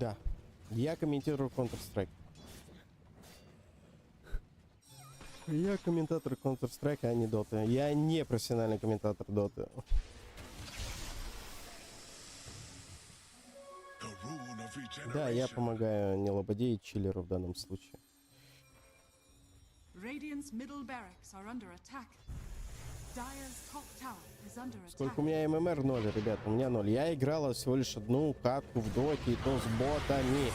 Да. Я комментирую Counter-Strike. Я комментатор Counter-Strike, а не Dota. Я не профессиональный комментатор Dota. Да, я помогаю не лободею, чиллеру в данном случае. Сколько у меня ММР? 0, ребят, у меня 0. Я играла всего лишь одну катку в доте, и то с ботами.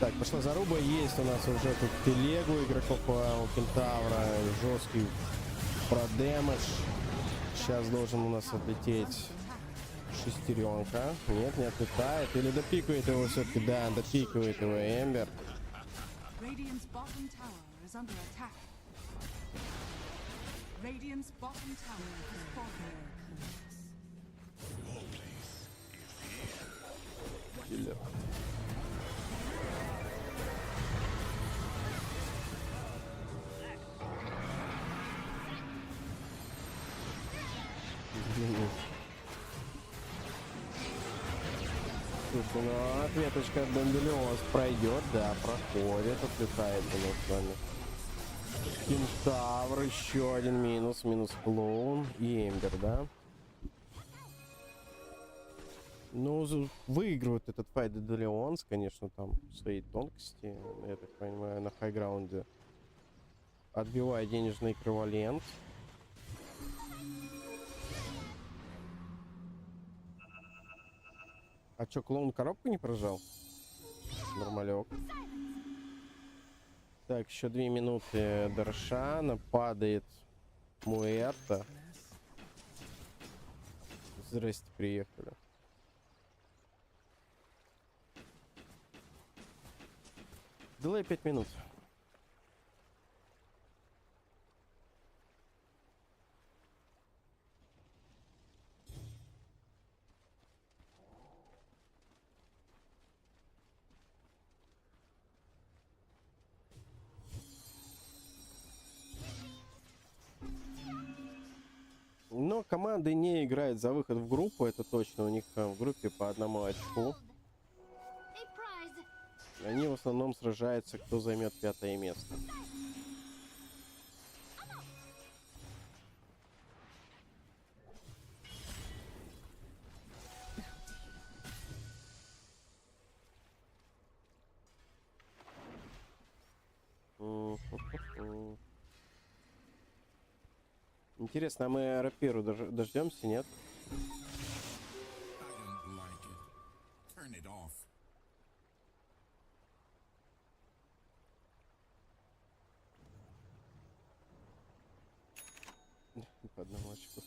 Так, пошла заруба. Есть у нас уже тут телегу игроков у Кентавра. Жесткий продэмэдж. Сейчас должен у нас отлететь шестеренка. Нет, не отлетает. Или допикивает его все-таки. Да, допикивает его Эмбер. Киллер. Слушай, ну ответочка от Бомбелиоз пройдет, да, проходит, отлетает у нас с вами. Кентавр, еще один минус, минус клоун и Эмбер, да? Ну, выигрывают этот файт Делеонс, конечно, там свои тонкости, я так понимаю, на хайграунде. Отбивая денежный эквивалент. А чё, клоун коробку не прожал? Нормалек. Так, еще 2 минуты до Рошана. Падает Муэрта. Здрасте, приехали. Дилей 5 минут. Но команды не играют за выход в группу, это точно. У них в группе по 1 очку. Они в основном сражаются, кто займет 5-е место. Интересно, а мы рапиру дождемся, нет? По 1 очку.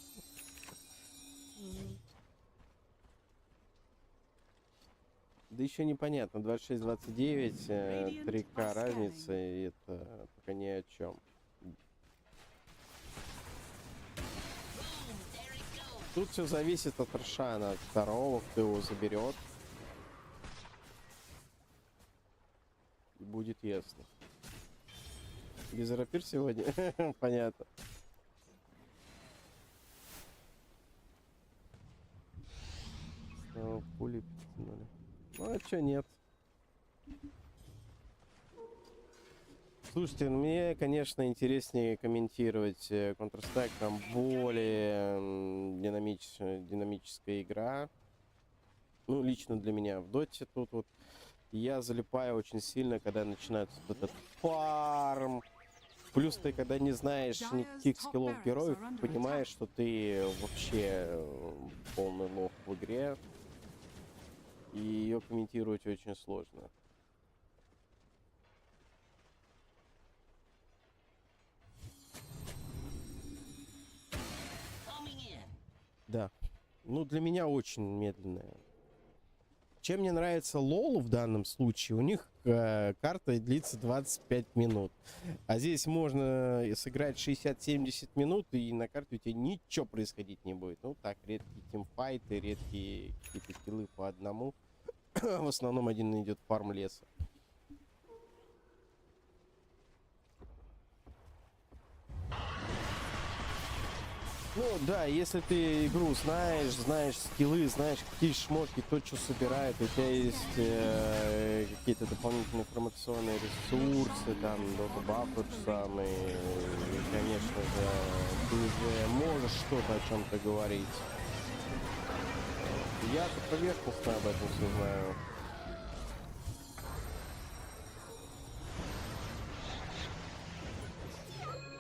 Да еще непонятно. 26-29, 3К разница, и это пока ни о чем. Тут все зависит от Рошана, от второго, кто его заберет. И будет ясно. Без рапир сегодня? Понятно. Пули пятнули. Ну а чё нет? Слушайте, мне, конечно, интереснее комментировать Counter-Strike, там более динамическая игра. Ну, лично для меня. В доте тут вот я залипаю очень сильно, когда начинается вот этот фарм. Плюс ты, когда не знаешь никаких скиллов героев, понимаешь, что ты вообще полный лох в игре. И ее комментировать очень сложно. Да. Ну, для меня очень медленная. Чем мне нравится лол в данном случае, у них карта длится 25 минут. А здесь можно сыграть 60-70 минут, и на карте у тебя ничего происходить не будет. Ну так, редкие тимфайты, редкие какие-то киллы по одному. В основном один идет фарм леса. Ну да, если ты игру знаешь скиллы, знаешь какие шмотки, то, что собирает, у тебя есть какие-то дополнительные информационные ресурсы, там, Dota2 тот же самый, и, конечно же, ты уже можешь что-то о чем-то говорить. Я-то поверхностно об этом все знаю.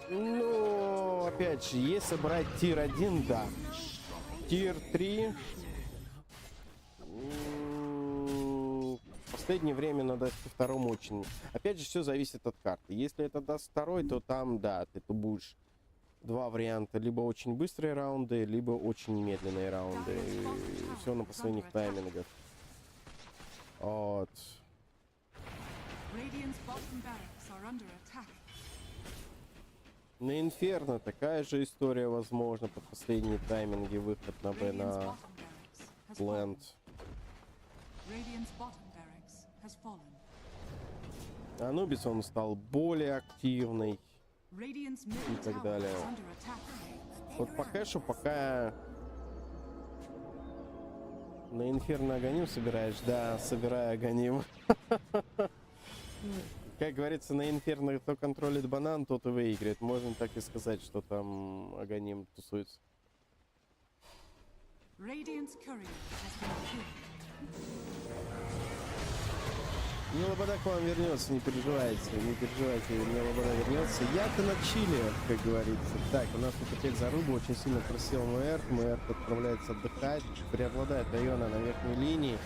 Ну, опять же, если брать тир 1, да. Тир 3. В последнее время на Дасте втором очень. Опять же, все зависит от карты. Если это даст второй, то там, да, ты тут будешь два варианта. Либо очень быстрые раунды, либо очень медленные раунды. Все на последних таймингах. Вот. На Инферно такая же история, возможно, под последние тайминги выход на Б на Лэнд. Анубис он стал более активный и так далее. Вот пока что, пока на Инферно Аганим собираешь, да, собираю Аганим. Как говорится, на Инферно кто контролит банан, тот и выиграет. Можно так и сказать, что там Аганим тусуется. Не Лобода к вам вернется, не переживайте, не Лобода вернется. Я-то на чили, как говорится. Так, у нас тут опять заруба, очень сильно просел МР отправляется отдыхать, преобладает Айона на верхней линии.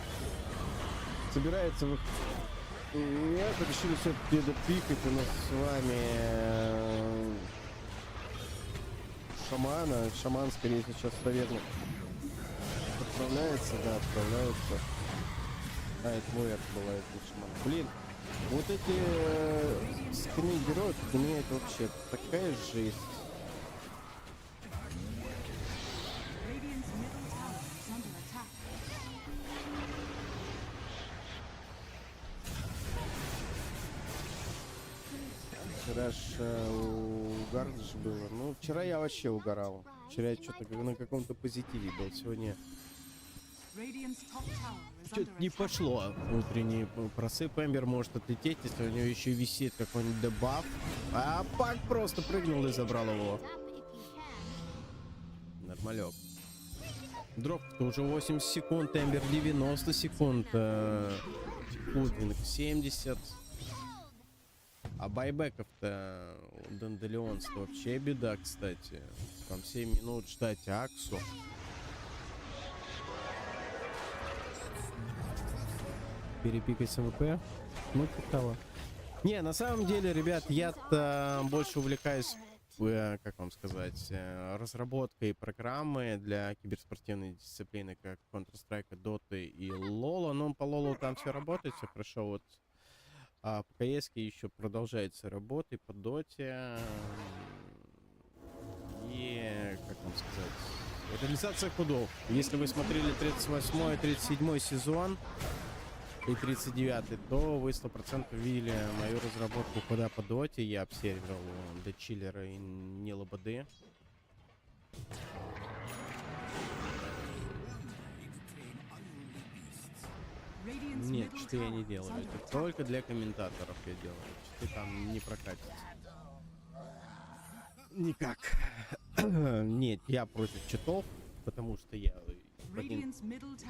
Собирается в... Нет, решили все-таки допикать у нас с вами шамана. Шаман, скорее, сейчас, наверное, отправляется, да, отправляется. А, это мой арт была, это не шаман. Блин, вот эти скины героев, для меня это вообще такая жесть. Вчера ж угарно же было. Ну, вчера я вообще угорал. Вчера я что-то на каком-то позитиве был. Сегодня что-то не пошло. Утренний просып. Эмбер может отлететь, если у него еще висит какой-нибудь дебаф. А Пак просто прыгнул и забрал его. Нормалек. Дроп-то уже 80 секунд, Эмбер 90 секунд. Пудвинг 70. А байбеков-то у Данделеонства вообще беда, кстати. Там 7 минут ждать Аксу. Перепикать с МВП? Ну, типа. Не, на самом деле, ребят, я-то больше увлекаюсь, как вам сказать, разработкой программы для киберспортивной дисциплины, как Counter-Strike, Dota и Лола. Но по Лолу там все работает, все хорошо. Вот. А по КС еще продолжается работа и по Доте. И, как вам сказать, реализация худов. Если вы смотрели 38-й, 37-й сезон и 39-й, то вы 100% видели мою разработку худа по Доте. Я обсервировал до чиллера и не лободы. Нет, что я не делаю. Это только для комментаторов я делаю. Что там не прокатится. Никак. Нет, я против читов, потому что я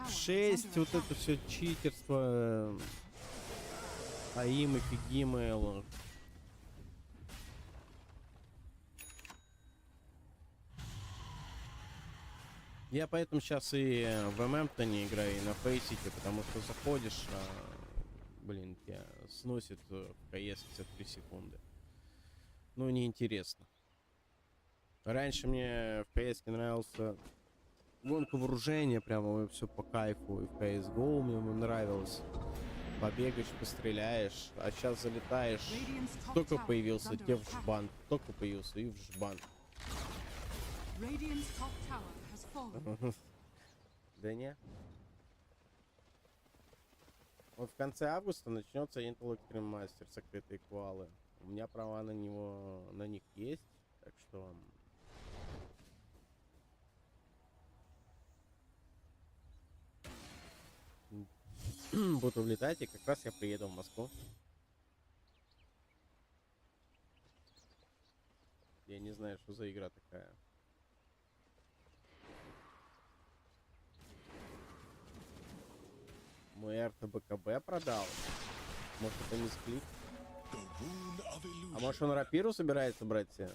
6, вот это все читерство, аимы, фигимы. Я поэтому сейчас и в ММ-то не играю, и на фейсике, потому что заходишь, блин, тебя сносит в КС 53 секунды. Ну, неинтересно. Раньше мне в КС нравился гонка вооружения, прямо все по кайфу. И в CSGO мне нравилось. Побегаешь, постреляешь, а сейчас залетаешь. Только появился, те в жбан. Только появился и в жбан. Да не. Вот в конце августа начнется Intel Extreme Master, закрытые квалы. У меня права на него, на них есть, так что буду влетать, и как раз я приеду в Москву. Я не знаю, что за игра такая. Мой РТБКБ продал. Может, это не склик? А может, он рапиру собирается брать себе?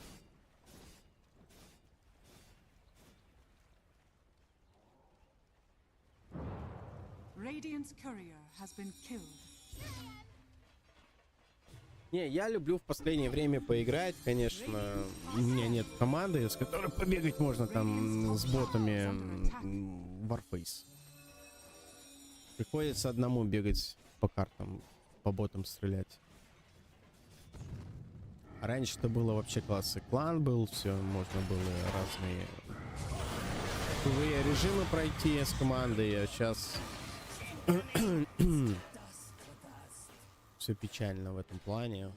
Не, я люблю в последнее время поиграть, конечно. У меня нет команды, с которой побегать можно там с ботами Warface. Приходится одному бегать по картам, по ботам стрелять. А раньше это было вообще классы. Клан был, все, можно было разные режимы пройти с командой, а сейчас все печально в этом плане.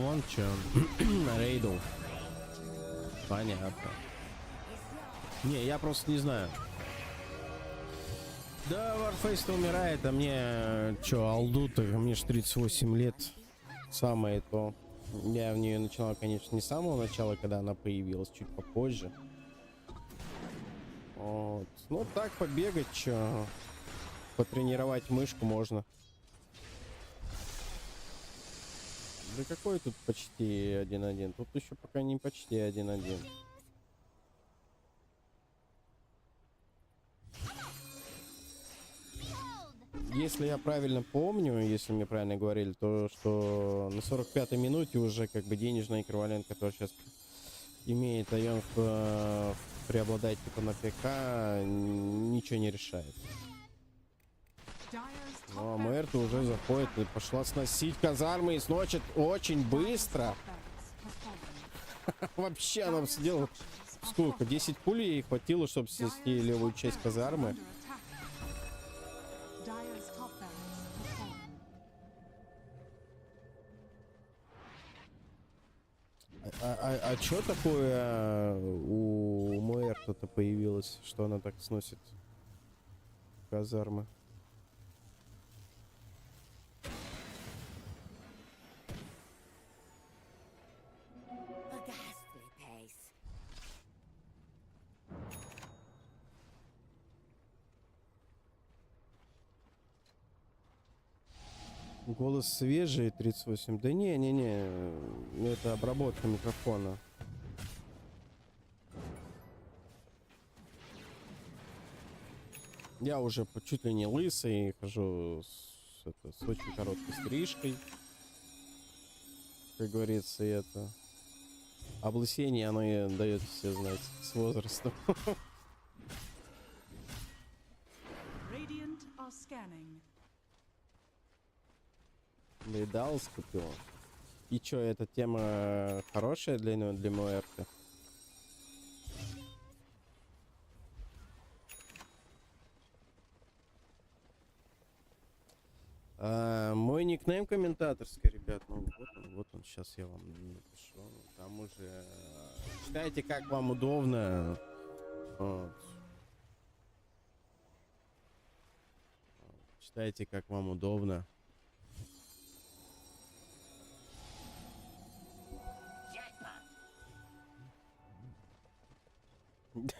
Вон что. Рейдл. Понятно. Не, я просто не знаю. Да, Warface-то умирает, а мне... Чё, алду-то? Мне ж 38 лет. Самое то. Я в нее начинал, конечно, не с самого начала, когда она появилась, чуть попозже. Вот. Ну, так, побегать, чё. Потренировать мышку можно. Да какой тут почти 1-1? Тут еще пока не почти 1-1. Если я правильно помню, если мне правильно говорили, то что на 45-й минуте уже как бы денежный эквивалент, который сейчас имеет Айон преобладать типа на ПК, ничего не решает. Но Мэрта уже заходит и пошла сносить казармы и сносит очень быстро. Вообще она сидела сколько? 10 пуль ей хватило, чтобы снести левую часть казармы. А что такое у Мэрта-то появилось, что она так сносит казармы? Голос свежий, 38. Да не, это обработка микрофона. Я уже чуть ли не лысый, хожу с очень короткой стрижкой. Как говорится, это облысение, оно и дает все знать с возрастом. Лейдал скупил. И чё, эта тема хорошая для Моэрта? Мой никнейм комментаторский, ребят. Ну вот он, сейчас я вам напишу. Там уже читайте, как вам удобно. Вот. Читайте, как вам удобно.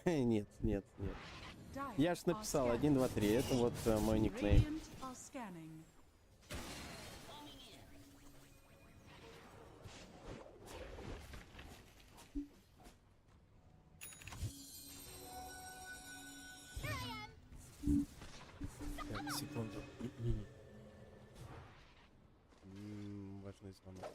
Нет. Я ж написал 1, 2, 3. Это вот мой никнейм. Так, секунду. Важный звонок.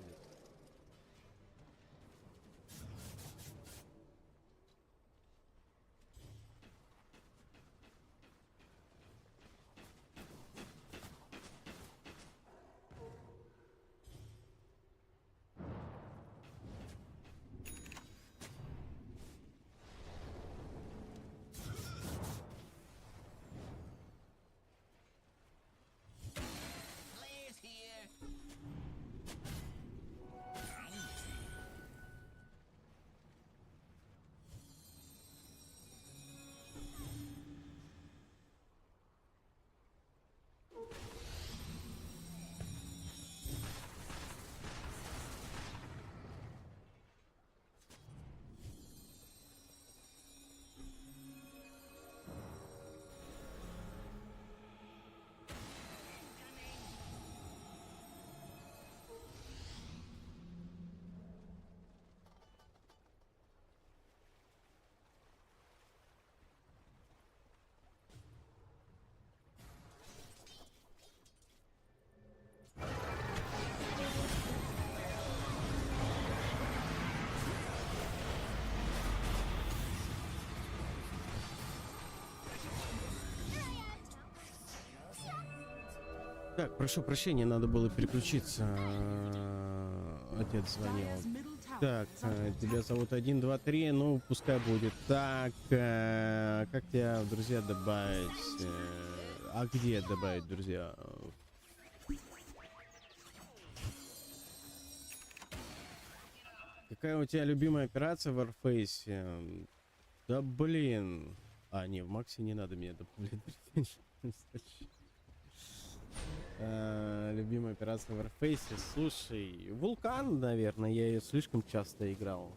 Так, прошу прощения, надо было переключиться. Отец звонил. Так, тебя зовут 1, 2, 3, ну, пускай будет. Так, как тебя, друзья, добавить? А где добавить, друзья? Какая у тебя любимая операция в Warface? Да блин. А, не, в Максе не надо мне добавлять. Любимая операция в Warface. Слушай, Вулкан, наверное, я ее слишком часто играл.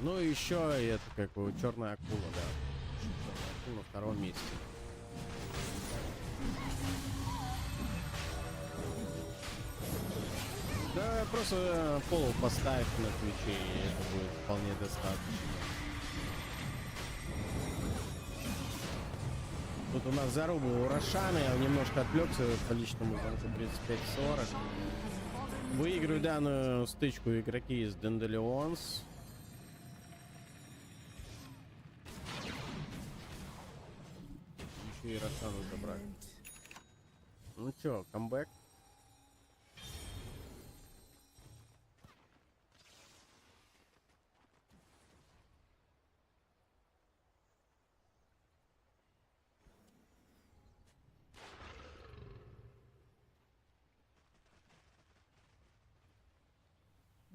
Ну и еще это как бы черная акула, да. Черная акула на втором месте. Да, просто пол поставь на Твиче, и это будет вполне достаточно. Тут у нас заруба у Рошана, я немножко отвлекся по личному звонку 35-40. Выиграю данную стычку игроки из Dandelions. Еще и Рошану забрали. Ну чё, камбэк?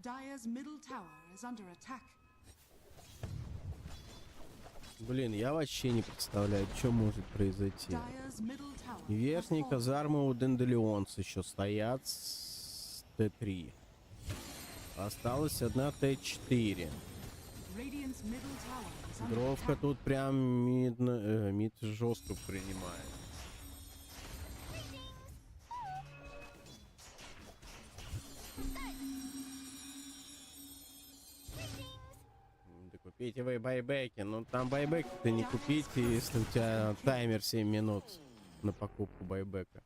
Dire's middle tower is under attack. Блин, я вообще не представляю, что может произойти. Верхние казармы у Денделионс еще стоят с Т3. Осталась одна Т4. Дровка тут прям мид жестко принимает. Купите вы байбеки. Ну там байбеки-то не купите, если у тебя таймер 7 минут на покупку байбека.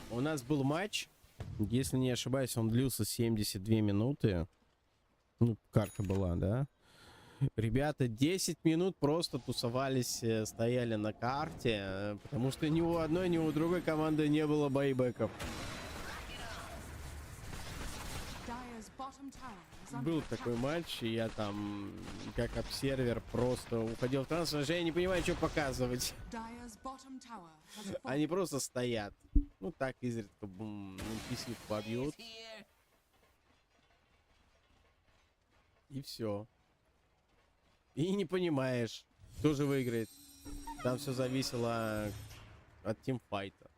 У нас был матч, если не ошибаюсь, он длился 72 минуты. Ну, карта была, да? Ребята 10 минут просто тусовались, стояли на карте, потому что ни у одной, ни у другой команды не было байбеков. Был такой матч, и я там, как обсервер, просто уходил в транс, уже я не понимаю, что показывать. Они просто стоят. Ну так, изредка, бум, NPC побьют. И все. И не понимаешь, кто же выиграет. Там все зависело от тимфайта.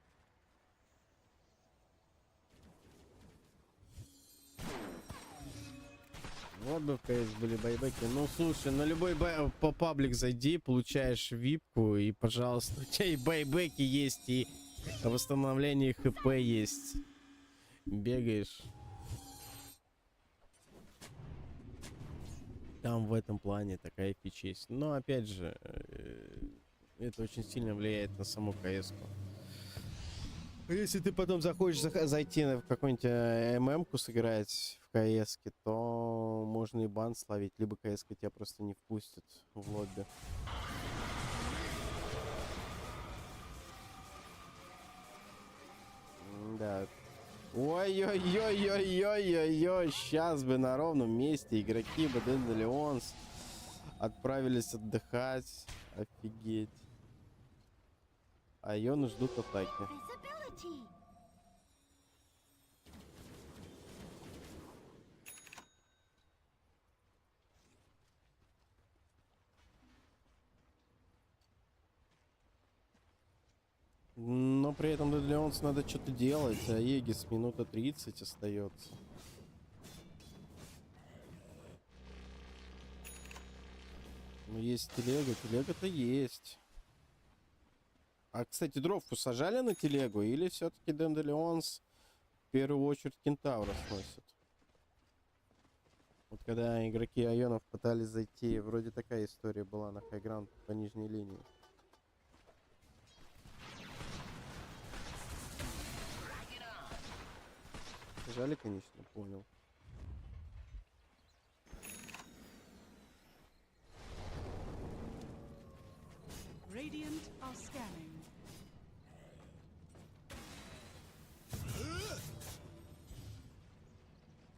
Вот бы в КС были байбеки. Ну, слушай, на любой по паблик зайди, получаешь випку, и, пожалуйста, у тебя и байбеки есть, и восстановление ХП есть. Бегаешь. Там в этом плане такая фича есть. Но, опять же, это очень сильно влияет на саму КС-ку. Если ты потом захочешь зайти в какую-нибудь ММ-ку сыграть в КС-ке, то можно и бан словить, либо КС-ка тебя просто не впустит в лобби. Да. Ой-ой-ой-ой-ой-ой-ой, сейчас бы на ровном месте игроки бы Денделионс отправились отдыхать. Офигеть. А Йоны ждут атаки. Но при этом для Онс надо что-то делать, а Егис минута 30 остается. Ну есть телега, телега-то есть. А, кстати, дровку сажали на телегу или все-таки Денделионс в первую очередь Кентавра сносит? Вот когда игроки Айонов пытались зайти, вроде такая история была на хайграунд по нижней линии. Жали, конечно, понял. Radiant are scanning.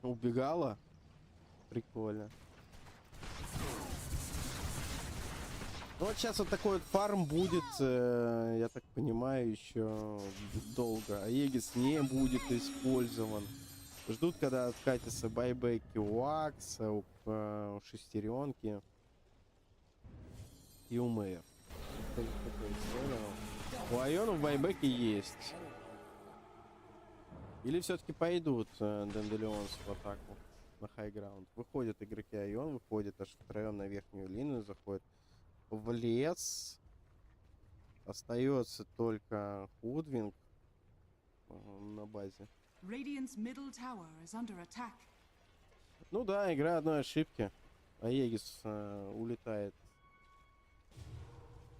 Убегала? Прикольно. Ну вот сейчас вот такой вот фарм будет, я так понимаю, еще долго. А Егис не будет использован. Ждут, когда откатятся байбеки у Акса, у Шестеренки и у Мэйр. У Айонов байбеки есть. Или все-таки пойдут Данделионс в атаку на хайграунд. Выходят игроки Айон, выходят аж втроем на верхнюю линию, заходят в лес. Остается только Худвинг на базе. Radiant's middle tower is under attack. Ну да, игра одной ошибки. А Егис улетает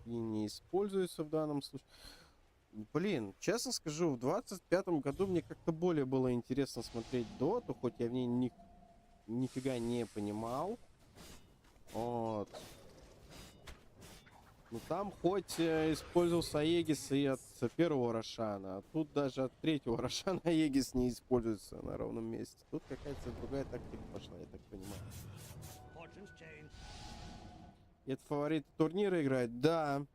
и не используется в данном случае. Блин, честно скажу, в 25-м году мне как-то более было интересно смотреть доту, хоть я в ней нифига не понимал. Вот. Ну там хоть использовался Аегис и от первого Рошана, а тут даже от третьего Рошана Аегис не используется на ровном месте. Тут какая-то другая тактика пошла, я так понимаю. Это фаворит турнира играет? Да.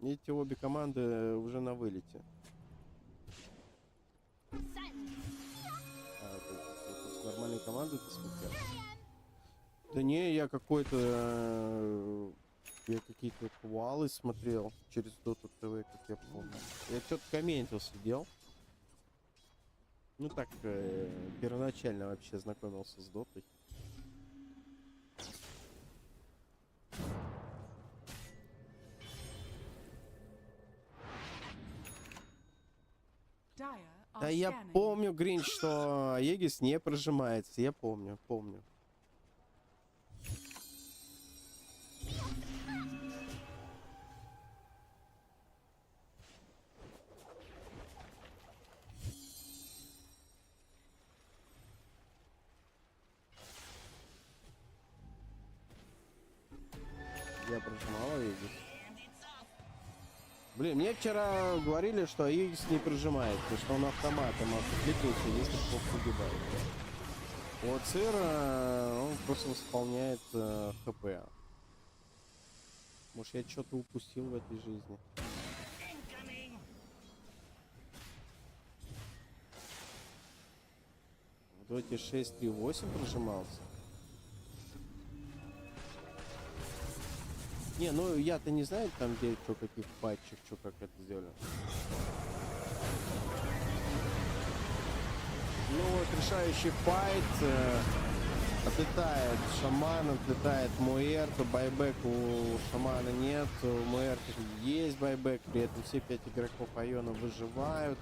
Эти обе команды уже на вылете. Нормальные команды ты смотрел? Да не, я какой-то... Я какие-то квалы смотрел через Доту ТВ, как я помню. Я что-то комментил, сидел. Ну так, первоначально вообще знакомился с Дотой. Да я помню, Гринч, что Егис не прожимается. Я помню. Я прожимал Егис. Блин, мне вчера говорили, что Егис не прожимает, потому что он автоматом откликается, если плохо погибает. Вот Цир, он просто восполняет ХП. Может, я что-то упустил в этой жизни. В доте 6.3.8 прожимался. Не, ну я-то не знаю там где, что, каких патчах, что, как это сделали. Ну вот решающий файт, отлетает шаман, отлетает Муэрту, байбек у шамана нет, у Муэрты есть байбек, при этом все 5 игроков Айона выживают.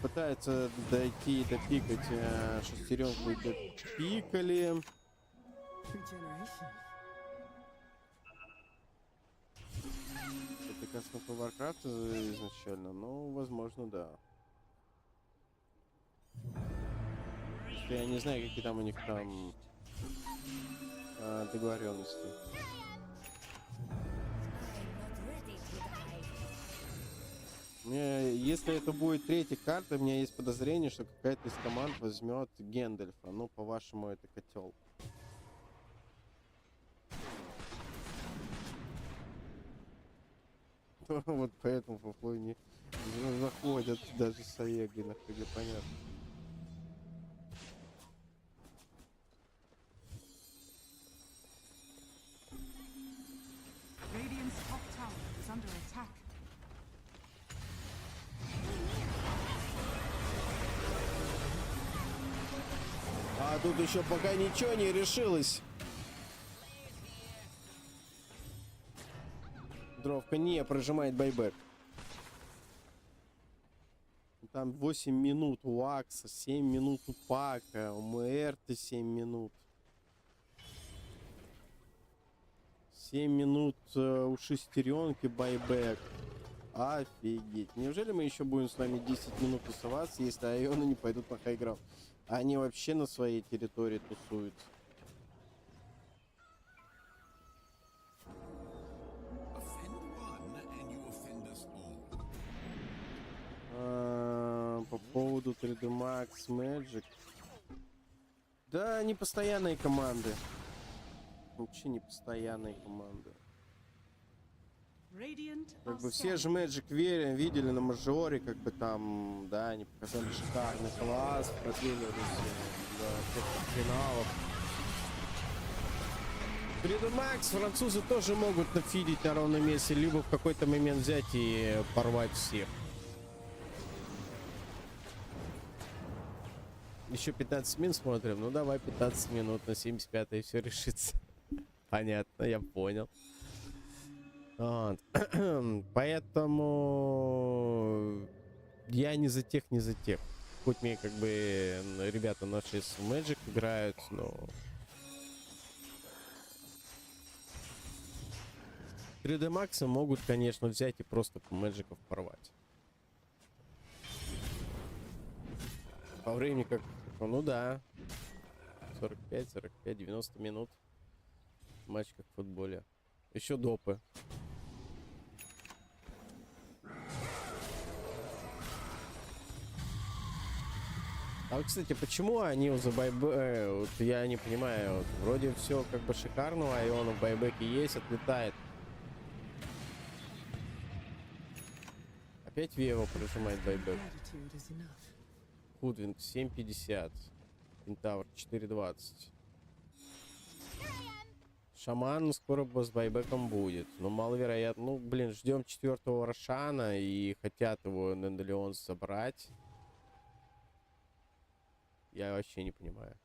Пытаются дойти, допикать шестеренку, и допикали. Это коснуто Варкрафта изначально, ну, возможно, да. Что я не знаю, какие там у них там договоренности. Если это будет третья карта, у меня есть подозрение, что какая-то из команд возьмет Гендальфа. Ну, по-вашему, это котел. Вот поэтому фуфлой не заходят даже с Аегой, нафига, понятно. Radiant's top tower is under attack. А тут еще пока ничего не решилось. Дровка не прожимает байбек. Там 8 минут у Акса, 7 минут у Пака, у Муэрты 7 минут. 7 минут у Шестеренки байбек. Офигеть. Неужели мы еще будем с вами 10 минут тусоваться, если айоны не пойдут на хайграунд? Они вообще на своей территории тусуются. По поводу 3D Max Magic. Да, они постоянные команды. Вообще не постоянные команды. Как бы все же Magic видели на мажоре, как бы там, да, они показали шикарный класс, продвинулись до финалов. 3D Max французы тоже могут нафидить на ровном месте, либо в какой-то момент взять и порвать всех. Еще 15 минут смотрим. Ну давай 15 минут на 75-е все решится. Понятно, я понял. Вот. Поэтому я не за тех, не за тех. Хоть мне как бы ребята наши с Magic играют, но 3D Max могут, конечно, взять и просто по Magic'ов порвать. По времени как, ну да, 45, 45, 90 минут. Матч как в футболе. Еще допы. А вот, кстати, почему они за байбек, вот я не понимаю, вот, вроде все как бы шикарно, а он в байбеке есть, отлетает. Опять Вева прижимает байбек. Худвинг 7.50. Кентавр 4.20. Шаман скоро с байбеком будет. Но маловероятно. Ну, блин, ждем 4-го Рошана и хотят его на Леон забрать. Я вообще не понимаю.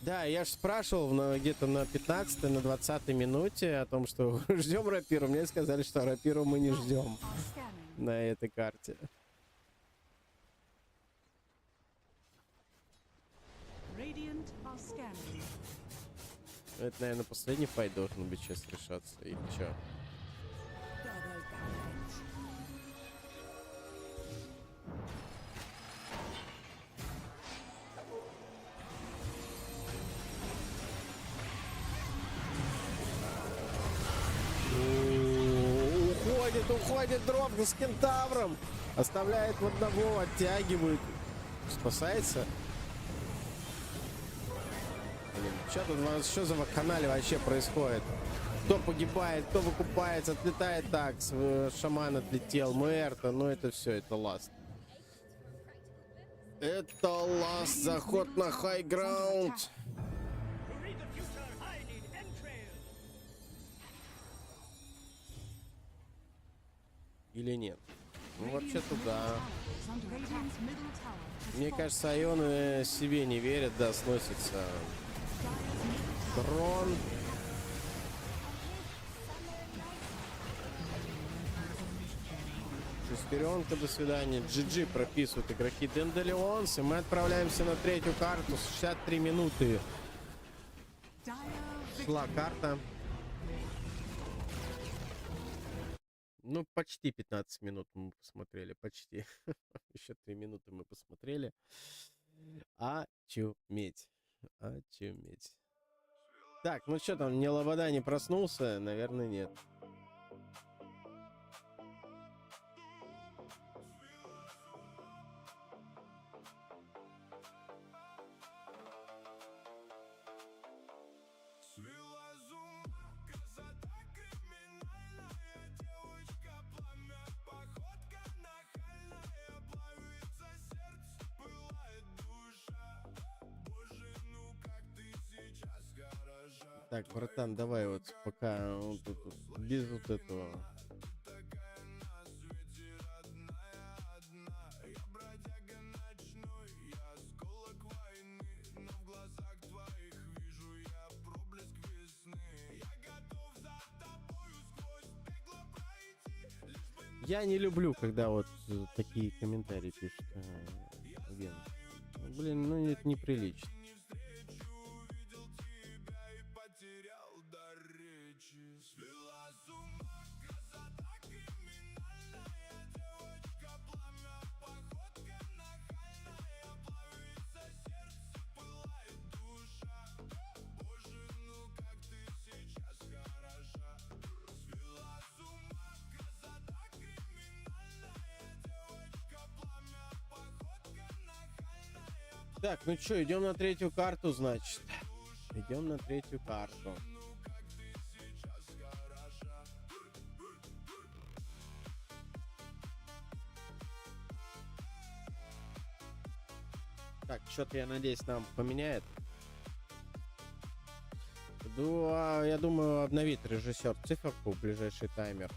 Да, я же спрашивал где-то на 15-й, на 20-й минуте о том, что ждем рапиру. Мне сказали, что рапиру мы не ждем на этой карте. Это, наверное, последний файт должен быть сейчас решаться. Или что? Уходит дропка с кентавром. Оставляет в одного, оттягивает. Спасается. Блин, что за вакханалия вообще происходит? Кто погибает, кто выкупается, отлетает так. Шаман отлетел, Мэрта, ну это все, это ласт. Это ласт, заход на хайграунд. Или нет? Ну, вообще-то да. Мне кажется, айоны себе не верят, да, сносится. Трон. Шестеренка, до свидания. GG прописывают игроки Денделеонс. И мы отправляемся на 3-ю карту. 63 минуты шла карта. Ну, почти 15 минут мы посмотрели. Почти. Еще 3 минуты мы посмотрели. Очуметь. Очуметь. Так, ну что там, не Лобода не проснулся? Наверное, нет. Так, братан, давай вот пока вот, без вот этого. Я не люблю, когда вот такие комментарии пишут. Блин, ну это неприлично. Так, ну что, идем на третью карту, значит. Идем на третью карту. Так, что-то, я надеюсь, нам поменяет. Я думаю, обновит режиссер циферку в ближайший таймер.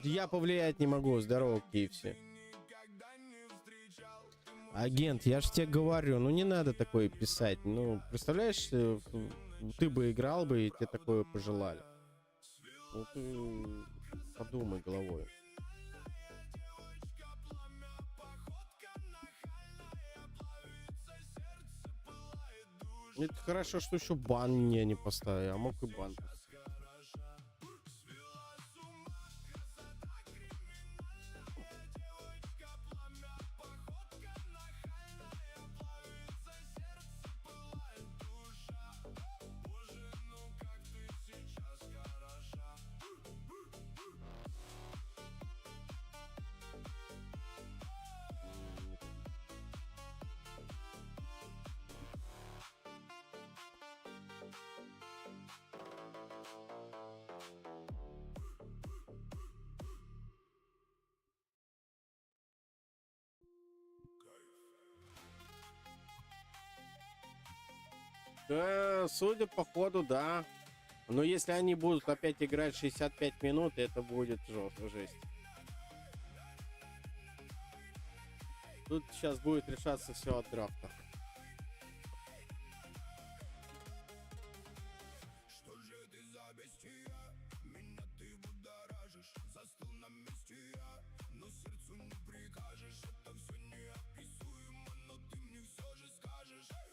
Я повлиять не могу. Здорово, Киевси. Агент, я ж тебе говорю, ну не надо такое писать. Ну, представляешь, ты бы играл бы, и тебе такое пожелали. Вот подумай головой. Это хорошо, что еще бан мне не поставили, а мог и бан поставить. Да, судя по ходу, да. Но если они будут опять играть 65 минут, это будет жесть. Тут сейчас будет решаться все от драфта.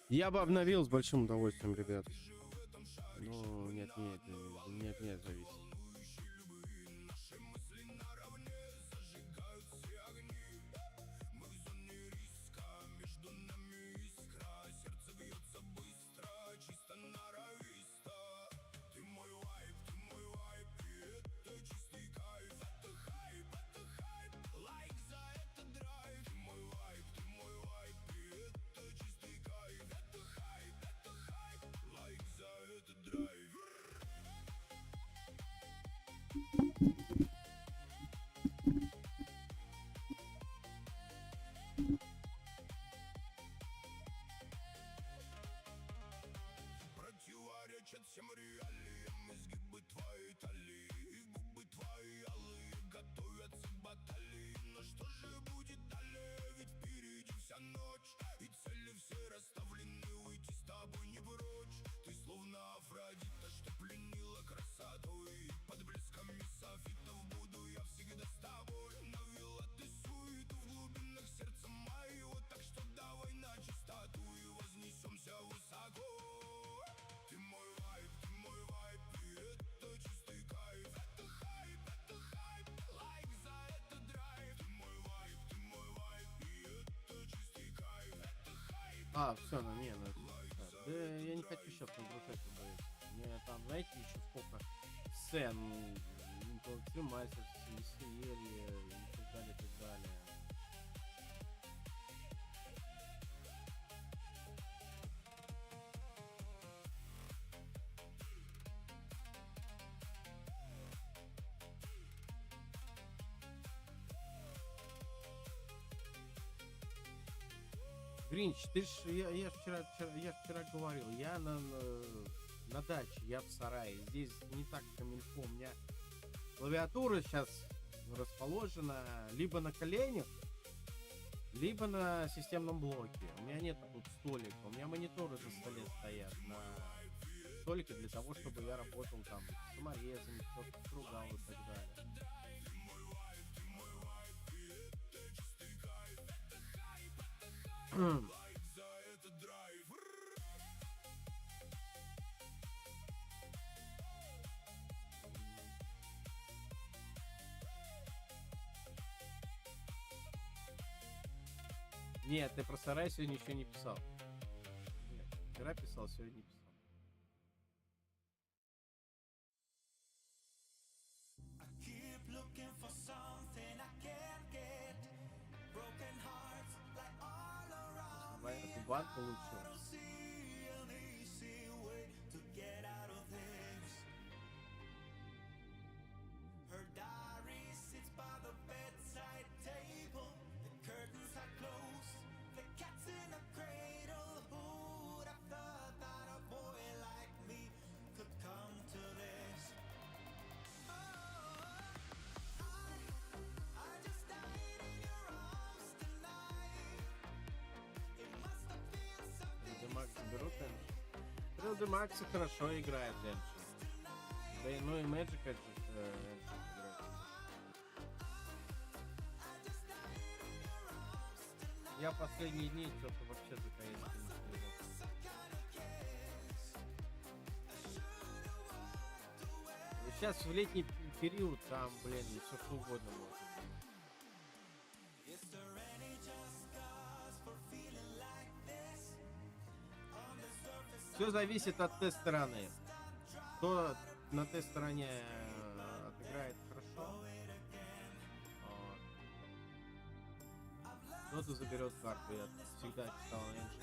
Я бы обновил с большим удовольствием, ребят. Ну, нет, зависит. Все, ну не, ну да, я не хочу сейчас нагружать ОБС. Мне там, знаете, еще сколько сцен, мастер, веселье и так далее, так далее. Гринч, ты ж, я вчера говорил, я на даче, я в сарае. Здесь не так камильфо. У меня клавиатура сейчас расположена либо на коленях, либо на системном блоке. У меня нет тут столика. У меня мониторы на столе стоят на столике для того, чтобы я работал там с саморезами, что-то стругал и так далее. Нет, ты про сарай сегодня еще не писал. Нет, вчера писал, сегодня не писал. бан получил. Макс берут Энджи. Макс хорошо играет Энджи. Да и ну и Мэджик Энджи играет. Я последние дни что-то вообще только есть не слежу. Сейчас в летний период там, блин, все что угодно может быть. Все зависит от тест-стороны. Кто на тест-стороне отыграет хорошо, кто-то заберет карту. Я всегда читал Энджи.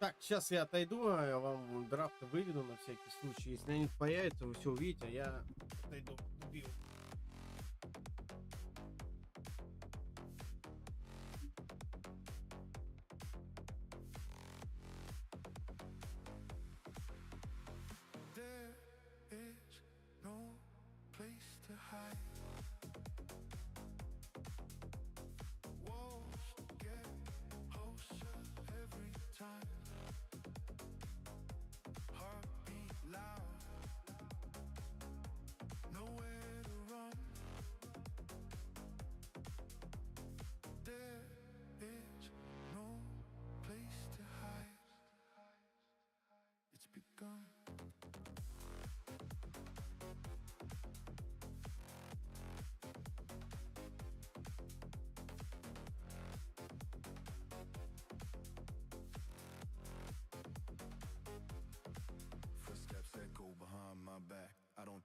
Так, сейчас я отойду, а я вам драфт выведу на всякий случай. Если они появятся, вы все увидите, а я отойду, убью.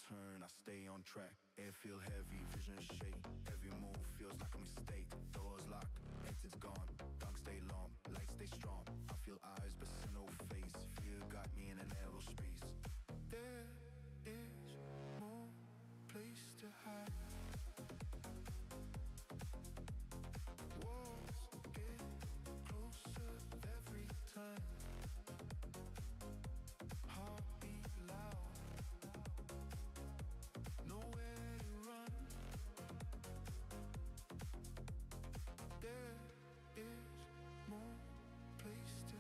Turn, I stay on track. Air feel heavy, vision shake. Every move feels like a mistake. Doors locked, exits gone. Dark stay long, light stay strong. I feel eyes but see no face. Fear got me in an aerospace. There is no place to hide. Walls get closer every time. Heartbeat loud. Nowhere to run. There is no place to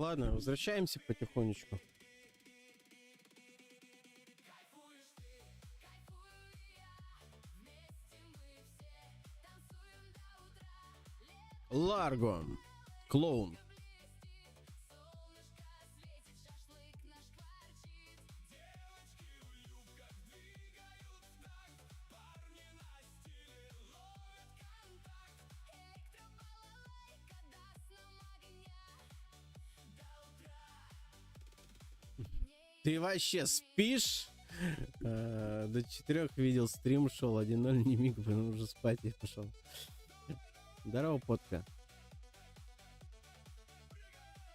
Ладно, возвращаемся потихонечку. Ларго. Клоун. Ты вообще спишь? До 4 видел стрим, шел 1-0, не миг, блин, уже спать я пошел. Здорово, Потка.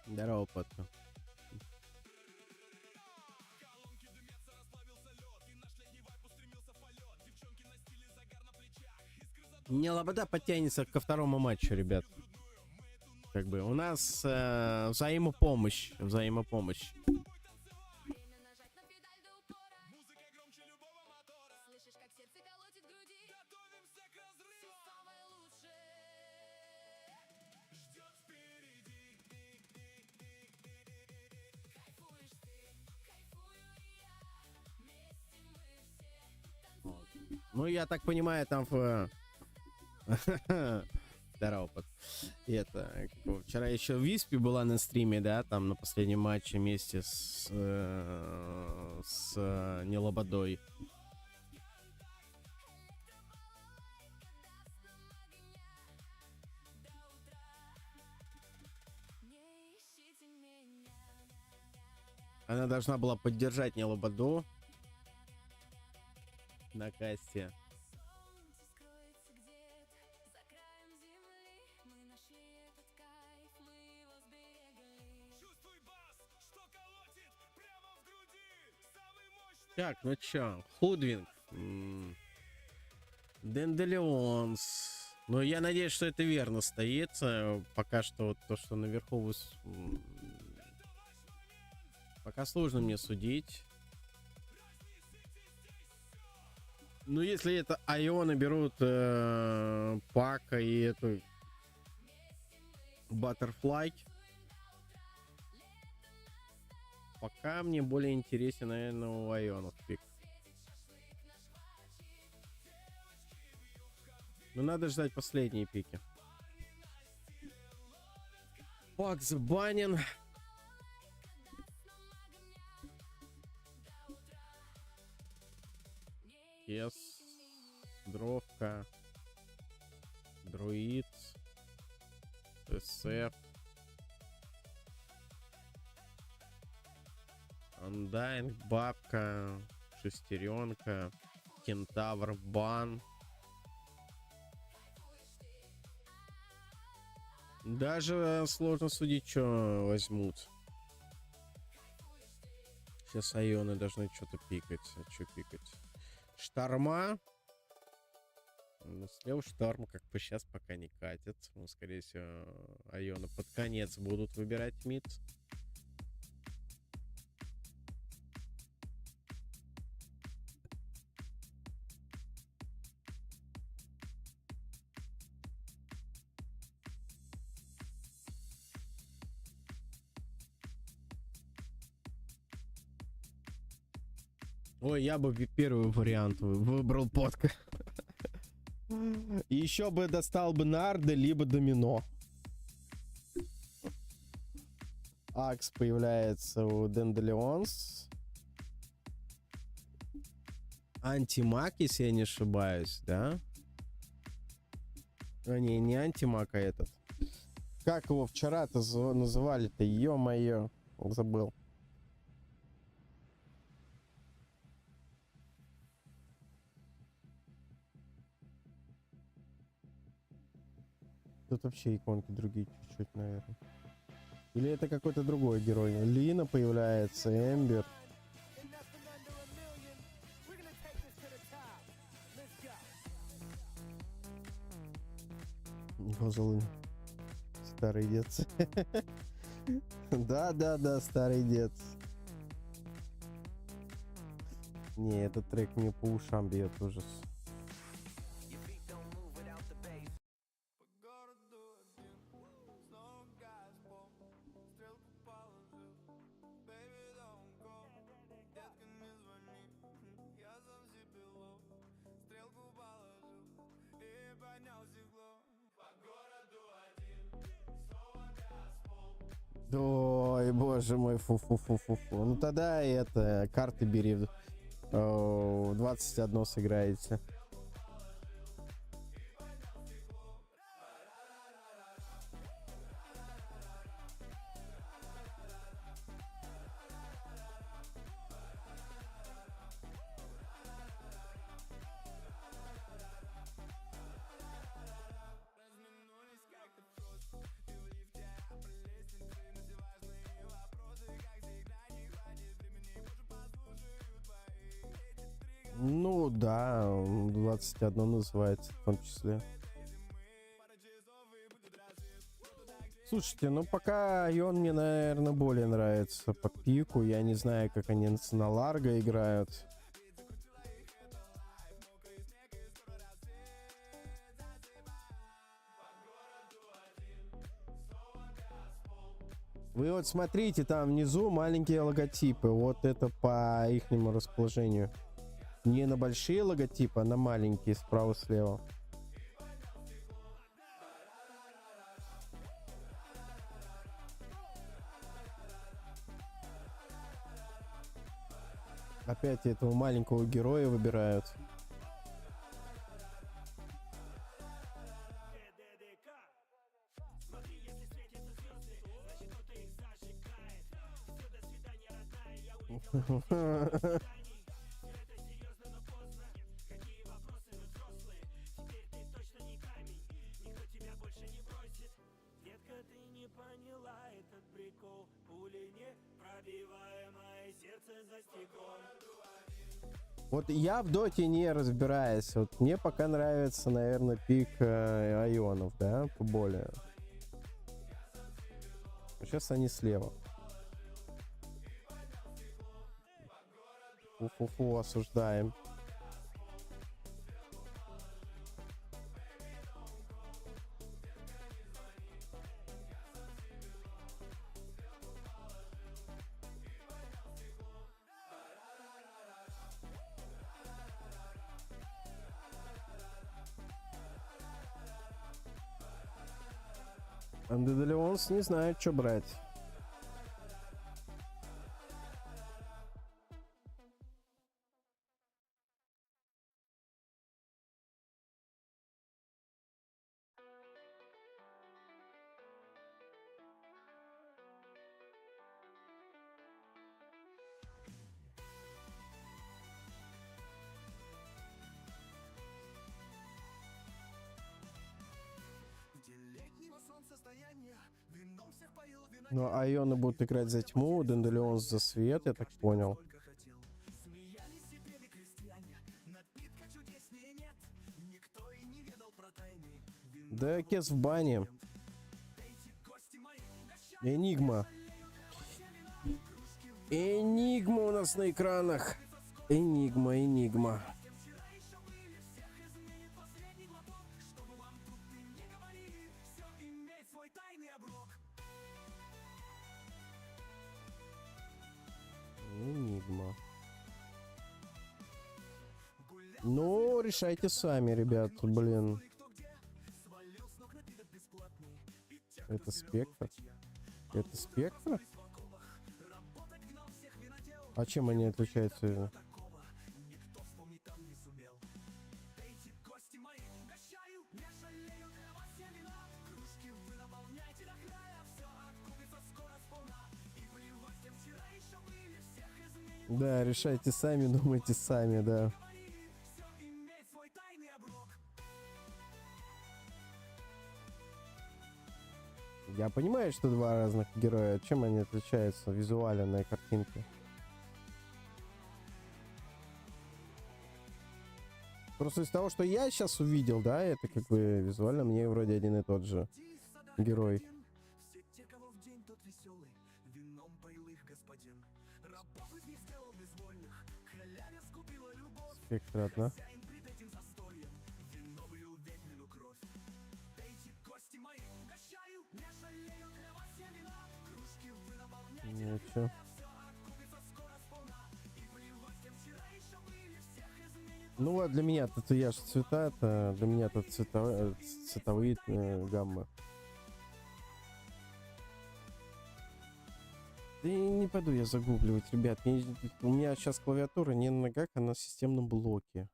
Здорово, Потка. Не, Лобода подтянется ко второму матчу, ребят. Как бы у нас взаимопомощь. Взаимопомощь. Ну, я так понимаю, там в... Здорово, это, вчера еще в Виспе была на стриме, да, там на последнем матче вместе с Нелободой. Она должна была поддержать Нелободу на касте. Так, ну чё, Худвинг, Денделеонс. Ну, я надеюсь, что это верно стоит. Пока что вот то, что наверху пока сложно мне судить. Ну, если это Айоны берут Пака и эту Баттерфлай, пока мне более интересен, наверное, у Айонов пик. Но надо ждать последние пики. Пак забанен. Кес. Дровка. Друид. СФ. Андайнг, бабка, шестеренка, кентавр, бан. Даже сложно судить, что возьмут. Сейчас Айоны должны что-то пикать. А что пикать? Шторма. Ну, слева шторм, как бы сейчас пока не катит. Ну, скорее всего, Айоны под конец будут выбирать мид. Ой, я бы первый вариант выбрал подка. И еще бы достал бы нарды, либо домино. Акс появляется у Денделеонс. Антимаг, если я не ошибаюсь, да? А, не антимаг, а этот. Как его вчера-то называли-то? Ё-моё, забыл. Тут вообще иконки другие чуть-чуть, наверное. Или это какой-то другой герой? Лина появляется, Эмбер. Козлы. Старый дед. Да, старый дед. Не, этот трек мне по ушам бьет, ужас. Ой, боже мой, фу-фу-фу-фу-фу. Ну тогда это, карты бери в 21 сыграете. Ну да, 21 называется в том числе. Слушайте, ну пока Айон мне, наверное, более нравится по пику. Я не знаю, как они на Ларго играют. Вы вот смотрите, там внизу маленькие логотипы. Вот это по ихнему расположению. Не на большие логотипы, а на маленькие, справа-слева. Опять этого маленького героя выбирают. Вот я в доте не разбираюсь. Вот мне пока нравится, наверное, пик Айонов, да, поболее. Сейчас они слева. Фу-фу-фу, осуждаем. Андедалионс не знает, что брать. Ну, Айоны будут играть за тьму, Дэндалионс за свет, я так понял. Да, Кес в бане. Энигма. Энигма у нас на экранах. Энигма, Энигма. Энигма. Ну, решайте сами, ребят, блин. Это спектр? Это спектр? А чем они отличаются? Да, решайте сами, думайте сами, да. Я понимаю, что два разных героя. Чем они отличаются визуально на картинке? Просто из того, что я сейчас увидел, да, это как бы визуально мне вроде один и тот же герой. Спектр одна. Ничего. Ну вот для меня татуяж цвета, это для меня это цветовые гаммы. Да и не пойду я загугливать, ребят. У меня сейчас клавиатура не на ногах, а на системном блоке.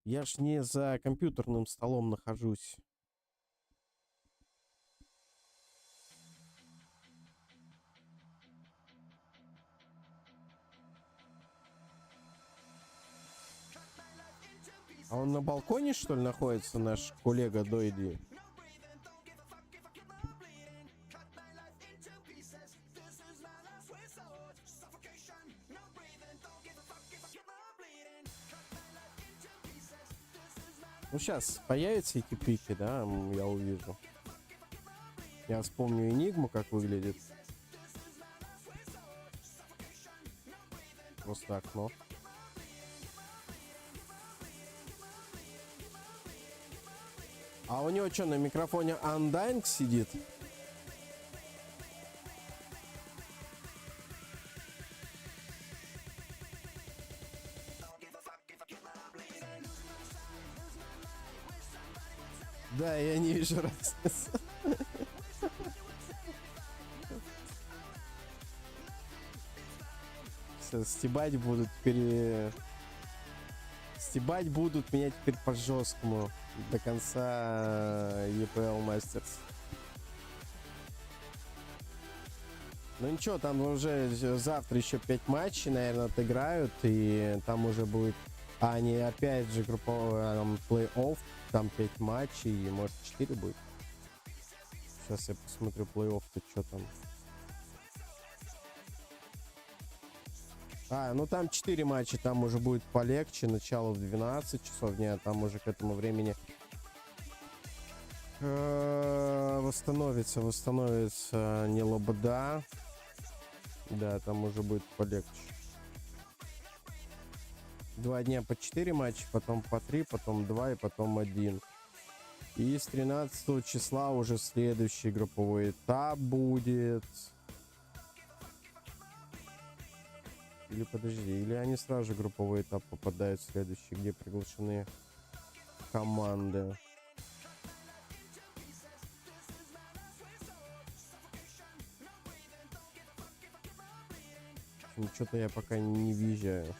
Я ж не за компьютерным столом нахожусь. А он на балконе, что ли, находится, наш коллега Дойди? Ну, сейчас появятся эти пики, да, я увижу. Я вспомню Энигму, как выглядит. Просто окно. А у него что, на микрофоне Undying сидит? Да, я не вижу разницы. Все, стебать будут стебать будут меня теперь по жесткому до конца EPL Masters. Ну ничего, там уже завтра еще 5 матчей, наверное, отыграют, и там уже будет... А, они опять же групповой плей-офф, там 5 матчей, и может 4 будет. Сейчас я посмотрю плей-офф-то, что там. А, ну там 4 матча, там уже будет полегче, начало в 12 часов дня, там уже к этому времени восстановится не лобода. Да, там уже будет полегче. 2 дня по 4 матча, потом по 3, потом 2 и потом 1. И с 13 числа уже следующий групповой этап будет. Или подожди, или они сразу же групповой этап попадают в следующий, где приглашены команды. Что-то я пока не въезжаю.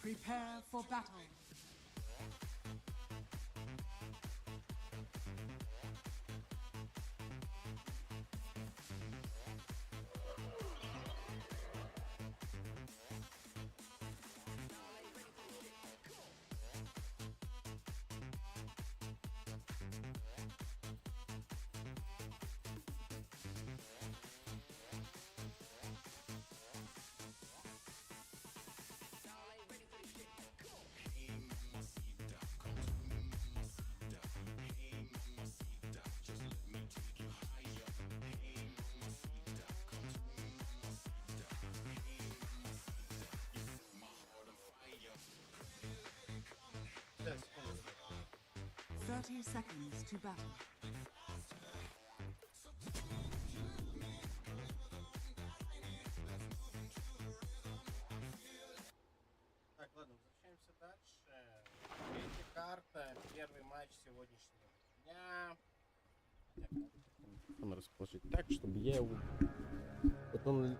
Prepare for battle. 30 seconds to battle. Так, ладно, возвращаемся дальше. Третья карта, первый матч сегодняшнего дня. Он расположить так, чтобы я его... Вот он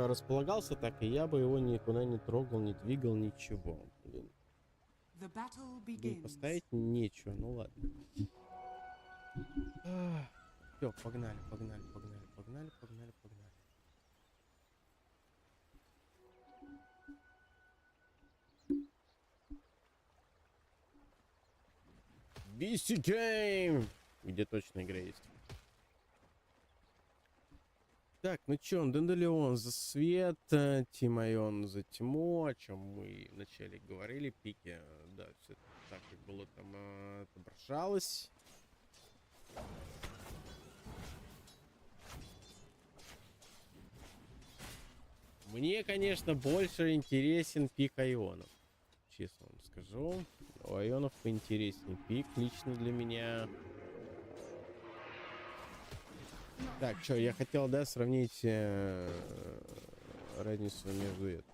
располагался так, и я бы его никуда не трогал, не двигал, ничего. Блин. The battle Блин, begins. поставить нечего, ну ладно. Все, погнали, погнали, погнали, погнали, погнали, погнали. BC Game! Где точно игра есть. Так, ну чё, Данделеон за свет, Тимайон за тьму, о чем мы вначале говорили, пики, да, все так, как было там отображалось. Мне, конечно, больше интересен пик Айонов. Честно вам скажу. У Айонов поинтереснее пик лично для меня. Так, что, я хотел, да, сравнить разницу между этим.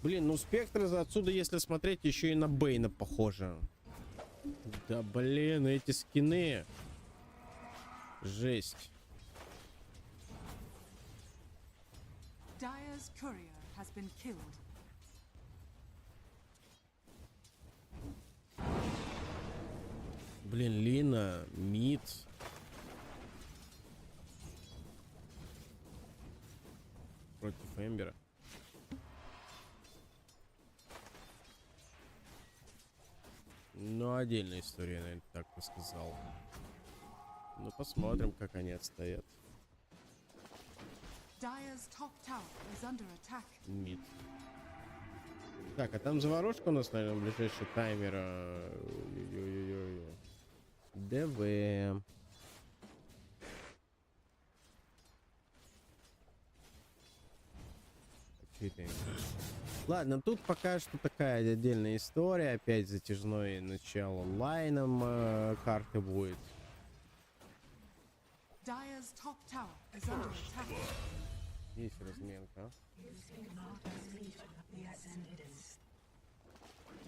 Блин, ну спектры отсюда, если смотреть, еще и на Бейна похоже. Да блин, эти скины. Жесть. Dire's courier has been killed. Блин, Лина, Мид. Против Эмбера. Ну, отдельная история, наверное, так бы сказал. Ну, посмотрим, как они отстоят. Dire's top tower is under attack. Мид. Так, а там заварушка у нас, наверное, ближайший таймер. Ой-ой-ой-ой. ДВ. Ладно, тут пока что такая отдельная история. Опять затяжное начало лайном карты будет. Dire's top tower is under attack. Есть разменка.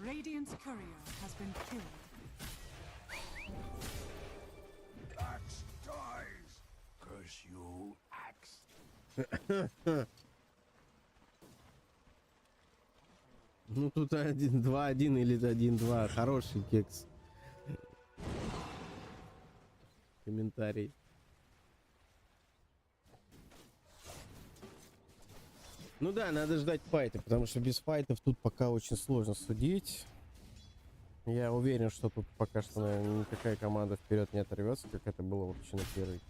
Radiant's courier has been killed. Axe dies. Curse you, axe. Ну тут 1-2-1 или 1-2. Хороший кекс. Комментарий. Ну да, надо ждать файта, потому что без файтов тут пока очень сложно судить. Я уверен, что тут пока что, наверное, никакая команда вперед не оторвется, как это было вообще на первой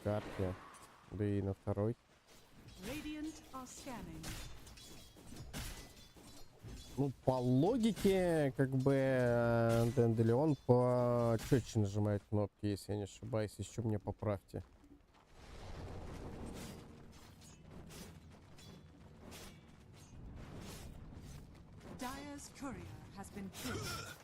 карте, да и на второй. Radiant are scanning. Ну, по логике, как бы, Данделеон почетче нажимает кнопки, если я не ошибаюсь. Еще мне поправьте. Dire's courier has been killed.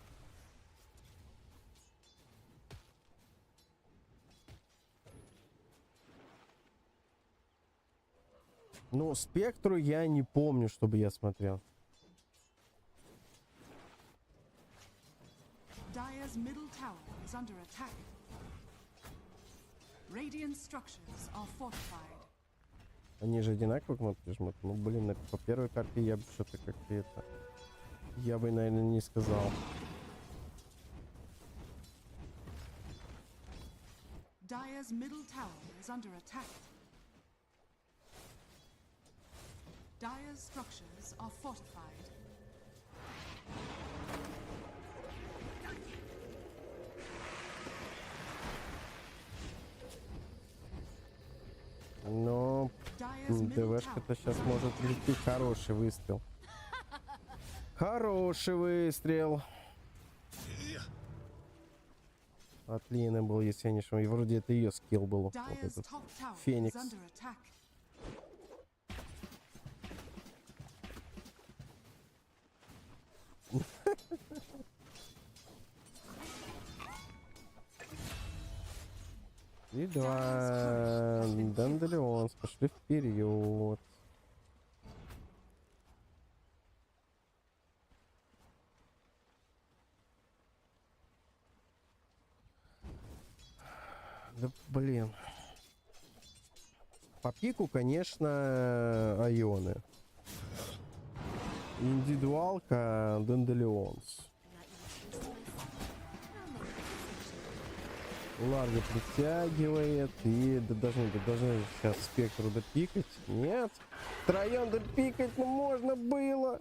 Ну, спектру я не помню, чтобы я смотрел. Dire's middle tower is under attack. Radiant structures are fortified. Они же одинаково кнопки жмут. Ну, блин, по первой карте я бы что-то как-то это... Я бы, наверное, не сказал. Dire's middle tower is under attack. Dire's structures are fortified. Но Dire's middle ДВшка-то tower сейчас is under может attack. лететь. Хороший выстрел. Хороший выстрел. От Лины был, если я не ошибаюсь. И вроде это ее скилл был. Вот Dire's этот. top tower Феникс. is under attack. И два. Данделионс пошли вперед. Да блин. По пику, конечно, Айоны. Индивидуалка Данделионс. Ларго притягивает. И должны сейчас спектру допикать. Нет. Втроем допикать, ну можно было.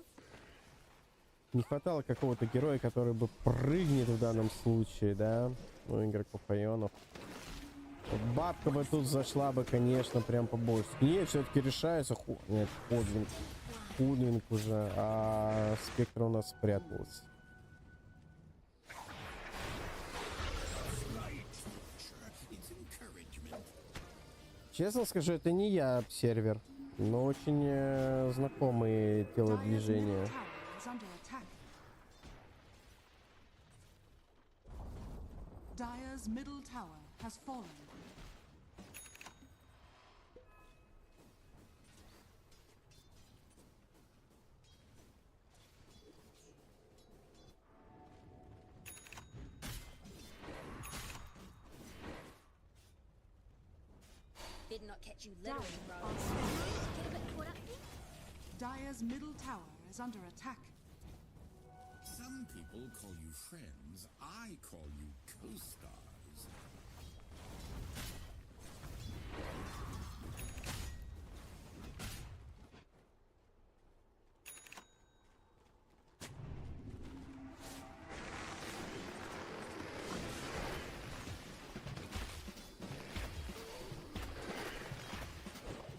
Не хватало какого-то героя, который бы прыгнет в данном случае, да? Ну, игроков Айонов. Бабка бы тут зашла бы, конечно, прям побольше. Нет, все-таки решается. Нет, Ходвинг. Ходвинг уже. А спектр у нас спрятался. Честно скажу, это не я сервер, но очень знакомые телодвижения. Dire's middle tower has fallen. Did not catch you littering, bro. Get a bit caught up here? Dire's middle tower is under attack. Some people call you friends. I call you co-stars.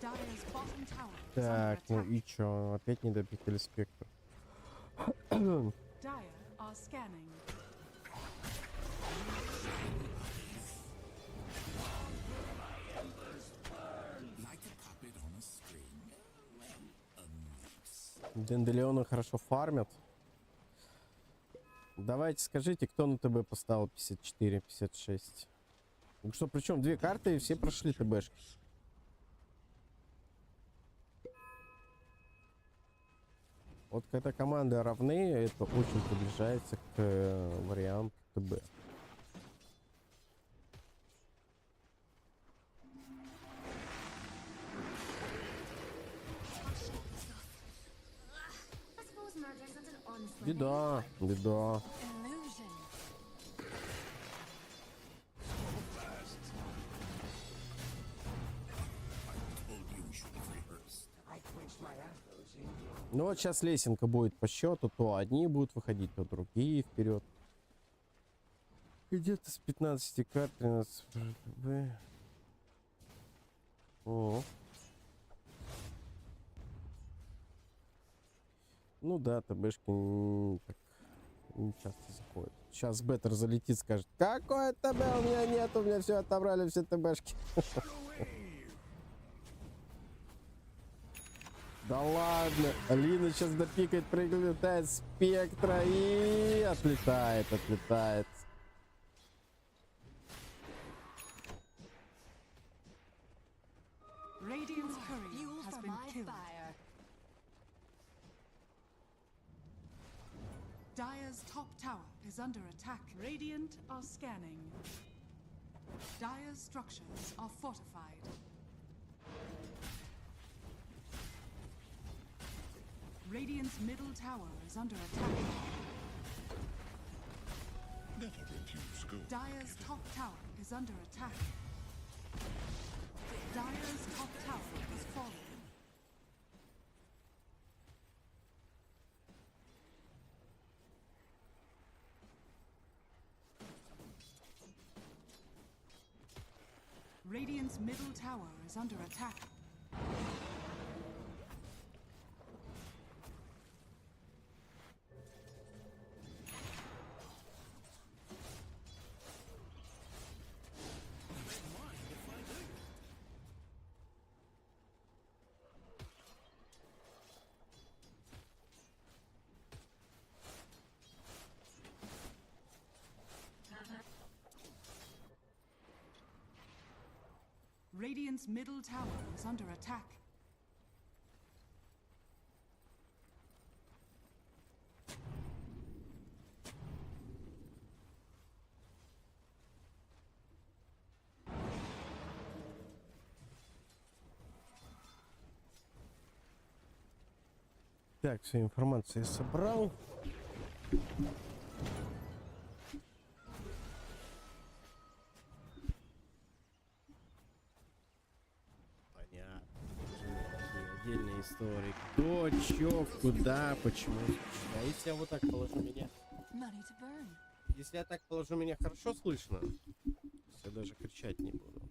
Dire's bottom tower is Так, under ну attack. и чё? Опять не допикали спектр. Dire are scanning. Like a puppet on a string. Well, a mess. Денделеоны хорошо фармят. Давайте скажите, кто на ТБ поставил 54, 56? Ну что, причем две карты и все прошли ТБшки. Вот когда команды равны, это очень приближается к варианту ТБ. I suppose murder isn't an honest living. Беда, беда. Illusion. Told you we should have rehearsed. Ну вот сейчас лесенка будет по счету, то одни будут выходить, то другие вперед. Где-то с 15 карт 13 ВТБ. О. Ну да, ТБшки так не часто заходят. Сейчас Беттер залетит, скажет: какое ТБ у меня нет, у меня все отобрали, все ТБшки. Да ладно, Алина сейчас допикает, прилетает спектра и отлетает, отлетает. Radiant's courier Fuel has for been my killed. fire. Dire's top tower is under attack. Radiant are scanning. Dire's structures are fortified. Radiant's middle tower is under attack. Never refuse go. Dire's top tower is under attack. Dire's top tower has fallen. Radiant's middle tower is under attack. Radiant's middle tower is under attack. Так, всю информацию я собрал. Понятно. Такие отдельные истории. Кто, чё, куда, почему. А если я вот так положу меня? Money to burn. Если я так положу, меня хорошо слышно? Я даже кричать не буду.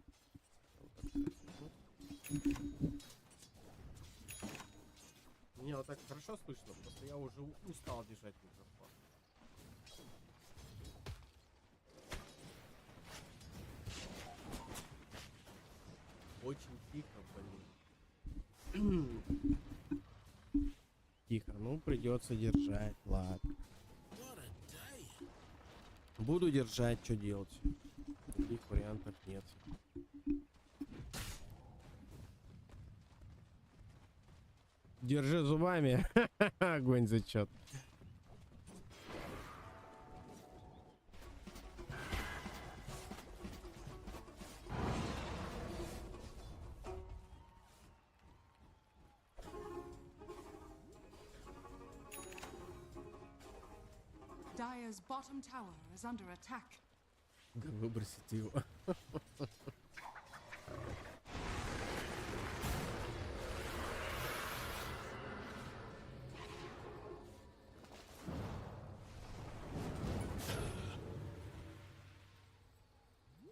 Меня вот так хорошо слышно, просто я уже устал держать микрофон. Очень тихо, блин. Тихо, ну придется держать, ладно. Буду держать, что делать. Таких вариантов нет. Держи зубами. Огонь зачет. Dire's bottom tower is under attack. Выбросить его.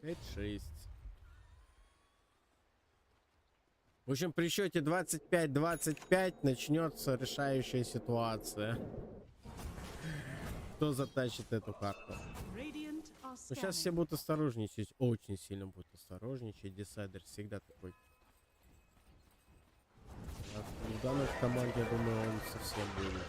Пять, 6. В общем, при счете 25-25 начнется решающая ситуация. Кто затащит эту карту? Radiant are Но сейчас scanning. все будут осторожничать, очень сильно будут осторожничать. Десайдер всегда такой. А в данной команде, я думаю, он совсем будет.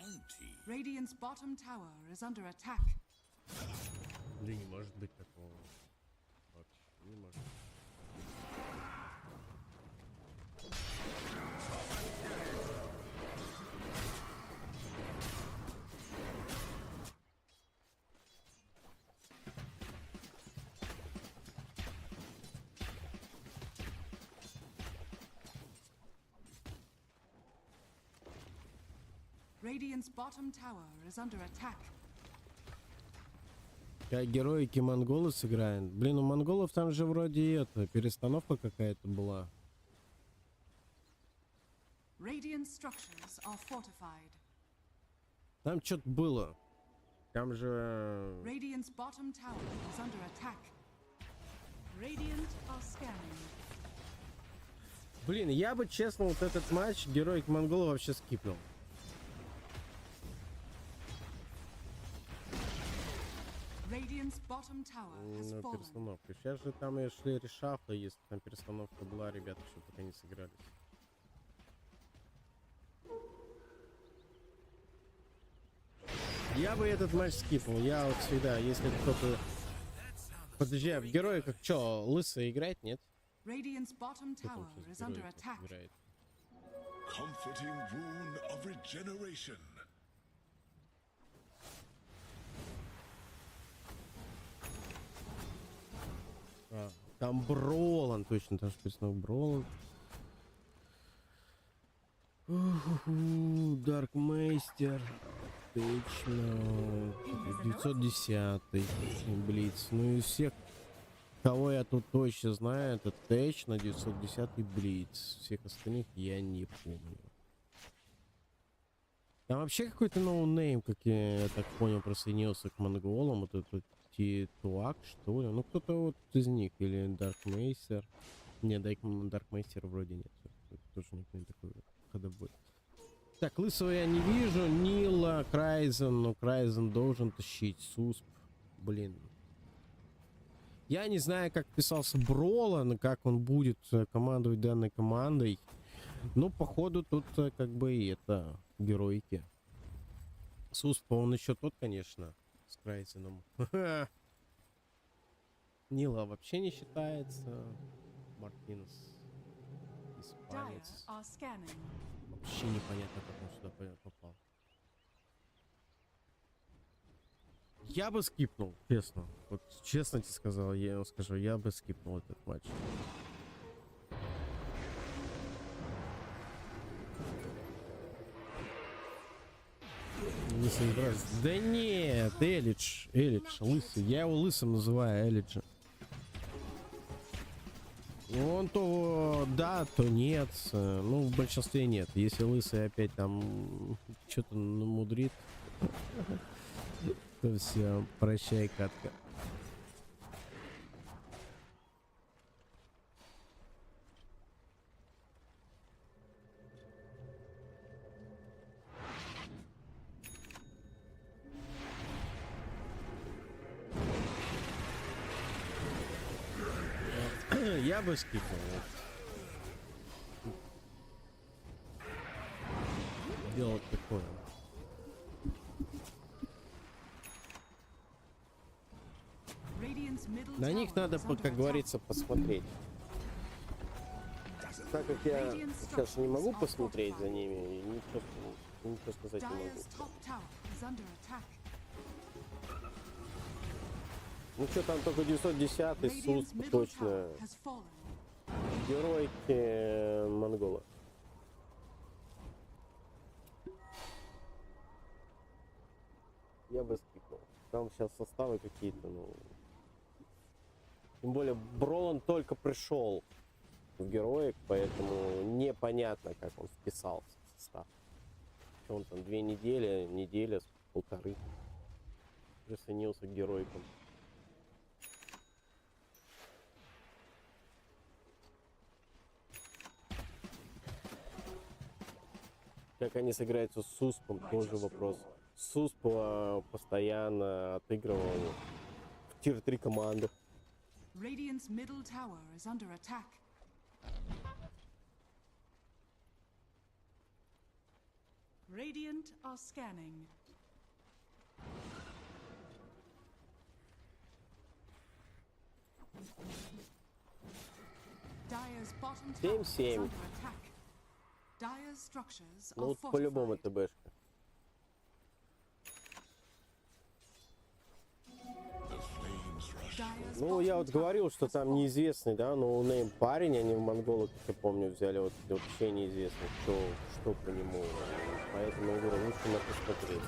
Bounty. Radiant's bottom tower is under attack. Да не может быть такого. Вообще не может. Radiant's bottom tower is under attack. Как героики монголы сыграем. Блин, у монголов там же вроде это, перестановка какая-то была. Radiant structures are fortified. Там что-то было. Там же... Radiant's bottom tower is under attack. Radiant are scanning. Блин, я бы, честно, вот этот матч героик монголов вообще скипнул. Radiant's bottom tower has На fallen. перестановку. Сейчас же там и шли решафлы, если там перестановка была, ребята, что пока не сыгрались. Я бы этот матч скипнул. Я вот всегда, если кто-то... Подожди, а в героя как что, лысый играет, нет? Radiant's bottom Кто там tower сейчас is under героик attack. играет? Comforting wound of regeneration. А, там Бролан, точно, там же перестановка Бролан. Даркмейстер. Точно. 910 Блиц. Ну из всех, кого я тут точно знаю, это точно 910 Блиц. Всех остальных я не помню. Там вообще какой-то ноунейм, как я так понял, присоединился к монголам. Вот этот Титуак, что ли? Ну кто-то вот из них. Или Даркмейстер. Не, Даркмейстера вроде нет. Это тоже никто не такой ходобой. Так, лысого я не вижу. Нила, Крайзен. Но Крайзен должен тащить. Сусп. Блин. Я не знаю, как писался Бролан, как он будет командовать данной командой. Ну, походу, тут как бы и это героики. Суспа, он еще тот, конечно, с Крайзеном. Нила вообще не считается. Мартинес Dire испанец. are scanning. Вообще непонятно, как он сюда попал. Я бы скипнул, честно. Вот честно тебе сказал, я скажу, я бы скипнул этот матч. Не собираюсь. Да нет, Элидж, лысый. Я его лысым называю, Элиджа. Он то да, то нет. Ну, в большинстве нет. Если лысый опять там что-то намудрит, то все, прощай, катка. Я бы скипнул. Делать такое. Radiant's middle На них tower надо, is under как attack. говорится, посмотреть. Так как я сейчас не могу посмотреть за ними, ничего сказать не могу. Dire's top tower is under attack. Ну что, там только 910-й Radiant's СУС middle точно. tower has fallen. Геройки монгола. Я бы скипнул. Там сейчас составы какие-то, ну... Тем более, Бролан только пришел в героик, поэтому непонятно, как он вписался в состав. Он там 2 недели, неделя, полторы присоединился к геройкам. Как они сыграются с Суспом, тоже вопрос. Сусп постоянно отыгрывал в тир-3 команды. Radiant's middle tower is under attack. Radiant are scanning. Dire's bottom tower is 7-7. under attack. Dire's structures Ну are вот по-любому fortified. это бэшка. Dire's Ну, я bottom вот tower говорил, что has там fallen. неизвестный, да, ноунейм парень, они в монголах, как я помню, взяли вот вообще неизвестно, что по нему. Поэтому я говорю, лучше надо посмотреть.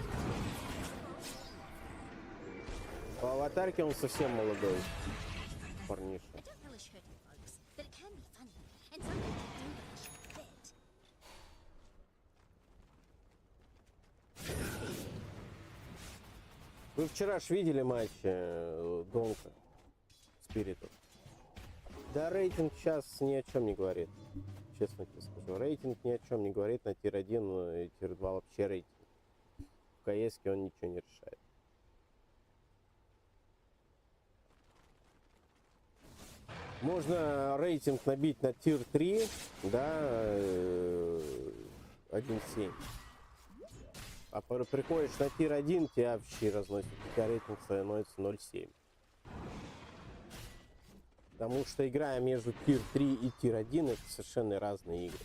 По аватарке он совсем молодой парниша. I don't relish hurting folks, but it can be funny. And some people do relish a bit. Вы вчера ж видели матч Донка Спиритов? Да, рейтинг сейчас ни о чем не говорит. Честно тебе скажу. Рейтинг ни о чем не говорит на тир-1 и тир-2 вообще рейтинг. В КС-ке он ничего не решает. Можно рейтинг набить на тир-3, да, 1.7. А приходишь на тир-1, тебя вообще разносит. У тебя рейтинг становится 0.7. Потому что играя между тир-3 и тир-1, это совершенно разные игры.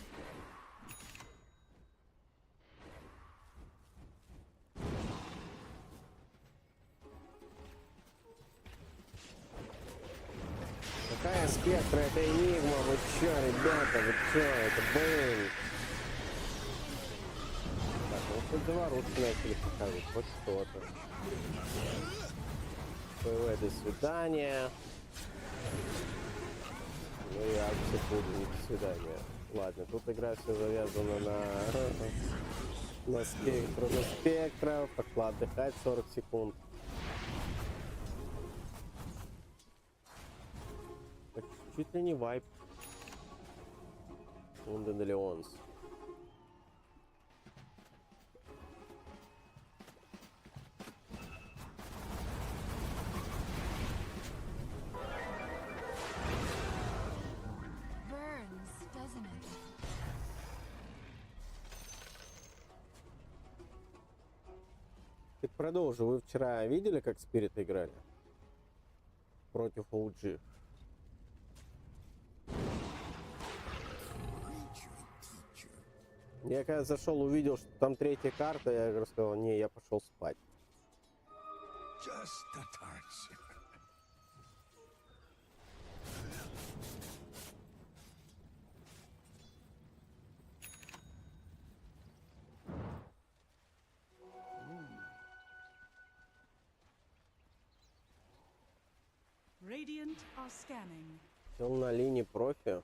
Какая спектра, это Энигма, вы чё, ребята, вы чё, это Бэйн. Так, ну хоть заварушки начали показывать, хоть что-то. ПВ, до свидания. Ну я все буду, не до свидания. Ладно, тут игра все завязана на спектра, пошла отдыхать 40 секунд. Так, чуть ли не вайп. Лондон Леонс. Продолжу. Вы вчера видели, как Спирит играли? Против OG. Я когда зашел, увидел, что там третья карта, я говорю, сказал, не, я пошел спать. Just a touch. Radiant are scanning. Сел на линии профи.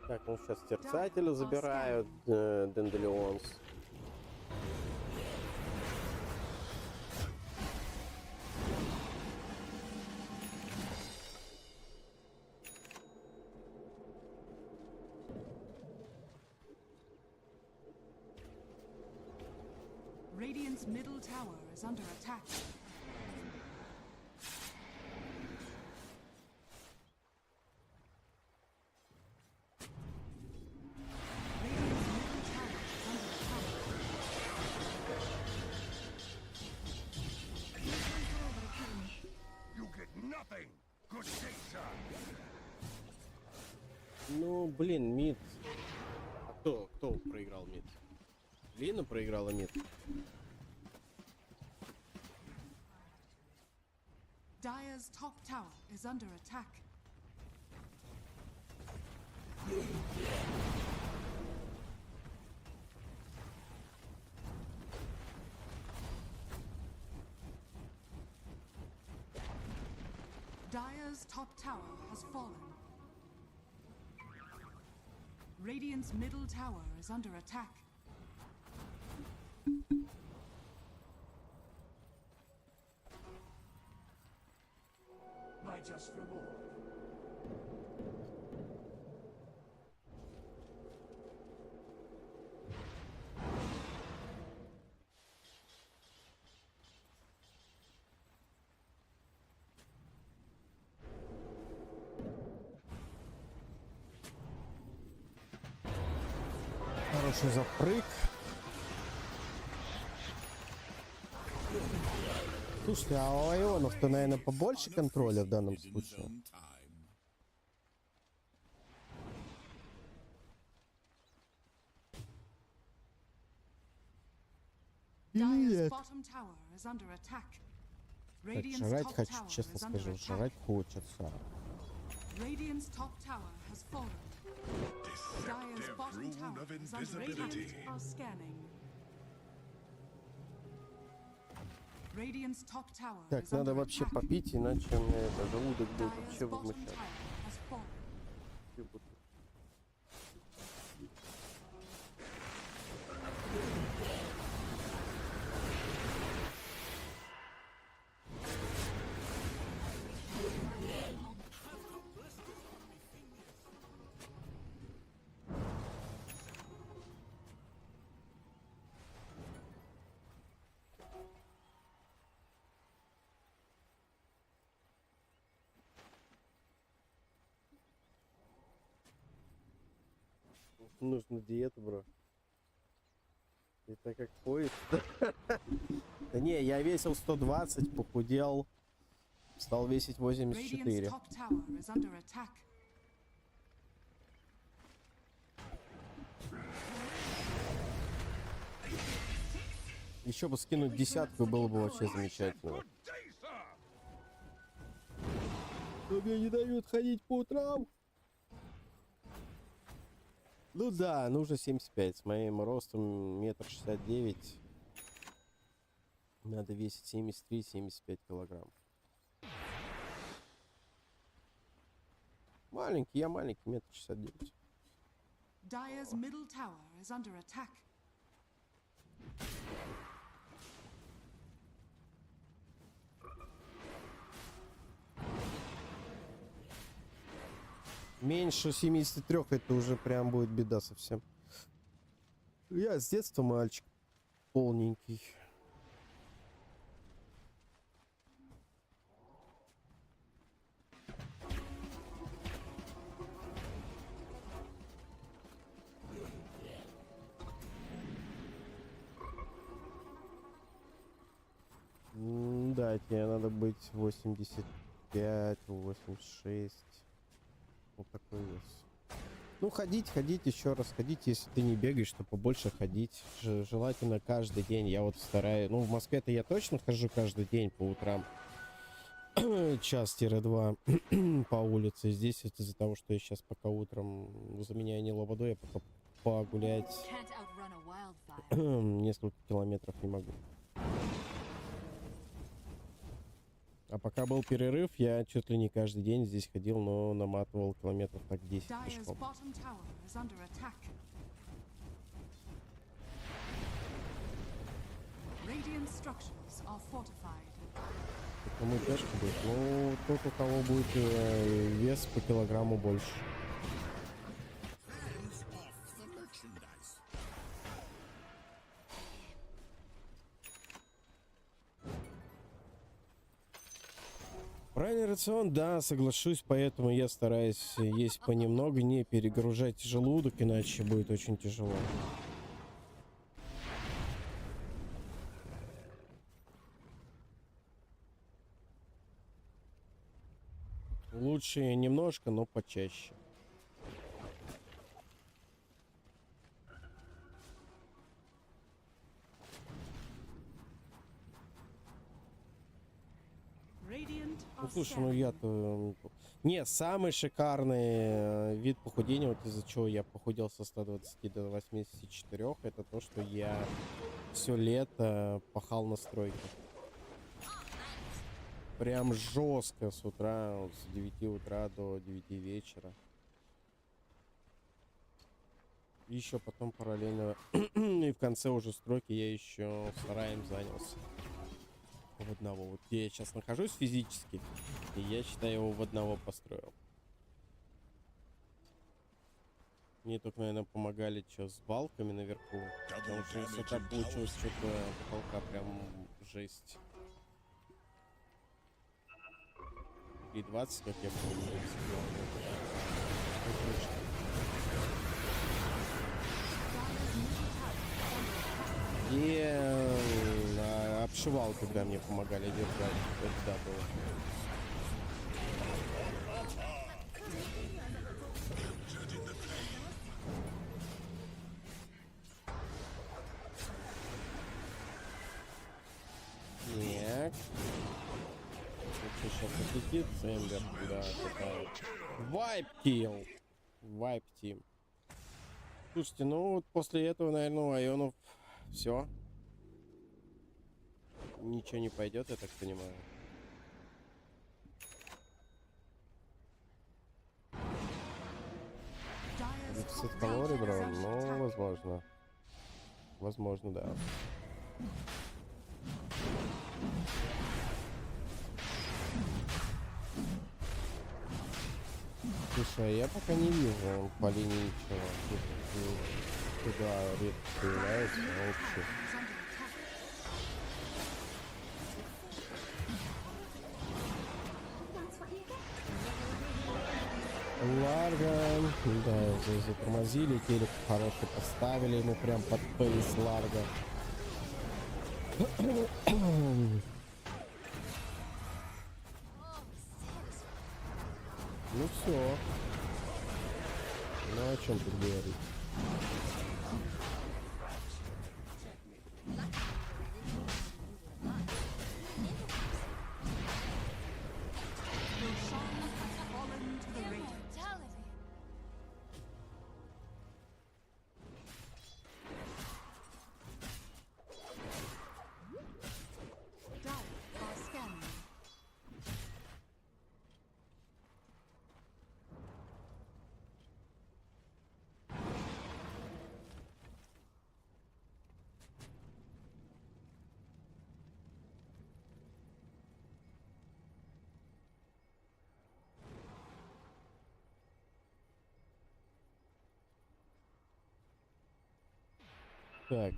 Так, ну сейчас терцателя забирают, Денделионс. Radiant's middle tower is under attack. Radiant's middle tower is under attack. You get nothing. Good day, sir. Ну, блин, мид. А кто проиграл мид? Лина проиграла мид. Dire's top tower is under attack. Dire's top tower has fallen. Radiant's middle tower is under attack. My just reward. Хороший запрыг. Слушайте, а у Айонов-то, наверное, побольше контроля в данном случае. Dire's bottom tower is under attack. Так, Radiant's жрать top хочу, tower честно is under скажу, attack. жрать хочется. Radiant's top tower has fallen. Dire's bottom tower is under Radiant are scanning. Radiant's top tower Так, is надо under вообще attack. попить, иначе мне это желудок будет Dire's вообще bottom возмущать. tower has fallen. Нужно диету, бро. Это как поезд. Да не, я весил 120, похудел. Стал весить Radiant's 84. top tower is under attack. Еще бы скинуть десятку, было бы вообще замечательно. Good day, sir. Но мне не дают ходить по утрам. Ну да, нужно 75. С моим ростом 1,69 м. Надо весить 73-75 килограмм. Маленький, я маленький, 1,69 м. Dire's middle tower is under attack. Меньше 73 это уже прям будет беда совсем. Я с детства мальчик полненький. Да, тебе надо быть 85, 86. Вот такой вес. Ну, ходить еще раз ходить, если ты не бегаешь, то побольше ходить. Желательно каждый день. Я вот стараюсь. Ну, в Москве-то я точно хожу каждый день по утрам. Час-два по улице. Здесь это из-за того, что я сейчас пока утром заменяю не лободой, я пока погулять Can't outrun a wildfire. несколько километров не могу. А пока был перерыв, я чуть ли не каждый день здесь ходил, но наматывал километров так 10 Dire's пешком. bottom tower is under attack. Radiant structures are fortified. Кому тяжко будет? Ну, тот, у кого будет вес по килограмму больше. Hands off the merchandise. Правильный рацион, да, соглашусь, поэтому я стараюсь есть понемногу, не перегружать желудок, иначе будет очень тяжело. Лучше немножко, но почаще. Radiant Ну are слушай, ну scanning. я-то... Не, самый шикарный вид похудения, вот из-за чего я похудел со 120 до 84, это то, что я все лето пахал на стройке. Прям жестко с утра, вот с 9 утра до 9 вечера. Еще потом параллельно и в конце уже стройки я еще сараем занялся. В одного. Вот где я сейчас нахожусь физически, и я считаю, его в одного построил. Мне только, наверное, помогали что с балками наверху. Потому что высота получилась что-то потолка прям жесть. И 20, как я помню, и обшивал, когда мне помогали держать. Это да, было. Так. Сейчас отлетит Эмбер, да, такая. Вайп килл. Вайп тим. Слушайте, ну вот после этого, наверное, у Айонов все. Ничего не пойдет, я так понимаю. 30 калорий, бро, ну, возможно. Возможно, да. Слушай, я пока не вижу по линии ничего. Туда редко появляется, а вообще. Ларго, да, затормозили, телек хороший поставили ему прям под пейс Ларго. Ну все. Ну о чем тут говорить? Так,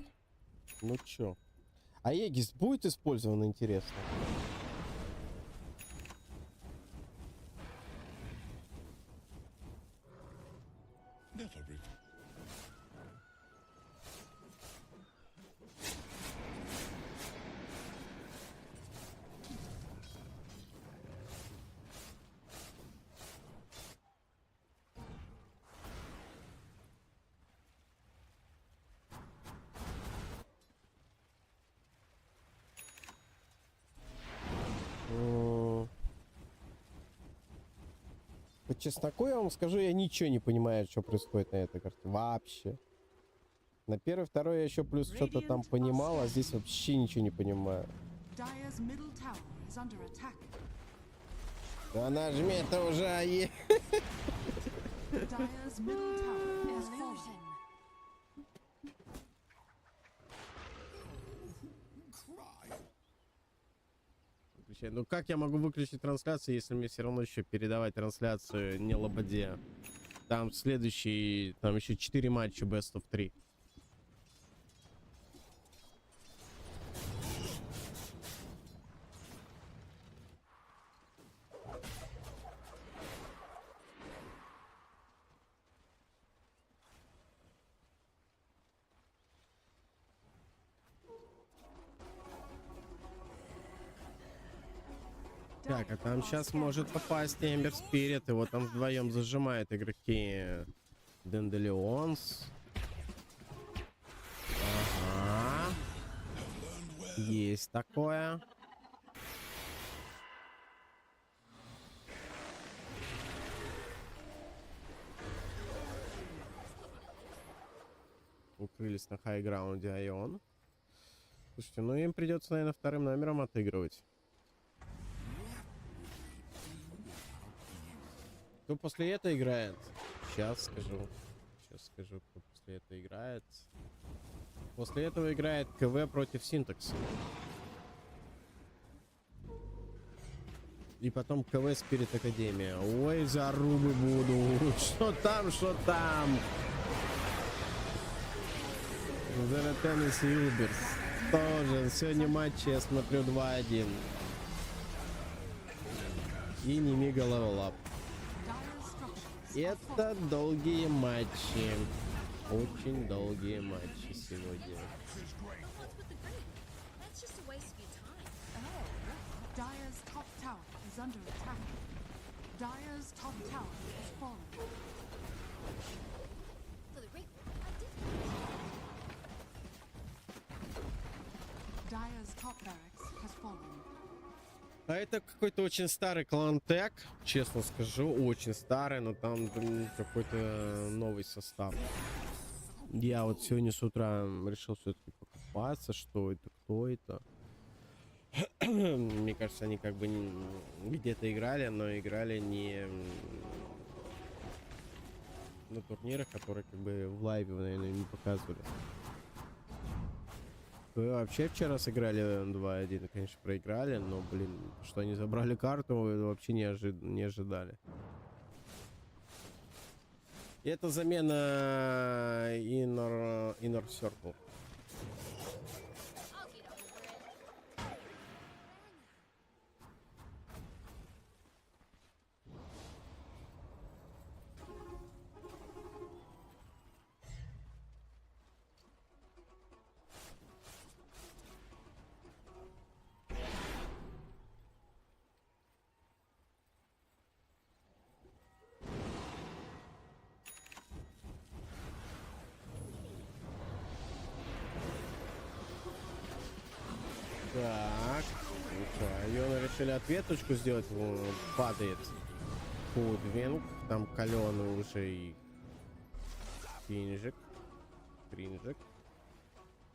ну чё? А Эгис будет использован, интересно? Never return. По чесноку я вам скажу, я ничего не понимаю, что происходит на этой карте. Вообще. На первой, второй я еще плюс что-то там понимал, а здесь вообще ничего не понимаю. Dire's middle tower is under attack. Да нажми это уже, ае. Dire's middle tower is falling. Ну как я могу выключить трансляцию, если мне все равно еще передавать трансляцию не Лободе? Там следующий, там еще 4 матча Best of 3. Так, а там сейчас может попасть Эмбер Спирит. Его там вдвоем зажимают игроки Денделеонс. Ага. Есть такое. Укрылись на хайграунде Айон. Слушайте, ну им придется, наверное, вторым номером отыгрывать. Кто после этого играет? Сейчас скажу. Сейчас скажу, кто после этого играет. После этого играет КВ против Синтакса. И потом КВ Спирит Академия. Ой, зарубы будут. Что там, что там? The Tennessee Ubers. Тоже. Сегодня матчи, я смотрю, 2-1. И Немига левел ап. Это долгие матчи. Очень долгие матчи сегодня. What's with the grid? That's just a waste of your time. Dire's top tower is under attack. Dire's top tower is falling. For the grid, I did. Dire's top barracks has fallen. А это какой-то очень старый клан Тек, честно скажу, очень старый, но там какой-то новый состав. Я вот сегодня с утра решил все-таки покупаться, что это, кто это. Мне кажется, они как бы где-то играли, но играли не на турнирах, которые как бы в лайве, наверное, не показывали. Вы вообще вчера сыграли 2-1, конечно, проиграли, но, блин, что они забрали карту, вообще не ожидали. И это замена Inner Circle. I'll get on the grid. Так, Айона решили ответочку сделать, падает Худвинг, там каленый уже и Кринжик.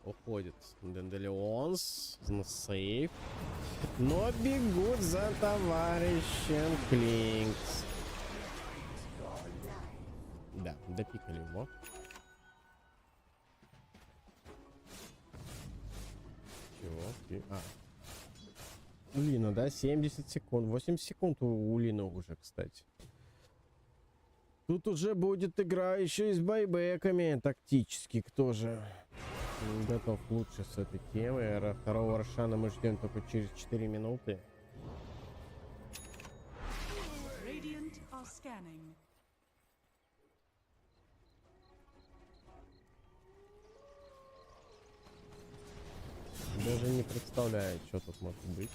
Уходит Денделеонс на сейф, но бегут за товарищем Клинкс. Да, допикали его. Чего? Улина, да? 70 секунд. 80 секунд у Улина уже, кстати. Тут уже будет игра еще и с байбеками тактически. Кто же? Готов лучше с этой темой. Второго Рошана мы ждем только через 4 минуты. Radiant are scanning. Даже не представляю, что тут может быть.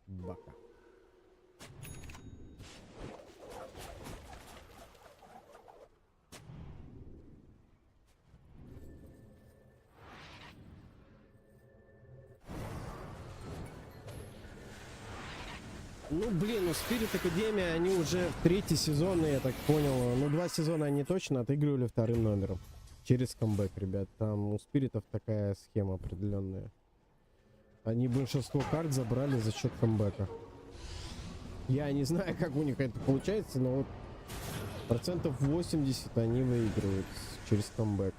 Бака. Ну, блин, ну Spirit Академия, они уже в 3-й сезон, я так понял. Ну, 2 сезона они точно отыгрывали 2-м номером. Через камбэк, ребят. Там у Спиритов такая схема определенная. Они большинство карт забрали за счет камбэка. Я не знаю, как у них это получается, но вот процентов 80 они выигрывают через камбэк.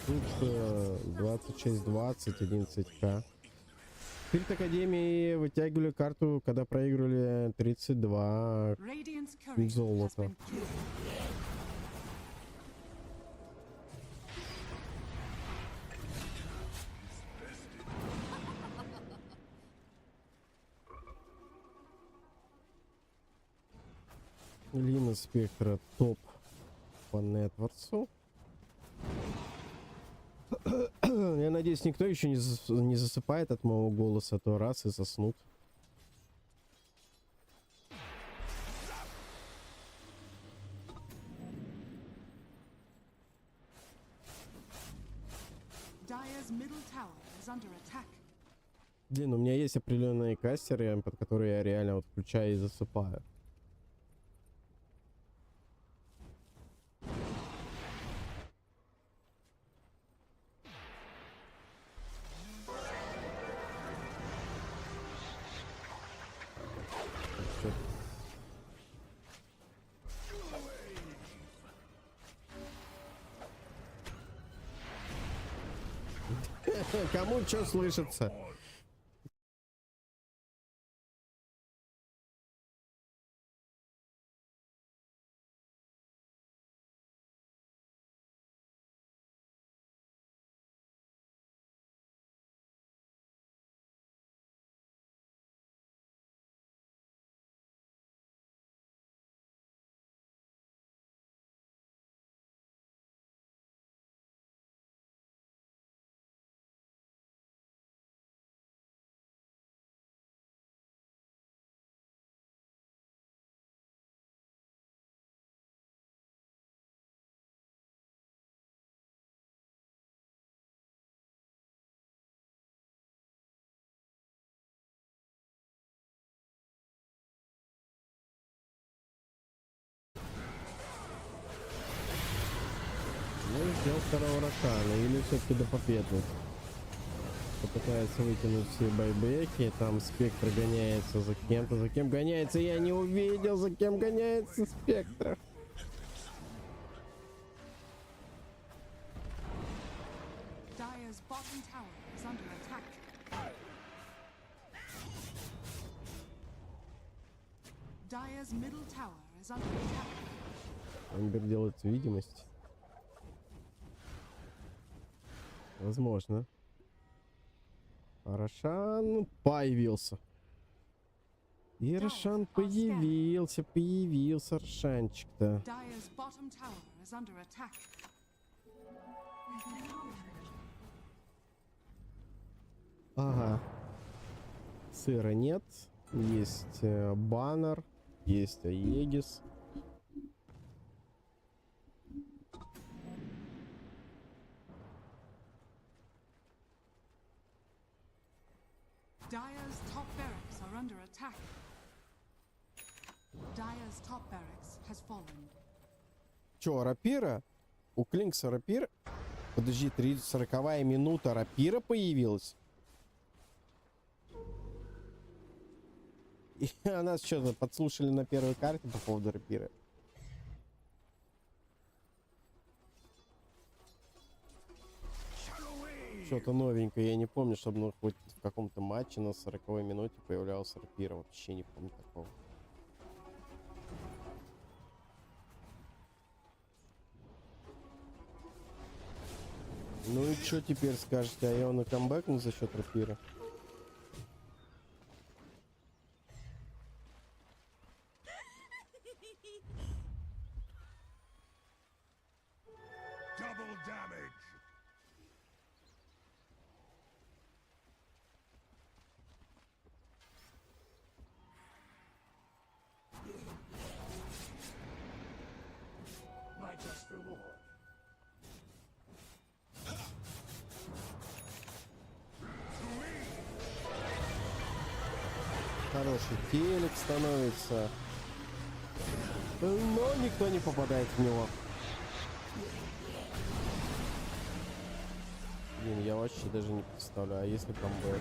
Тут 26-20, 11к. Перед Академией вытягивали карту, когда проигрывали 32 Radiant's courier has золота. been killed. Лина Спектра топ по нетворсу. Я надеюсь, никто еще не засыпает от моего голоса, а то раз и заснут. Dire's middle tower is under attack. Блин, у меня есть определенные кастеры, под которые я реально вот включаю и засыпаю. Кому что слышится? Ну, ждем второго Рошана, или все-таки до победы. Попытается вытянуть все байбеки, там Спектр гоняется за кем-то, за кем гоняется, я не увидел, за кем гоняется Спектр. Dire's bottom tower is under attack. Dire's middle tower is under attack. Амбер делает видимость. Возможно. Рошан появился. И Рошан появился Рошанчик-то. Dire's bottom tower is under attack. Ага. Сыра нет. Есть баннер. Есть Аегис. Dire's top barracks are under attack. Dire's top barracks has fallen. Чё, рапира? У Клинкса рапира? Подожди, 40-я минута, рапира появилась? И нас что-то подслушали на первой карте по поводу рапира. что-то новенькое. Я не помню, чтобы ну, хоть в каком-то матче на 40-й минуте появлялся рапира. Вообще не помню такого. Ну и что теперь скажете? А Иона камбэкнул за счет рапира? Double damage. My just reward. Хороший телек становится. Но никто не попадает в него. Блин, я вообще даже не представляю, а если камбэк?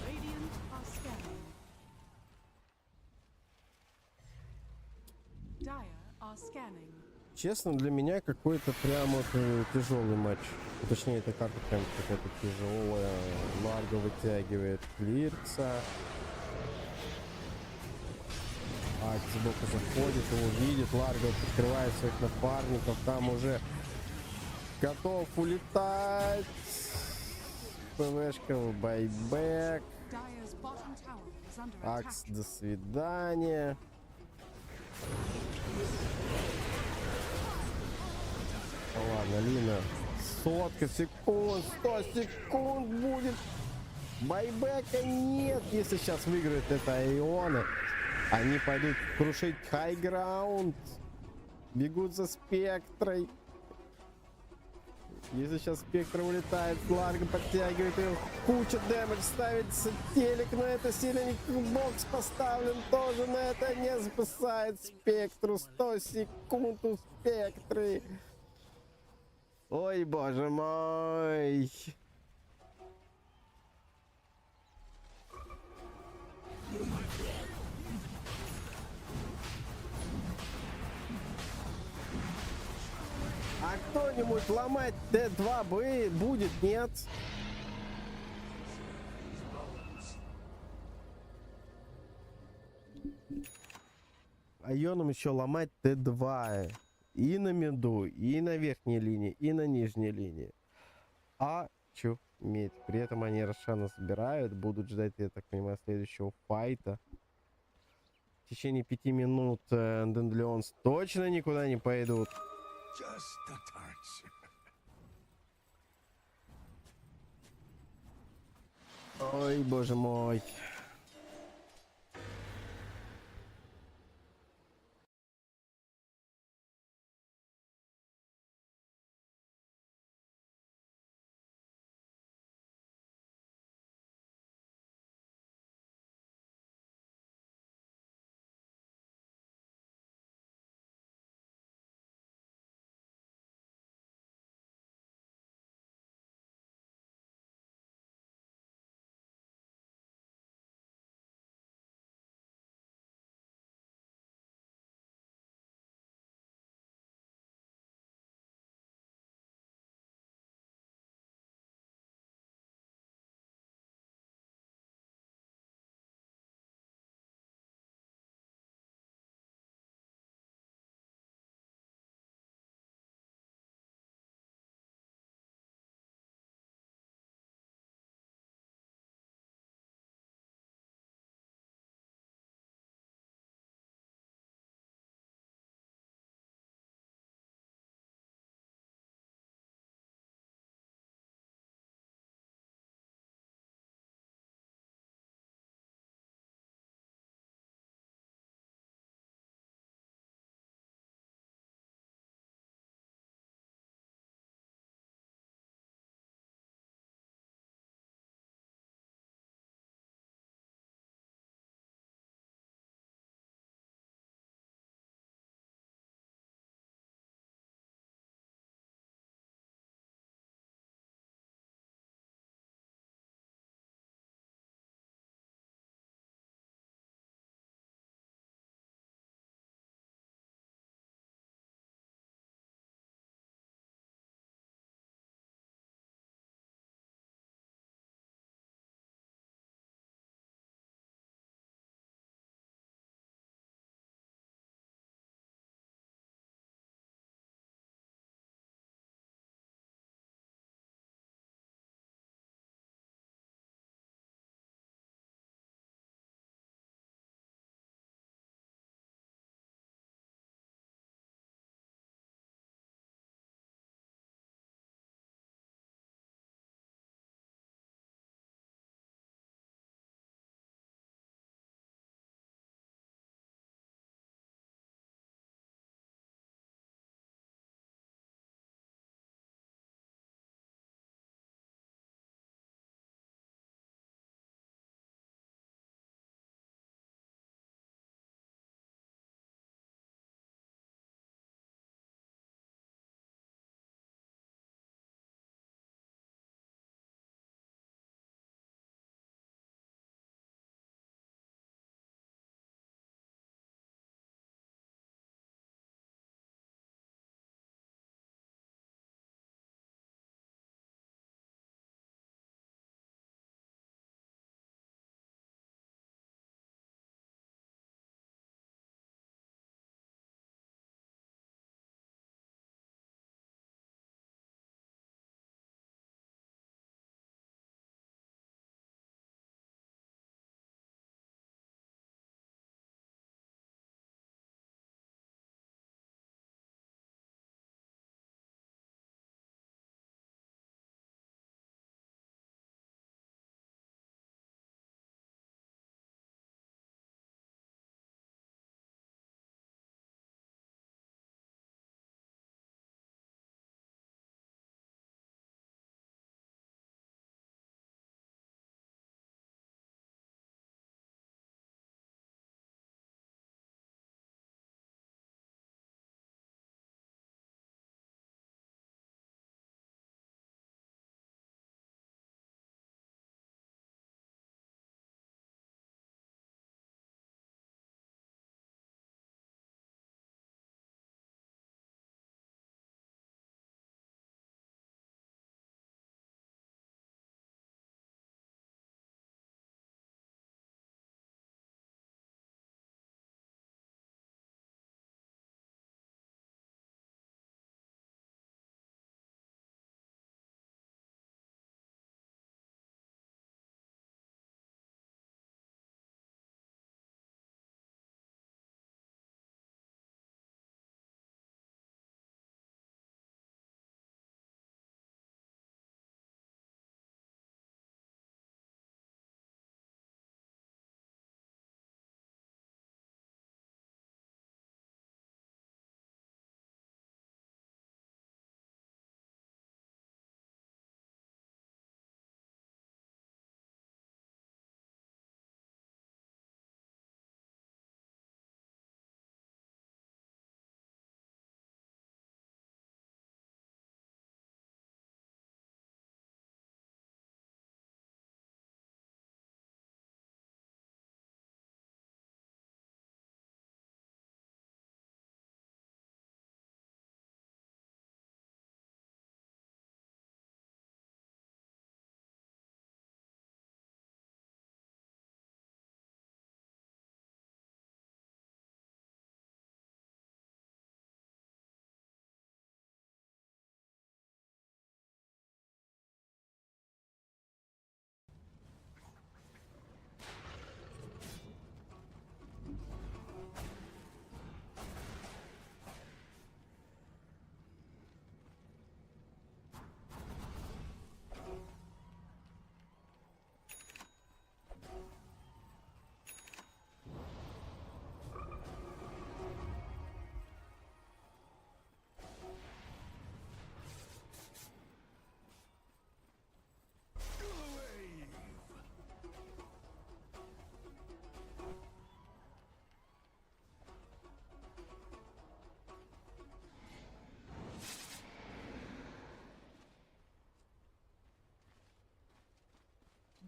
Radiant are scanning. Dire are scanning. Честно, для меня какой-то прям вот тяжелый матч. Точнее, эта карта прям какая-то тяжелая. Ларго вытягивает Клиркса. Акс сбоку заходит, его видит. Ларго прикрывает своих напарников. Там уже готов улетать. ПВшка в байбек. Dire's bottom tower is under Акс, attack. до свидания. Ладно, Лина. Сотка секунд, 100 секунд будет. Байбека нет. Если сейчас выиграет это Иона, они пойдут крушить хайграунд. Бегут за спектрой. Если сейчас спектр улетает, Ларго подтягивает ее. Куча дэмэдж ставится. Телек на это сильный бокс поставлен. Тоже на это не спасает спектру. 100 секунд у спектры. Ой, боже мой. А кто-нибудь ломать Т2 будет, нет? А Ионам еще ломать Т2. И на миду, и на верхней линии, и на нижней линии. Очуметь. При этом они Рошана собирают, будут ждать, я так понимаю, следующего файта. В течение 5 минут Дендлеонс точно никуда не пойдут. Just a touch. Ой, боже мой.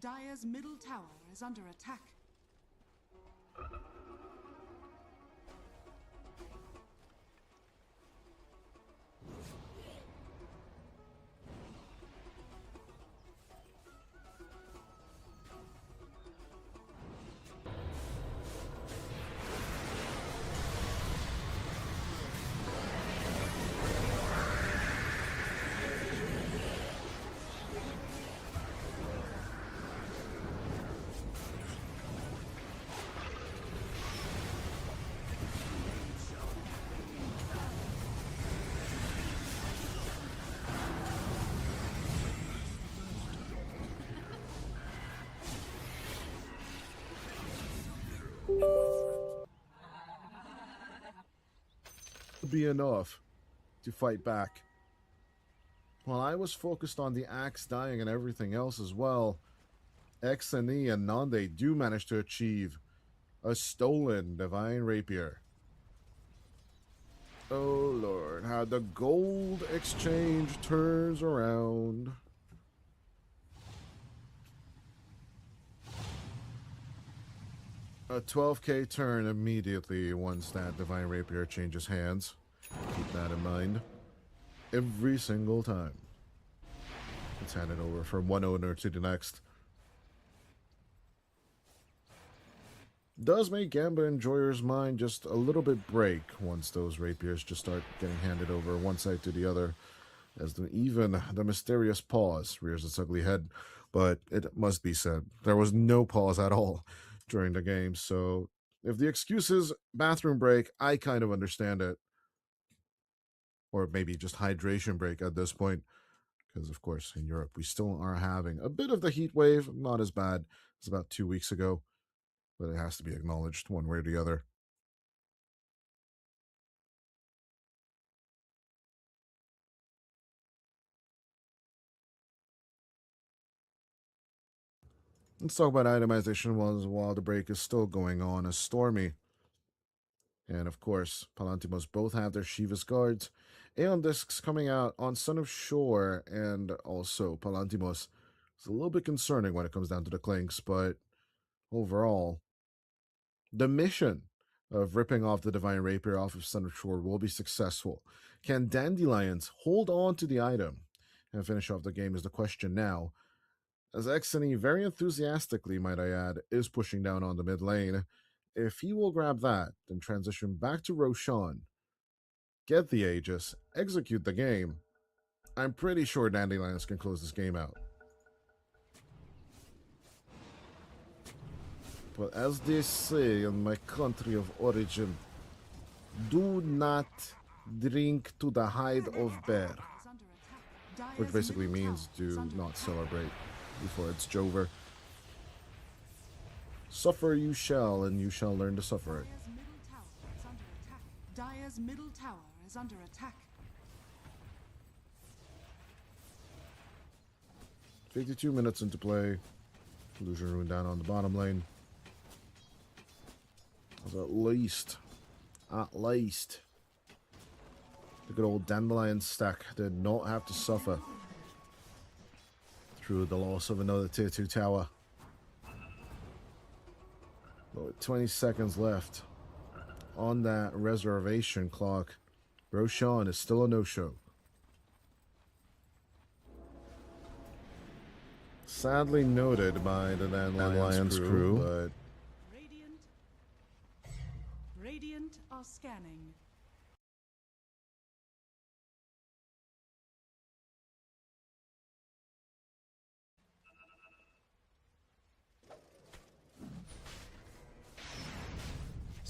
Dire's middle tower is under attack. Be enough to fight back. While I was focused on the axe dying and everything else as well, Xne and Nande do manage to achieve a stolen Divine Rapier. Oh lord, how the gold exchange turns around. A 12k turn immediately once that Divine Rapier changes hands. Keep that in mind. Every single time. It's handed over from one owner to the next. Does make Gambit Enjoyer's mind just a little bit break once those rapiers just start getting handed over one side to the other, as even the mysterious pause rears its ugly head. But it must be said, there was no pause at all during the game, so if the excuse is bathroom break, I kind of understand it. Or maybe just hydration break at this point, because of course in Europe we still are having a bit of the heat wave, not as bad as about 2 weeks ago, but it has to be acknowledged one way or the other. Let's talk about itemization while the break is still going on. As Stormy and, of course, Palantimos both have their Shiva's guards. Aeon Discs coming out on Son of Shore and also Palantimos. It's a little bit concerning when it comes down to the Clinks, but overall, the mission of ripping off the Divine Rapier off of Son of Shore will be successful. Can Dandelions hold on to the item and finish off the game is the question now, as Xne, very enthusiastically, might I add, is pushing down on the mid lane. If he will grab that, then transition back to Roshan, get the Aegis, execute the game, I'm pretty sure Dandelions can close this game out. But as they say in my country of origin, do not drink to the hide of bear. Which basically means do not celebrate before it's Jover. Suffer you shall, and you shall learn to suffer it. Dire's middle tower is under attack. 52 minutes into play. Illusion Rune down on the bottom lane. At least, the good old Dandelion stack did not have to suffer through the loss of another tier 2 tower. But with 20 seconds left on that reservation clock, Roshan is still a no-show. Sadly noted by the Dandelions crew, but Radiant are scanning.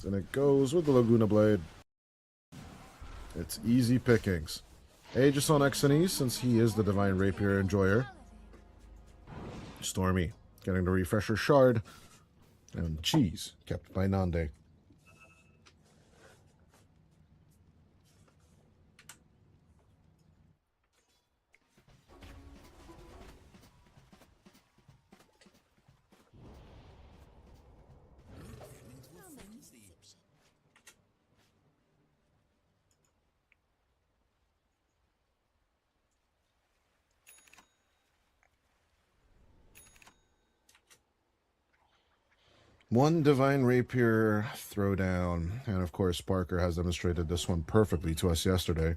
and it goes with the Laguna Blade. It's easy pickings. Aegis on Xne, since he is the Divine Rapier enjoyer. Stormy getting the refresher shard. And Cheese kept by Nande. One Divine Rapier throwdown. And of course, Parker has demonstrated this one perfectly to us yesterday.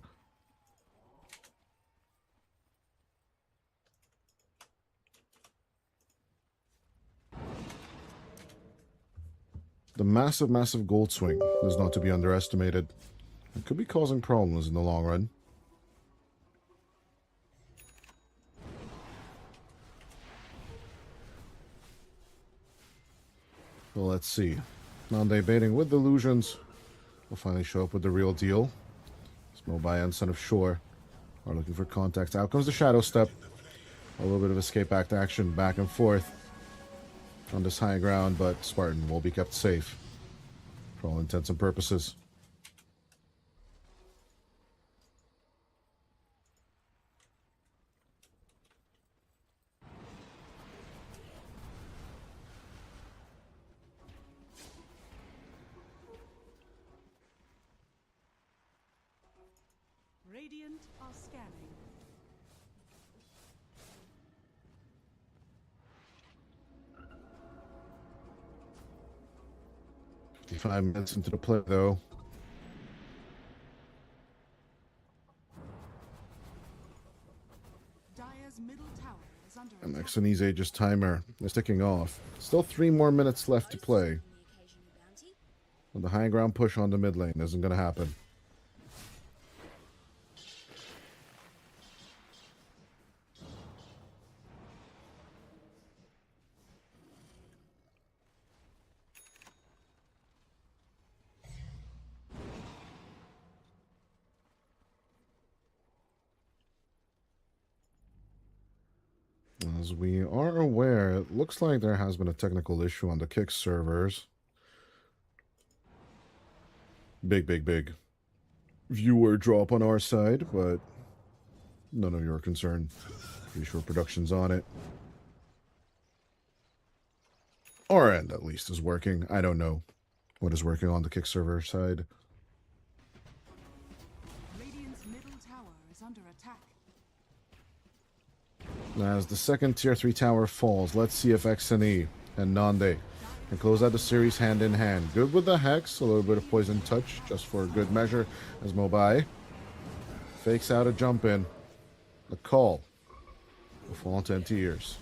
The massive, massive gold swing is not to be underestimated. It could be causing problems in the long run. Well, let's see. Nande baiting with illusions. Will finally show up with the real deal. Mobai and Son of Shore are looking for contact. Out comes the Shadow Step. A little bit of escape act action back and forth on this high ground, but Spartan will be kept safe for all intents and purposes. Radiant are scanning. 55 minutes into the play, though. Dire's middle tower is under And attack. Xeni's Aegis timer is ticking off. Still 3 more minutes left to play. On the occasional bounty. And the high ground push on the mid lane isn't going to happen. As we are aware, it looks like there has been a technical issue on the Kick servers. Big viewer drop on our side, but none of your concern. Pretty sure production's on it. Our end, at least, is working. I don't know what is working on the Kick server side. Radiant's middle tower is under attack. As the second tier 3 tower falls, let's see if XNE and Nande can close out the series hand in hand. Good with the Hex, a little bit of Poison Touch just for good measure as Mobai fakes out a jump in. The call will fall into empty ears.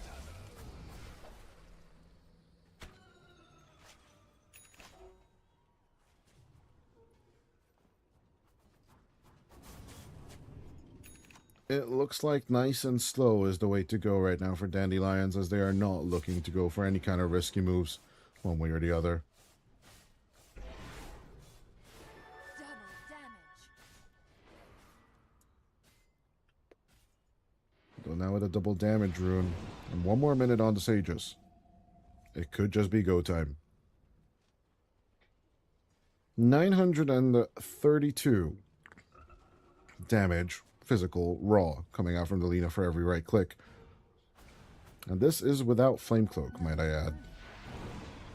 It looks like nice and slow is the way to go right now for Dandelions, as they are not looking to go for any kind of risky moves one way or the other. Double damage. Go now with a double damage rune. And 1 more minute on the Sages. It could just be go time. 932 damage, physical, raw, coming out from the Lina for every right click. And this is without Flame Cloak, might I add.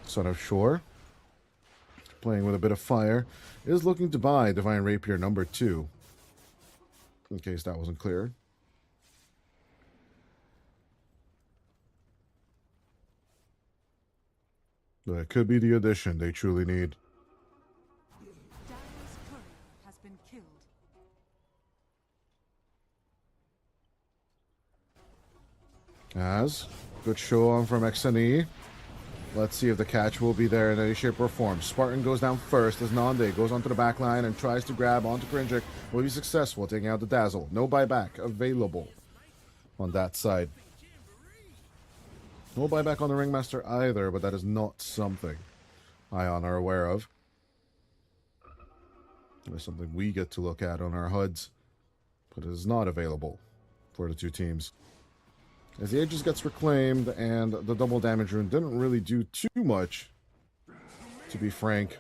Son of Shore, playing with a bit of fire, is looking to buy Divine Rapier number 2. In case that wasn't clear. But it could be the addition they truly need. Dire's courier has been killed. As good show on from XNE. Let's see if the catch will be there in any shape or form. Spartan goes down first as Nande goes onto the back line and tries to grab onto Krinjik. Will be successful, taking out the Dazzle. No buyback available on that side. No buyback on the Ringmaster either, but that is not something Ion are aware of. It is something we get to look at on our HUDs, but it is not available for the two teams. As the Aegis gets reclaimed, and the double damage rune didn't really do too much, to be frank.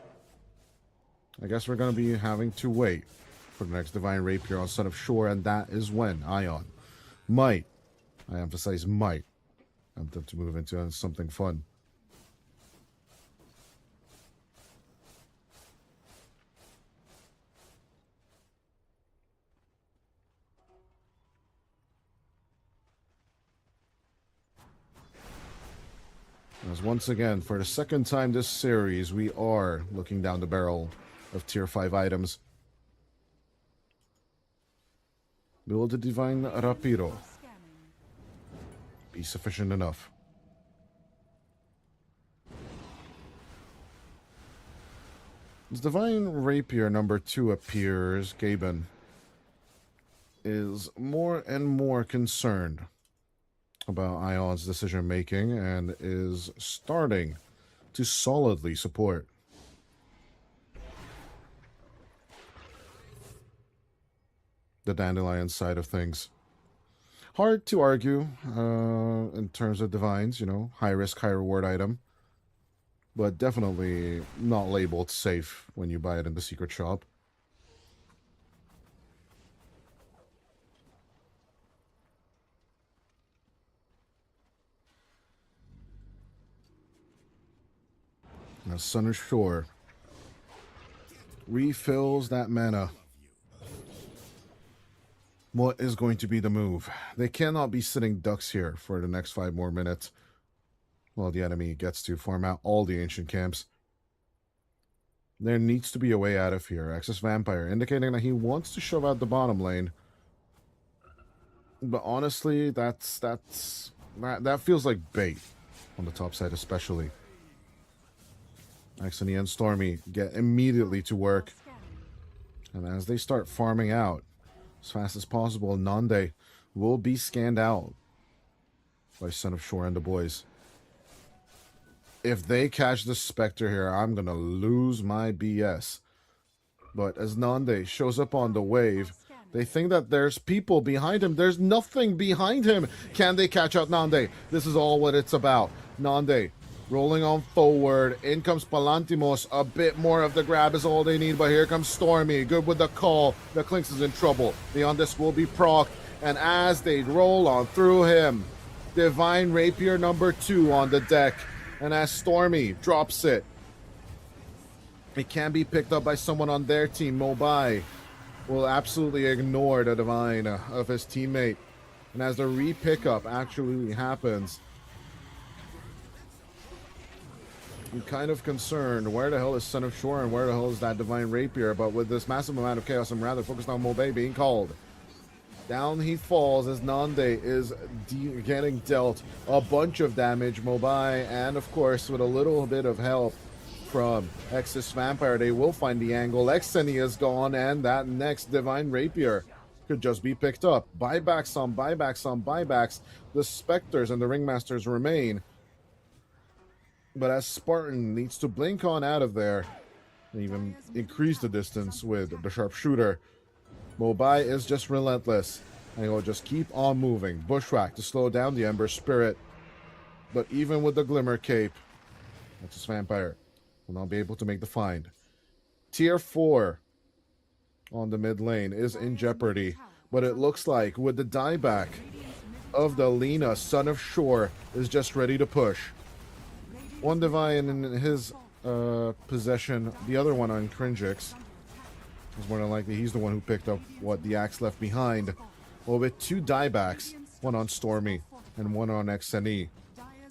I guess we're going to be having to wait for the next Divine Rapier on Son of Shore, and that is when Ion might, I emphasize might, attempt to move into something fun. As once again, for the second time this series, we are looking down the barrel of tier 5 items. Will the Divine Rapido be sufficient enough? As Divine Rapier number 2 appears, Gaben is more and more concerned about Ion's decision making and is starting to solidly support the Dandelion side of things. Hard to argue in terms of divines, you know, high risk, high reward item, but definitely not labeled safe when you buy it in the secret shop. Now, Sun of Shore refills that mana. What is going to be the move? They cannot be sitting ducks here for the next 5 more minutes while the enemy gets to farm out all the ancient camps. There needs to be a way out of here. Excess Vampire indicating that he wants to shove out the bottom lane. But honestly, that feels like bait on the top side especially. Axony and Stormy get immediately to work. And as they start farming out as fast as possible, Nande will be scanned out by Son of Shore and the boys. If they catch the Spectre here, I'm going to lose my BS. But as Nande shows up on the wave, they think that there's people behind him. There's nothing behind him. Can they catch out Nande? This is all what it's about. Nande rolling on forward. In comes Palantimos. A bit more of the grab is all they need, but here comes Stormy. Good with the call. The Clinks is in trouble. The Undisc will be procced. And as they roll on through him, Divine Rapier number 2 on the deck. And as Stormy drops it, it can be picked up by someone on their team. Mobai will absolutely ignore the Divine of his teammate. And as the re-pickup actually happens, I'm kind of concerned. Where the hell is Son of Shore and where the hell is that Divine Rapier? But with this massive amount of chaos, I'm rather focused on Mobai being called. Down he falls as Nande is getting dealt a bunch of damage. Mobai, and of course, with a little bit of help from Excess Vampire, they will find the angle. Exeni is gone, and that next Divine Rapier could just be picked up. Buybacks on buybacks on buybacks. The Spectres and the Ringmasters remain. But as Spartan needs to blink on out of there and even increase the distance with the Sharpshooter, Mobai is just relentless. And he'll just keep on moving. Bushwhack to slow down the Ember Spirit. But even with the Glimmer Cape, that's his Vampire, will not be able to make the find. Tier 4 on the mid lane is in jeopardy. But it looks like with the dieback of the Lina, Son of Shore is just ready to push. One Divine in his possession, the other one on Cringix. Is more than likely he's the one who picked up what the Axe left behind. Well, with 2 diebacks, one on Stormy and one on XNE.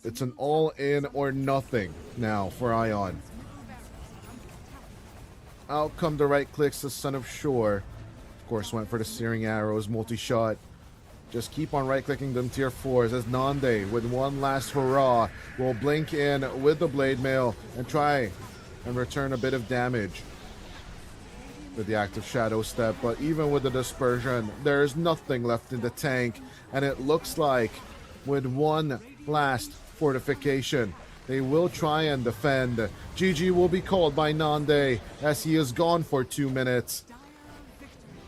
It's an all-in or nothing now for Ion. Out come the right clicks to Son of Shore. Of course, went for the Searing Arrows, multi-shot. Just keep on right-clicking them tier 4s as Nande, with one last hurrah, will blink in with the Blade Mail and try and return a bit of damage with the active Shadow Step. But even with the Dispersion, there is nothing left in the tank, and it looks like with one last fortification, they will try and defend. GG will be called by Nande as he is gone for 2 minutes,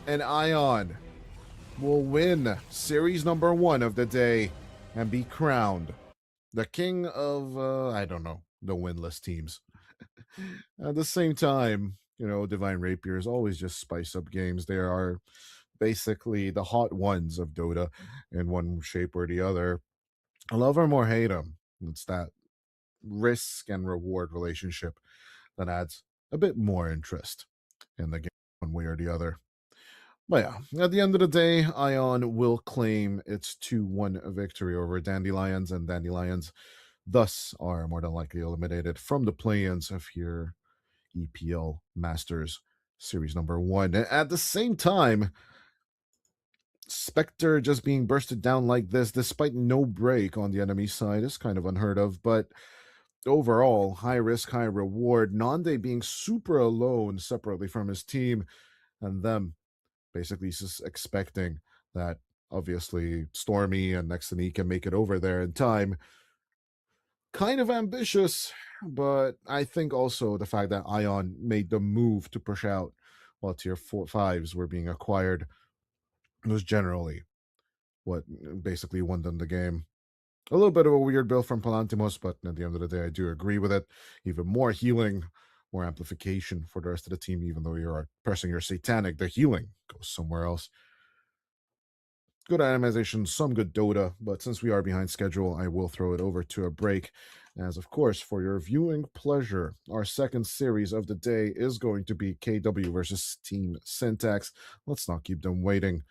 and Ion will win series number 1 of the day and be crowned the king of, I don't know, the winless teams. At the same time, you know, Divine Rapiers always just spice up games. They are basically the hot ones of Dota in one shape or the other. I love them or hate them. It's that risk and reward relationship that adds a bit more interest in the game one way or the other. But yeah, at the end of the day, Ion will claim its 2-1 victory over Dandelions, and Dandelions thus are more than likely eliminated from the play-ins of your EPL Masters Series number 1. And at the same time, Spectre just being bursted down like this, despite no break on the enemy side, is kind of unheard of. But overall, high risk, high reward. Nande being super alone separately from his team, and them basically just expecting that obviously Stormy and Nextany can make it over there in time. Kind of ambitious, but I think also the fact that Ion made the move to push out while tier 5s were being acquired was generally what basically won them the game. A little bit of a weird build from Palantimos, but at the end of the day, I do agree with it. Even more healing, more amplification for the rest of the team, even though you're pressing your Satanic, the healing goes somewhere else. Good itemization, some good Dota, but since we are behind schedule, I will throw it over to a break. As of course, for your viewing pleasure, our second series of the day is going to be KW versus Team Syntax. Let's not keep them waiting,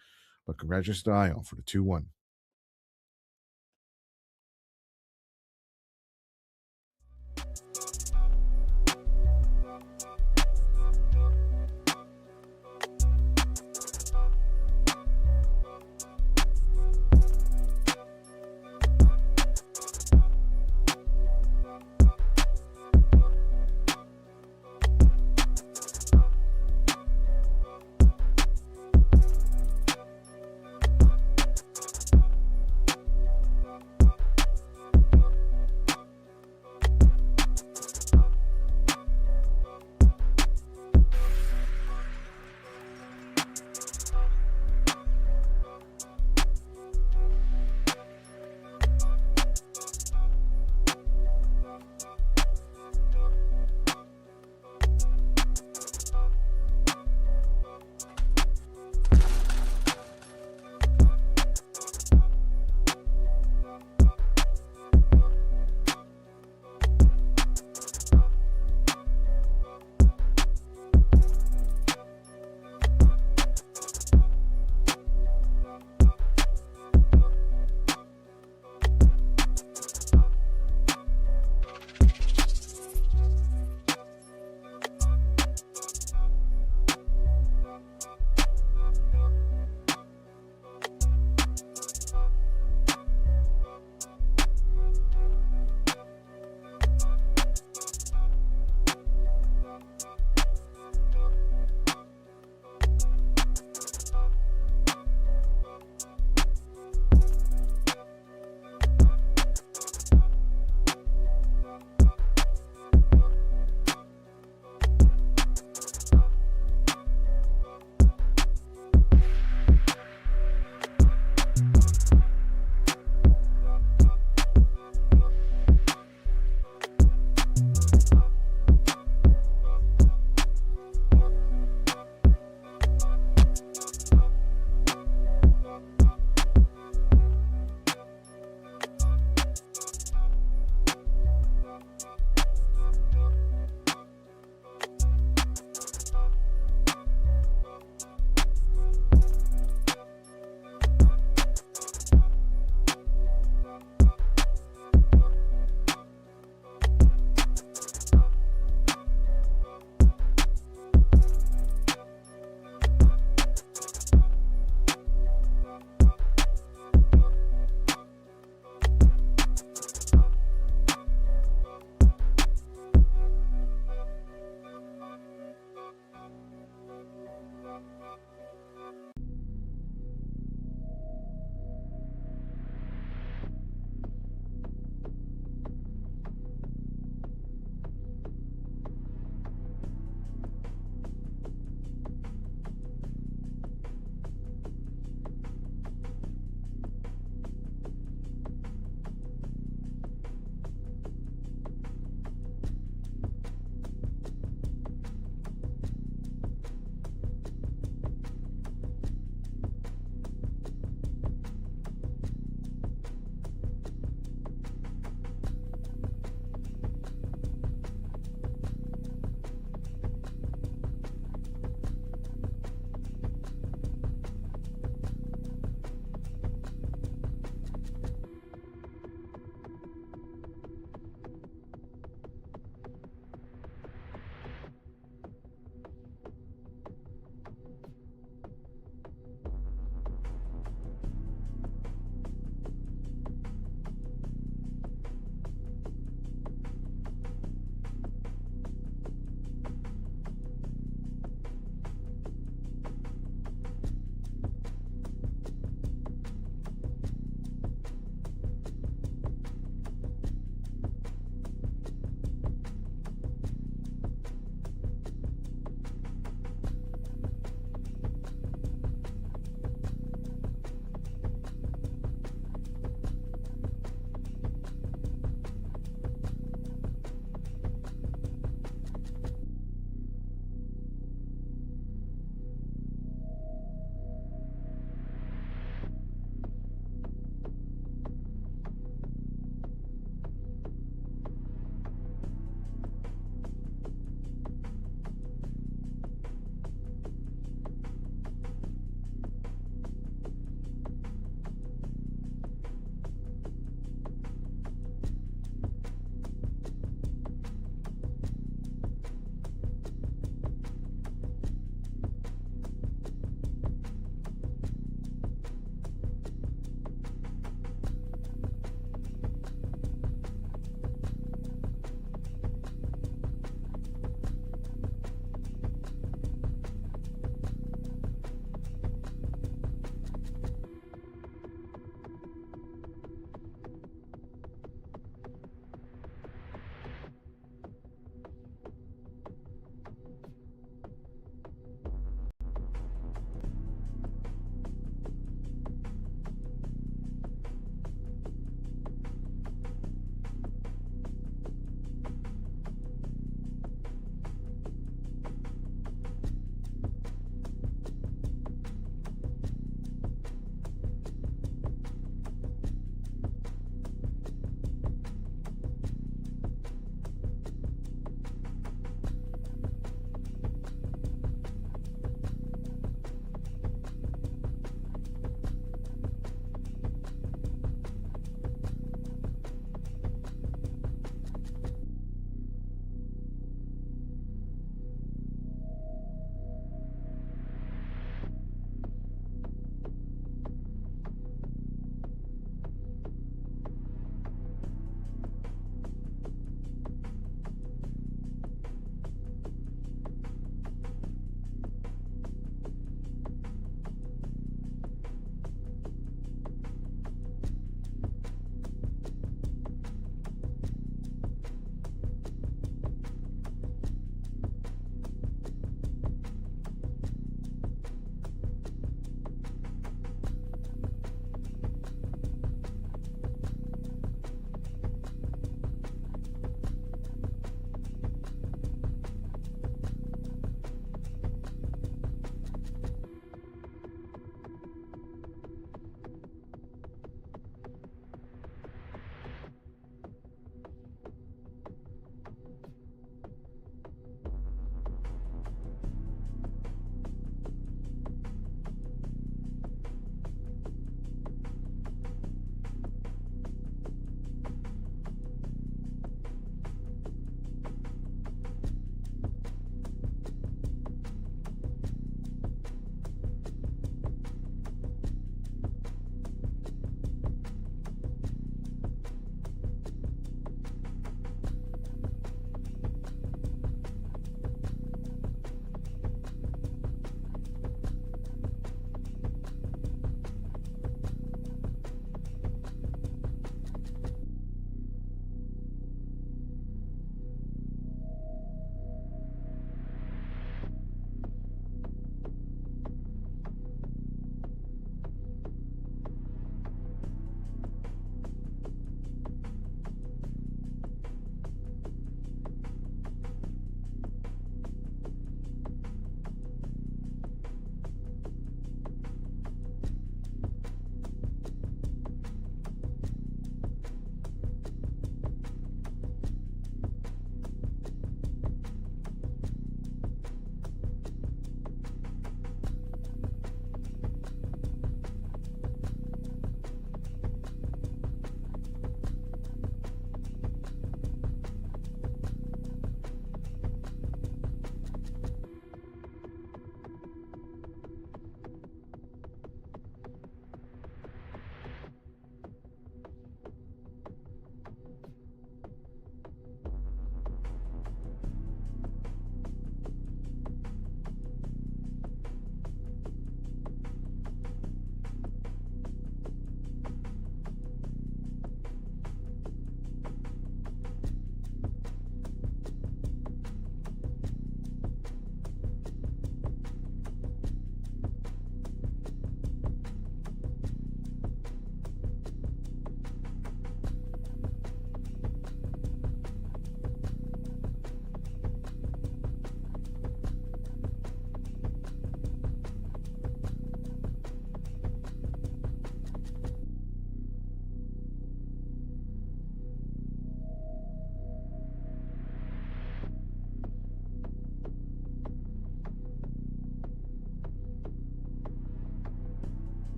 but congratulations to Ion for the 2-1.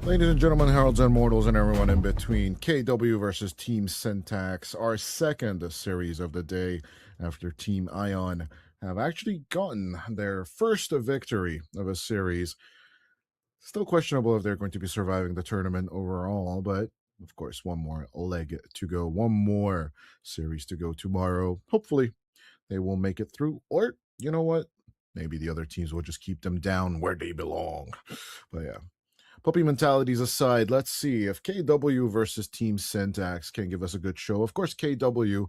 Ladies and gentlemen, heralds and mortals, and everyone in between, KW versus Team Syntax, our second series of the day after Team Ion have actually gotten their first victory of a series. Still questionable if they're going to be surviving the tournament overall, but of course, one more leg to go, one more series to go tomorrow. Hopefully, they will make it through, or you know what? Maybe the other teams will just keep them down where they belong. But yeah, puppy mentalities aside, let's see if KW versus Team Syntax can give us a good show. Of course, KW,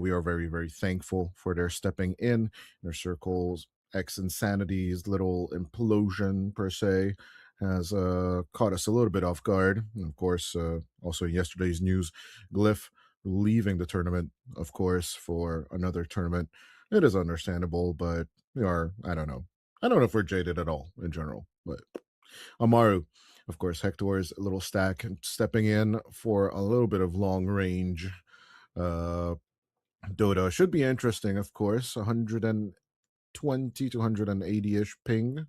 we are very, very thankful for their stepping in their circles. X Insanity's little implosion, per se, has caught us a little bit off guard. And of course, also in yesterday's news, Glyph leaving the tournament, of course, for another tournament. It is understandable, but we are, I don't know. I don't know if we're jaded at all in general, but Amaru, of course, Hector's little stack stepping in for a little bit of long range. Dota should be interesting, of course. 120 to 180-ish ping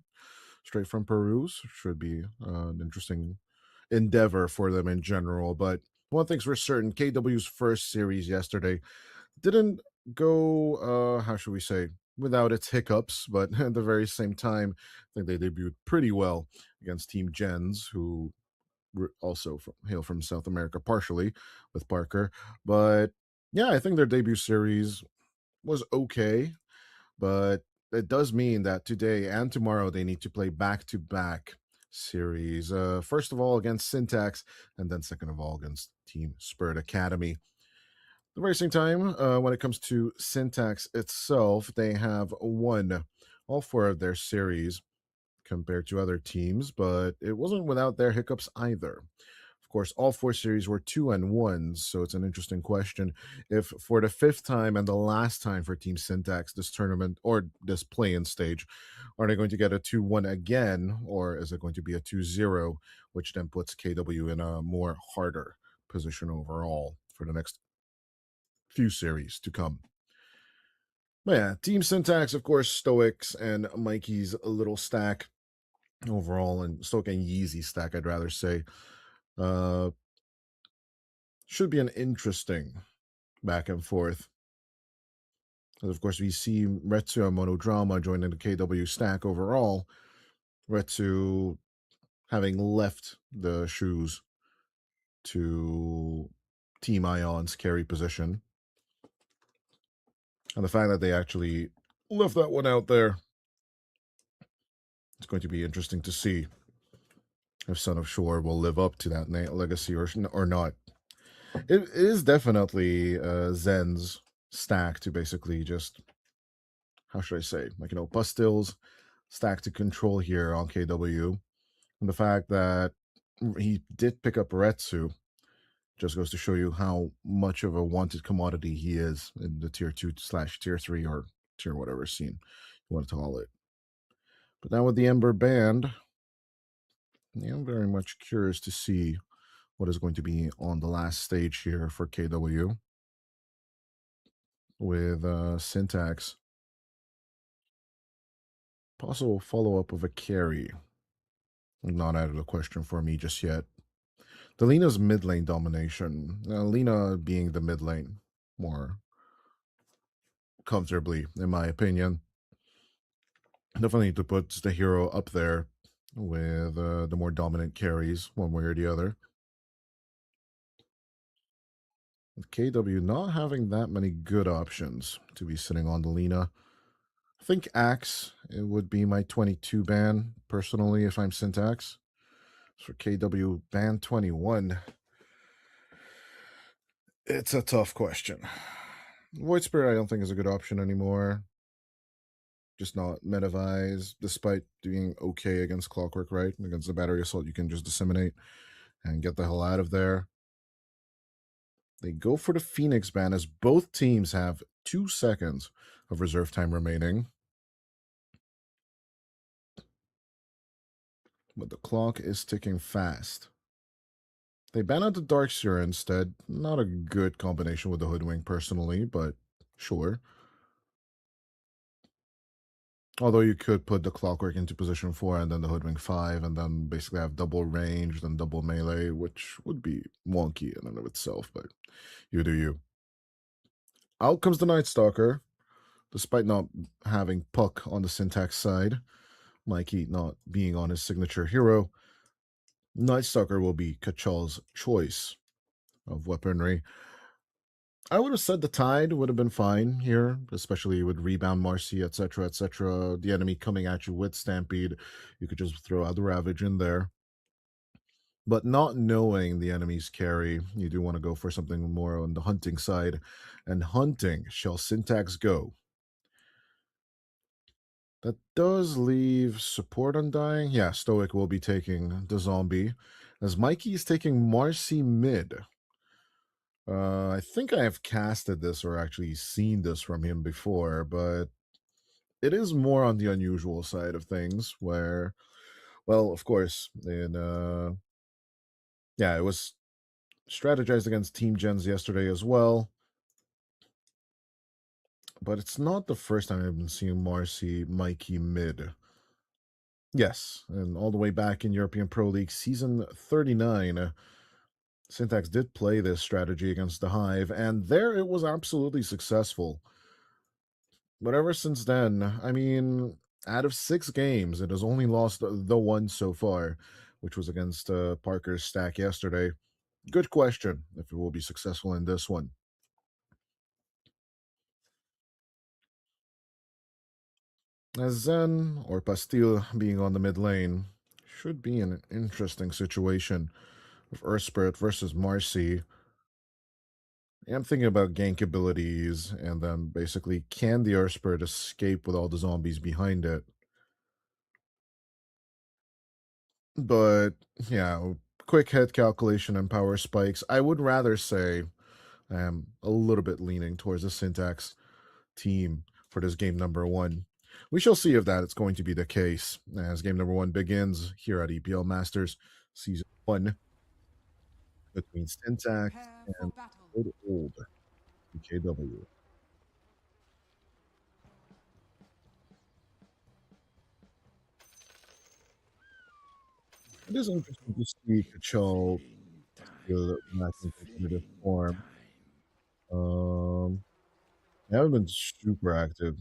straight from Peru. Should be an interesting endeavor for them in general. But one thing's for certain, KW's first series yesterday didn't go, how should we say, without its hiccups, but at the very same time, I think they debuted pretty well against Team Gens, who also hail from South America partially with Parker. But yeah, I think their debut series was okay, but it does mean that today and tomorrow they need to play back-to-back series. First of all against Syntax, and then second of all against Team Spirit Academy. At the very same time, when it comes to Syntax itself, they have won all four of their series compared to other teams, but it wasn't without their hiccups either. Of course, all four series were 2-1, so it's an interesting question if for the fifth time and the last time for Team Syntax this tournament or this play-in stage, are they going to get a 2-1 again, or is it going to be a 2-0, which then puts KW in a more harder position overall for the next few series to come. But yeah, Team Syntax, of course, Stoics and Mikey's little stack overall, and Stoic and Yeezy stack, I'd rather say, should be an interesting back and forth. And of course, we see Retsu and Monodrama joining the KW stack overall. Retsu having left the shoes to Team Ion's carry position. And the fact that they actually left that one out there, it's going to be interesting to see if Son of Shore will live up to that legacy or not. It is definitely Zen's stack to basically just, how should I say, like, Pastil's stack to control here on KW. And the fact that he did pick up Retsu just goes to show you how much of a wanted commodity he is in the tier 2/tier 3 or tier whatever scene you want to call it. But now with the Ember Band, yeah, I'm very much curious to see what is going to be on the last stage here for KW with Syntax. Possible follow-up of a carry. Not out of the question for me just yet. The Lena's mid lane domination. Lena being the mid lane more comfortably, in my opinion. Definitely need to put the hero up there with the more dominant carries, one way or the other. With KW not having that many good options to be sitting on the Lena. I think Axe, it would be my 22 ban, personally, if I'm Syntax. For KW, ban 21. It's a tough question. Void Spirit, I don't think is a good option anymore. Just not Metavise, despite doing okay against Clockwork, right? Against the Battery Assault, you can just disseminate and get the hell out of there. They go for the Phoenix ban as both teams have 2 seconds of reserve time remaining. But the clock is ticking fast. They ban out the Darkseer instead. Not a good combination with the Hoodwink personally, but sure. Although you could put the Clockwork into position 4 and then the Hoodwink 5 and then basically have double range, then double melee, which would be wonky in and of itself, but you do you. Out comes the Night Stalker, despite not having Puck on the Syntax side, Mikey not being on his signature hero. Night Stalker will be Kachal's choice of weaponry. I would have said the Tide would have been fine here, especially with Rebound Marcy, etc., etc. The enemy coming at you with Stampede, you could just throw out the Ravage in there. But not knowing the enemy's carry, you do want to go for something more on the hunting side. And hunting shall Syntax go. That does leave support undying. Yeah, Stoic will be taking the zombie, as Mikey is taking Marcy mid. I think I have casted this or actually seen this from him before, but it is more on the unusual side of things where, well, of course, yeah, it was strategized against Team Gens yesterday as well. But it's not the first time I've been seeing Marcy Mikey mid. Yes, and all the way back in European Pro League Season 39, Syntax did play this strategy against the Hive, and there it was absolutely successful. But ever since then, I mean, out of 6 games, it has only lost the one so far, which was against Parker's stack yesterday. Good question if it will be successful in this one. As Zen or Pastille being on the mid lane should be an interesting situation of Earth Spirit versus Marcy. I'm thinking about gank abilities and then basically can the Earth Spirit escape with all the zombies behind it? But yeah, quick head calculation and power spikes. I would rather say I am a little bit leaning towards the Syntax team for this game number 1. We shall see if that is going to be the case as game number 1 begins here at EPL Masters Season 1 between Syntax Prepare for and battle. good old PKW. It is interesting to see Kachal still back in competitive form. They haven't been super active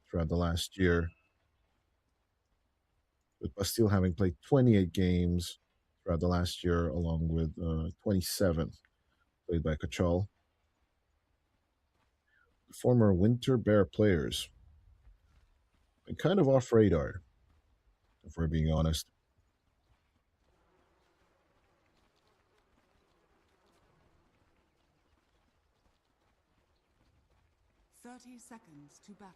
throughout the last year, with Bastille having played 28 games throughout the last year, along with 27 played by Kachal. Former Winter Bear players. And kind of off radar, if we're being honest. 30 seconds to battle.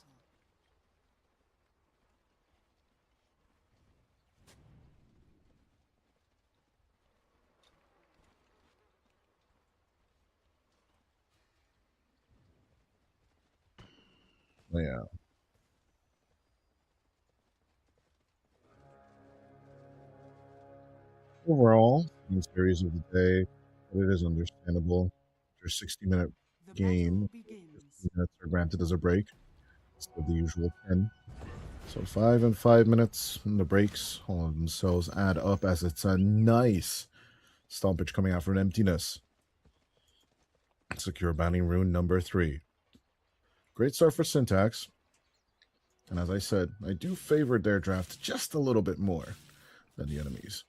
Yeah. Overall, in series of the day, but it is understandable. After a 60-minute The game, battle begins. 15 minutes are granted as a break instead of the usual 10. So 5 and 5 minutes, and the breaks all of themselves add up as it's a nice stompage coming out from emptiness. Secure Bounding Rune number 3. Great start for Syntax. And as I said, I do favor their draft just a little bit more than the enemies.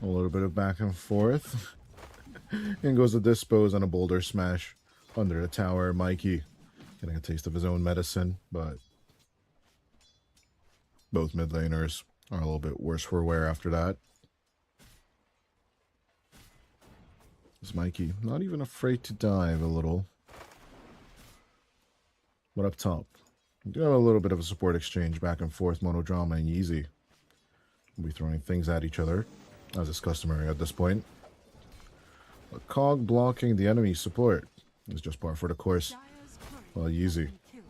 A little bit of back and forth. And goes a dispose and a boulder smash under the tower. Mikey getting a taste of his own medicine, but both mid laners are a little bit worse for wear after that. Is Mikey not even afraid to dive a little? But up top, we do have a little bit of a support exchange back and forth. Monodrama and Yeezy will be throwing things at each other, as is customary at this point. cog blocking the enemy support. It's just par for the course. Dire's courier Well, has easy. been killed.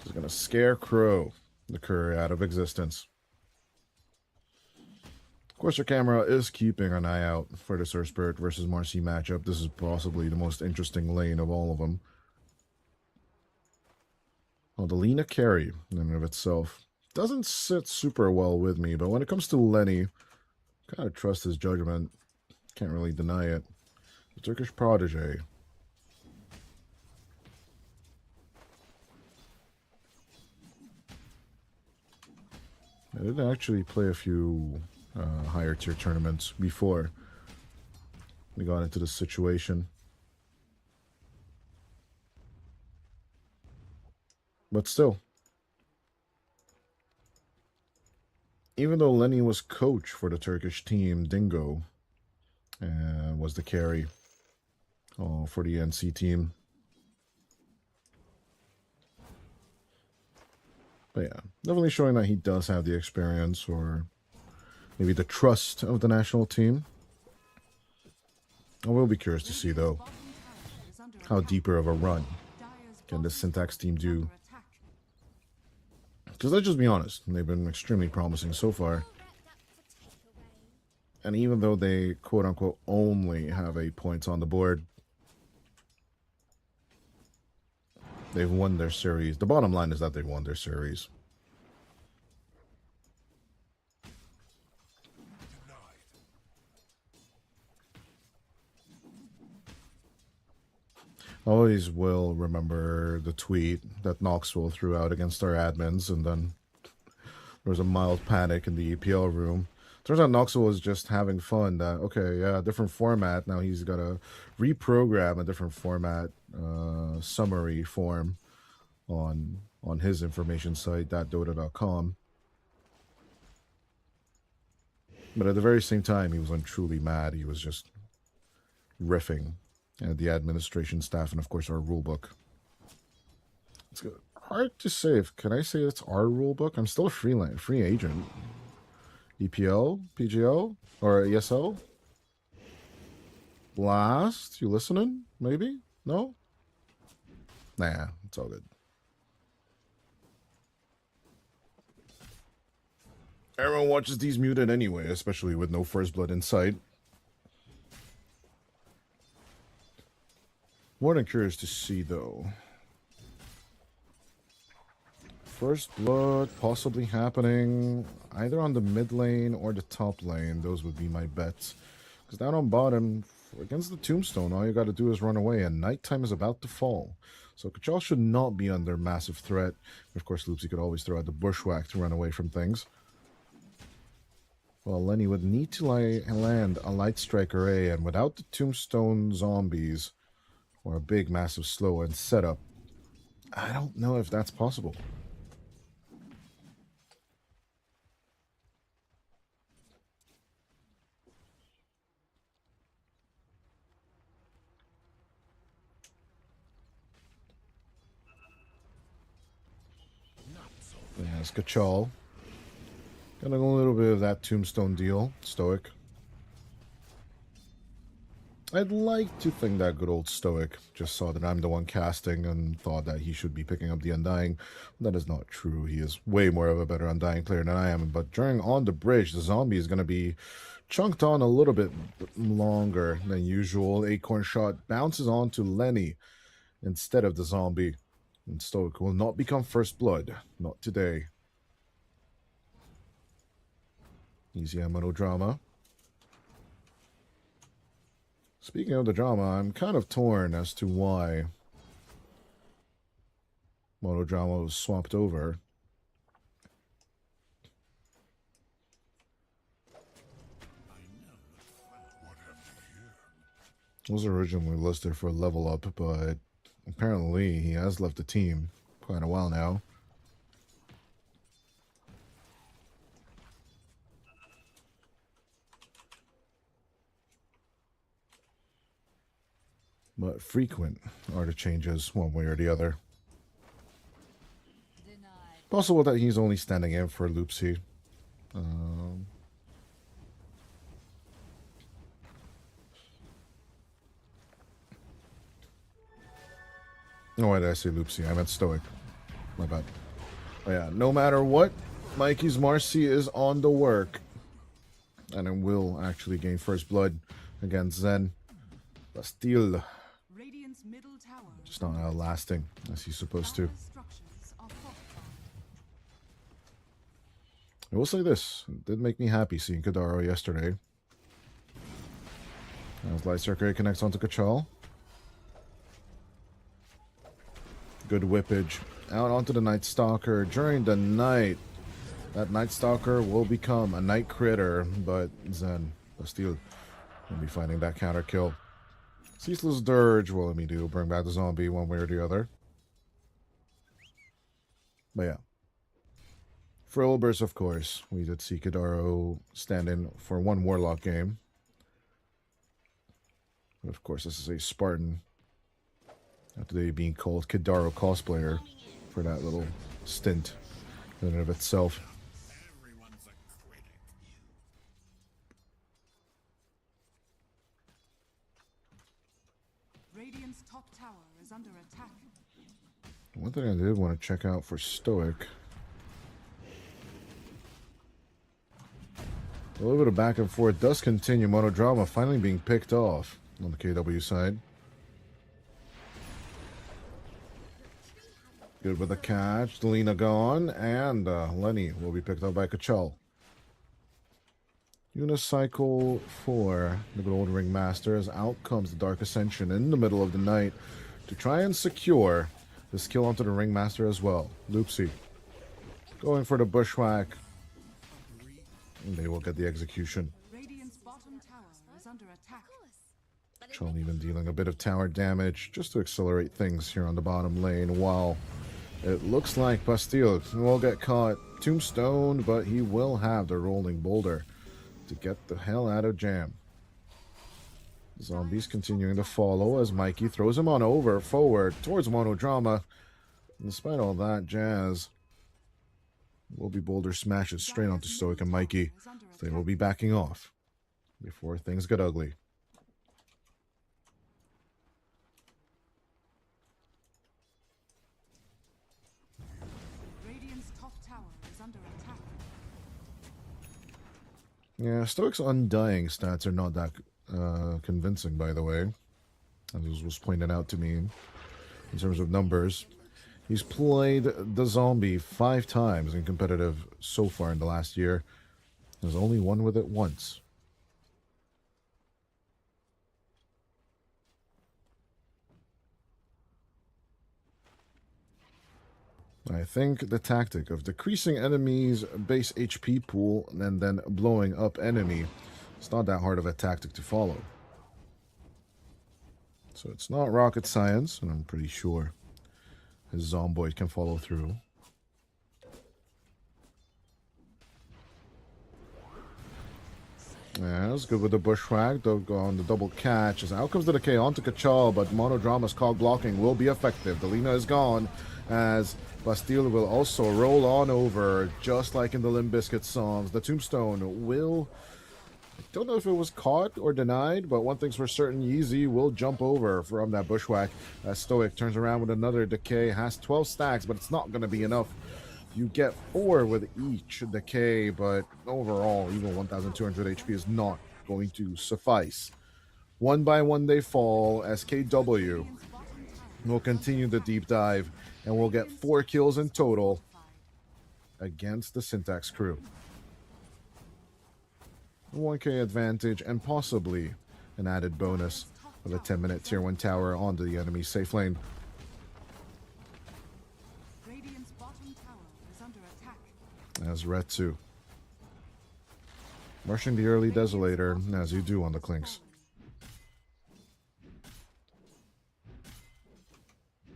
Just gonna scarecrow the courier out of existence. Of course, our camera is keeping an eye out for the Sir Spirit versus Marcy matchup. This is possibly the most interesting lane of all of them. Well, the Lena carry in and of itself doesn't sit super well with me, but when it comes to Lenny, kind of trust his judgment. Can't really deny it. The Turkish protege. I did actually play a few higher tier tournaments before we got into this situation. But still, even though Lenny was coach for the Turkish team, Dingo was the carry for the NC team. But yeah, definitely showing that he does have the experience or maybe the trust of the national team. I will be curious to see, though, Bottom tower is under how attack. deeper of a run Dire's can the bottom Syntax tower team is do. under attack. Because let's just be honest, they've been extremely promising so far. All wrapped up for takeaway. And even though they quote-unquote only have 8 points on the board, they've won their series. The bottom line is that they won their series. I always will remember the tweet that Knoxville threw out against our admins, and then there was a mild panic in the EPL room. Turns out Knoxville was just having fun. That okay, yeah, different format. Now he's got to reprogram a different format summary form on his information site, .dota.com. But at the very same time, he was untruly mad. He was just riffing at the administration staff and, of course, our rulebook. It's hard to say. Can I say it's our rulebook? I'm still a free agent. EPL, PGO, or ESO? Blast? You listening? Maybe? No? Nah, it's all good. Everyone watches these muted anyway, especially with no first blood in sight. More than curious to see, though. First blood possibly happening either on the mid lane or the top lane. Those would be my bets. Because down on bottom, against the Tombstone, all you got to do is run away, and nighttime is about to fall. So Kachal should not be under massive threat. Of course, Loopsy could always throw out the Bushwhack to run away from things. Well, Lenny would need to land a Light Strike array, and without the Tombstone zombies, or a big, massive slow and setup, I don't know if that's possible. There's Kachal. Got a little bit of that Tombstone deal. Stoic. I'd like to think that good old Stoic just saw that I'm the one casting and thought that he should be picking up the Undying. That is not true. He is way more of a better Undying player than I am. But during On the Bridge, the zombie is going to be chunked on a little bit longer than usual. Acorn Shot bounces on to Lenny instead of the zombie. And Stoic will not become First Blood. Not today. Easy Amano drama. Speaking of the drama, I'm kind of torn as to why Monodrama was swapped over. It was originally listed for level up, but apparently he has left the team quite a while now. But frequent are the changes one way or the other. Possible that he's only standing in for Loopsy. Oh, why did I say Loopsy? I meant Stoic. My bad. Oh yeah, no matter what, Mikey's Marcy is on the work. And it will actually gain first blood against Zen. Bastille. Radiant's middle tower Just not outlasting as he's supposed to. Dire structures are fortified. I will say this. It did make me happy seeing Kadaro yesterday. As Light Circuit connects onto Kachal. Good whippage. Out onto the Night Stalker during the night. That Night Stalker will become a Night Critter, but Zen, Bastille, will be finding that counter kill. Ceaseless Dirge will let me do bring back the zombie one way or the other. But yeah. For Ilbers, of course, we did see Kadaro stand in for one Warlock game. But of course, this is a Spartan. Today being called Kadaro cosplayer for that little stint in and of itself. Everyone's a critic. Radiant's top tower is under attack. One thing I did want to check out for Stoic. A little bit of back and forth does continue. Monodrama finally being picked off on the KW side. Good with the catch. Delina gone. And Lenny will be picked up by Kachal. Unicycle for the good old Ringmasters. Out comes the Dark Ascension in the middle of the night to try and secure this kill onto the Ringmaster as well. Loopsy going for the Bushwhack. And they will get the execution. Radiant's bottom tower is under attack. Chon even dealing a bit of tower damage just to accelerate things here on the bottom lane, while it looks like Bastille will get caught tombstone, but he will have the rolling boulder to get the hell out of jam. Zombies continuing to follow as Mikey throws him on over forward towards Monodrama. And despite all that jazz, will be boulder smashes straight onto Stoic and Mikey. They will be backing off before things get ugly. Radiant's top tower is under attack. Yeah, Stoic's Undying stats are not that convincing, by the way. As was pointed out to me in terms of numbers. He's played the zombie 5 times in competitive so far in the last year. Has only won with it once. I think the tactic of decreasing enemies' base HP pool and then blowing up enemy is not that hard of a tactic to follow. So it's not rocket science, and I'm pretty sure his Zomboid can follow through. Yeah, that's good with the Bushwhack. They'll go on the double catch. As out comes the decay onto Kachal, but Monodrama's cog blocking will be effective. Delina is gone as Bastille will also roll on over, just like in the Limp Bizkit songs. The Tombstone will... I don't know if it was caught or denied, but one thing's for certain, Yeezy will jump over from that Bushwhack. As Stoic turns around with another decay, has 12 stacks, but it's not going to be enough. You get 4 with each decay, but overall, even 1,200 HP is not going to suffice. One by one they fall, as KW will continue the deep dive, and will get 4 kills in total against the Syntax crew. 1k advantage, and possibly an added bonus of a 10-minute tier 1 tower onto the enemy safe lane. Radiant's bottom tower is under attack. As Retsu rushing the early Desolator, as you do on the Clinks.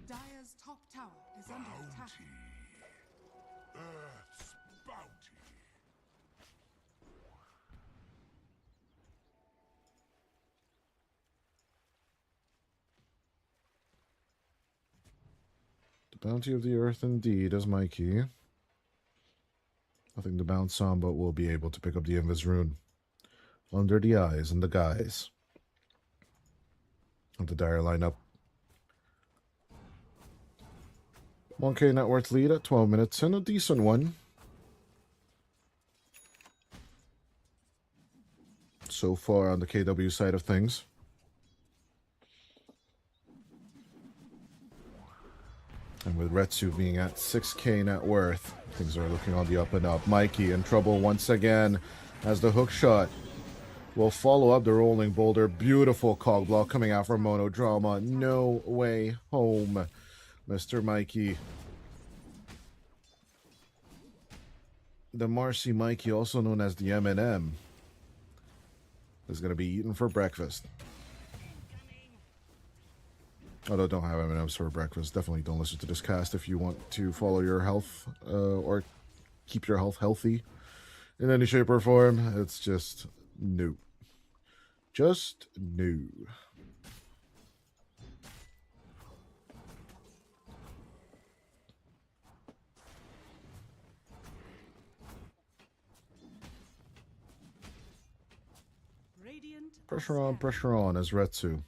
Dire's top tower is under attack. Earth's bounty. The bounty of the earth indeed is my key. I think the bound Samba will be able to pick up the Invis rune under the eyes and the guise of the Dire lineup. 1K net worth lead at 12 minutes and a decent one. So far on the KW side of things. And with Retsu being at 6K net worth, things are looking on the up and up. Mikey in trouble once again as the hook shot will follow up the rolling boulder. Beautiful cog block coming out from Monodrama. No way home, Mr. Mikey. The Marcy Mikey, also known as the M&M, is going to be eaten for breakfast. Although don't have M&Ms for breakfast. Definitely don't listen to this cast if you want to follow your health or keep your health healthy in any shape or form. It's just new. Just new. Radiant are Pressure on as Retsu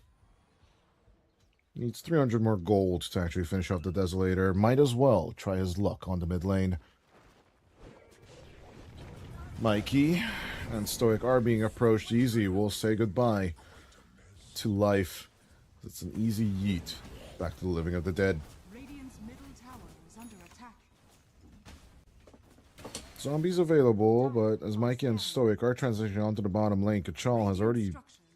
needs 300 more gold to actually finish off the Desolator. Might as well try his luck on the mid lane. Mikey and Stoic are being approached. Easy will say goodbye to life. It's an easy yeet back to the living of the dead. Radiant's middle tower is under attack. Zombies available, but as Mikey and Stoic are transitioning onto the bottom lane, Kachal has already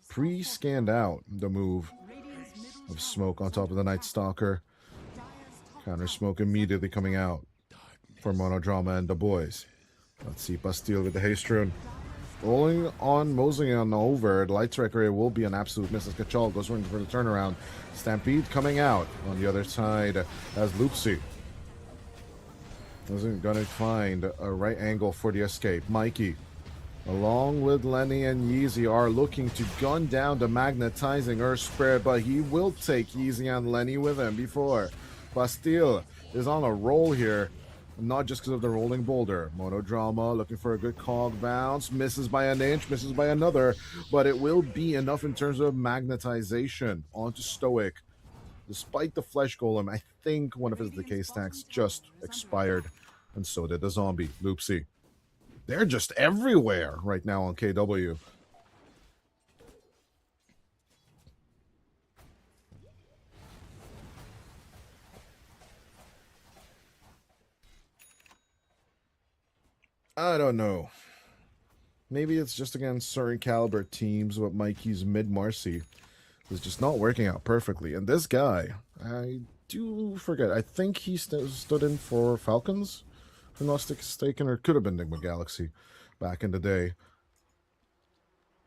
pre-scanned out the move Radiant's middle of smoke on top of the Night Stalker. Counter smoke immediately coming out for Monodrama and the boys. Let's see Bastille with the haste rune. Rolling on, moseying on over. The Light Strike area will be an absolute miss as Kachal goes running for the turnaround. Stampede coming out on the other side as Loopsy isn't gonna find a right angle for the escape. Mikey, along with Lenny and Yeezy, are looking to gun down the magnetizing Earth Spirit, but he will take Yeezy and Lenny with him before. Bastille is on a roll here, not just because of the rolling boulder. Monodrama looking for a good cog bounce, misses by an inch, misses by another, but it will be enough in terms of magnetization onto Stoic. Despite the Flesh Golem, I think one of his decay stacks just expired, and so did the zombie, Loopsy. They're just everywhere right now on KW. I don't know. Maybe it's just against certain caliber teams, but Mikey's mid-Marcy is just not working out perfectly. And this guy, I do forget, I think he stood in for Falcons, if I'm not mistaken, or it could have been Nigma Galaxy back in the day.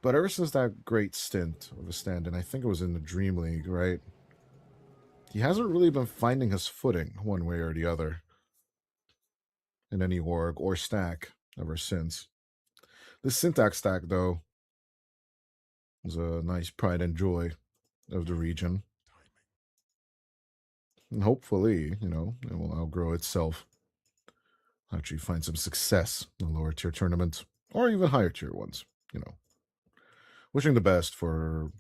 But ever since that great stint of a stand-in, I think it was in the Dream League, right? He hasn't really been finding his footing one way or the other in any org or stack ever since. This Syntax stack, though, was a nice pride and joy of the region. And hopefully, you know, it will outgrow itself. Actually find some success in lower tier tournaments, or even higher tier ones, you know. Wishing the best for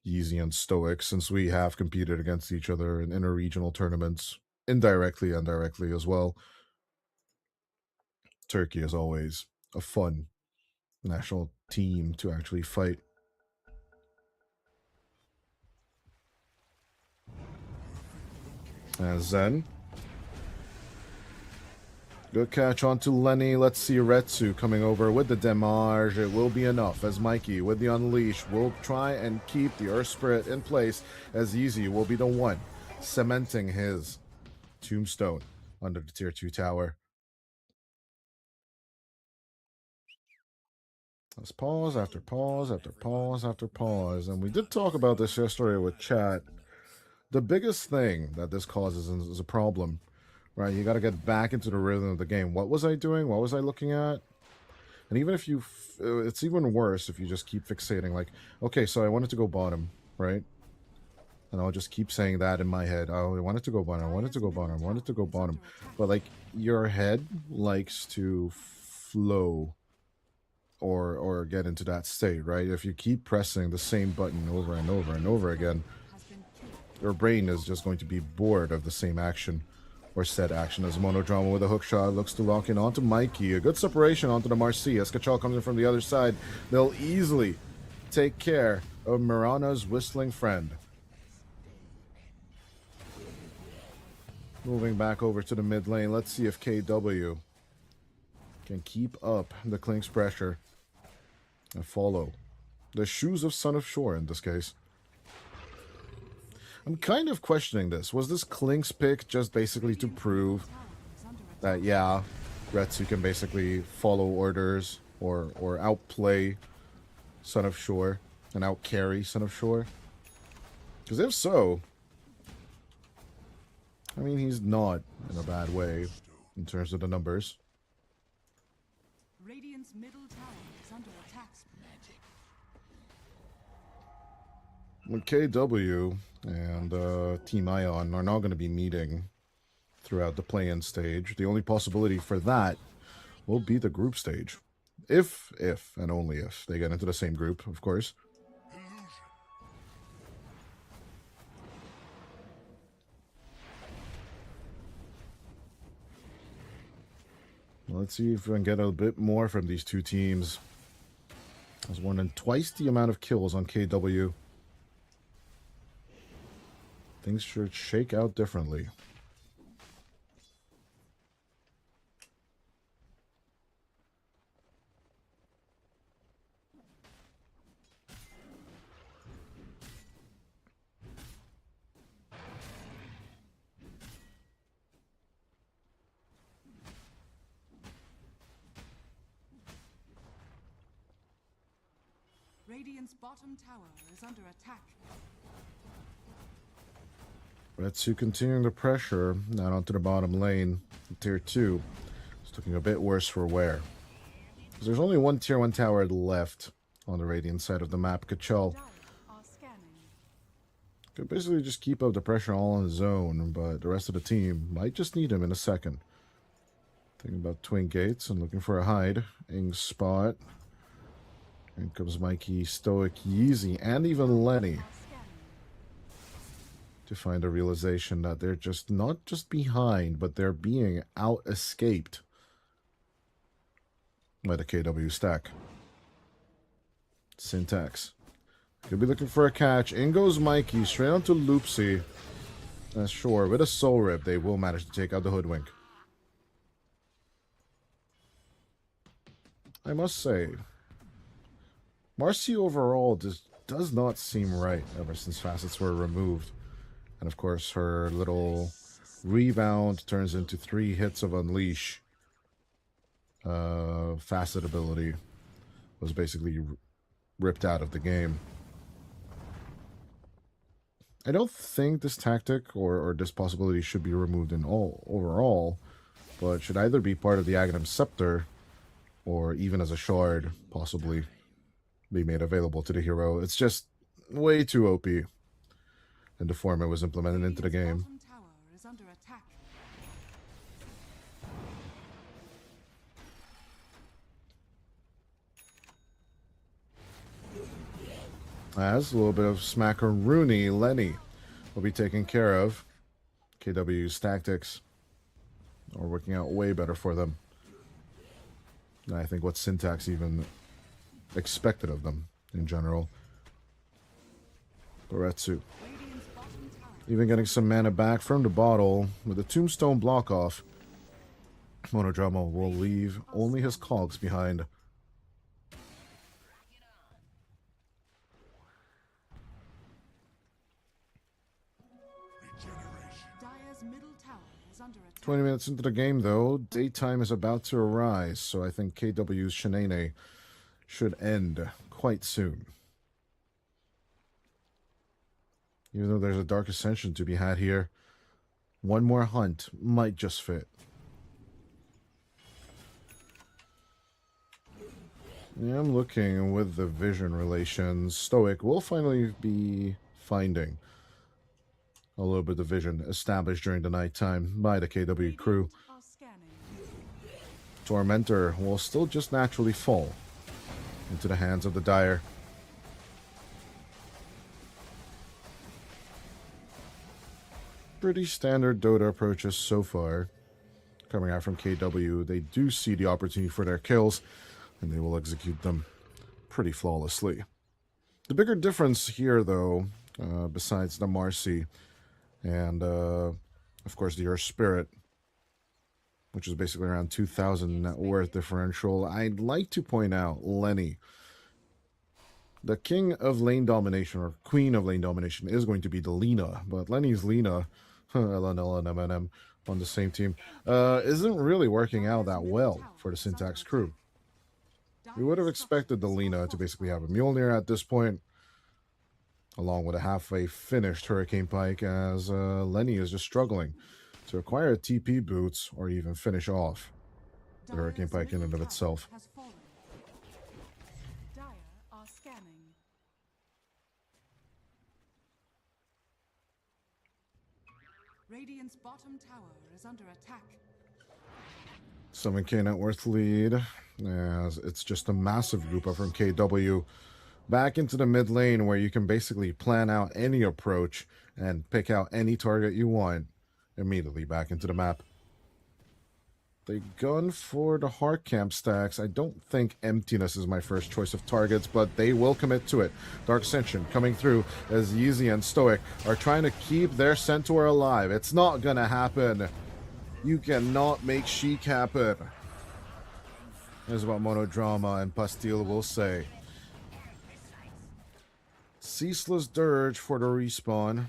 Yeezy and Stoic, since we have competed against each other in interregional tournaments, indirectly and directly as well. Turkey is always a fun national team to actually fight. And Zen. Good catch onto Lenny. Let's see Retsu coming over with the Demarge. It will be enough as Mikey with the Unleash will try and keep the Earth Spirit in place as Yeezy will be the one cementing his tombstone under the tier 2 tower. Let's pause after pause after pause after pause. And we did talk about this yesterday with chat. The biggest thing that this causes is a problem, right? You got to get back into the rhythm of the game. What was I doing? What was I looking at? And even if you, it's even worse if you just keep fixating like, okay, so I wanted to go bottom, right? And I'll just keep saying that in my head. Oh, I wanted to go bottom. I wanted to go bottom. I wanted to go bottom. But like your head likes to flow or get into that state, right? If you keep pressing the same button over and over and over again, your brain is just going to be bored of the same action or set action as Monodrama with a hook shot looks to lock in onto Mikey. A good separation onto the Marcia. As Kachal comes in from the other side, they'll easily take care of Mirana's whistling friend. Moving back over to the mid lane, let's see if KW can keep up the Klink's pressure and follow the shoes of Son of Shore in this case. I'm kind of questioning this. Was this Klink's pick just basically to prove that, yeah, Retsu can basically follow orders or outplay Son of Shore and outcarry Son of Shore? Because if so, I mean, he's not in a bad way in terms of the numbers. Radiant's middle tower is under attack. When KW and Team Ion are not going to be meeting throughout the play-in stage, the only possibility for that will be the group stage. If and only if they get into the same group, of course. Let's see if we can get a bit more from these two teams. There's more than twice the amount of kills on KW. Things should shake out differently. Radiant's bottom tower is under attack. Retsu continuing the pressure, now onto the bottom lane. Tier 2. It's looking a bit worse for wear. There's only one Tier 1 tower left on the Radiant side of the map. Kachal Dire are scanning. could basically just keep up the pressure all on his own, but the rest of the team might just need him in a second. Thinking about Twin Gates and looking for a hide. Ing's spot. In comes Mikey, Stoic, Yeezy, and even Lenny to find a realization that they're just not just behind, but they're being out-escaped by the KW stack. Syntax. Could be looking for a catch. In goes Mikey, straight onto Loopsy. Sure, with a Soul Rip, they will manage to take out the Hoodwink. I must say, Marcy overall just does not seem right ever since facets were removed. And of course, her little rebound turns into 3 hits of Unleash. Facet ability was basically ripped out of the game. I don't think this tactic or this possibility should be removed in all overall, but should either be part of the Aghanim Scepter or even as a shard, possibly be made available to the hero. It's just way too OP in the form it was implemented into the game. Bottom tower is under attack. As a little bit of smackaroonie, Lenny will be taken care of. KW's tactics are working out way better for them than I think what Syntax even expected of them in general. Baretsu Radiant's bottom tower even getting some mana back from the bottle with a tombstone block off. Monodrama will leave only his cogs behind. Dire's middle tower is under attack. 20 minutes into the game, though, daytime is about to arise, so I think KW's Shenane should end quite soon. Even though there's a Dark Ascension to be had here, one more hunt might just fit. Yeah, I'm looking with the vision relations. Stoic will finally be finding a little bit of vision established during the nighttime by the KW crew. Are scanning. Tormentor will still just naturally fall into the hands of the Dire. pretty standard Dota approaches so far. Coming out from KW, they do see the opportunity for their kills, and they will execute them pretty flawlessly. The bigger difference here, though, besides the Marcy and, of course, the Earth Spirit, which is basically around 2,000 net worth differential, I'd like to point out Lenny. The king of lane domination, or queen of lane domination, is going to be the Lina, but Lenny's Lina, LNL and MNM on the same team, isn't really working out that well for the Syntax crew. We would have expected the Lina to basically have a Mjolnir at this point, along with a halfway finished Hurricane Pike, as Lenny is just struggling to acquire TP boots or even finish off the Hurricane Pike in and of itself. Dire are scanning. Radiant's bottom tower is under attack. 7k net worth lead, as it's just a massive group up from KW back into the mid lane, where you can basically plan out any approach and pick out any target you want immediately back into the map. They gun for the hard camp stacks. I don't think Emptiness is my first choice of targets, but they will commit to it. Dark Ascension coming through as Yeezy and Stoic are trying to keep their Centaur alive. It's not gonna happen. You cannot make Sheik happen. Here's what Monodrama and Pastille will say. Ceaseless Dirge for the respawn.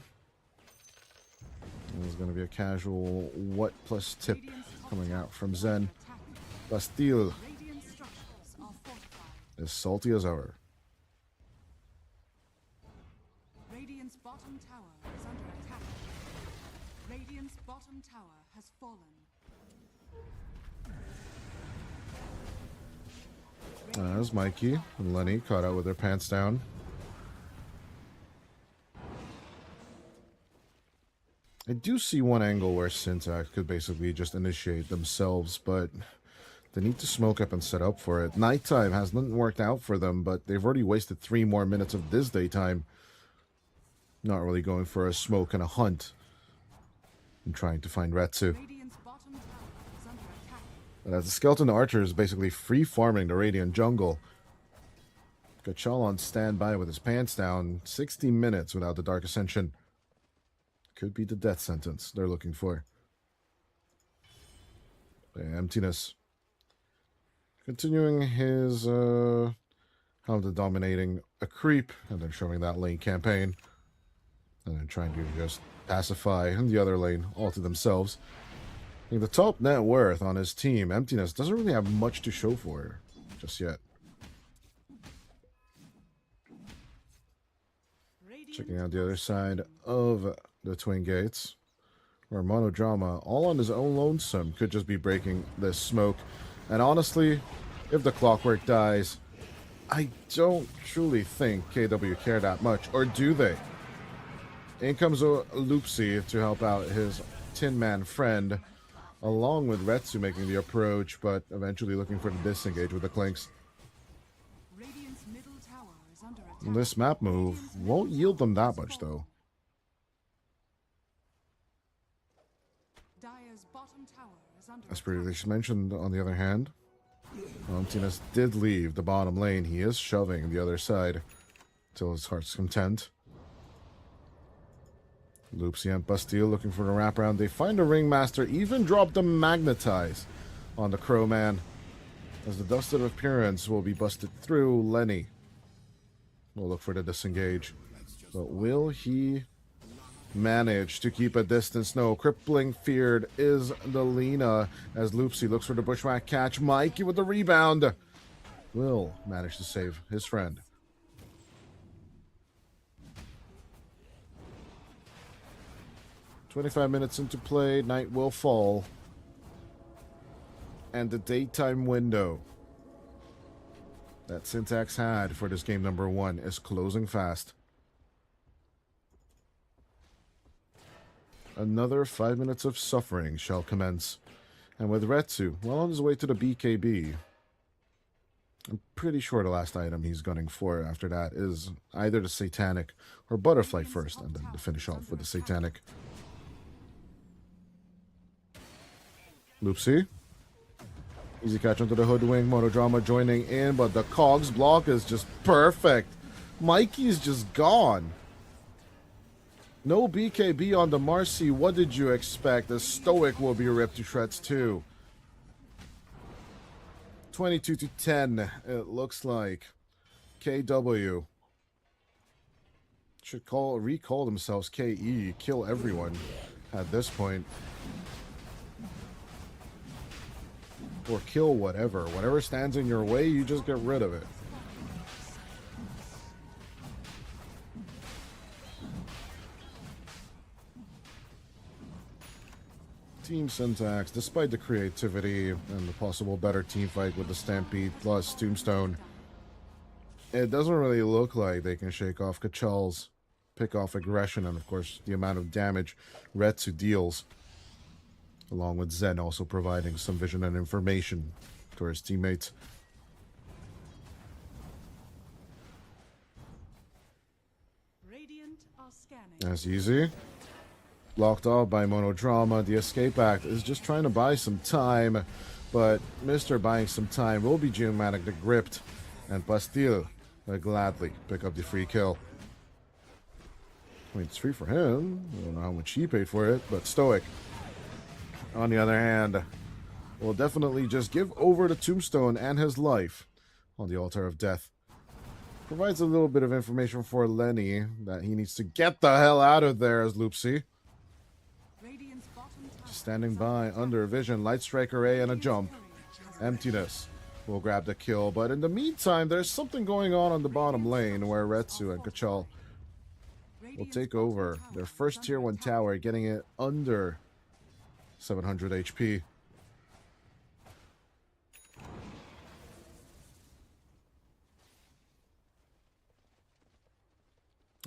There's going to be a casual what plus tip coming out from Zen. Bastille Radiant structures are fortified. is salty as ever. Radiant's bottom tower is under attack. Radiant's bottom tower has fallen. As Mikey and Lenny caught out with their pants down. I do see one angle where Syntax could basically just initiate themselves, but they need to smoke up and set up for it. Nighttime hasn't worked out for them, but they've already wasted 3 more minutes of this daytime. Not really going for a smoke and a hunt and trying to find Retsu. Radiant's bottom tower is under attack. But as the Skeleton Archer is basically free farming the Radiant jungle. Gachal on standby with his pants down. 60 minutes without the Dark Ascension. Could be the death sentence they're looking for. Emptiness. Continuing his how to dominating a creep, and then showing that lane campaign. And then trying to just pacify the other lane all to themselves. I think the top net worth on his team, Emptiness, doesn't really have much to show for just yet. Checking out the other side of the Twin Gates, where Monodrama, all on his own lonesome, could just be breaking this smoke. And honestly, if the Clockwork dies, I don't truly think KW care that much, or do they? In comes Loopsy to help out his Tin Man friend, along with Retsu making the approach, but eventually looking for the disengage with the Clinks. Radiant's middle tower is under attack. This map move won't yield them that much, though. Dire's bottom tower is under As attack. previously mentioned, on the other hand, Emptiness did leave the bottom lane. He is shoving the other side till his heart's content. Loopsy and Bastille looking for the wraparound. They find a Ringmaster, even drop the Magnetize on the Crow Man. As the Dusted Appearance will be busted through, Lenny will look for the disengage. But will he manage to keep a distance? No. Crippling Feared is the Lina, as Loopsy looks for the Bushwhack catch. Mikey with the rebound will manage to save his friend. "25 minutes into play, night will fall, and the daytime window that Syntax had for this game number 1 is closing fast. Another 5 minutes of suffering shall commence, and with Retsu well on his way to the BKB, I'm pretty sure the last item he's gunning for after that is either the Satanic or Butterfly first, and then to finish off with the Satanic. Loopsy. Easy catch onto the hoodwink. Monodrama joining in, but the Cogs block is just perfect. Mikey's just gone. No BKB on the Marcy. What did you expect? The Stoic will be ripped to shreds too. 22-10, it looks like. KW should recall themselves KE. Kill everyone at this point. Or kill whatever. Whatever stands in your way, you just get rid of it. Team Syntax, despite the creativity and the possible better team fight with the Stampede plus Tombstone, it doesn't really look like they can shake off Kachal's pick-off aggression and, of course, the amount of damage Retsu deals, along with Zen also providing some vision and information to his teammates. Radiant are scanning. That's easy. Locked off by Monodrama. The Escape Act is just trying to buy some time, but Mr. Buying some time will be Geomatic the Gripped, and Bastille will gladly pick up the free kill. I mean, it's free for him. I don't know how much he paid for it, but Stoic, on the other hand, will definitely just give over the Tombstone and his life on the altar of death. Provides a little bit of information for Lenny that he needs to get the hell out of there as Loopsy. Radiant's bottom tower Just standing is by, under vision, Light Strike Array and a jump. Emptiness will grab the kill, but in the meantime, there's something going on the bottom lane where Retsu and Kachal will take over their first tier 1 tower, getting it under 700 HP.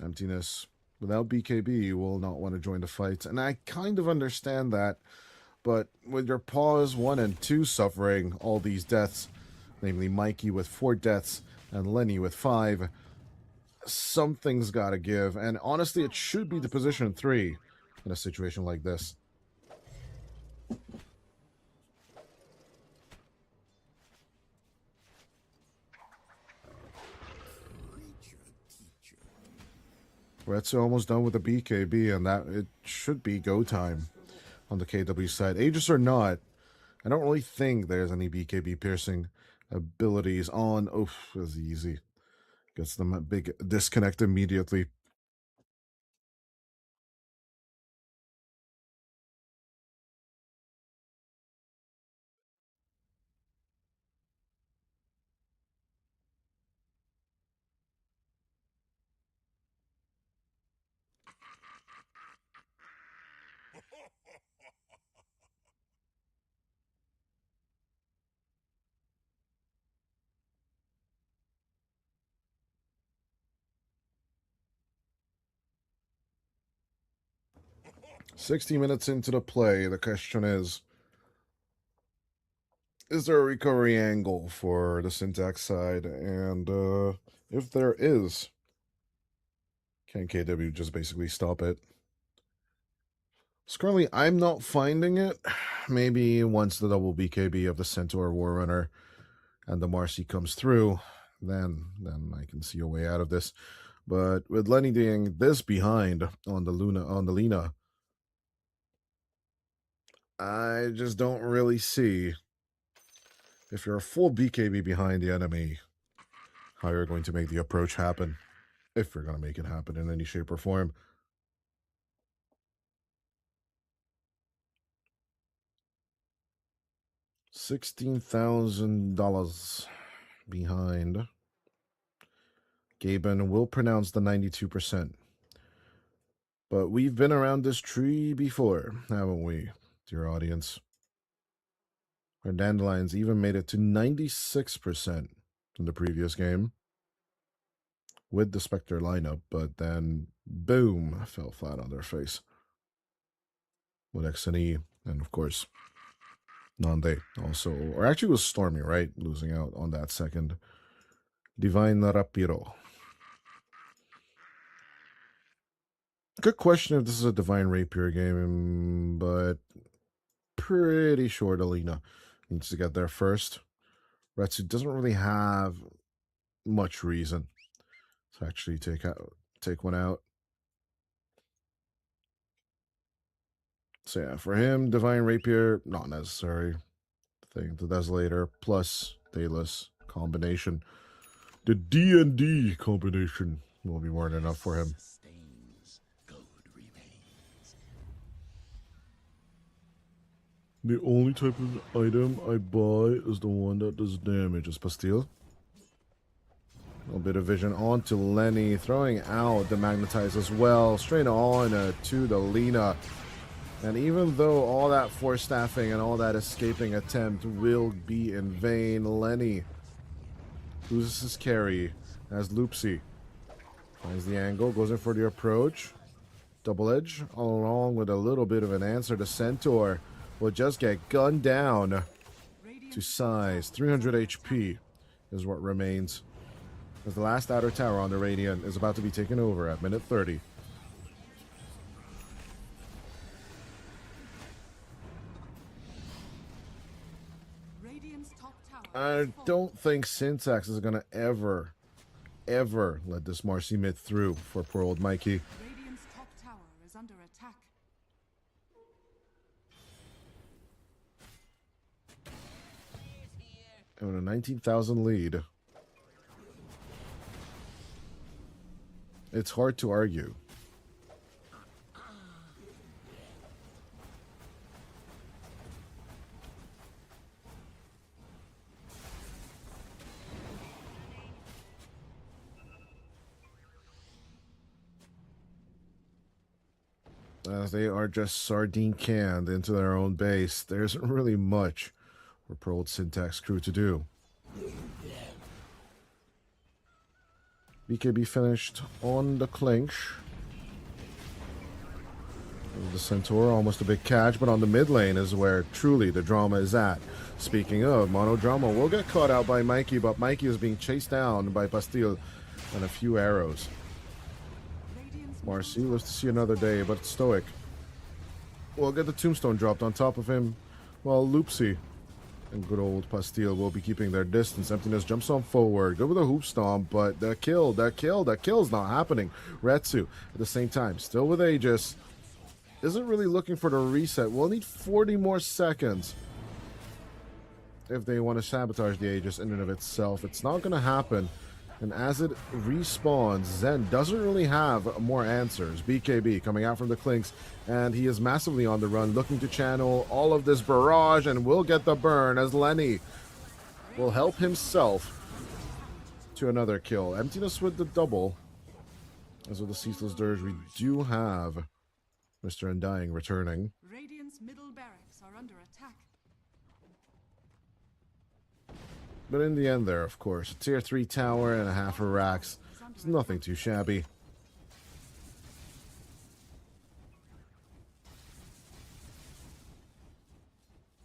Emptiness without BKB will not want to join the fight, and I kind of understand that, but with your Paws 1 and 2 suffering all these deaths, namely Mikey with 4 deaths and Lenny with 5, something's got to give, and honestly it should be the position 3 in a situation like this. Retsu almost done with the BKB, and that it should be go time on the KW side. Aegis or not, I don't really think there's any BKB piercing abilities on. Oof, that's easy. Gets them a big disconnect immediately. $60 minutes into the play, the question is there a recovery angle for the Syntax side? And if there is, can KW just basically stop it? So currently, I'm not finding it. Maybe once the double BKB of the Centaur Warrunner and the Marcy comes through, then I can see a way out of this. But with Lenny being this behind on the Lina, I just don't really see, if you're a full BKB behind the enemy, how you're going to make the approach happen, if you're going to make it happen in any shape or form. $16,000 behind. Gaben will pronounce the 92%. But we've been around this tree before, haven't we, dear audience? Our Dandelions even made it to 96% in the previous game with the Spectre lineup, but then, boom, fell flat on their face with XNE, and of course, Nande also, or actually it was Stormy, right? Losing out on that second. Divine Rapiro. Good question if this is a Divine Rapier game, but pretty sure Alina needs to get there first. Retsu doesn't really have much reason to actually take one out. So yeah, for him, Divine Rapier, not necessary. I think the Desolator plus Daedalus combination. The D&D combination will be more than enough for him. The only type of item I buy is the one that does damage. Is Pastille. A little bit of vision onto Lenny, throwing out the Magnetize as well. Straight on to the Lina. And even though all that force staffing and all that escaping attempt will be in vain, Lenny loses his carry as Loopsy finds the angle, goes in for the approach. Double Edge, along with a little bit of an answer to Centaur, will just get gunned down to size. 300 HP is what remains, as the last outer tower on the Radiant is about to be taken over at minute 30. I don't think Syntax is going to ever let this Marcy mid through for poor old Mikey. Radiant's top tower is under attack. And with a 19,000 lead, it's hard to argue. As they are just sardine canned into their own base, there isn't really much for poor old Syntax crew to do. BKB finished on the clinch. The Centaur, almost a big catch, but on the mid lane is where truly the drama is at. Speaking of, Monodrama will get caught out by Mikey, but Mikey is being chased down by Bastille and a few arrows. Marcy lives to see another day, but Stoic will get the tombstone dropped on top of him, while Loopsy and good old Pastille will be keeping their distance. Emptiness jumps on forward, good with a hoop stomp, but the kill's not happening. Retsu, at the same time, still with Aegis, isn't really looking for the reset. We'll need 40 more seconds if they want to sabotage the Aegis in and of itself. It's not going to happen. And as it respawns, Zen doesn't really have more answers. BKB coming out from the clinks, and he is massively on the run, looking to channel all of this barrage, and will get the burn as Lenny will help himself to another kill. Emptiness with the double. As with the Ceaseless Dirge, we do have Mr. Undying returning. Radiant's middle barracks are under attack. But in the end there, of course, a tier 3 tower and a half of racks. It's nothing too shabby.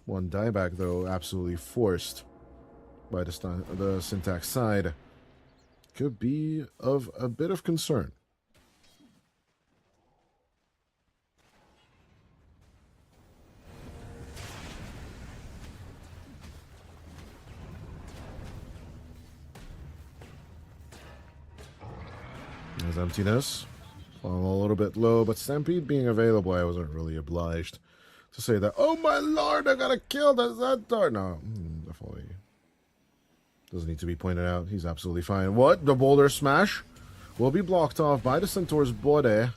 One dieback, though, absolutely forced by the Syntax side. Could be of a bit of concern. There's Emptiness. Falling a little bit low, but Stampede being available, I wasn't really obliged to say that. Oh my lord, I gotta kill the Centaur. No, definitely doesn't need to be pointed out. He's absolutely fine. What? The boulder smash will be blocked off by the Centaur's body.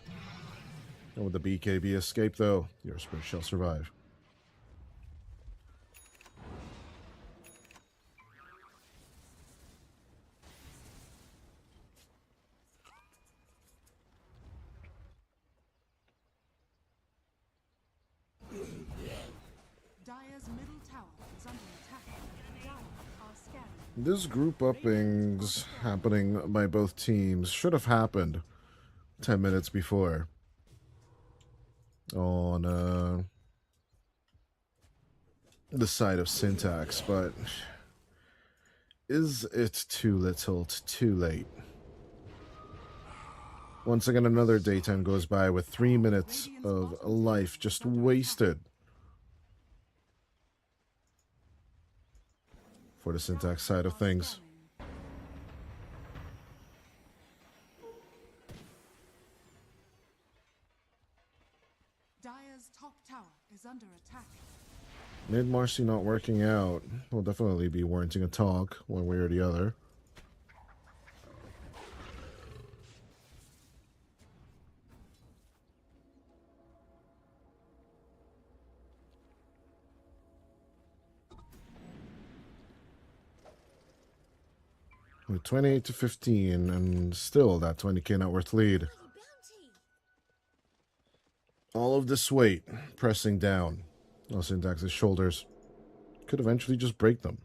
And with the BKB escape, though, your spirit shall survive. Dire's middle tower is under attack. Dire are scanning. This group uppings happening by both teams should have happened 10 minutes before on the side of Syntax, but is it too little, too late? Once again, another daytime goes by with 3 minutes of life just wasted for the syntax side of things. Dire's top tower is under attack. Mid Marcy not working out will definitely be warranting a talk one way or the other. With 28 to 15 and still that 20k net worth lead. Bounty. All of this weight pressing down on Syntax's shoulders could eventually just break them.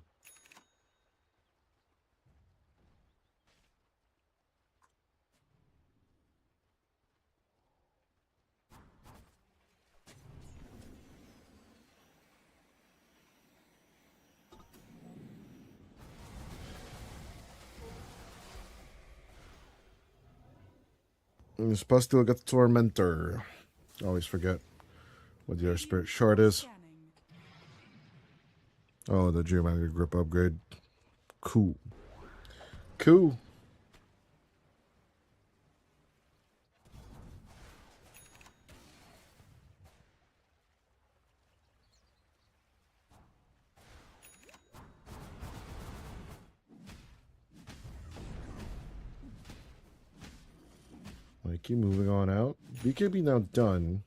And you're supposed to get the Tormentor. Always forget what the other spirit shard is. Scanning. Oh, the geometric grip upgrade. Cool. Cool. Mikey moving on out. BKB now done.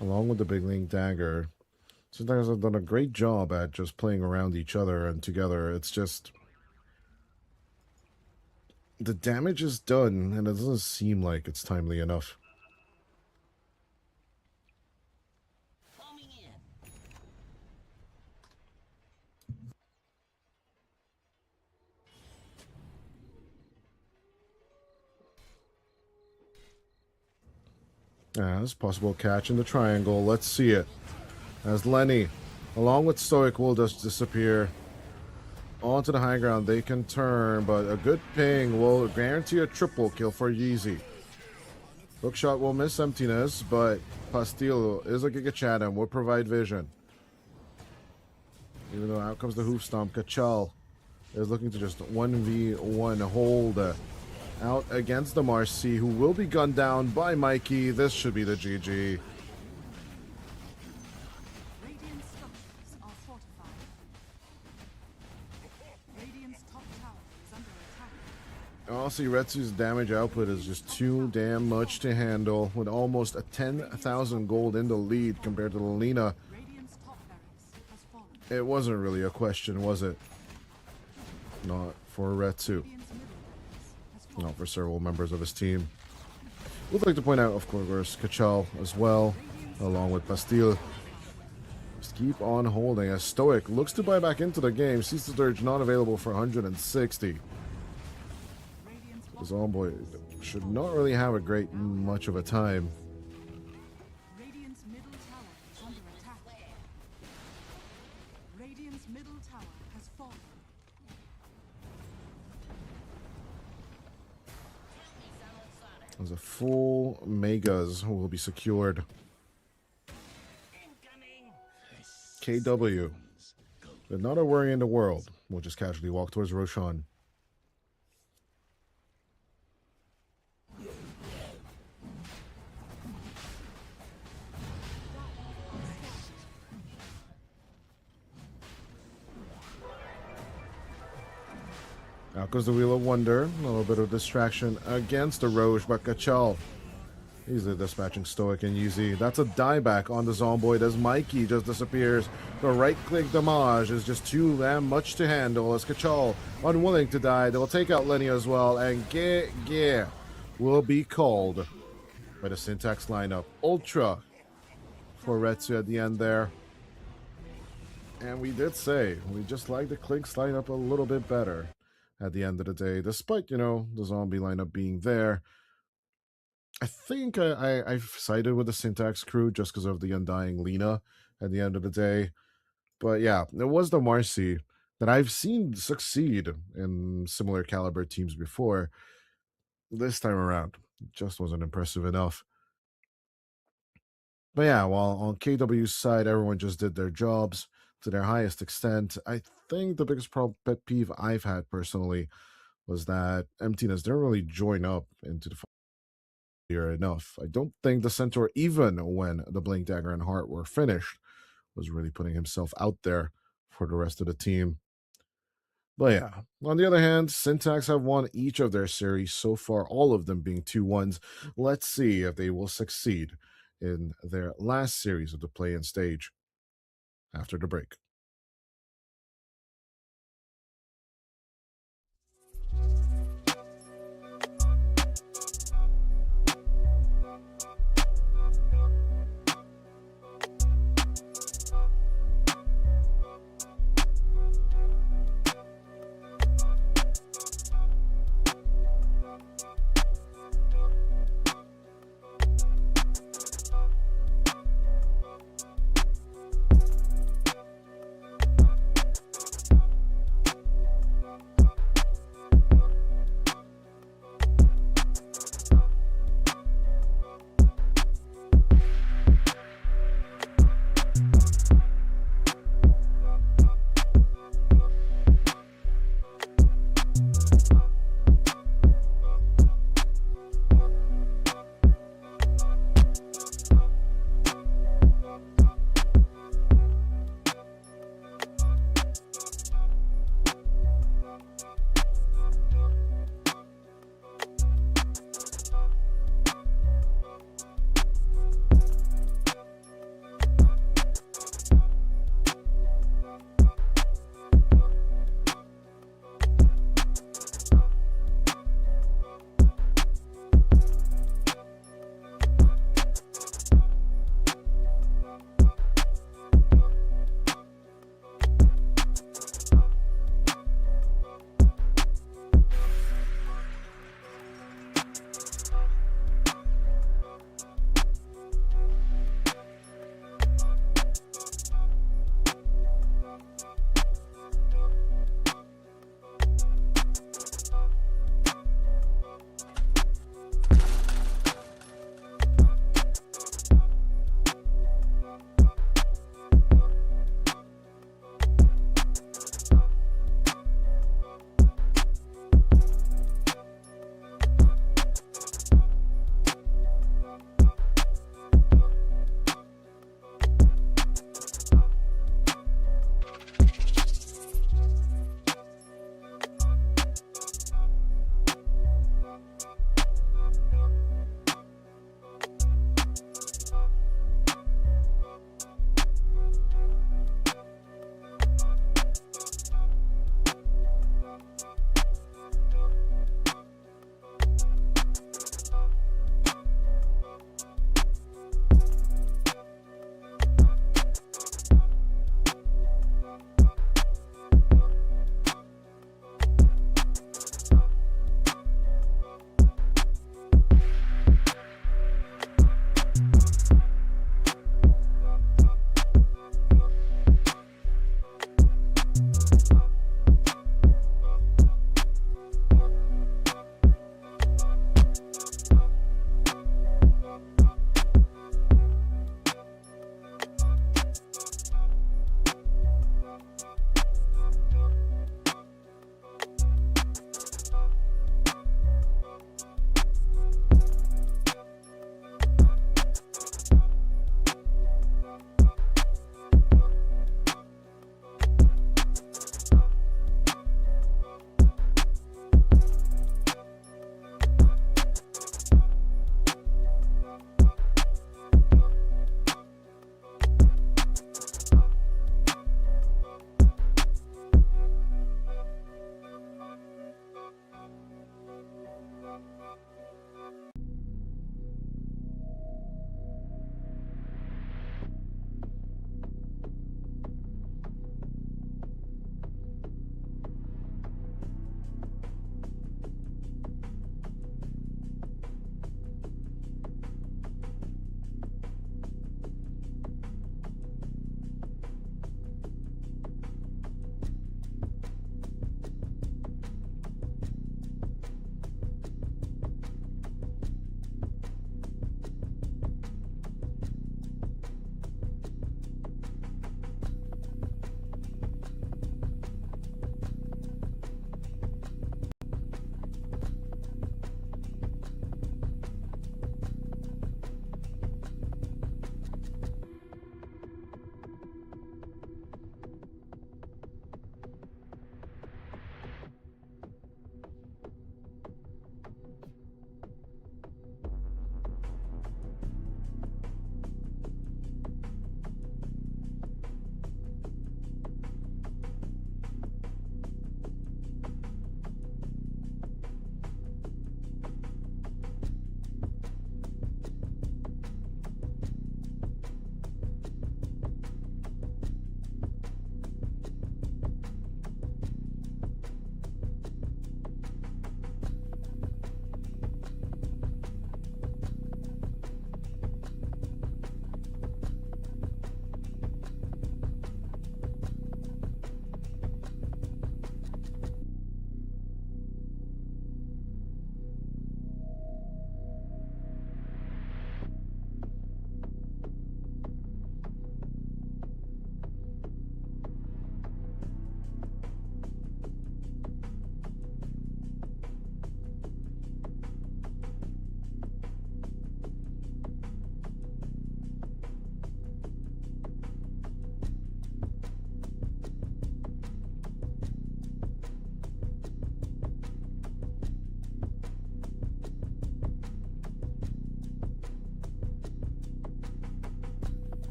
Along with the Big Link Dagger. Sometimes I've done a great job at just playing around each other and together. It's just... the damage is done, and it doesn't seem like it's timely enough. As possible catch in the triangle. Let's see it. As Lenny, along with Stoic, will just disappear. Onto the high ground, they can turn, but a good ping will guarantee a triple kill for Yeezy. Hookshot will miss Emptiness, but Pastillo is a Giga Chat and will provide vision. Even though out comes the Hoof Stomp, Kachal is looking to just 1v1 hold out against the Marcy, who will be gunned down by Mikey. This should be the GG. Radiant structures are fortified. Radiant's top tower is under attack. Honestly, Retsu's damage output is just too damn much to handle, with almost a 10,000 gold in the lead compared to Lena. Radiant's top barracks has fallen. It wasn't really a question, was it? Not for Retsu. Radiant's middle barracks has fallen. Not for several members of his team. Would like to point out, of course, Kachal as well, along with Bastille. Just keep on holding as Stoic looks to buy back into the game. Sees the Dirge not available for 160. Radiant's His own boy should not really have a great much of a time. Radiant's middle tower is under attack. Radiant's middle tower has fallen. As a full Megas will be secured. KW. But not a worry in the world. We'll just casually walk towards Roshan. Out goes the Wheel of Wonder. A little bit of distraction against the Roche, but Kachal easily dispatching Stoic and Yeezy. That's a dieback on the Zomboid as Mikey just disappears. The right-click damage is just too damn much to handle as Kachal unwilling to die. They'll take out Lenny as well, and Ge will be called by the Syntax lineup. Ultra for Retsu at the end there. And we did say we just like the Clinks lineup a little bit better at the end of the day, despite, you know, the zombie lineup being there. I think I've sided with the Syntax crew just because of the Undying Lena at the end of the day. But yeah, it was the Marcy that I've seen succeed in similar caliber teams before. This time around, it just wasn't impressive enough. But yeah, while on KW's side, everyone just did their jobs. to their highest extent. I think the biggest pet peeve I've had personally was that Emptiness didn't really join up into the here enough. I don't think the Centaur, even when the Blink Dagger and Heart were finished, was really putting himself out there for the rest of the team. But yeah, on the other hand, Syntax have won each of their series so far, all of them being 2-1s. Let's see if they will succeed in their last series of the play-in stage after the break.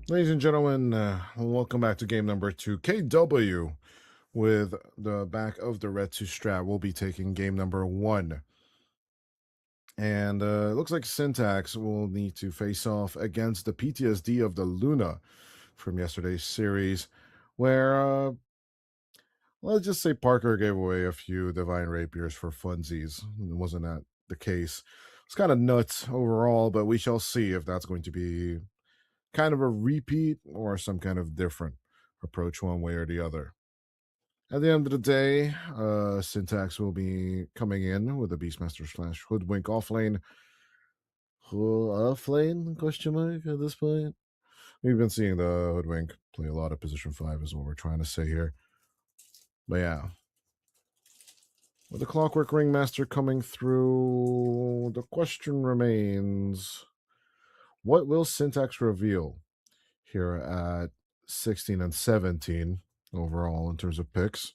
Ladies and gentlemen, welcome back to game number 2. KW with the back of the red 2 strat will be taking game number 1. And it looks like Syntax will need to face off against the PTSD of the Luna from yesterday's series, where, let's just say Parker gave away a few Divine Rapiers for funsies. Wasn't that the case? It's kind of nuts overall, but we shall see if that's going to be kind of a repeat or some kind of different approach one way or the other. At the end of the day, Syntax will be coming in with a Beastmaster / Hoodwink offlane. Offlane? Question mark at this point. We've been seeing the Hoodwink play a lot of position 5 is what we're trying to say here. But yeah. With the Clockwork Ringmaster coming through, the question remains, what will Syntax reveal here at 16 and 17 overall in terms of picks?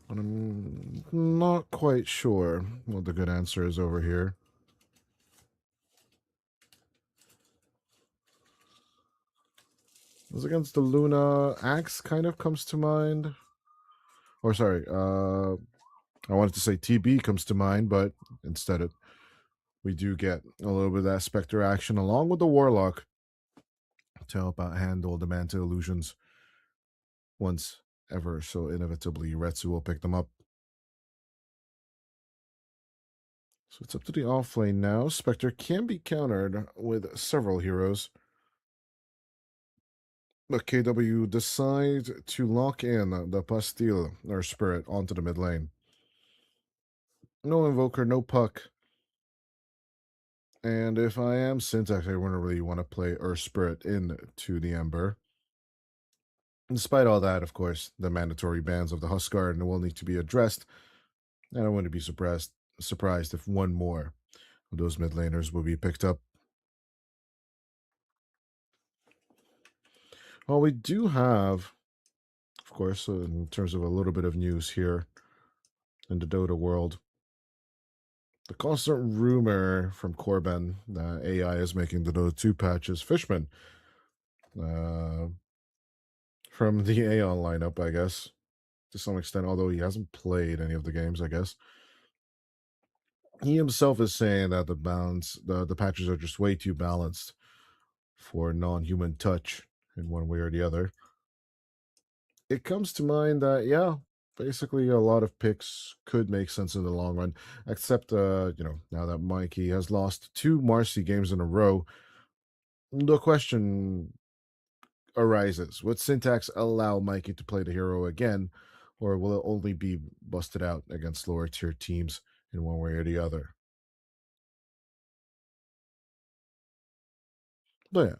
I'm not quite sure what the good answer is over here. As against the Luna, Axe kind of comes to mind. Or sorry, I wanted to say TB comes to mind, but instead we do get a little bit of that Spectre action along with the Warlock to help out handle the Manta illusions once ever so inevitably Retsu will pick them up. So it's up to the offlane now. Spectre can be countered with several heroes. But KW decides to lock in the Pastille, or Spirit, onto the mid lane. No Invoker, no Puck. And if I am Syntax, I wouldn't really want to play Earth Spirit into the Ember. Despite all that, of course, the mandatory bans of the Huskar will need to be addressed, and I wouldn't be surprised if one more of those mid laners will be picked up. Well, we do have, of course, in terms of a little bit of news here in the Dota world, the constant rumor from Corbin that AI is making the Dota 2 patches Fishman from the Aeon lineup, I guess, to some extent, although he hasn't played any of the games, I guess. He himself is saying that the patches are just way too balanced for non-human touch in one way or the other. It comes to mind that, yeah, basically a lot of picks could make sense in the long run, except, now that Mikey has lost 2 Marcy games in a row, the question arises, would Syntax allow Mikey to play the hero again, or will it only be busted out against lower tier teams in one way or the other? But yeah.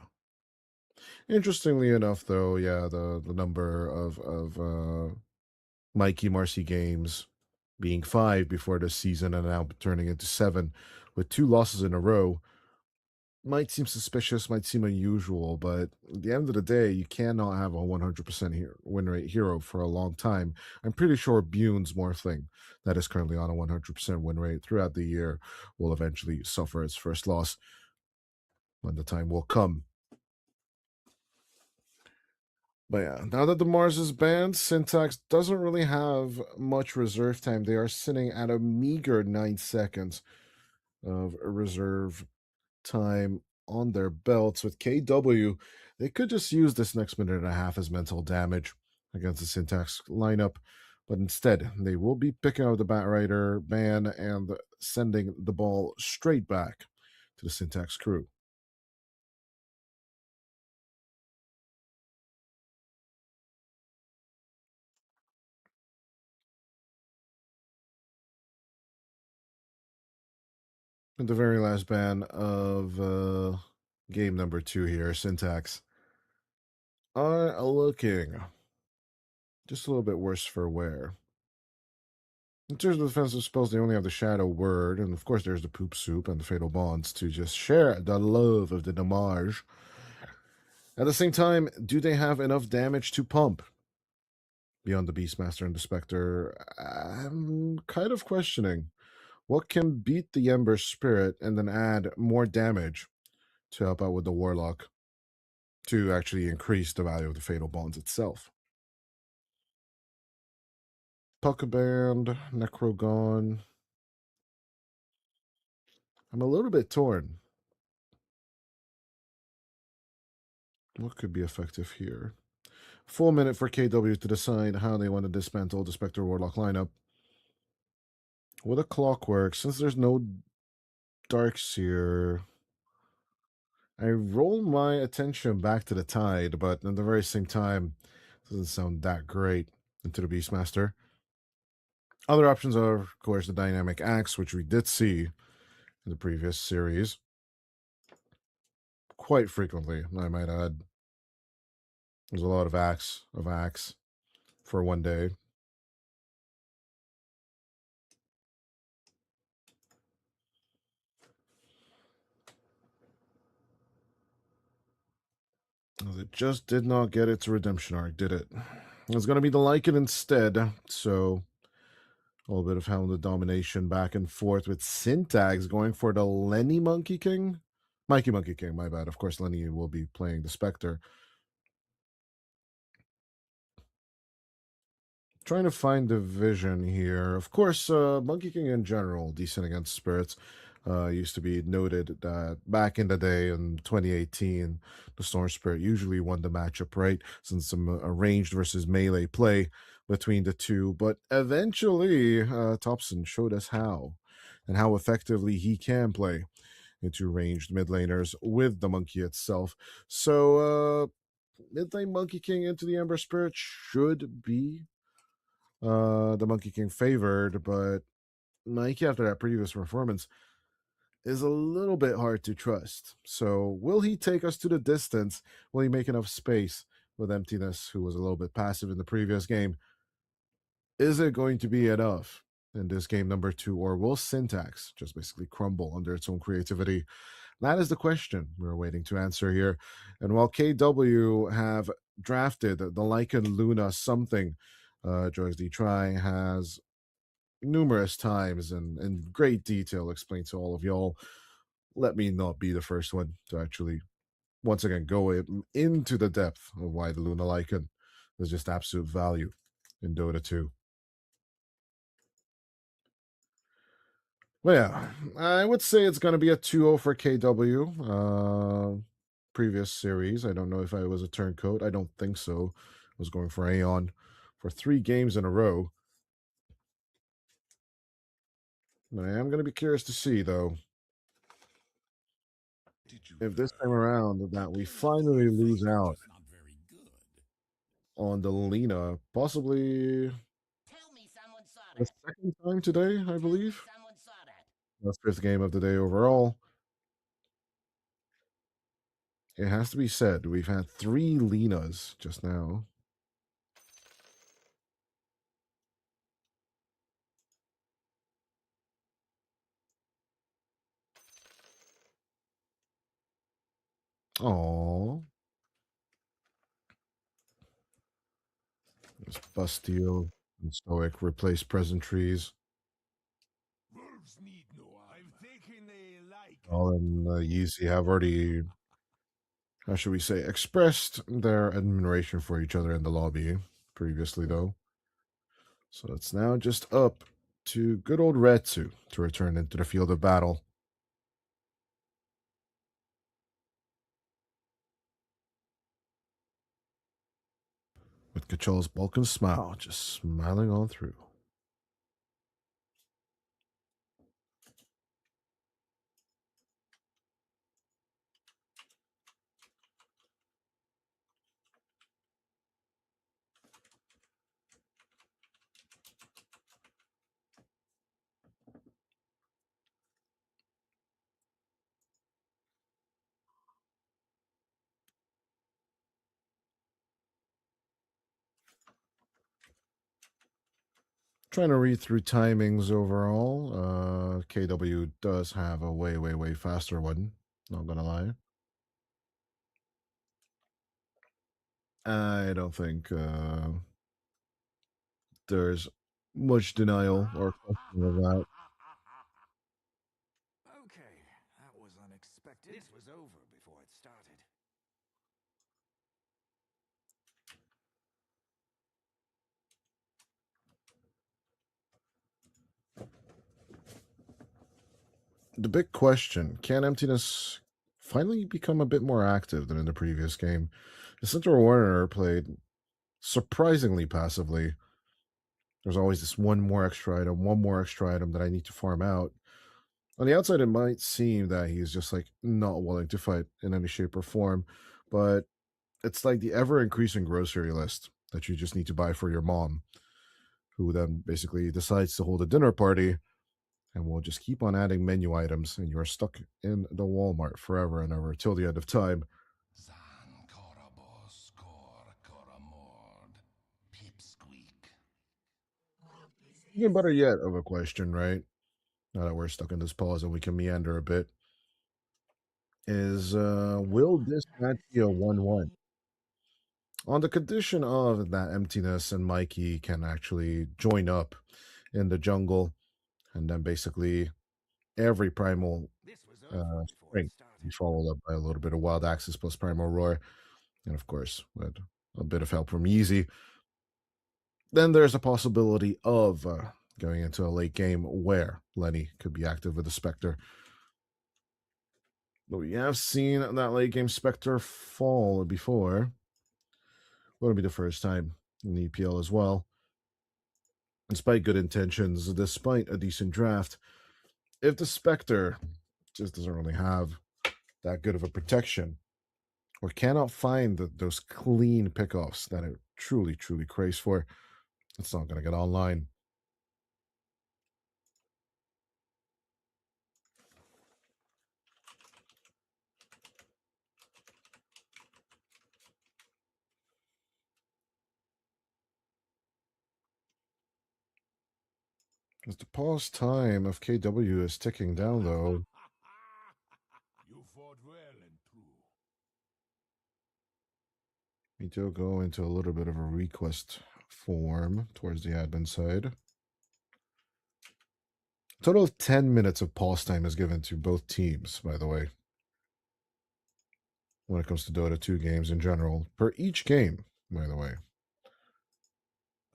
Interestingly enough, though, yeah, the number of Mikey Marcy games being 5 before the season and now turning into 7 with 2 losses in a row might seem suspicious, might seem unusual, but at the end of the day, you cannot have a 100% win rate hero for a long time. I'm pretty sure Bune's Morphling, that is currently on a 100% win rate throughout the year, will eventually suffer its first loss when the time will come. But yeah, now that the Mars is banned, Syntax doesn't really have much reserve time. They are sitting at a meager 9 seconds of reserve time on their belts. With KW, they could just use this next minute and a half as mental damage against the Syntax lineup, but instead they will be picking out the Batrider ban and sending the ball straight back to the Syntax crew. And the very last ban of game number 2 here, Syntax, are looking just a little bit worse for wear. In terms of defensive spells, they only have the Shadow Word, and of course there's the Poop Soup and the Fatal Bonds to just share the love of the damage. At the same time, do they have enough damage to pump? Beyond the Beastmaster and the Spectre, I'm kind of questioning What can beat the Ember Spirit and then add more damage to help out with the Warlock to actually increase the value of the Fatal Bonds itself? Puckaband, Necrogon. I'm a little bit torn. What could be effective here? Full minute for KW to decide how they want to dismantle the Spectre Warlock lineup. With a Clockwork, since there's no Darkseer, I roll my attention back to the Tide, but at the very same time, it doesn't sound that great into the Beastmaster. Other options are, of course, the Dynamic Axe, which we did see in the previous series. Quite frequently, I might add. There's a lot of axe for one day. It just did not get its redemption arc, did it? It's going to be the Lycan instead, so a little bit of Hound of Domination back and forth with Syntax going for the Lenny Monkey King. Mikey Monkey King, my bad. Of course, Lenny will be playing the Spectre. Trying to find division here. Of course, Monkey King in general, decent against spirits. Used to be noted that back in the day in 2018, the Storm Spirit usually won the matchup, right? Since some ranged versus melee play between the two. But eventually, Thompson showed us how and how effectively he can play into ranged mid laners with the monkey itself. So, mid lane Monkey King into the Ember Spirit should be the Monkey King favored, but Nike, after that previous performance, is a little bit hard to trust. So, will he take us to the distance? Will he make enough space with Emptiness, who was a little bit passive in the previous game? Is it going to be enough in this game number 2, or will Syntax just basically crumble under its own creativity? That is the question we're waiting to answer here. And while KW have drafted the Lycan Luna something, Joyce D. Try has numerous times and in great detail explained to all of y'all. Let me not be the first one to actually once again go into the depth of why the Luna Lycan is just absolute value in Dota 2. Well, yeah, I would say it's going to be a 2-0 for KW. Previous series, I don't know if I was a turncoat. I don't think so. I was going for Aeon for 3 games in a row. But I am going to be curious to see, though, if this time around that we finally lose out Not very good. on the Lena, possibly Tell me someone saw the that. second time today, I believe. Someone saw that. The 5th game of the day overall. It has to be said, we've had 3 Lenas just now. Aww. There's Bastille and Stoic replace present trees. Wolves need no I've taken a like. All and Yeezy have already, how should we say, expressed their admiration for each other in the lobby previously, though. So it's now just up to good old Retsu to return into the field of battle. With Kachal's Balkan smile just smiling on through. Trying to read through timings overall. KW does have a way faster one. Not gonna lie. I don't think there's much denial or question of that. Okay, that was unexpected. This was over before it started. The big question, can Emptiness finally become a bit more active than in the previous game? The Center Warner played surprisingly passively. There's always this one more extra item that I need to farm out. On the outside, it might seem that he's just like not willing to fight in any shape or form, but it's like the ever increasing grocery list that you just need to buy for your mom, who then basically decides to hold a dinner party and will just keep on adding menu items, and you're stuck in the Walmart forever and ever till the end of time. Even better yet of a question, right? Now that we're stuck in this pause and we can meander a bit, is will this match be a 1-1? On the condition of that Emptiness and Mikey can actually join up in the jungle, and then basically every primal This was over before spring it be started. followed up by a little bit of Wild Axis plus Primal Roar, and of course, with a bit of help from Yeezy. Then there's a possibility of going into a late game where Lenny could be active with the Spectre. But we have seen that late game Spectre fall before. Wouldn't be the first time in the EPL as well. Despite good intentions, despite a decent draft, if the Spectre just doesn't really have that good of a protection, or cannot find those clean pickoffs that it truly, truly craves for, it's not going to get online. As the pause time of KW is ticking down, though, You fought well and true. we do go into a little bit of a request form towards the admin side. Total of 10 minutes of pause time is given to both teams, by the way, when it comes to Dota 2 games in general, per each game, by the way.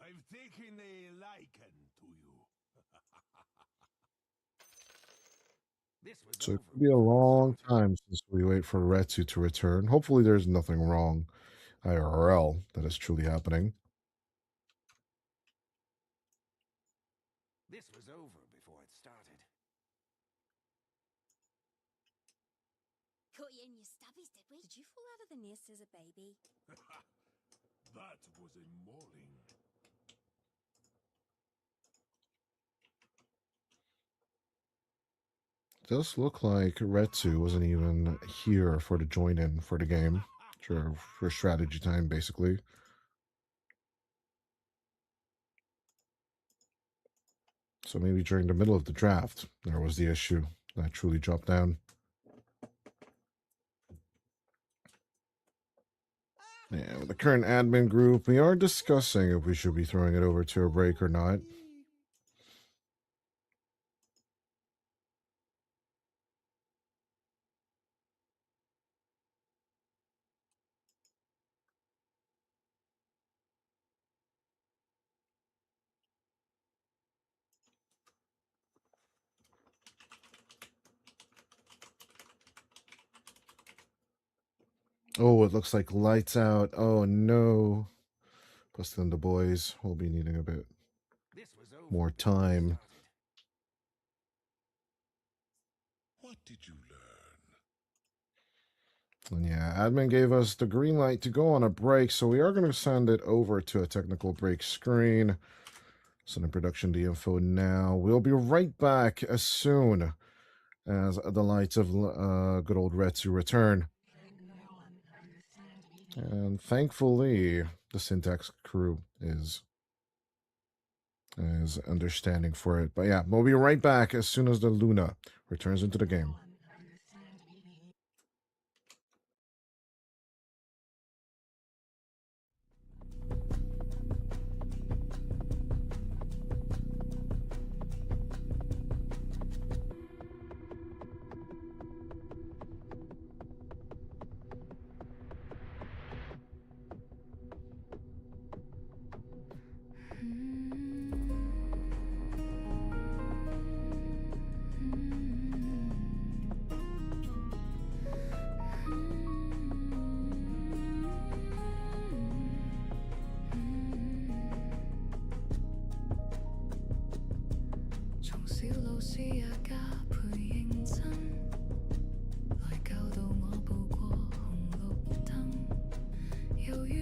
I've taken a liking to you. This was So it over could be a before it long started. time since we wait for Retsu to return. Hopefully there's nothing wrong IRL that is truly happening. This was over before it started. Caught you in your stubbies, did we? Did you fall out of the nest as a baby? That was a mauling. Does look like Retsu wasn't even here for the join-in for the game. Sure, for strategy time, basically. So maybe during the middle of the draft, there was the issue that truly dropped down. Yeah, with the current admin group, we are discussing if we should be throwing it over to a break or not. Oh, it looks like lights out. Oh no. Plus then the boys will be needing a bit This was over more before it time. started. What did you learn? And yeah, admin gave us the green light to go on a break, so we are going to send it over to a technical break screen. Sending production the info now. We'll be right back as soon as the lights of good old Retsu return. And thankfully, the Syntax crew is understanding for it. But yeah, we'll be right back as soon as the Luna returns into the game.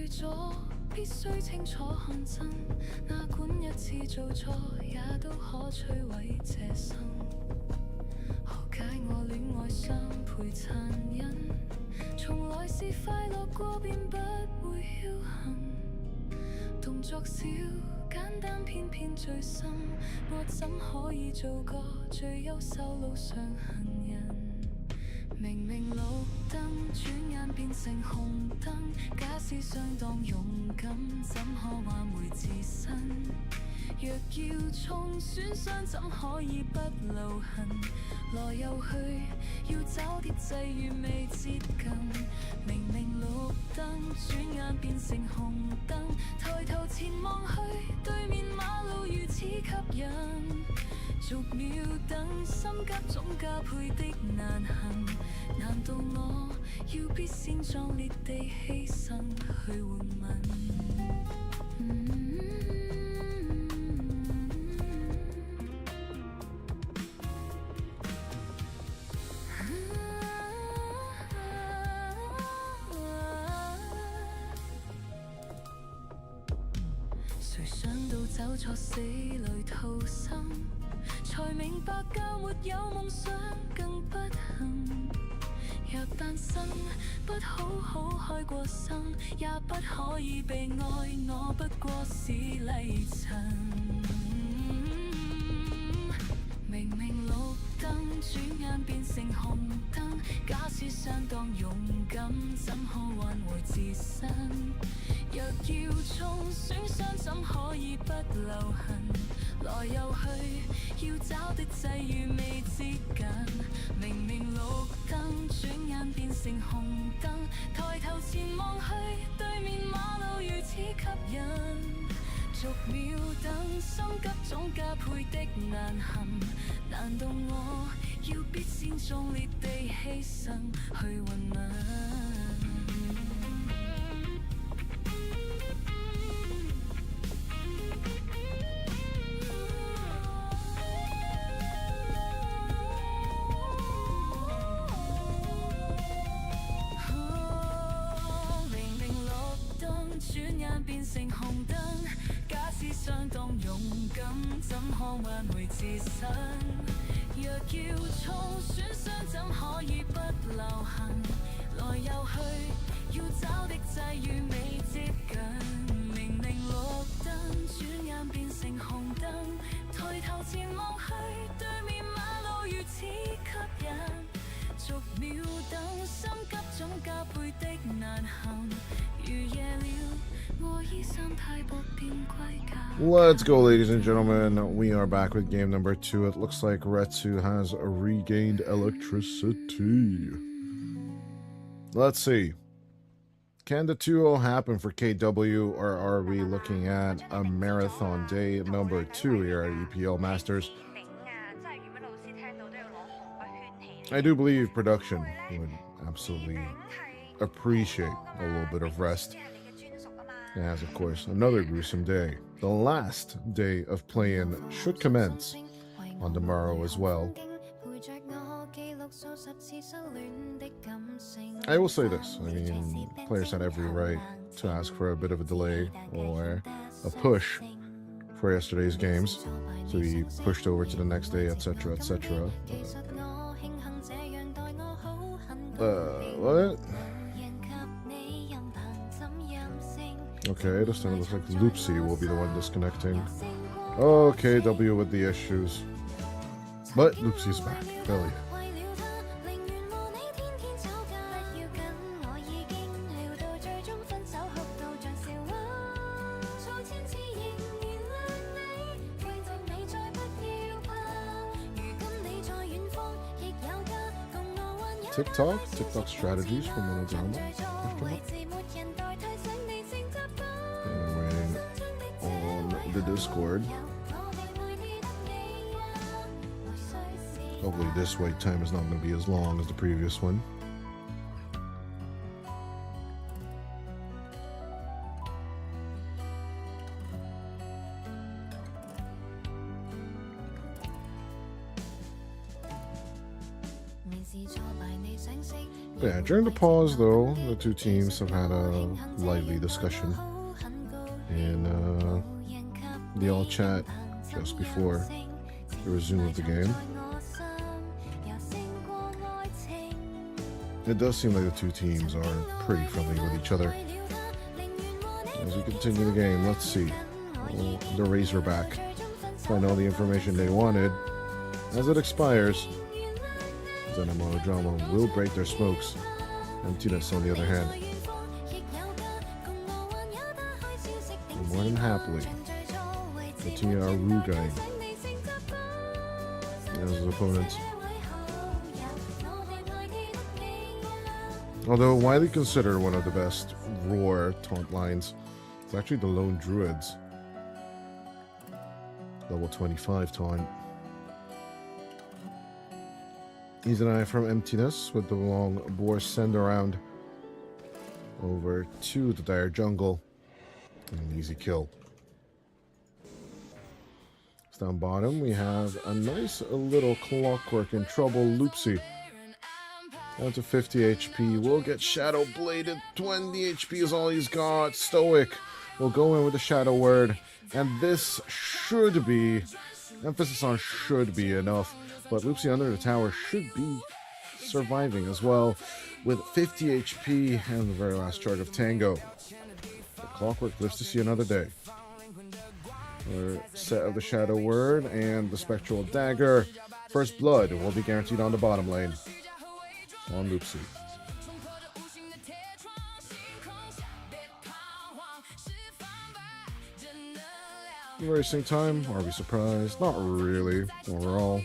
對錯，必須清楚看真。哪管一次做錯，也都可摧毀這生。何解我戀愛相配殘忍？從來是快樂過便不會僥倖。動作小簡單，偏偏最深。我怎可以做個最優秀路上行人？明明綠燈，轉眼變成紅燈。假使相當勇敢，怎可挽回自身？若要重選傷，怎可以不留痕？來又去，要找啲際遇未接近。明明綠燈，轉眼變成紅燈。抬頭前望去，對面馬路如此吸引。逐秒等，心急總加倍的難行。難道我要必先壯烈地犧牲去換吻？誰想到走錯死裏逃生，才明白教沒有夢想更不幸。若誕生不好好開過生，也不可以被愛，我不過是泥塵。明明綠燈，轉眼變成紅燈。假使相當勇敢，怎可挽回自身？若要重選傷，怎可以不留痕？來又去，要找的際遇未接近。明明綠燈，轉眼變成紅燈。抬頭前望去，對面馬路如此吸引。逐秒等，心急總加倍的難行。難道我要必先壯烈地犧牲去換吻？轉眼變成紅燈，假使相當勇敢，怎可挽回自身？若要重選傷，怎可以不留痕？來又去，要找的際遇未接近。明明綠燈，轉眼變成紅燈。抬頭前望去，對面馬路如此吸引。逐秒等，心急總加倍的難行。Let's go, ladies and gentlemen. We are back with game number 2. It looks like Retsu has regained electricity. Let's see. Can the 2-0 happen for KW, or are we looking at a marathon day number 2 here at EPL Masters? I do believe production would absolutely appreciate a little bit of rest. As, of course, another gruesome day. The last day of play-in should commence on tomorrow as well. I will say this. I mean, players had every right to ask for a bit of a delay or a push for yesterday's games to be pushed over to the next day, etc., etc. What? Okay, this time it looks like Loopsy will be the one disconnecting. Okay, W with the issues. But Loopsy's back. Hell yeah. TikTok strategies from Monodama. And waiting on the Discord. Hopefully this wait time is not going to be as long as the previous one. Yeah, during the pause, though, the two teams have had a lively discussion in the all chat just before the resume of the game. It does seem like the two teams are pretty friendly with each other. As we continue the game, let's see. Will the Razorback find all the information they wanted? As it expires, Monodrama will break their smokes. Emptiness, on the other hand, will more than happily continue our Rugai as his opponents. Although widely considered one of the best Roar taunt lines, it's actually the Lone Druids. Level 25 taunt. Easy Eye from Emptiness with the long boar send around over to the Dire Jungle. And an easy kill. Down bottom, we have a nice little Clockwork in trouble. Loopsy down to 50 HP. Will get Shadow Bladed. 20 HP is all he's got. Stoic will go in with the Shadow Word. And this should be, emphasis on should be enough. But Loopsy under the tower should be surviving as well with 50 HP and the very last charge of Tango. The Clockwork lives to see another day. Our set of the Shadow Word and the Spectral Dagger. First Blood will be guaranteed on the bottom lane. On Loopsy. Racing time, are we surprised? Not really. Overall,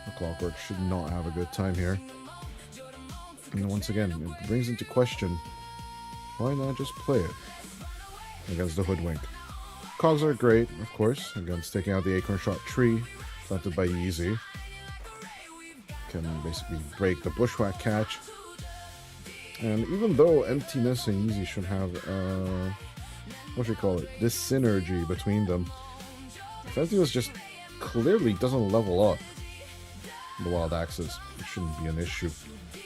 the Clockwork should not have a good time here. And once again, it brings into question, why not just play it against the Hoodwink? Cogs are great, of course, against taking out the Acorn Shot tree planted by Yeezy. Can basically break the Bushwhack catch. And even though Emptiness and Yeezy should have, what should we call it, this synergy between them, if Emptiness just clearly doesn't level up the Wild Axes, it shouldn't be an issue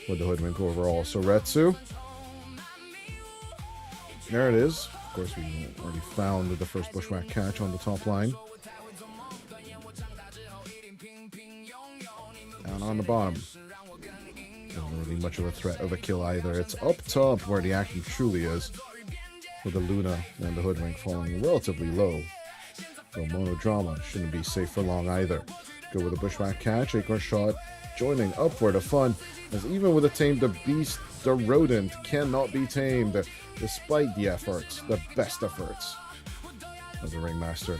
with the Hoodwink overall. So Retsu, there it is. Of course, we already found the first Bushwhack catch on the top line. And on the bottom, not really much of a threat of a kill either. It's up top where the action truly is, with the Luna and the Hoodwink falling relatively low. So Monodrama shouldn't be safe for long either. Go with a Bushwhack catch, Acorn Shot joining up for the fun, as even with a tame, the beast, the rodent, cannot be tamed, despite the efforts, the best efforts of the Ringmaster.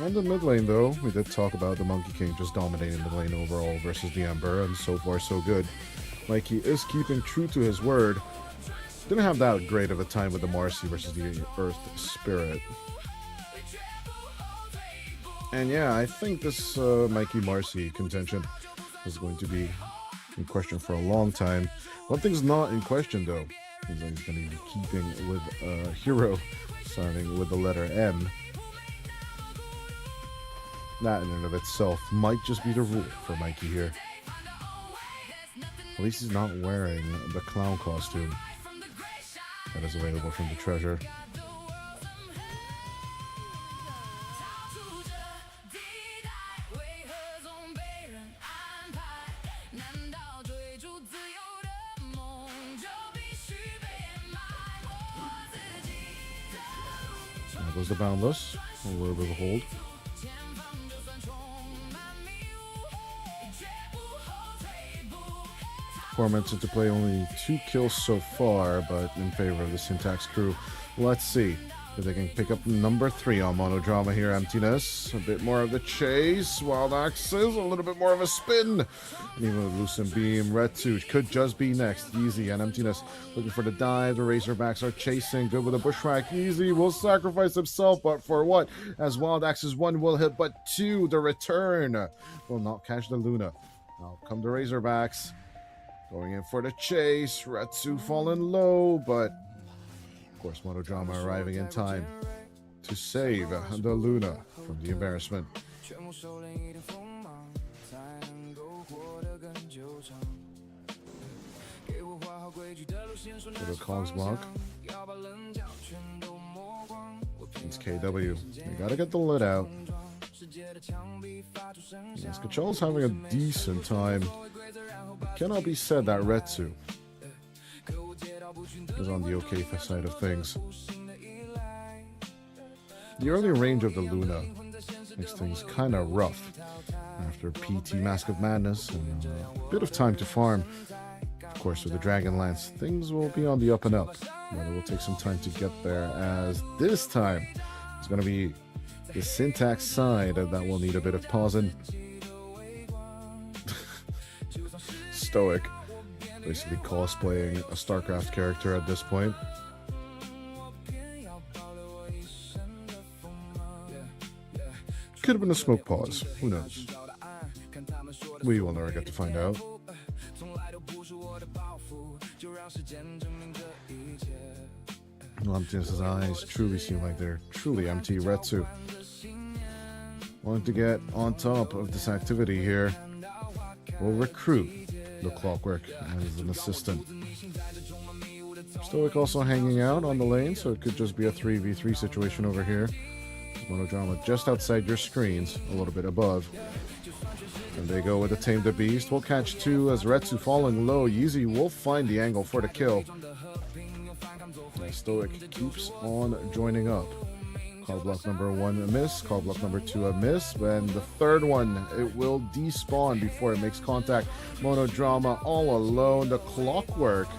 And the mid lane, though, we did talk about the Monkey King just dominating the lane overall versus the Ember, and so far so good. Mikey is keeping true to his word. Didn't have that great of a time with the Marcy versus the Earth Spirit. And yeah, I think this Mikey Marcy contention is going to be in question for a long time. One thing's not in question, though, is that he's going to be keeping with a hero starting with the letter M. That in and of itself might just be the rule for Mikey here. At least he's not wearing the clown costume that is available from the treasure. There goes the Boundless. A little bit of a hold. Formats into play, only 2 kills so far, but in favor of the Syntax crew. Let's see if they can pick up number 3 on Monodrama here. Emptiness, a bit more of the chase. Wild Axes, a little bit more of a spin. And even with Lucent Beam, Retsu could just be next. Yeezy and Emptiness looking for the dive. The Razorbacks are chasing. Good with a Bushwhack. Yeezy will sacrifice himself, but for what? As Wild Axes 1 will hit, but 2, the return will not catch the Luna. Now come the Razorbacks. Going in for the chase. Retsu falling low, but of course Monodrama arriving in time to save the Luna from the embarrassment. Little Cogs block. It's KW. They gotta get the lid out. Yes, Kachal's having a decent time. Cannot be said that Retsu is on the okay side of things. The early range of the Luna makes things kind of rough after PT Mask of Madness and a bit of time to farm. Of course, with the Dragon Lance, things will be on the up and up, but it will take some time to get there, as this time it's going to be the syntax side that will need a bit of pausing. Stoic, basically cosplaying a StarCraft character at this point. Could have been a smoke pause, who knows? We will never get to find out. Lumpkin's eyes truly seem like they're truly empty. Retsu wanting to get on top of this activity here. Will recruit the Clockwork as an assistant. Stoic also hanging out on the lane, so it could just be a 3v3 situation over here. Monodrama just outside your screens, a little bit above. And they go with the Tame the Beast. We'll catch two as Retsu falling low. Yeezy will find the angle for the kill. And Stoic keeps on joining up. Card block number 1 a miss, card block number 2 a miss, and the third one, it will despawn before it makes contact. Monodrama all alone. The Clockwork,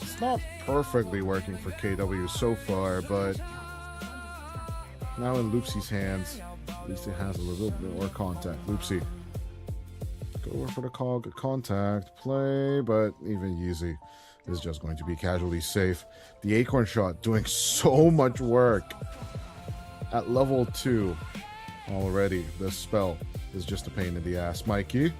it's not perfectly working for KW so far, but now in Loopsy's hands, at least it has a little bit more contact. Loopsy, go over for the cog contact play, but even Yeezy is just going to be casually safe. The Acorn Shot doing so much work at level 2 already. This spell is just a pain in the ass. Mikey,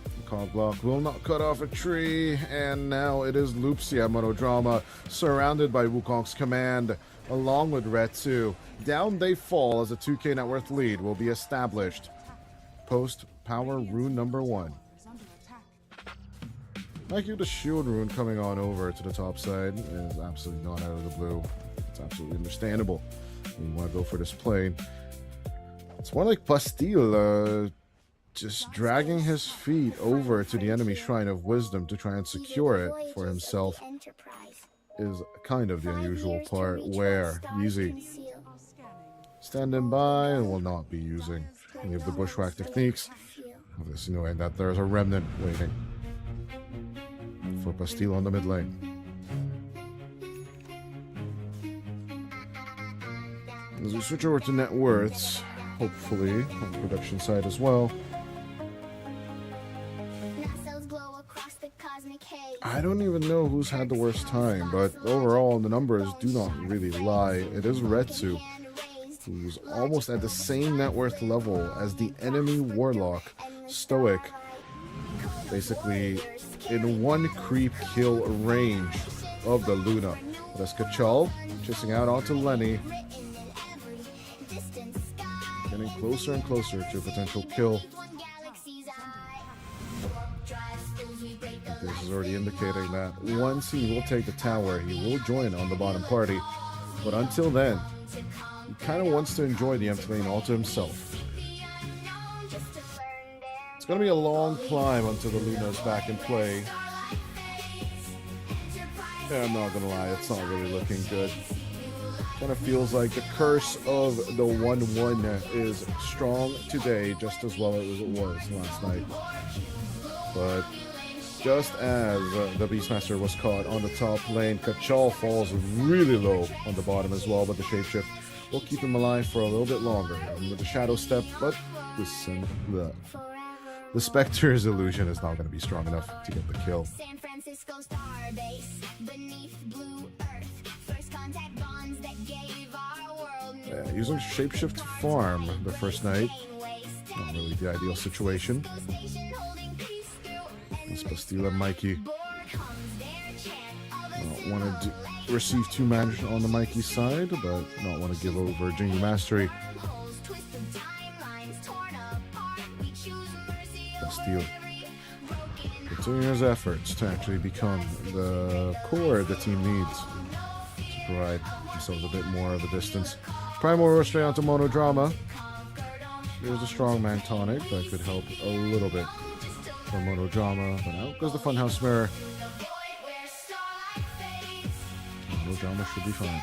the cog block will not cut off a tree, and now it is Loopsy at Monodrama, surrounded by Wukong's command, along with Retsu. Down they fall as a 2k net worth lead will be established. Post power rune number 1. Like you, the shield rune coming on over to the top side is absolutely not out of the blue. It's absolutely understandable. You want to go for this plane. It's more like Bastille just dragging his feet over to the enemy Shrine of Wisdom to try and secure it for himself is kind of the unusual part, where Yeezy standing by and will not be using any of the bushwhack techniques, obviously knowing that there's a remnant waiting for Bastille on the mid lane. As we switch over to net worths, hopefully on the production side as well, I don't even know who's had the worst time, but overall the numbers do not really lie. It is Retsu, who's almost at the same net worth level as the enemy Warlock, Stoic, basically in one creep kill range of the Luna. That's Kachal chasing out onto Lenny, getting closer and closer to a potential kill. This is already indicating that once he will take the tower, he will join on the bottom party. But until then, he kind of wants to enjoy the empty lane all to himself. It's going to be a long climb until the Luna's back in play. Yeah, I'm not going to lie, it's not really looking good. Kind of feels like the curse of the 1-1 is strong today, just as well as it was last night. But just as the Beastmaster was caught on the top lane, Kachal falls really low on the bottom as well, but the Shapeshift will keep him alive for a little bit longer. And with the Shadow Step, but listen, the Spectre's illusion is not going to be strong enough to get the kill. San Francisco starbase beneath blue earth. First contact bonds that gave our world Using Shapeshift to farm the first night. Not really the ideal situation. It's Bastille and Mikey. Not want to receive too much on the Mikey side, but not want to give over Jingu Mastery. Bastille continuing his efforts to actually become the core the team needs to provide themselves a bit more of a distance. Primal Roar straight onto Monodrama. There's a strongman tonic that could help a little bit for Monodrama, but out goes the Funhouse Mirror. Monodrama should be fine.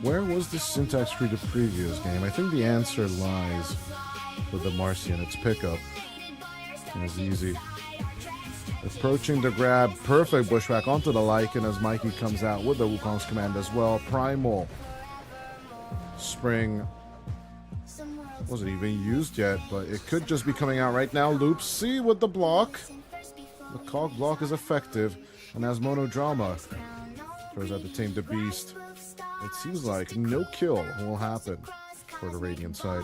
Where was the syntax tree the previous game? I think the answer lies with the Marcian. Its pickup. It was easy. Approaching the grab. Perfect bushwhack onto the Lycan as Mikey comes out with the Wukong's command as well. Primal. Spring. Wasn't even used yet, but it could just be coming out right now. Loop C with the block. The cog block is effective. And as Monodrama throws out the Tame the Beast, it seems like no kill will happen for the Radiant side.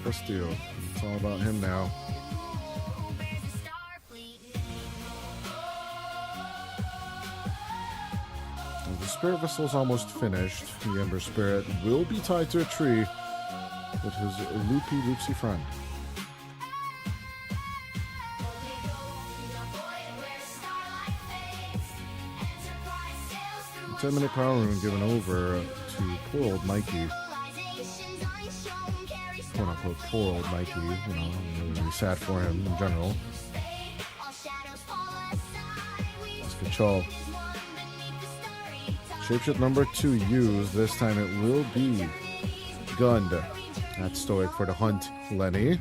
Bastille. It's all about him now. The Spirit Vessel is almost finished. The Ember Spirit will be tied to a tree with his loopy friend. 10-minute power rune given over to poor old Mikey. Quote unquote poor old Mikey, you know, I'm really sad for him in general. It's Kachal. Shapeshift number 2 used. This time it will be gunned. That's Stoic for the hunt, Lenny.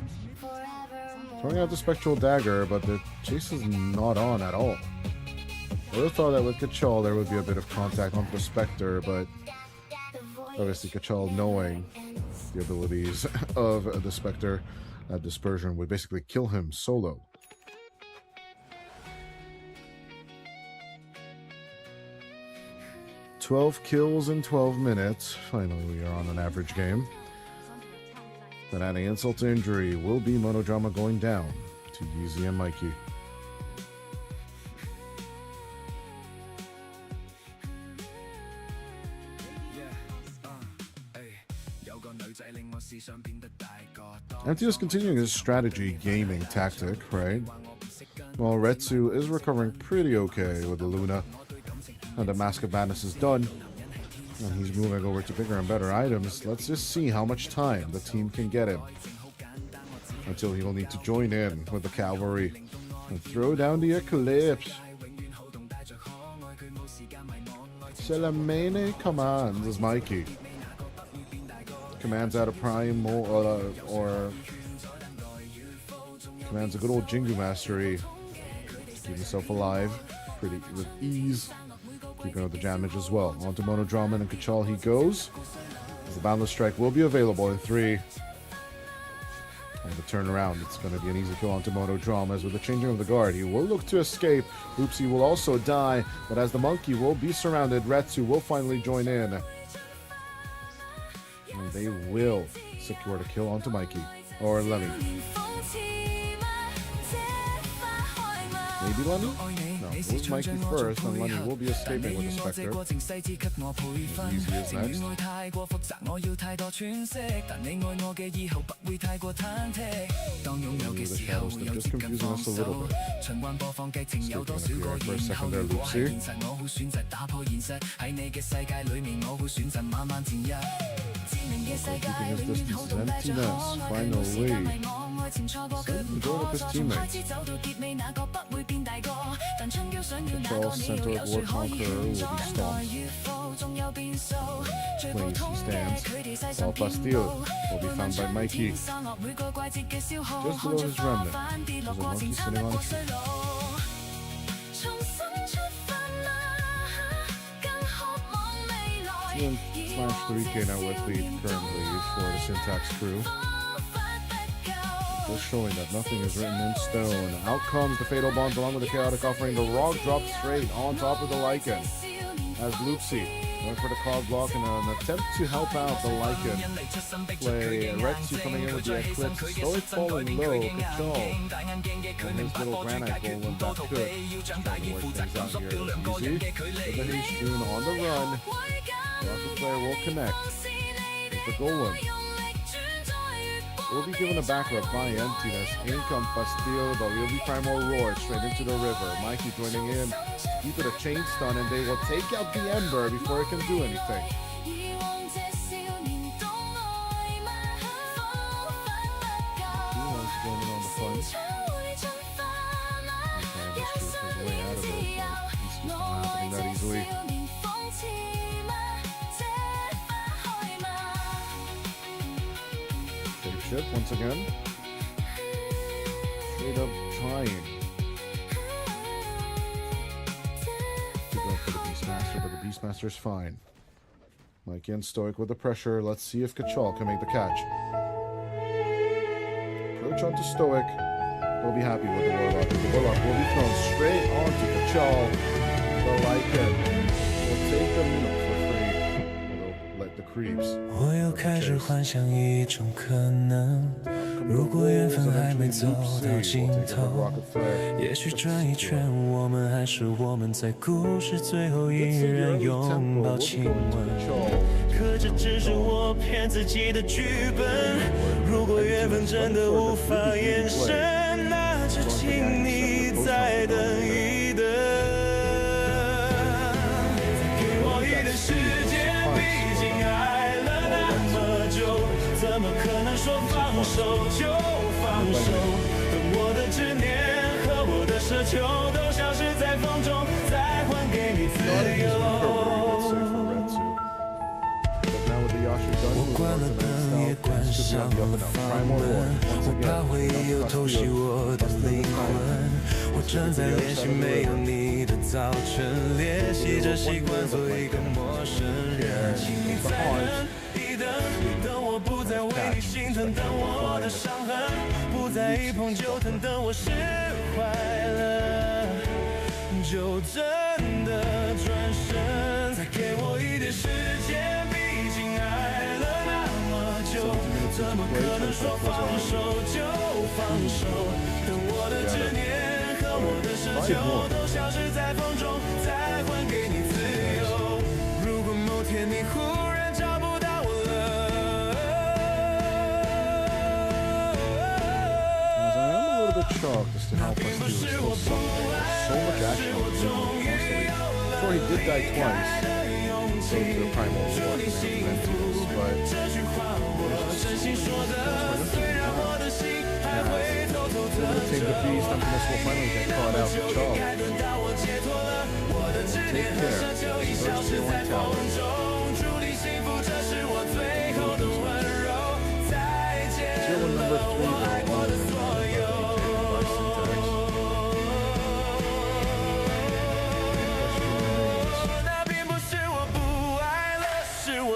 Throwing out the Spectral Dagger, but the chase is not on at all. I would have thought that with Kachal there would be a bit of contact on the Spectre, but obviously Kachal, knowing the abilities of the Spectre, that dispersion would basically kill him solo. "12 kills in 12 minutes. Finally, we are on an average game. Then adding insult to injury will be Monodrama going down to Yeezy and Mikey. MTS continuing his strategy gaming tactic, right? Well, Retsu is recovering pretty okay with the Luna. And the Mask of Madness is done. And he's moving over to bigger and better items. Let's just see how much time the team can get him. Until he will need to join in with the cavalry. And throw down the Eclipse. Selamene commands as Mikey. Commands out a Primal or commands a good old Jingu Mastery. Keep himself alive pretty with ease. Keeping up the damage as well. Onto Monodrama and Kachal he goes. As the Boundless Strike will be available in 3. And the turnaround, it's going to be an easy kill onto Monodrama. As with the changing of the guard, he will look to escape. Oopsie will also die, but as the monkey will be surrounded, Retsu will finally join in. And they will secure the kill onto Mikey. Or Lenny. Maybe Lenny? No, it was Mikey first, and Lenny will be escaping with the Spectre. Easy is next. The shadows are just confusing us a little bit. Escaping the guard for a second there, Lucy. Keeping his distance. Emptiness, finally. Enjoy with his teammates. Control Center of War Conqueror will be stomped. Place he stands. While Bastille will be found by Mikey. Just below his remnant. There's a monkey sitting on a tree. 3/3K now worth lead currently for the Syntax crew. Just showing that nothing is written in stone. Out comes the Fatal Bonds along with the Chaotic Offering. The Rog drops straight on top of the Lycan. As Loopsy went for the cog block in an attempt to help out the Lycan. Play Retsu coming in with the Eclipse. Stoic falling low. Kachal and his little Granite Golem that could try to work things out here. Easy. With the Haste June on the run. Rocket player will connect. With the Golem. Will be given a back rub by Emptiness. In comes Bastille, but will be Primal Roar straight into the river. Mikey joining in. Keep it a chain stun, and they will take out the Ember before it can do anything. Elon's going in on the fun. Sometimes this group is way out of it, but it's just not happening that easily. Ship once again. Straight up trying to go for the Beastmaster, but the Beastmaster's fine. Mike and Stoic with the pressure. Let's see if Kachal can make the catch. Approach onto Stoic. He'll be happy with the Warlock. The Warlock will be thrown straight onto Kachal. The Lycan will take them for free. Although let the creeps. 我又开始幻想一种可能，如果缘分还没走到尽头，也许转一圈，我们还是我们，在故事最后依然拥抱亲吻。可这只是我骗自己的剧本，如果缘分真的无法延伸，那就请你再等一等，再给我一点时间，毕竟爱。怎么可能说放手就放手？等我的执念和我的奢求都消失在风中，再还给你自由。我关了灯，也关上了房门，我怕回忆又偷袭我的灵魂。我正在练习没有你的早晨，练习着习惯做一个陌生人。请你再等一等，等我不再为你心疼，等我的伤痕不再一碰就疼，等我释怀了，就真的转身。再给我一点时间，毕竟爱了那么久，怎么可能说放手就放手？等我的执念和我的奢求都消失在风中，再还给你自由。如果某天你忽然找不到我了，shocked as to how much he was still something. So much action on the constantly. Before he did die twice, so to the Primal War and Ventus, but take the beast, Emptiness will finally get caught out for Charles. Take care. First to one tower. Tier 1 number 3 though.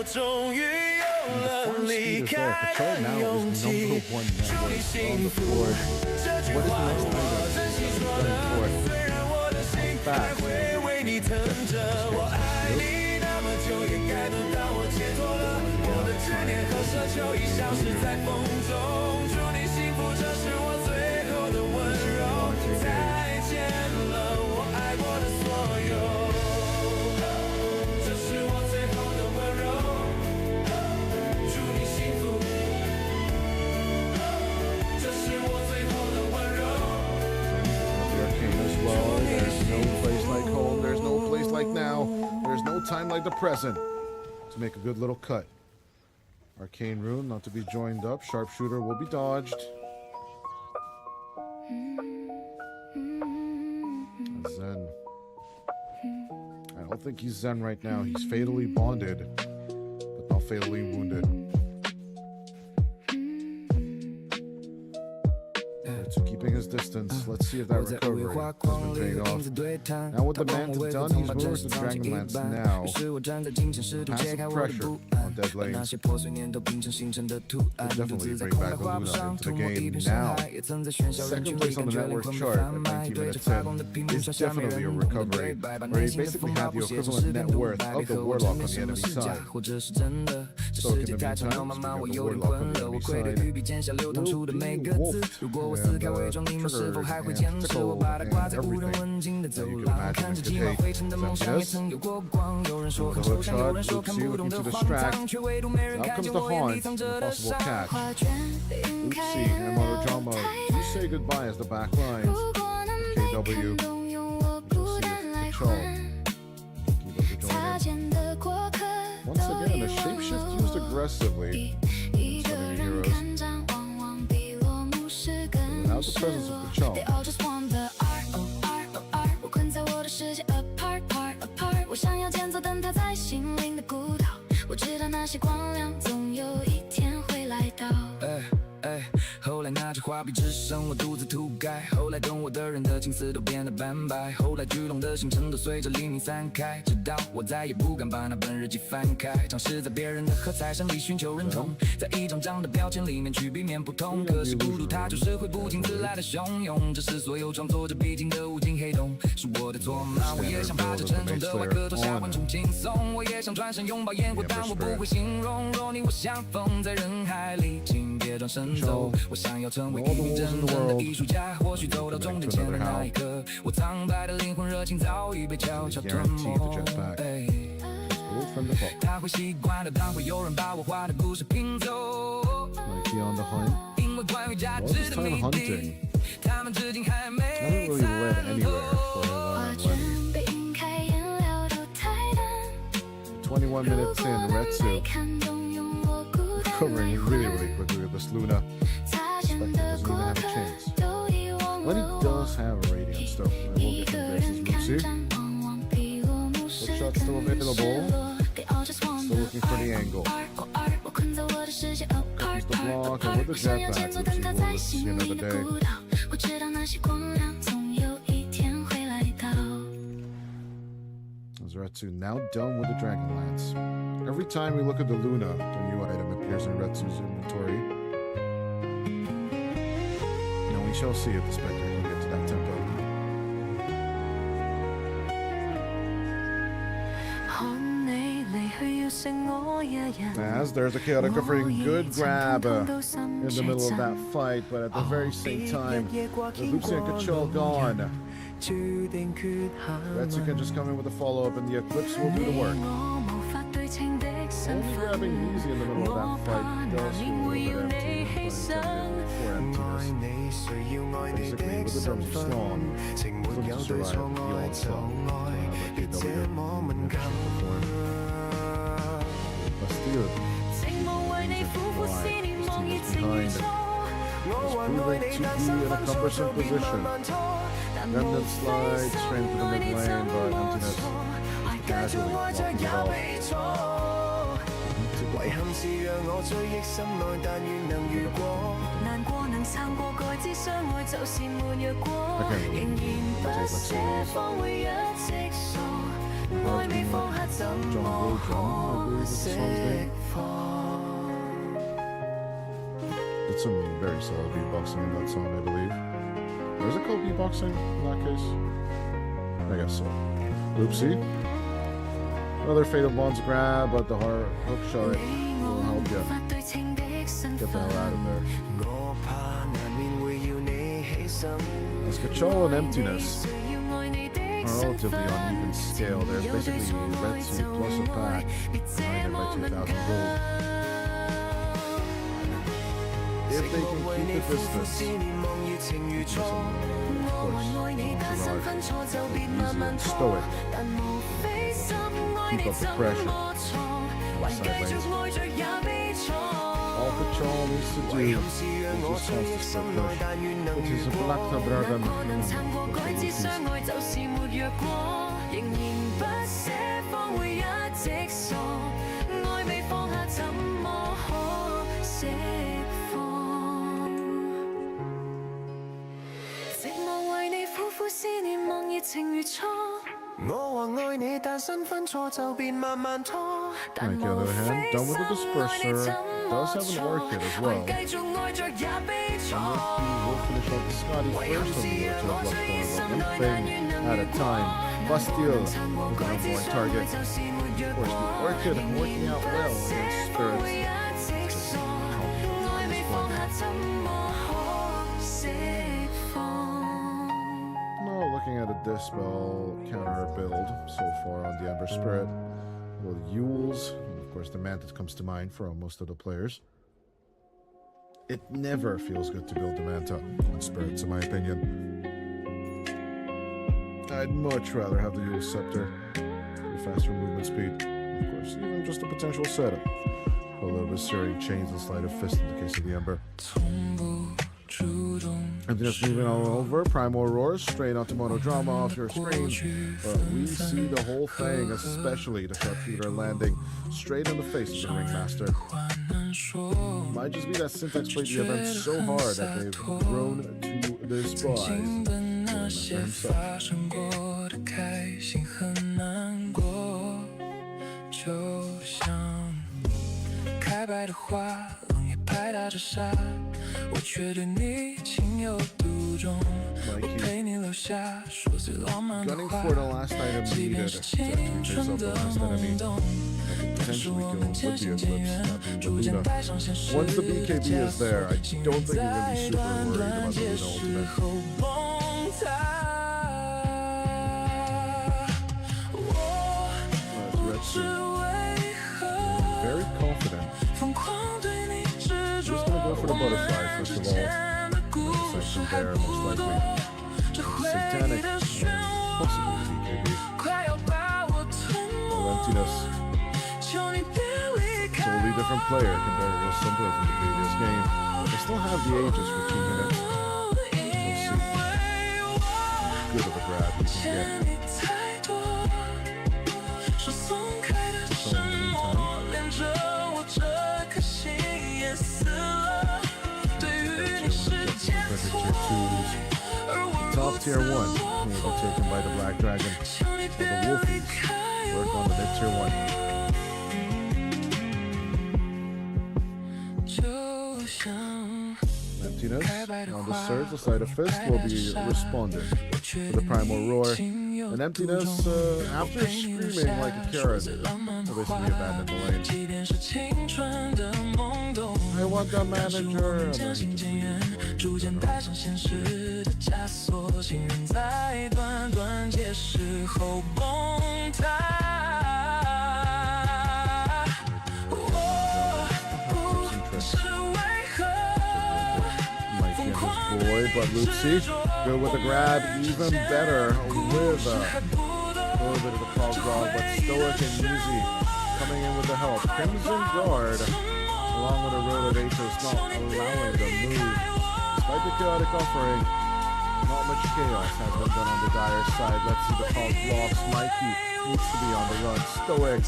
终于有了离开的勇气，祝你幸福。这句话我真心说的，虽然我的心还会为你疼着。我爱你那么久，也该轮到我解脱了。我的执念和奢求已消失在风中。祝你幸福，这是我最后的温柔。再见了，我爱过的所有。这是我最后的温柔。Well, there's no place like home, there's no place like now, there's no time like the present to make a good little cut. Arcane Rune not to be joined up, Sharpshooter will be dodged. Zen. I don't think he's Zen right now, he's fatally bonded, but not fatally wounded. Retsu keeping his distance. Let's see if that recovery has been paying off. Now with the Manta done, he's moving to Dragonlance now. Passive pressure on dead lanes. Could definitely bring back the Luna into the game now. Second place on the network chart at 19 minutes in is definitely a recovery, where you basically have the equivalent net worth of the Warlock on the enemy side. So in the meantime, speaking of the Warlock on the enemy side, will be Wolf and Trigger and Tickle and everything that you can imagine and could hate. Emptiness. The hook shot, Oopsie looking to distract. Now comes the haunt and the possible catch. Oopsie and Monodrama do say goodbye as the back lines. KW. You'll see if Control keep up the join in. Once again, a shapeshift used aggressively in some of the heroes. Without the presence of Control.哎，后来拿着画笔，只剩我独自涂改。后来懂我的人的情思都变得斑白。后来聚拢的星辰都随着黎明散开，直到我再也不敢把那本日记翻开。尝试在别人的喝彩声里寻求认同，在一张张的标签里面去避免不同。可是孤独它就是会不请自来的汹涌，这是所有创作者必经的无尽黑洞。是我的错吗？我也想把这沉重的外壳脱下，换种轻松。我也想转身拥抱烟火，但我不会形容。若你我相逢在人海里，请别转身走。我想要成为一名真正的艺术家，或许走到终点前的那一刻，我苍白的灵魂热情早已被悄悄吞没。他会习惯的，当会有人把我画的故事拼凑。因为关于价值的谜底，他们至今还没猜透。 21 minutes in, Retsu recovering really quickly with this Luna. Spectre doesn't even have a chance. But he does have a Radiant Stone. I will get him versus Lucy. Hook shot still available. Still looking for the angle. He's the block, and with the jetpack, Lucy will live to see another day. Retsu now done with the Dragonlance. Every time we look at the Luna, the new item appears in Retsu's inventory. Now we shall see if the Spectre can get to that tempo. As there's a chaotic offering, good grab in the middle of that fight, but at the very same time, the Lucy and Control gone. Retsu can just come in with a follow-up and the Eclipse will do the work. Only grabbing easy in the middle of that fight does feel a little bit empty, for emptiness. Basically, with the drums are strong, looking to survive the onslaught. Bastille. Behind. It's proving to be in a cumbersome position. Remnant slide straight to the mid lane, but Emptiness casually walking it off. Did some very solid beatboxing in that song, I believe. Or is it called beatboxing in that case? I guess so. Oopsie. Another Fatal Bonds grab, but the hook shot will help you get the hell out of there. As Control and Emptiness are relatively on even scale. There's basically Retsu plus a pack behind him by 2,000 gold. If they can keep the distance, of course, easy and stoic. Keep up the pressure. Side lanes. All Control needs to do is just wants to split push, which is a black dragon. 如初。我或愛你，但身分錯就便慢慢拖。 Like the other hand, done with the disperser, does have an orchid as well. And if he will finish off the Scotty first, and we'll go to the Bloodthorn, but one thing at a time. Bastille is the number one target. Of course, the orchid working out well against spirits. No, looking at a Dispel counter build so far on the Ember Spirit. Well, Yules, and of course the Mantis comes to mind for most of the players. It never feels good to build the Manta on Spirits, in my opinion. I'd much rather have the Yule Scepter for faster movement speed. Of course, even just a potential setup. A little bit Searing Chains and Sleight of Fist in the case of the Ember. And just moving on over, Primal Roars, straight onto Monodrama off your screen. But we see the whole thing, especially the Sharpshooter landing straight in the face of the Ringmaster. Might just be that Syntax played the event so hard that they've grown to despise the Ringmaster himself. Gunning for the last item needed to actually face off the last enemy. Potentially kill would be Eclipse, that being the Luna. Once the BKB is there, I don't think you're going to be super worried about the Luna ultimate. Very confident. Just gonna go for the butterfly first of all. Section there, most likely. Satanic and possibly BKB. Emptiness. Totally different player compared to Simpler from the previous game. They still have the Aegis for 2 minutes. We'll see how good of a grab we can get. Top tier 1 will be taken by the Black Dragon. For the Wolfies, work on the mid tier 1. Emptiness on the surge, the Sleight of Fist will be responding to the Primal Roar. And Emptiness, after screaming like a carrot, will basically abandon the lane. I want the manager, and then he just boy, but Lucy, good with the grab, even better with a little bit of the frog dog, but stoic and easy, coming in with the help. Crimson Guard, along with a Road of Aethos, not allowing the move. Despite the chaotic offering, not much chaos has been done on the Dire side. Let's see the cog blocks. Mikey needs to be on the run. Stoic.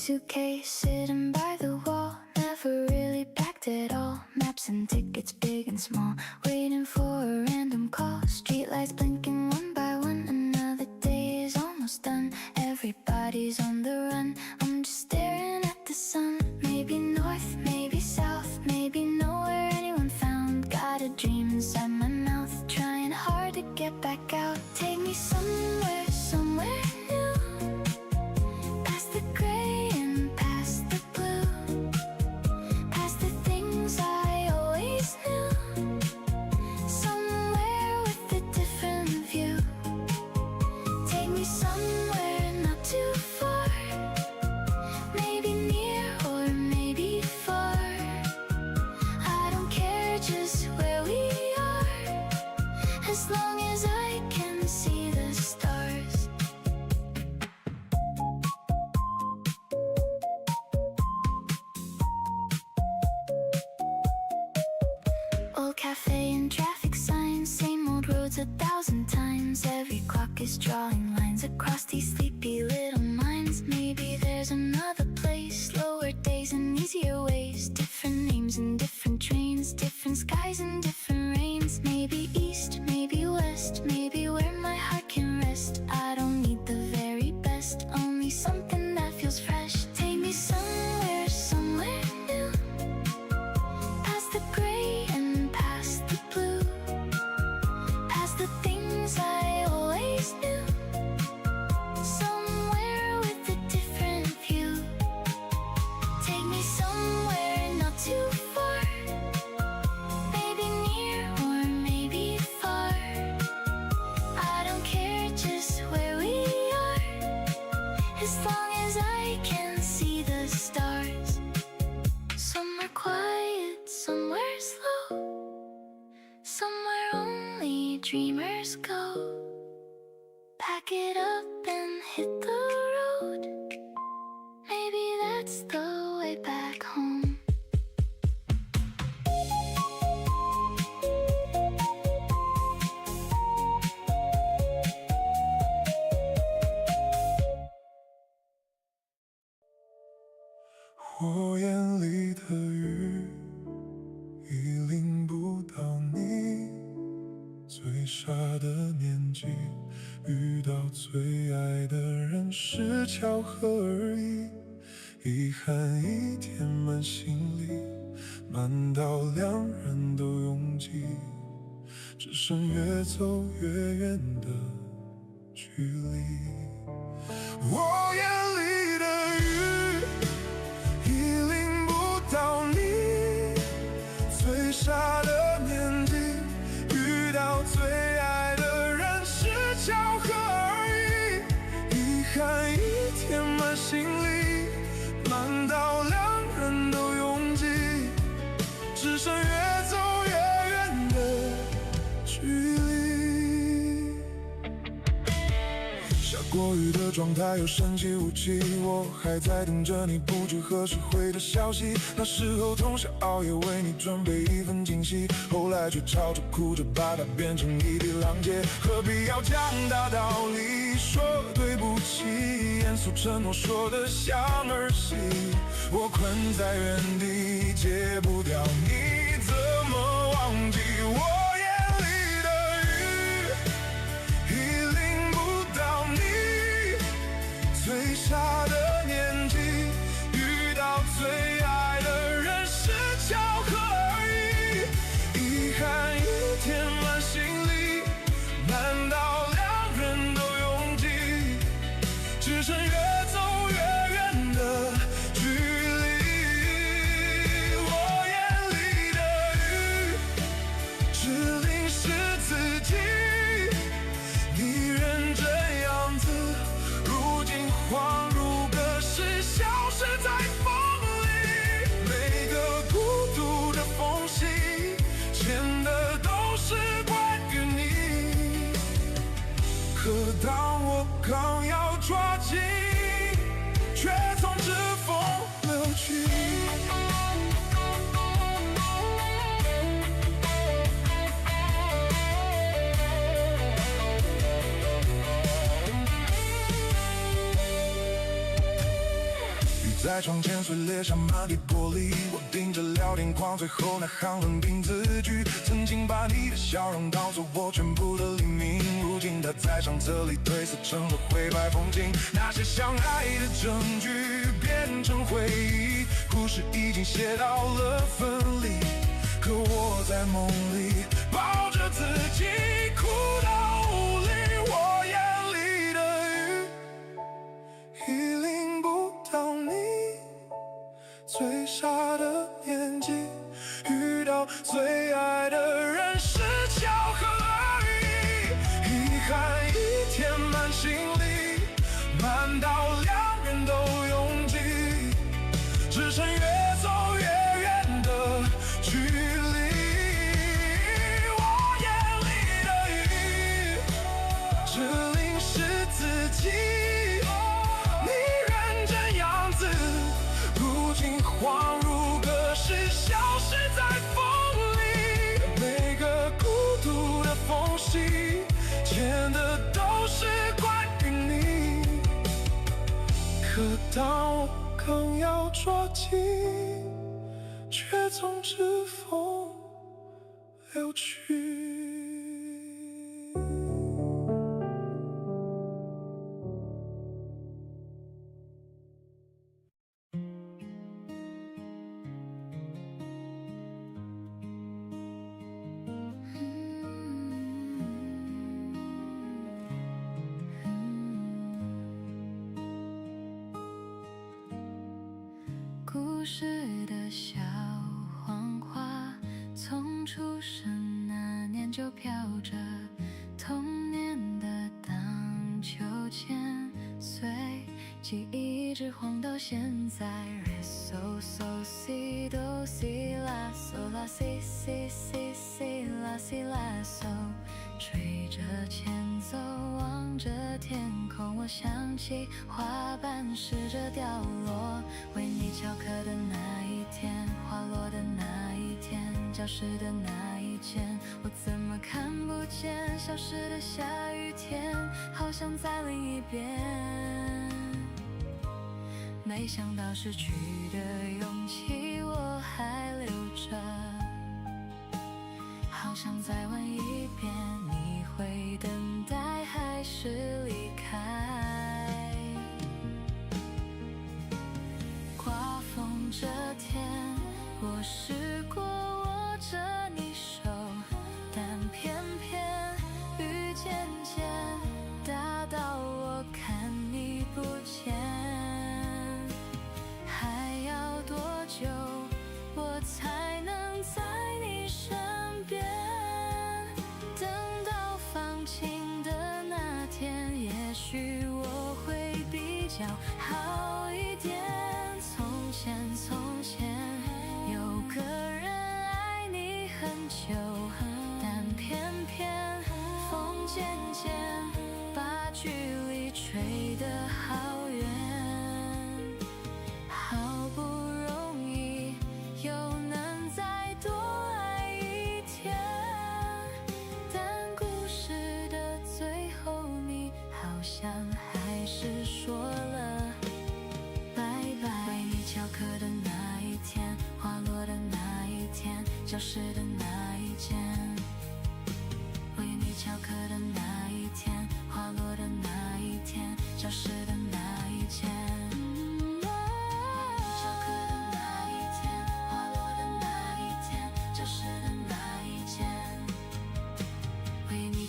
suitcase sitting by the wall. Never really packed at all. Maps and tickets, big and small. Waiting for a random call. Streetlights blinking one by one. Another day is almost done. Everybody's on the run. I'm just staring at the sun. Maybe north, maybe south, maybe nowhere anyone found. Got a dream inside my mouth, trying hard to get back out. Take me somewhere, somewhere new. Past the gray and past the blue. Past the things I always knew. Somewhere with a different view. Take me somewhere not too far. Maybe near or maybe far. I don't care just where we are, as long as I can see the stars. Old cafe and traffic signs, same old roads 1,000 times. Every clock is drawing lines across these sleepy little minds. Maybe there's another place, slower days and easier ways. Different names and different trains, different skies and different rains. Maybe east, maybe west, maybe where my heart can rest. I don't need the very best, only something that feels fresh. Take me somewhere, somewhere new. Past the gray and past the blue. Past the things I always knew. Somewhere with a different view. Take me somewhere not too far. Maybe near or maybe far. I don't care just where we are, as long as I can see the stars. Somewhere quiet, somewhere slow. Somewhere only dreamers go. Pack it up and hit the road. Maybe that's the way back home. 我眼里的雨已淋不到你，最傻的年纪，遇到最爱的人是巧合而已。遗憾已填满心里，满到两人都拥挤，只剩越走越远的距离。我眼里的雨已淋不到你，最傻的年纪，遇到最爱的人是巧合而已。遗憾已填满心里，满到两人都拥挤，只剩越走越远的距离。下过雨的状态又神奇无奇，我还在等着你不知何时回的消息。那时候通宵熬夜为你准备一份惊喜，后来却吵着哭着把它变成一地狼藉。何必要讲大道理，说对不起，严肃承诺说的像儿戏。我困在原地，戒不掉你，怎么忘记我眼里的雨已淋不到你，最傻的年纪，遇到最爱的人是巧合而已。遗憾已填满心里，满到两人都拥挤，只剩越走越远的距离。我眼里的雨只在窗前碎裂下满地玻璃。我盯着聊天框，最后那行冷冰字句，曾经把你的笑容当作我全部的黎明，如今它在相册里褪色成了灰白风景。那些相爱的证据变成回忆，故事已经写到了分离。可我在梦里抱着自己，哭到无力。我眼里的雨已淋不到你。最傻的年纪，遇到最爱的人是巧合而已。遗憾已填满心里，满到两人都拥挤，只剩越走越远的距离。我眼里的雨，只淋湿自己。你认真样子，如今恍如隔世，消失在风里。每个孤独的缝隙，牵的都是关于你。可当我刚要抓紧，却总指缝流去。故事的小黄花，从出生那年就飘着童年的荡秋千，随记忆一直晃到现在。Re so so si do si la so la si si si si la si la so， 吹着前奏，望着天空，我想起花瓣试着掉落，为你翘课的那一天，花落的那一天，教室的那一间，我怎么看不见消失的下雨天，好像在另一边。没想到失去的勇气我还留着，好想再问一遍，你会等待还是离开？刮风这天，我试过握着你手，但偏偏雨渐渐大到我看你不见。还要多久我才能在你身边？等到放晴的那天，也许我会比较好一点。从前从前有个人爱你很久，但偏偏风渐渐把距离吹得好远。好不容易又能再多爱一天，但故事的最后，你好像还是说了拜拜。为你翘课的那一天，花落的那一天，教室的那一间，为你翘课的那一天，花落的那一天，教室的那一间。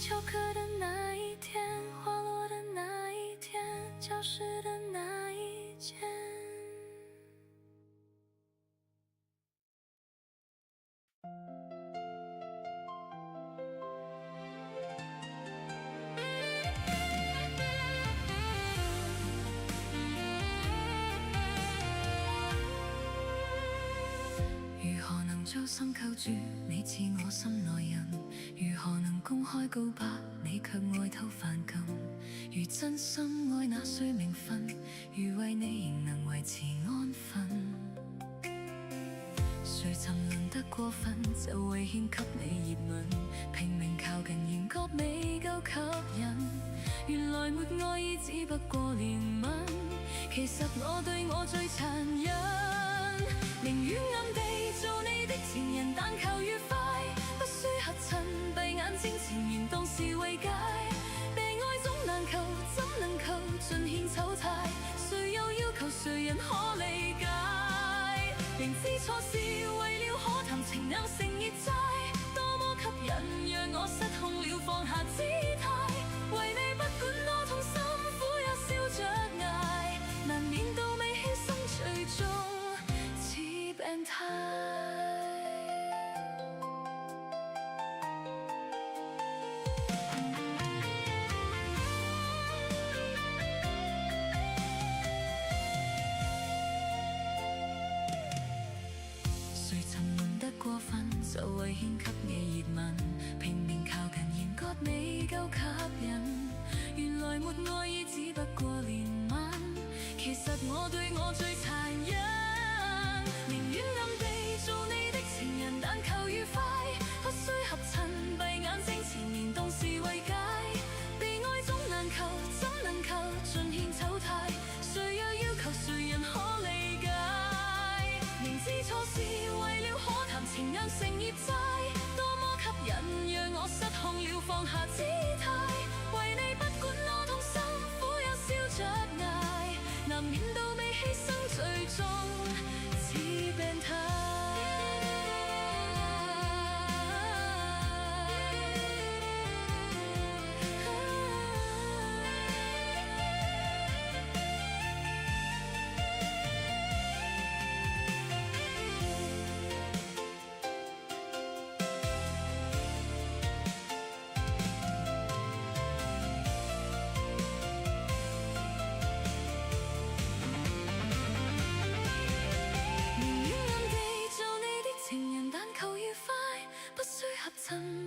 翘课的那一天，花落的那一天，教室的那一间。如何能將心扣住你似我心內人？如何能公開告白你卻愛偷犯禁？如真心愛那需名分？如為你仍能維持安分？誰沉淪得過分，就會獻給你熱吻，拼命靠近，仍覺未夠吸引。原來沒愛意，只不過憐憫。其實我對我最殘忍，寧願暗地做你的情人，但求愉快，不需合襯，閉眼睛纏綿當是慰藉。被愛總難求，怎能求盡獻醜態？誰又要求誰人可理解？明知錯是為了可談情硬成熱債，多麼吸引，讓我失控了放下姿態。為你不管多痛心苦，也笑着捱，難免到尾犧牲，最終似病態。誰沉淪得過分，就為獻給你熱吻，拼命靠近，仍覺未夠吸引。原來沒愛意，只不過憐憫。其實我對我最殘忍，寧願暗地做你的情人，但求愉快，不需合襯，閉眼睛纏綿當是慰藉。被愛總難求，怎能求盡獻醜態？誰又要求誰人可理解？明知錯是為了可談情硬成熱債，多麼吸引，讓我失控了放下姿態。為你不管多痛心苦，也笑着捱，難免到尾犧牲，最終似病態。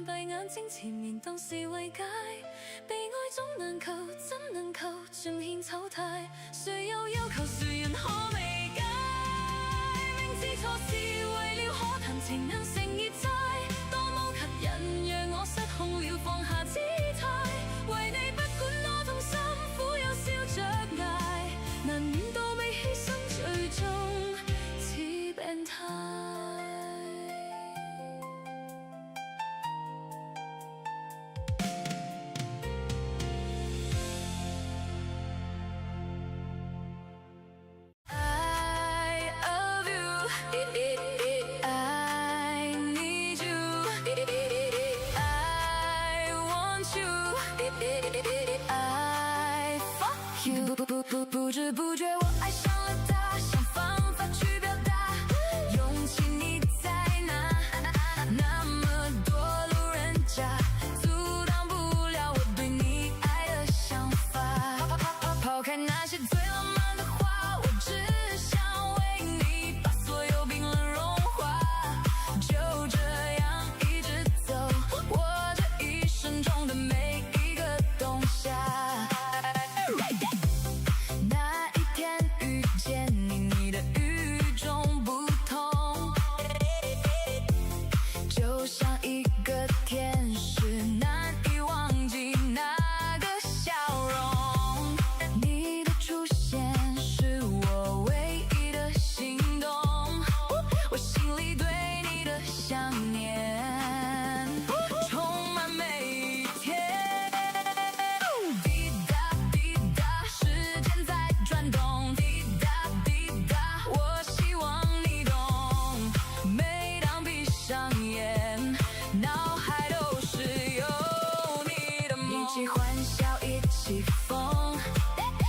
閉眼睛纏綿當是慰藉，被愛總難求，怎能求盡獻醜態？誰又要求誰人可理解？明知錯是為了可談情硬成熱債，多麼吸引，讓我失控了放下姿態。為你不管多痛心苦，也笑着捱，難免到尾犧牲，最終似病態。不知不觉我愛上了他，想方法去表達，勇氣你在哪？那麼多路人甲阻擋不了我對你愛的想法。拋開那些最浪漫的話，我只想為你把所有冰冷融化，就這樣一直走，我這一生中的每一個冬夏。一起欢笑，一起疯，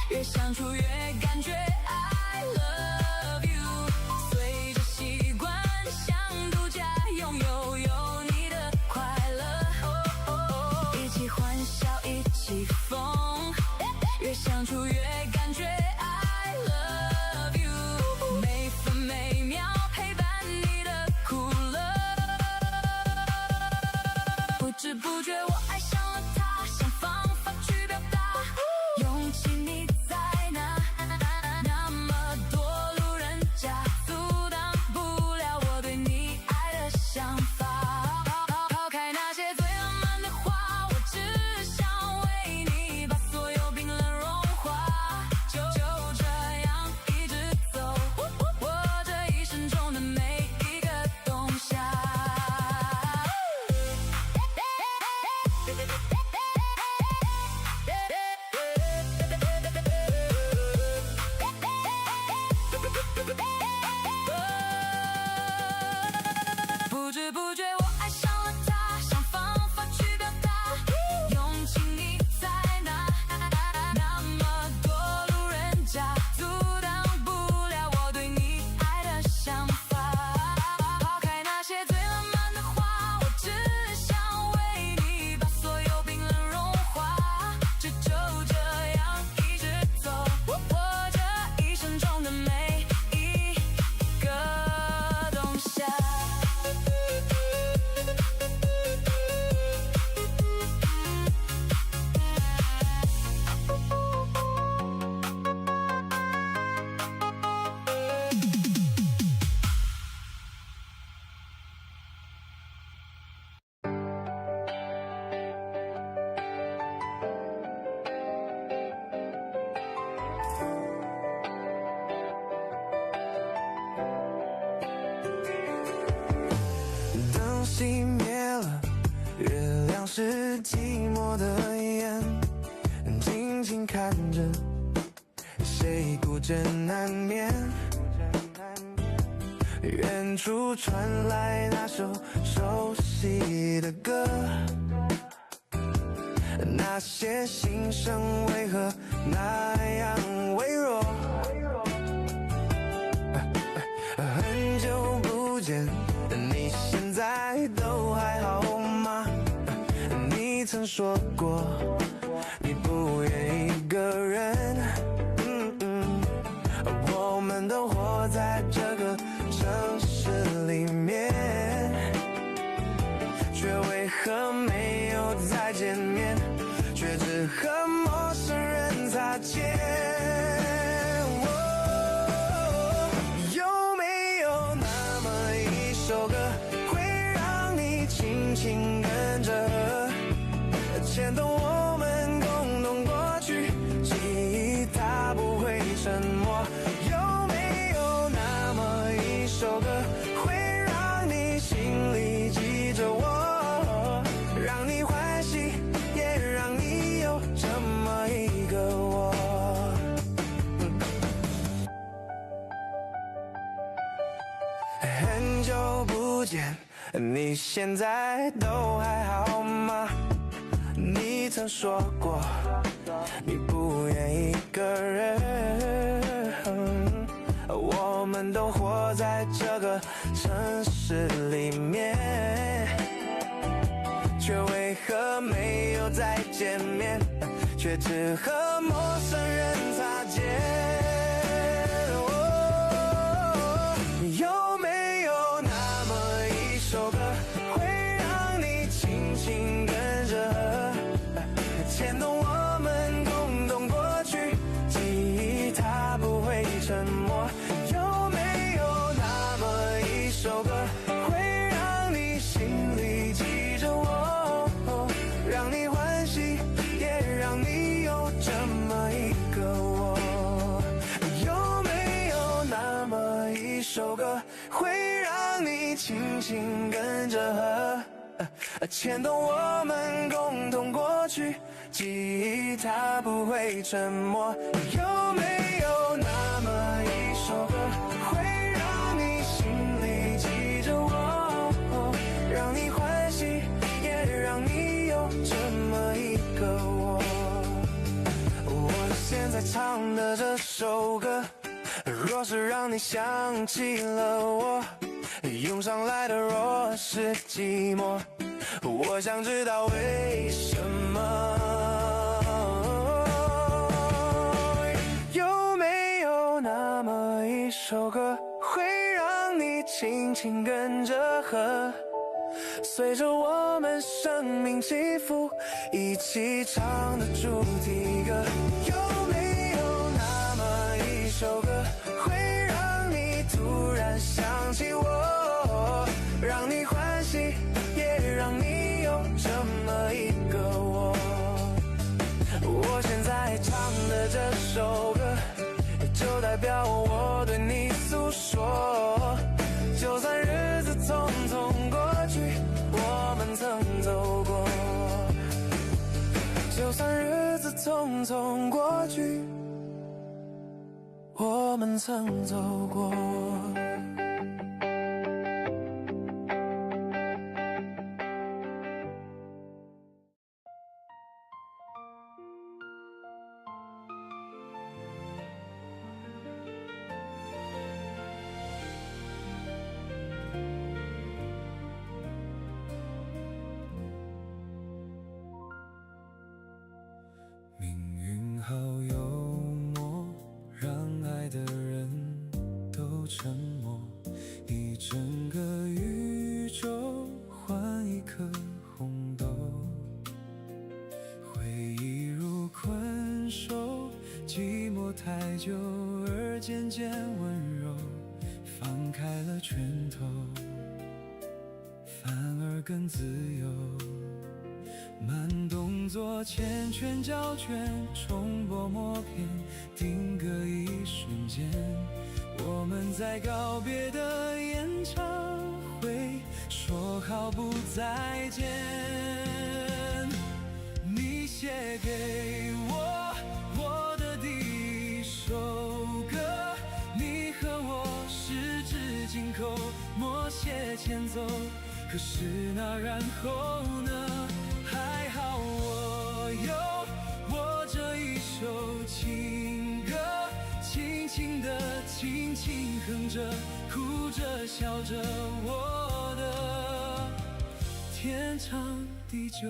越相处越感觉 I love you。随着习惯，像度假，拥有。知不觉我爱上了他，想方法去表达，用情你在哪？那么多路人甲阻挡不了我对你爱的想法。抛开那些最浪漫的话，我只想为你把所有冰冷融化。就这样一直走，我这一生中的每一个冬夏。灯熄灭了，月亮是寂寞的眼，静静看着谁孤枕难眠。远处传来那首熟悉的歌，那些心声为何那样微弱？很久不见，你现在都还好吗？你曾说过你不愿一个人，我们都活在这个城市里面，却为何没有再见面，却只和陌生人擦肩。有没有那么一首歌，会让你轻轻跟着，牵动我们共同过去，记忆它不会沉默。有没有那么一首歌，会让你心里记着我，让你欢喜，也让你有这么一个我。很久不见，你现在都还好吗？你曾说过你不愿一个人，我们都活在这个城市里面，却为何没有再见面，却只和陌生人擦肩。有没有那么一首歌，会让你轻轻跟着，牵动我们共同过去，记忆它不会沉默。有没有那么一首歌，会让你心里记着我，让你欢喜，也让你有这么一个我。有没有那么一首歌，会让你轻轻跟着，牵动我们共同过去，记忆它不会沉默。有没有那么一首歌，会让你心里记着我，让你欢喜，也让你有这么一个我。我现在唱的这首歌，若是让你想起了我，涌上来的若是寂寞，我想知道为什么。有没有那么一首歌，会让你轻轻跟着和，随着我们生命起伏，一起唱的主题歌？有没有那么一首歌，会让你突然想起我，让你欢喜，也让你有这么一个我？我现在唱的这首歌，就代表我对你诉说。就算日子匆匆过去，我们曾走过。就算日子匆匆过去，我们曾走过。而更自由。慢动作缱绻胶卷，重播默片，定格一瞬间。我们在告别的演唱会说好不再见。你写给我的第一首歌，你和我十指紧扣，默写前奏。可是那然后呢？还好我有我这一首情歌，轻轻地轻轻哼着，哭着笑着，我的天长地久。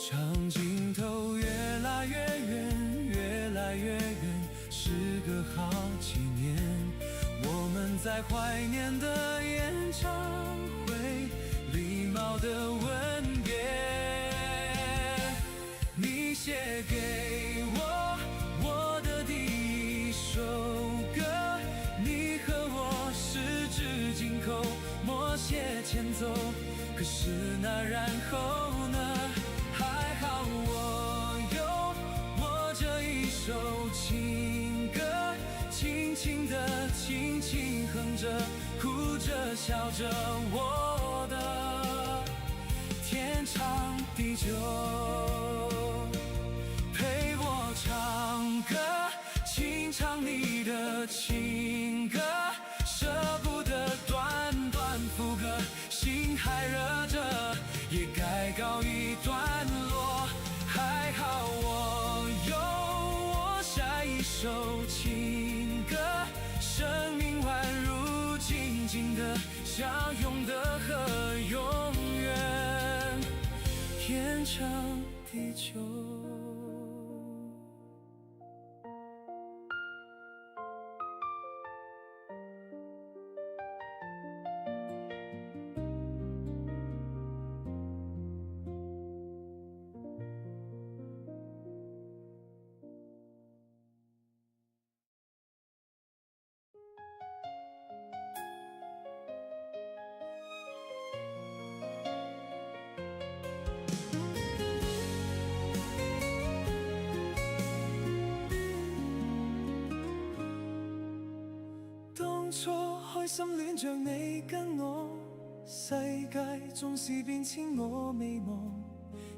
长镜头越来越远，越来越远，时隔好几年，我们在怀念的演唱会，礼貌的吻别。你写给我的第一首歌，你和我十指紧扣，默写前奏。可是那然后呢？首情歌，轻轻地轻轻哼着，哭着笑着，我的天长地久。陪我唱歌，轻唱你的情歌，舍不得短短副歌，心还热着，也该告一段落。还好我有下一首情歌，生命宛如静静的相拥的河，永远天长地久。開心戀着你跟我，世界縱是變遷我未忘，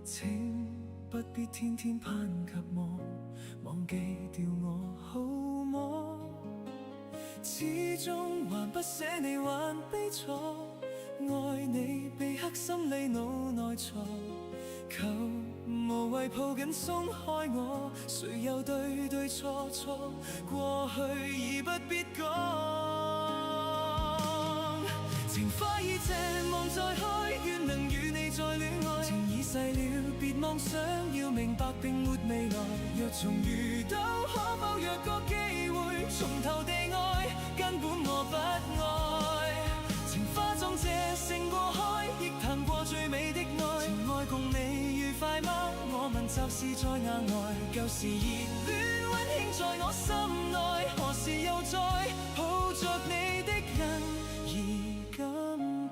請不必天天攀及我，忘記掉我好麼？始終還不捨你還悲楚，愛你被刻心裏腦內藏，求無謂抱緊鬆開我，誰又對對錯錯，過去已不必講。情花已謝，望再開，願能與你再戀愛。情已逝了，別妄想，要明白並沒未來。若重遇到，可否約個機會，從頭地愛，根本我不愛。情花撞謝勝過開，亦談過最美的愛。情愛共你愉快嗎？我問就是在眼外，舊時熱戀溫馨在我心內，何時又再抱着你的人？感慨。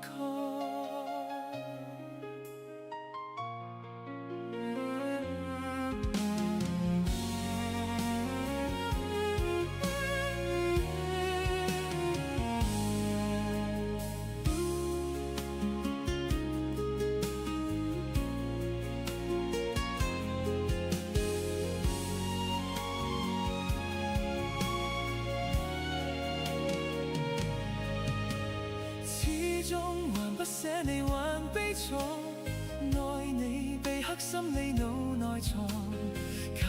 不捨你還悲楚，愛你被刻心裏腦內藏，求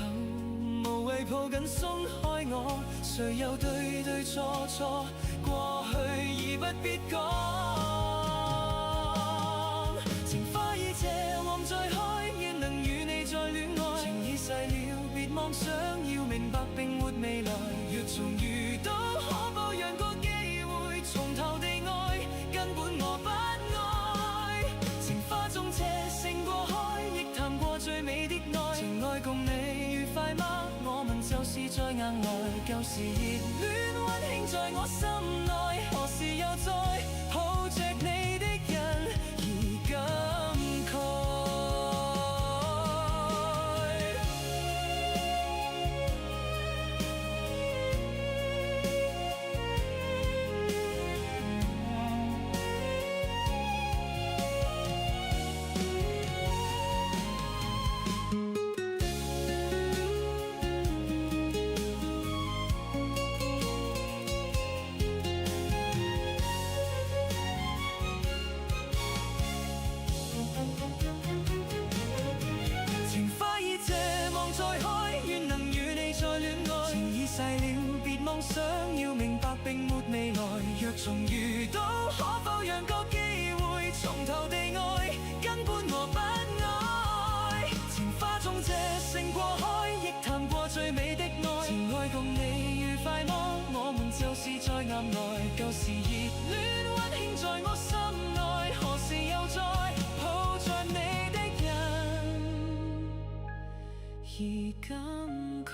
無謂抱緊鬆開我，誰又對對錯錯，過去已不必講。情花已謝，望再開，願能與你再戀愛。情已逝了，別妄想，要明白並沒未來。若重遇到，可否讓個機會，從頭地愛。時熱戀溫馨在我心內，何時又再抱着你的人而感慨。情花已這望再開，願能與你再戀愛。情已逝了，別妄想要明白並沒未來。若重遇到，可否讓個機會從頭地愛，根本我不愛。情花中這勝過海，亦談過最美的愛。情愛共你愉快麼？我們就是在岩內，舊時熱戀溫馨在我心內，何時又再抱着你的人而感慨。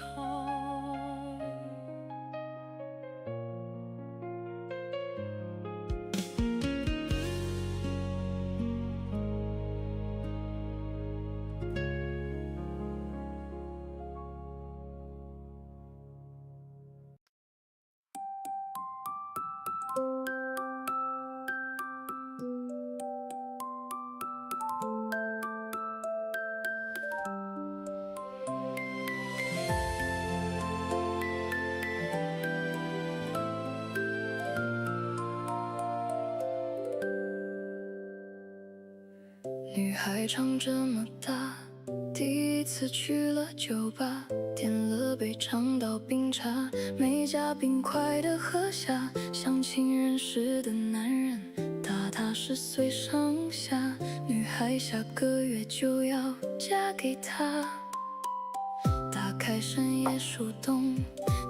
女孩长这么大，第一次去了酒吧，点了杯长岛冰茶，没加冰块的喝下。相亲认识的男人，大他10岁上下，女孩下个月就要嫁给他。打开深夜树洞，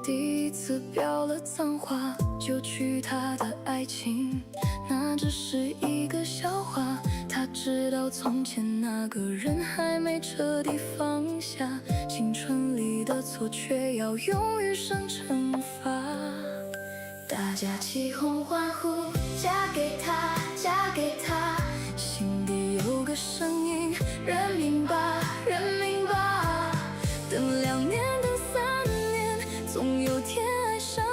第一次飙了脏话，就取他的爱情，那只是一个笑话。他知道从前那个人还没彻底放下，青春里的错却要用余生惩罚。大家起哄欢呼，嫁给他，嫁给他，心底有个声音，认命吧，认命吧。等2年，等3年，总有天爱上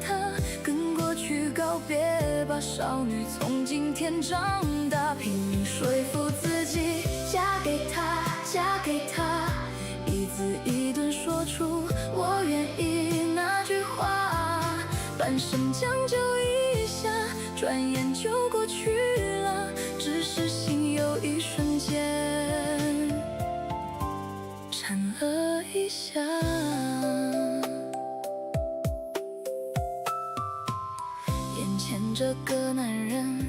他，跟过去告别吧，少女从今天长大，拼命说服自己，嫁给他，嫁给他，一字一顿说出我愿意那句话，半生将就一下，转眼就过去了，只是心有一瞬间颤了一下。眼前这个男人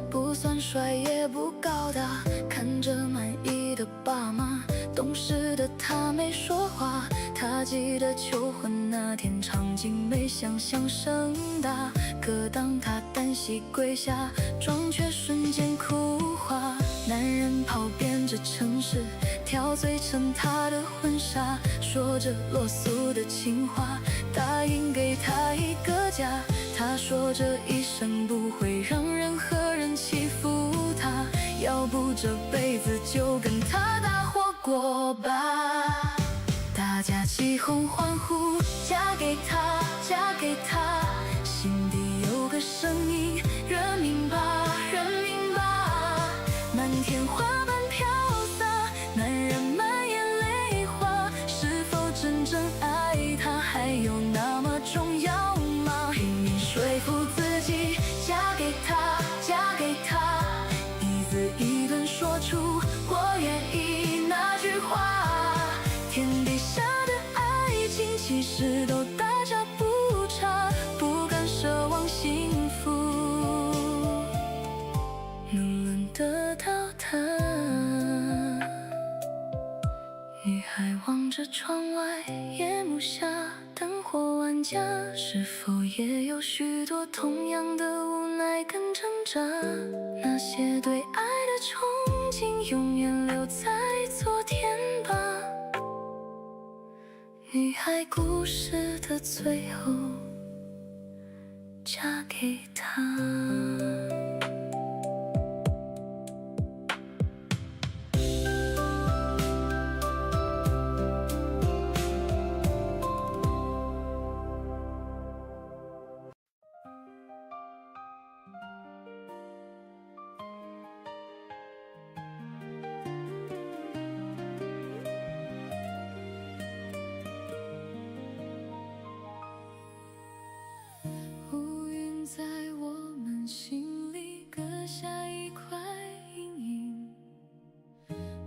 不算帅也不高大，看着满意的爸妈，懂事的他没说话。他记得求婚那天场景没想象盛大，可当他单膝跪下，妆却瞬间哭花。男人跑遍这城市，挑最衬他的婚纱，说着落俗的情话，答应给他一个家。他说这一生不会让任何人欺负他，要不这辈子就跟他搭伙过吧。大家起哄欢呼，嫁给他，嫁给他，心底有个声音，认命吧，认命吧。满天花瓣飘洒，男人满眼泪花，是否真正爱他还有那么重要吗？拼命说服自己，嫁给他，嫁给他，一字一顿说出我愿意那句话。天底下的爱情其实都大差不差，不敢奢望幸福能轮得到他。女孩望着窗外，夜幕下灯火万家，是否也有许多同样的无奈跟挣扎？那些对爱的憧憬，永远留在昨天吧。女孩故事的最后，嫁给他。乌云在我们心里割下一块阴影，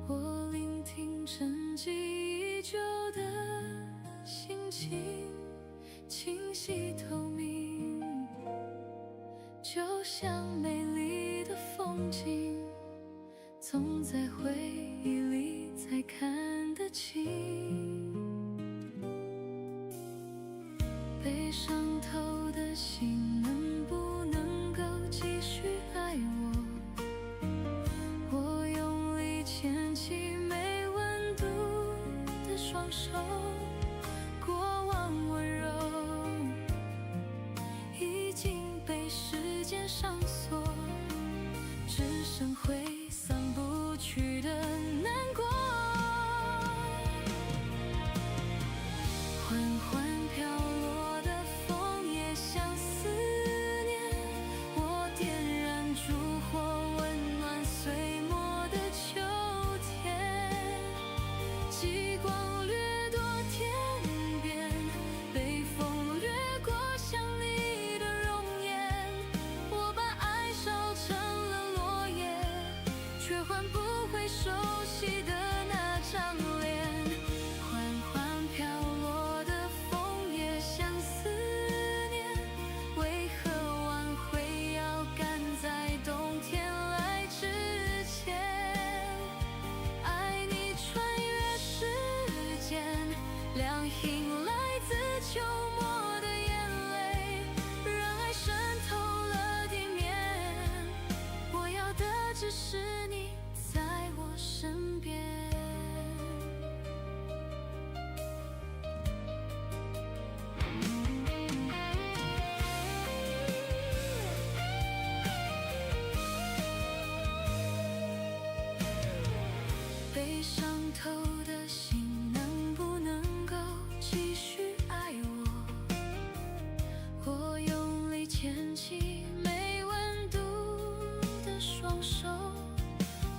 我聆听沉寂已久的心情，清晰透明，就像美丽的风景，总在回忆里才看得清。被伤透的心能不能够继续爱我？我用力牵起没温度的双手，过往温柔已经被时间上锁，只剩挥散不去的难过。缓缓飘落的枫叶像思念，我点燃烛火，温暖碎末的秋天。极光掠夺天边，北风掠过想你的容颜。我把爱烧成了落叶，却换不回熟悉的那张脸。缓缓飘落的枫叶像思念，为何挽回要赶在冬天来之前？爱你穿越时间，亮映来自秋末的眼泪，让爱渗透了地面。我要的只是你在我身边。被伤透的心能不能够继续爱我？我用力牵起没温度的双手，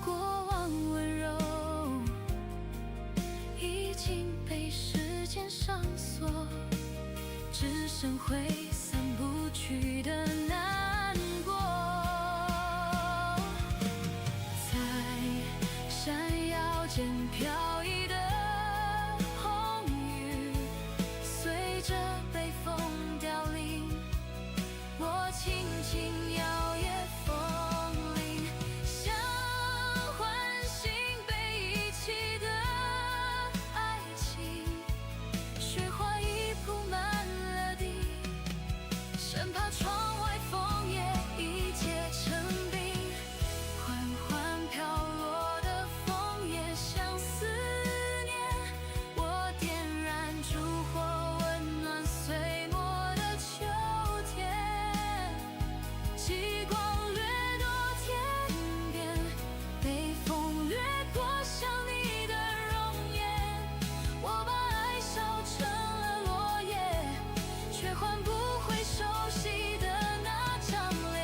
过往温柔已经被时间上锁，只剩挥散不去的难过。在闪耀间飘逸的红雨，随着北风凋零，我轻轻摇曳风铃，想唤醒被遗弃的爱情。雪花已铺满了地，生怕窗外枫叶已结成冰。缓缓飘落的枫叶像思念，我点燃烛火，温暖碎末的秋天。极光掠夺天边，北风掠过想你的容颜。我把爱烧成了落叶，却换不回熟悉的那张脸。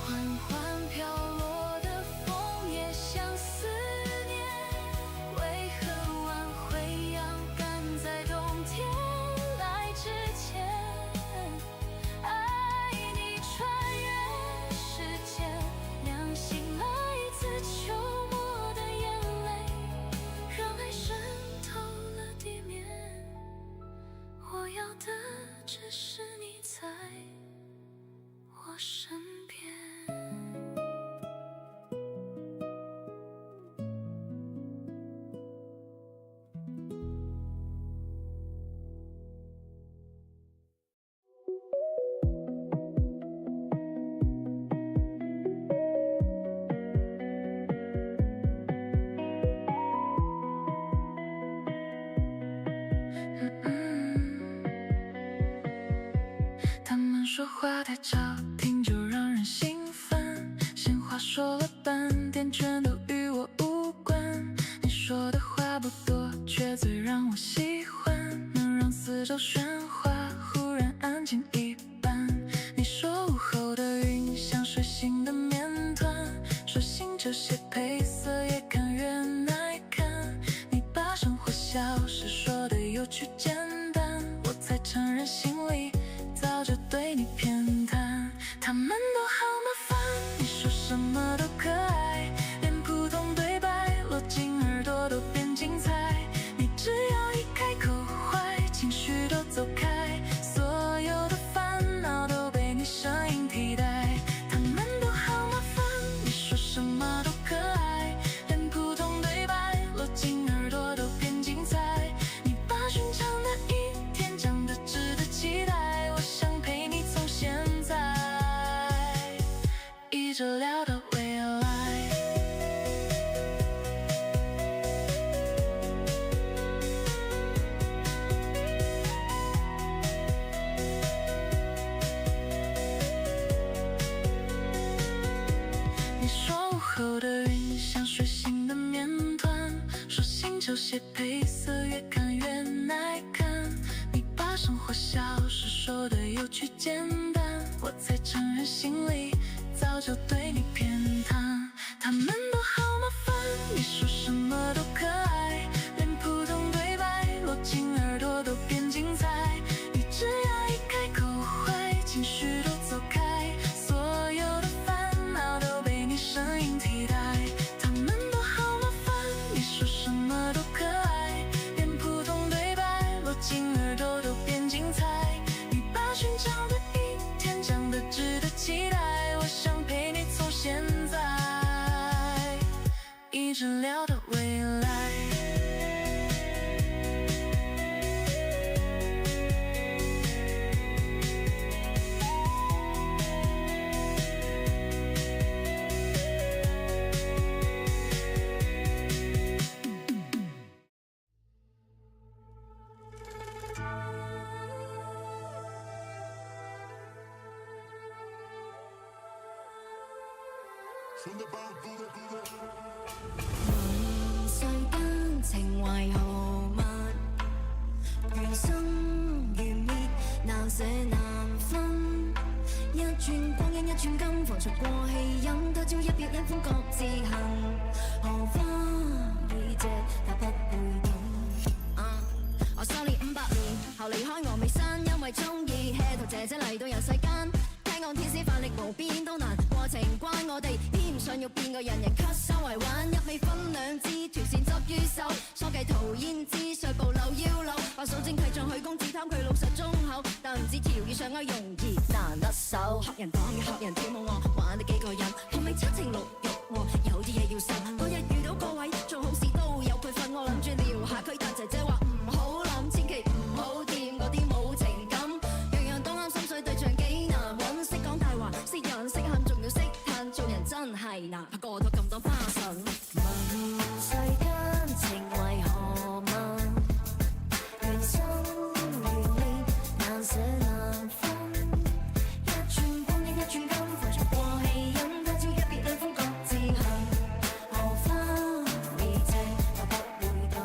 缓缓飘落的枫叶像思念，为何挽回要赶在冬天来之前？爱你穿越时间，亮醒来自秋末的眼泪，让爱渗透了地面。我要的只是你在我身边。他们说话太吵，听就让人兴奋，闲话说了半天，全都与我无关。你说的话不多，却最让我喜欢，能让四周喧哗忽然安静一半。你说午后的云像水醒的面团，说醒这些配色也看越耐看。你把生活小事说的有趣简单，我才承认心里早就对你偏袒。他们都好麻烦，你说什么都可爱，连普通对白落进耳朵都变精彩。你只要一开口坏，情绪都走开，所有的烦恼都被你声音替代。他们都好麻烦，你说什么都可爱，连普通对白落进耳朵都变精彩。你把寻常的一天讲得值得期待，我想陪你从现在一直聊到未来。你说午后的云像水醒的面团，说醒球鞋配色越看越耐看。你把生活小事说的有趣简单，我才承认心里早就对你偏袒。他们都好麻烦，你说什么都可爱，连普通对白落进耳朵都变精彩。你只要一开口坏，情绪都走开，所有的烦恼都被你声音替代。他们都好麻烦，你说什么都可爱，连普通对白落进耳朵都变精彩。你把寻常的一天讲得值得期待，我想陪你从现在一直聊到未来。世間情為何物，緣生緣滅，難捨難分。一寸光陰一寸金，浮出過氣飲，他朝一別兩歡各自行。荷花已謝，他不會等。我修煉500年後離開峨眉山，因為鍾意 hea 同姐姐嚟到人世間。聽講天使法力無邊都難過情關，我哋偏唔想要變個人人咳收為玩，一味分兩支條線執於手，疏計塗胭脂上步漏腰扭，白素貞契像許公子貪佢老實忠厚，但唔知條語上勾容易難得手。學人講嘅學人跳舞我玩得幾個人，同你七情六欲喎，有啲嘢要神。嗰日遇到個位做好事都有佢份，我諗住撩下佢，但姐姐話唔好諗，千祈唔好掂嗰啲冇情感，樣樣都啱心水對象幾難揾，識講大話，識人識恨，仲要識嘆，做人真係難，怕過到咁多花神。問世間情為何物，緣生緣滅，難捨難分。一寸光陰一寸金，浮沉過氣飲，他朝一別兩歡各自行。荷花已謝，我不會等。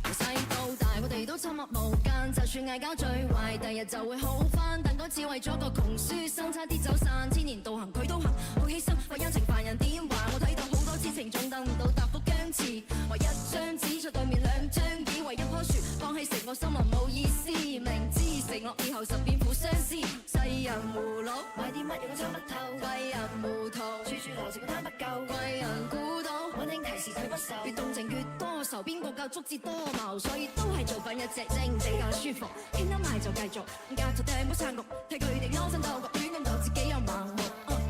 由細到大，我哋都親密無間，就算嗌交最壞，第日就會好翻。但嗰次為咗個窮書生，差啲走散，千年道行佢都行，好犧牲為恩情，凡人點話？我睇到好多痴情，仲等唔到答覆僵持。為一張紙在對面兩張椅，為一棵樹放棄成個森林冇意思。明知承諾以後實變負相思，世人葫蘆買啲乜嘢都猜不透，貴人糊塗處處留情貪不夠，貴人估到溫馨提示佢不受，越動情越多愁，邊個夠足智多謀？所以都係做返一隻精比較舒服，傾得埋就繼續，隔就掟冇撐局，睇佢哋勾心鬥角，亂咁鬥自己又盲目。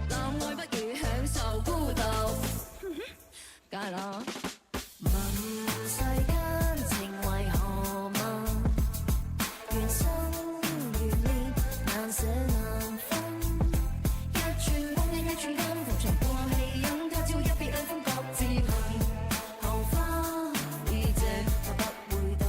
男愛不如享受孤獨，梗係啦。問世間情為何物，緣生緣滅，難捨難分。一寸光陰一寸金，浮沉過氣飲，他朝一別兩歡各自行。荷花已謝，我不會等。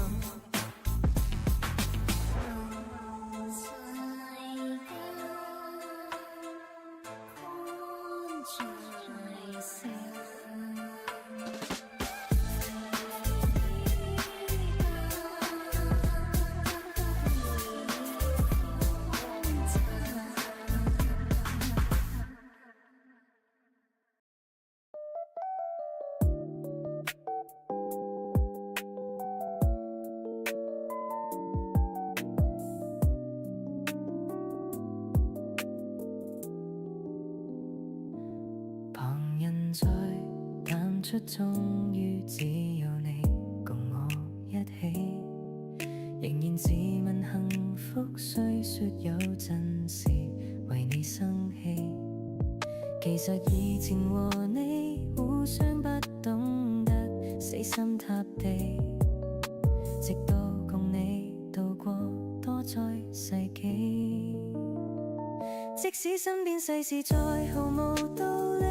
出終於只有你共我一起，仍然自問幸福，雖說有陣時為你生氣。其實以前和你互相不懂得死心塌地，直到共你渡過多災世紀。即使身邊世事再毫無道理，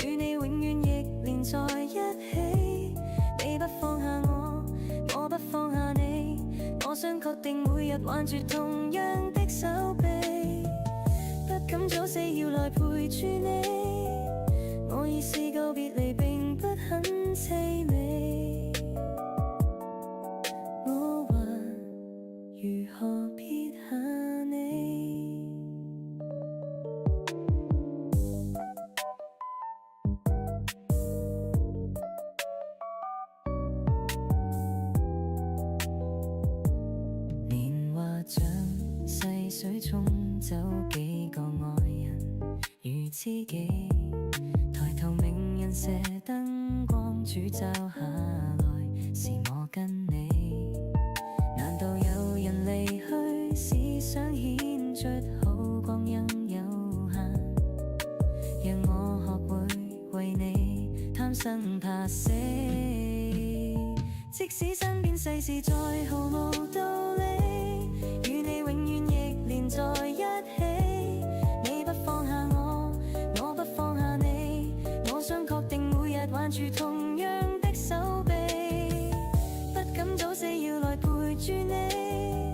與你永遠亦連在一起。你不放下我，我不放下你，我想確定每日挽住同樣的手臂，不敢早死要來陪住你。我已試告別離並不很凄美，我還如何撇下你？年華像細水沖走幾個愛人如知己，抬頭明人射燈光主罩下來是我跟你。難道有人離去是想顯出好光陰有限，讓我學會為你貪生怕死。即使身邊世事再毫無道理，與你永遠亦連在一起。你不放下我，我不放下你，我想確定每日挽住同樣的手臂，不敢早死要來陪住你。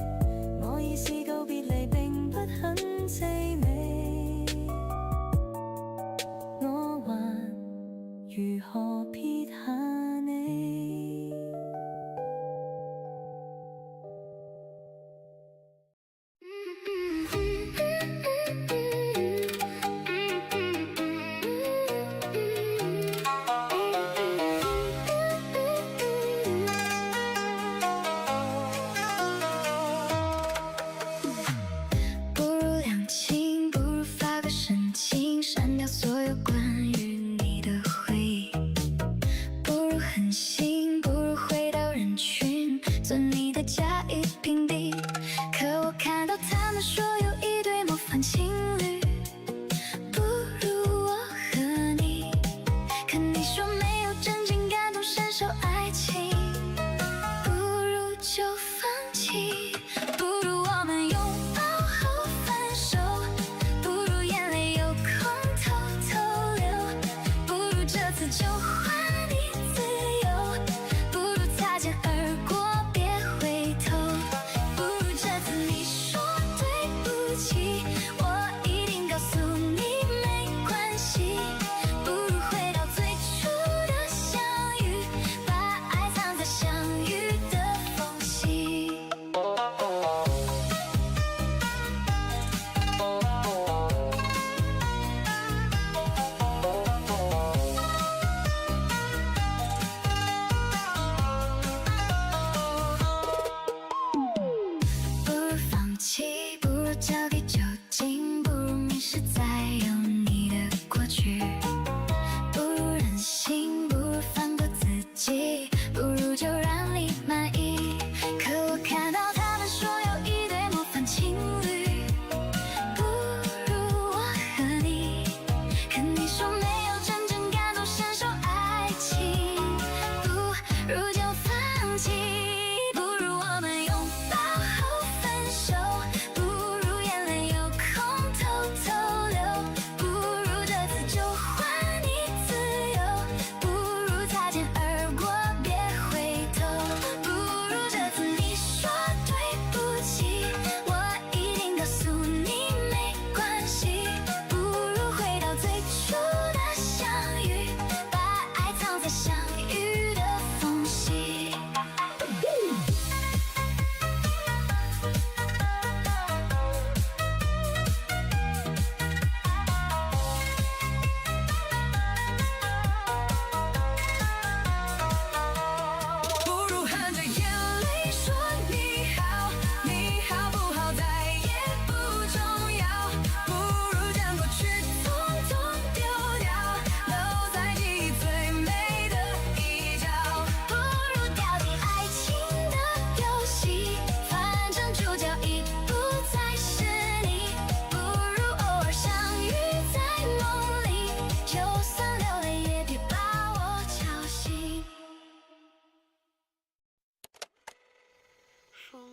我已試告別離並不很凄美，我還如何撇下你？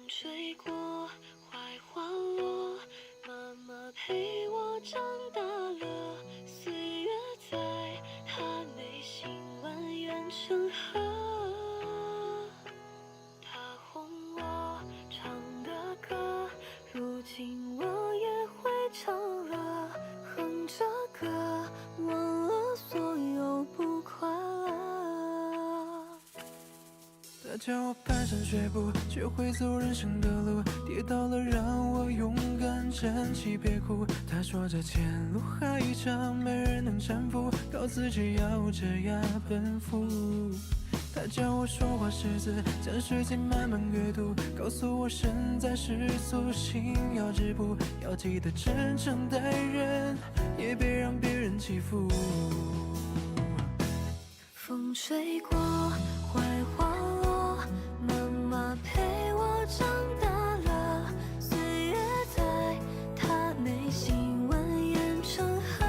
吹过，槐花落，妈妈陪我长大了。岁月在她内心蜿蜒成河。她哄我唱的歌，如今我也会唱了，哼着歌，忘了所有不快乐。他叫我蹒跚学步，学会走人生的路，跌倒了让我勇敢站起别哭。他说这前路还长，没人能搀扶，告自己要这样奔赴。他教我说话识字，将世界慢慢阅读，告诉我身在世俗，心要止步，要记得真诚待人，也别让别人欺负。风吹过，槐花落，妈妈陪我长大了。岁月在她内心蜿蜒成河。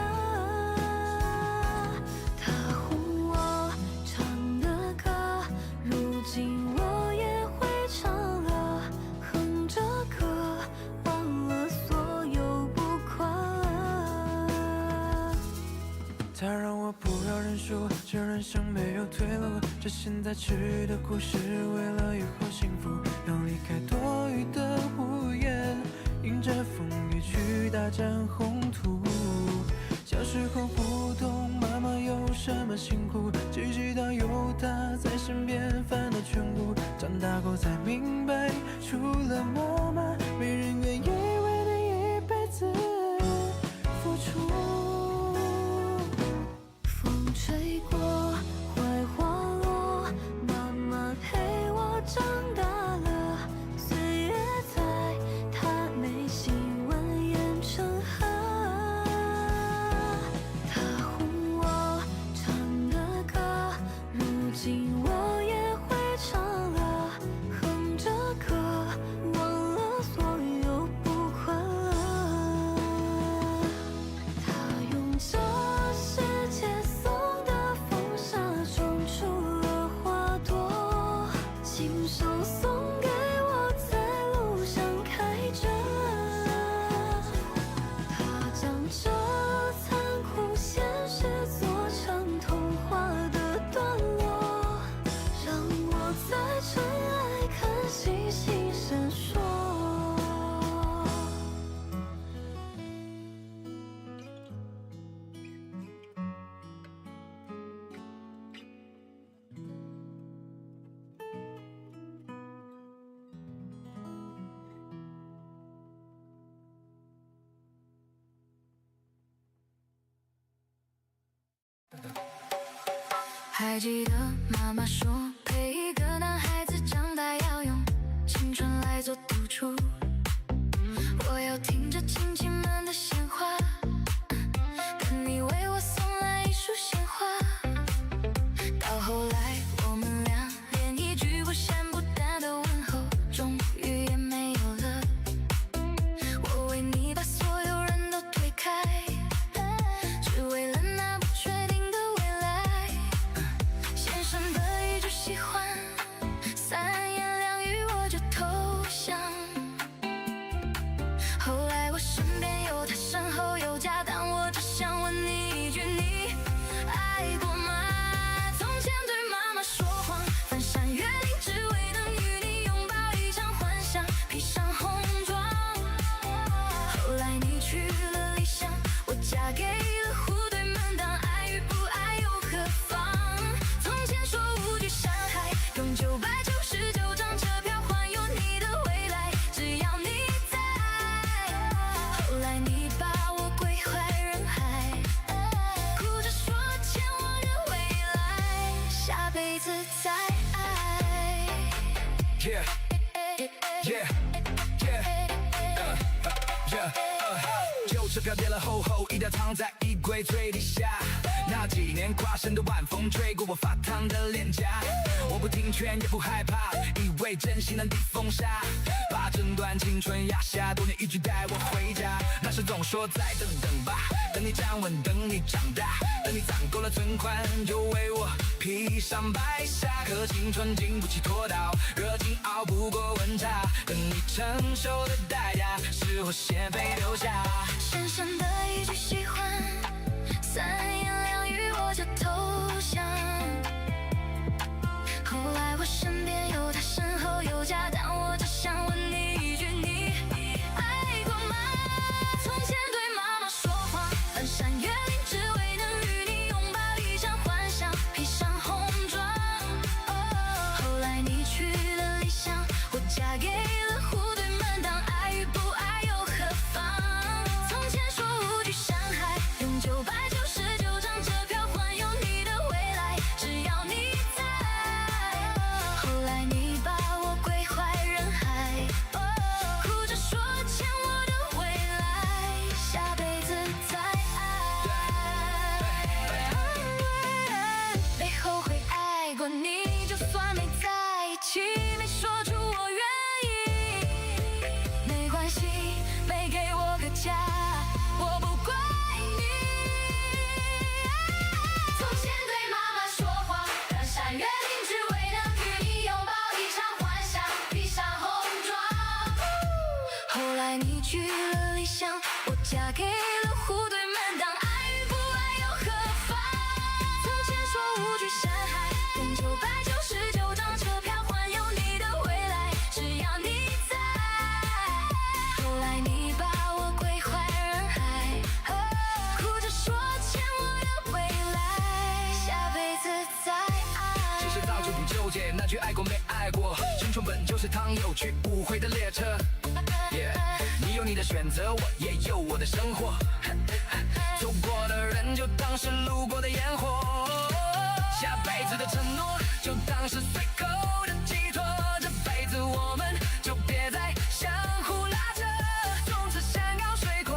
她哄我唱的歌，如今我也会唱了，哼着歌，忘了所有不快乐。他让我不要认输，这人生没有退路，这现在吃的苦是为了以后幸福，要离开多余的无言，迎着风雨去大展宏图。小时候不懂妈妈有什么辛苦，只知道有她在身边烦恼全无，长大后才明白，除了妈妈，没人愿意为你一辈子付出。风吹过，槐花落，妈妈陪我长大了。岁月在她内心蜿蜒成河。她哄我唱的歌，如今我也会唱了，哼着歌，忘了所有不快乐。她用这世界送的风沙种出了花朵，亲手送给我，在路上开着。她将这残酷现实做成童话的段落，让我在尘埃看星星闪烁。还记得妈妈说，陪一个男孩子长大要用青春来做赌注。我要听着亲戚们的闲话，等你为我送来一束鲜花。到后来我们俩连一句不咸不淡的问候终于也没有了。我为你把所有人都推开，只为了那不确定的未来。先生的一句喜欢，三言两语我就投降。后来我身边有他，身后有家，但我只想问你一句，你爱过吗？从前对妈妈说谎，翻山越岭，只为能与你拥抱一场幻想，披上红妆。后来你去了理想，我嫁给了户对门当，爱与不爱又何妨？从前说无惧伤害，用999张车票环游你的未来，只要你在。后来你把我归还人海，哭着说欠我的未来，下辈子再爱。 Yeah, yeah, yeah, 旧车票叠了厚厚一条，藏在衣柜最底下。那几年刮身的晚风吹过我发烫的脸颊，我不听劝也不害怕，以为真心能抵风沙，把把整段青春压下，多年一句带我回家。那时总说再等等吧，等你站稳，等你长大，等你攒够了存款，就为我披上白纱。可青春经不起拖倒，热情熬不过温差，等你承受的代价是我先被留下。深深的一句喜欢，三言两语我就投降。后来我身边有他，身后有家，但我只想问你一句，你爱过吗？从前对妈妈说谎，翻山越岭只为能与你拥抱一场幻想，披上红妆。后来你去了理想，我嫁给了户对门当，爱与不爱又何妨？从前说无惧伤害，用999张车票环游你的未来，只要你在。后来你把我归怀人海，哭着说欠我的未来，下辈子再爱。没后悔爱过你，就算没在一起，没说出我愿意，没关系，没给我个家，我不怪你。从前对妈妈说谎，翻山越岭只为能与你拥抱一场幻想，披上红妆。后来你去了理想，我嫁给了户对门当，爱与不爱又何妨？从前说无惧山海，用999张车票环游你的未来，只要你在。后来你把我归怀人海，哭着说欠我的未来，下辈子再爱。其实早就不纠结那句爱过没爱过，青春本就是趟有去无回的列车。你有你的选择，我也有我的生活。走过的人就当是路过的烟火，下辈子的承诺就当是随口的寄托。这辈子我们就别再相互拉扯，从此山高水阔，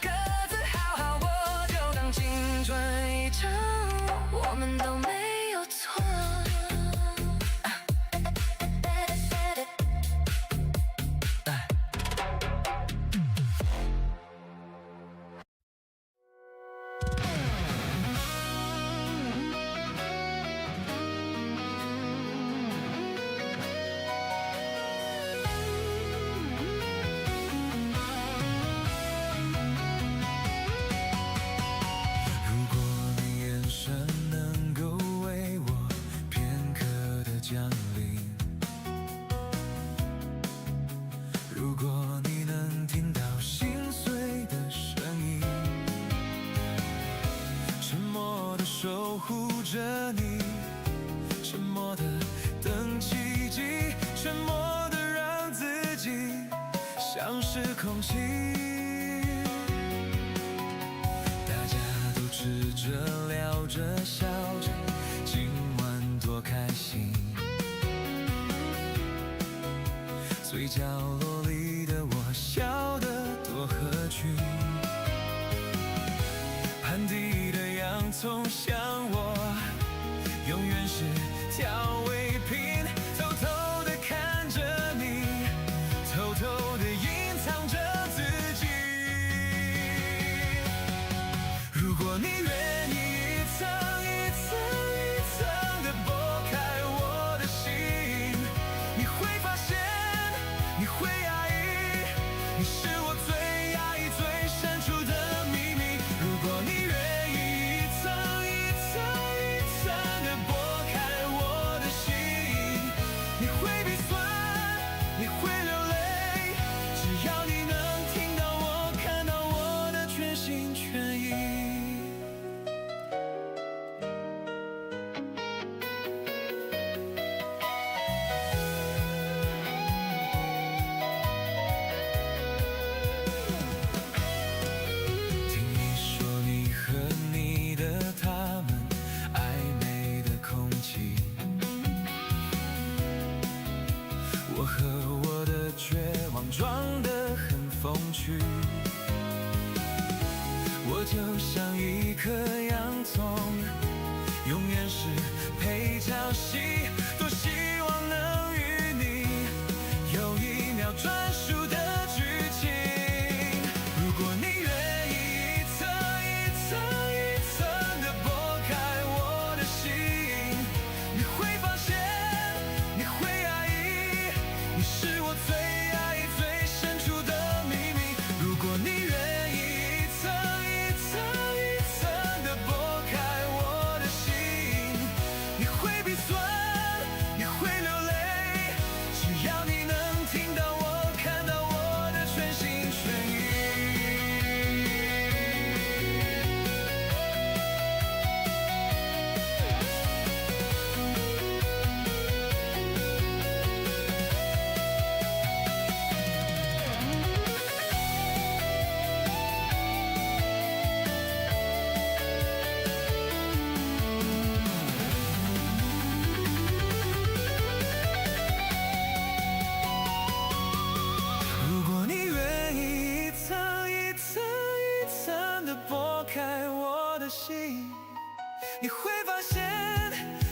各自好好过，就当青春一场，我们都没有错。如果你眼神能够为我片刻的降临，如果你能听到心碎的声音，沉默的守护着你，沉默的等奇迹，沉默的让自己像是空气。大家都吃着聊着笑着，今晚多开心。最角落里的我笑得多合群，盘底的洋葱像我，永远是调味品，偷偷地看着你，偷偷地隐藏着自己。如果你愿意一层一层一层地剥开我的心，你会发现，你会压抑，你是我最压抑最深处的秘密。如果你愿意一层一层一层地剥开我的心，你会鼻酸，你会流泪，只要你能听到我，看到我的全心全意。听你说你和你的他们暧昧的空气，我和我的绝望装得很风趣。我就像一颗洋葱，永远是配角戏，多希望能与你有1秒钟的拨开我的心，你会发现，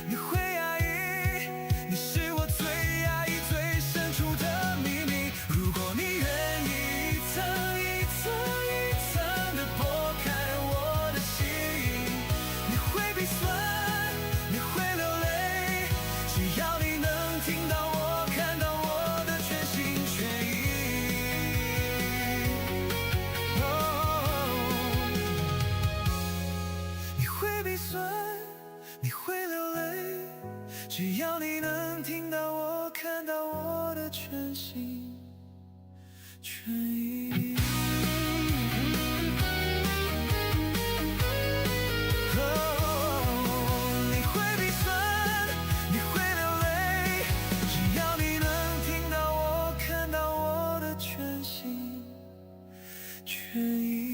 你会压抑，你是我最压抑、最深处的秘密。如果你愿意一层一层一层的拨开我的心，你会鼻酸，你会流泪，只要你能听到我、看到我的全心全意。你会鼻酸，你会流泪，只要你能听到我、看到我的全心全意。你会鼻酸，你会流泪，只要你能听到我、看到我的全心全意。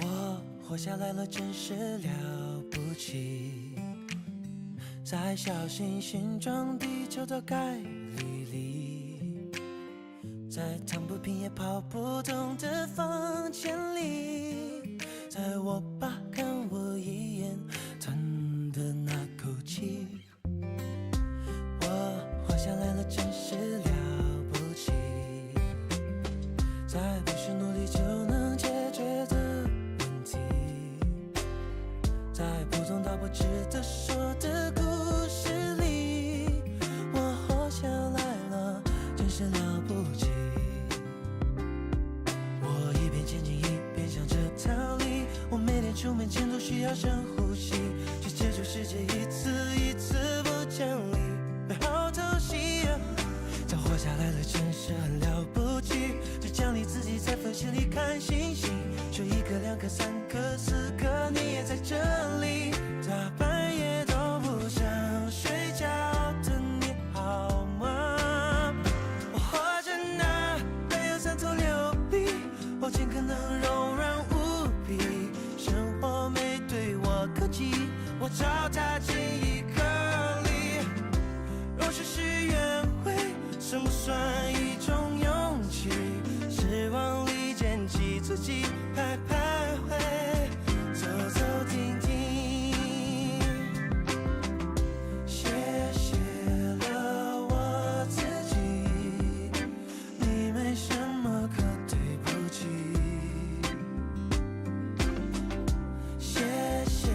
我活下来了，真是了不起。在小行星撞地球的概率里，在躺不平也跑不动的房间里，在我爸看我一眼吞的那口气，我活下来了，真是了不起。在不是努力就能解决的问题，在不懂到不值得说的故事里，我活下来了，真是了不起。我一边前进一边想着逃离，我每天出门前都需要深呼吸，去接触世界一次一次不讲理，被好透析。这活下来了，真是很了不起。只奖励自己在风险里看星星，说一颗两颗三颗四颗，你也在这里。大半夜都不想睡觉的你好吗？我活着呢，没有三头六臂，我尽可能柔软无比。生活没对我客气，我朝它尽一颗粒。若是许愿会，算不算一种勇气？失望里捡起自己，还徘徊，走走停停。谢谢了我自己，你没什么可对不起。谢谢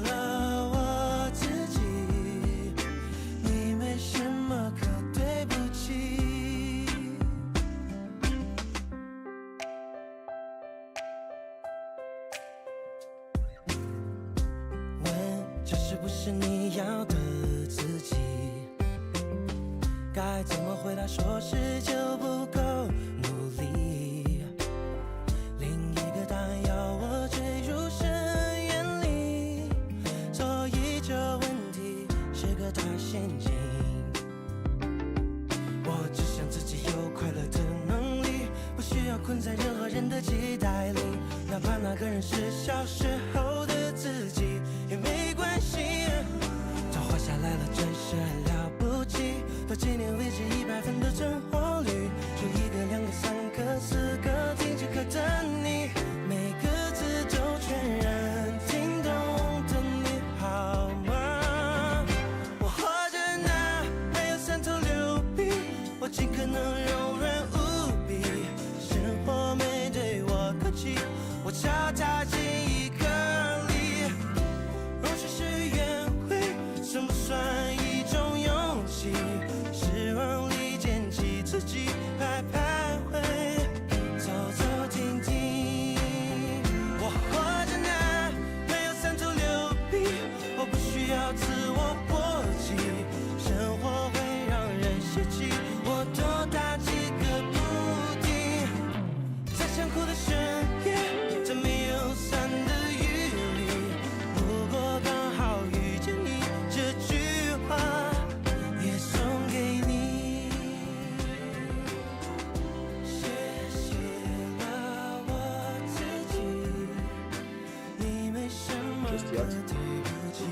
了我自己，你没什么可对不起。问这是不是你要的自己？该怎么回答？说是就不够努力。另一个答案要我坠入深渊里，所以这问题是个大陷阱。我只想自己有快乐的能力，不需要困在任何人的期待里，哪怕那个人是小时候的自己也没关系。这活下来了，真是很了不起。到今年为止100分的存活率，就一个两个三个四个听几颗的你，每个字都全然听懂的你好吗？我活着呢，没有三头六臂，我尽可能柔软无比。生活没对我客气，我朝它尽一颗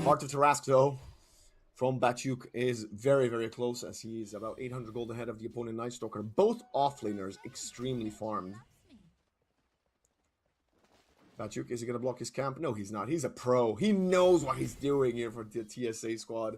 Heart of Tarask, though, from Batyuk is very, very close, as he is about 800 gold ahead of the opponent Night Stalker. Both offlaners extremely farmed. Batyuk, is he going to block his camp? No, he's not. He's a pro. He knows what he's doing here for the TSA squad.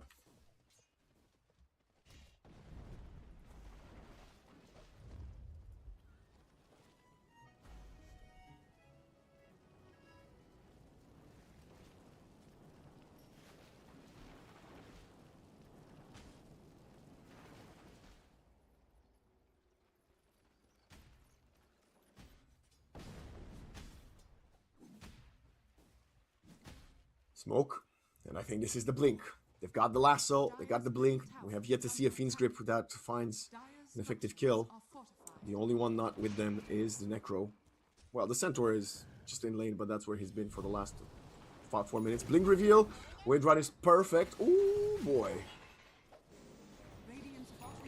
Smoke, and I think this is the blink. They've got the lasso, they got the blink. We have yet to see a Fiend's Grip that finds an effective kill. The only one not with them is the Necro. Well, the Centaur is just in lane, but that's where he's been for the last 4 minutes. Blink reveal, Wind Rider is perfect. Ooh, boy.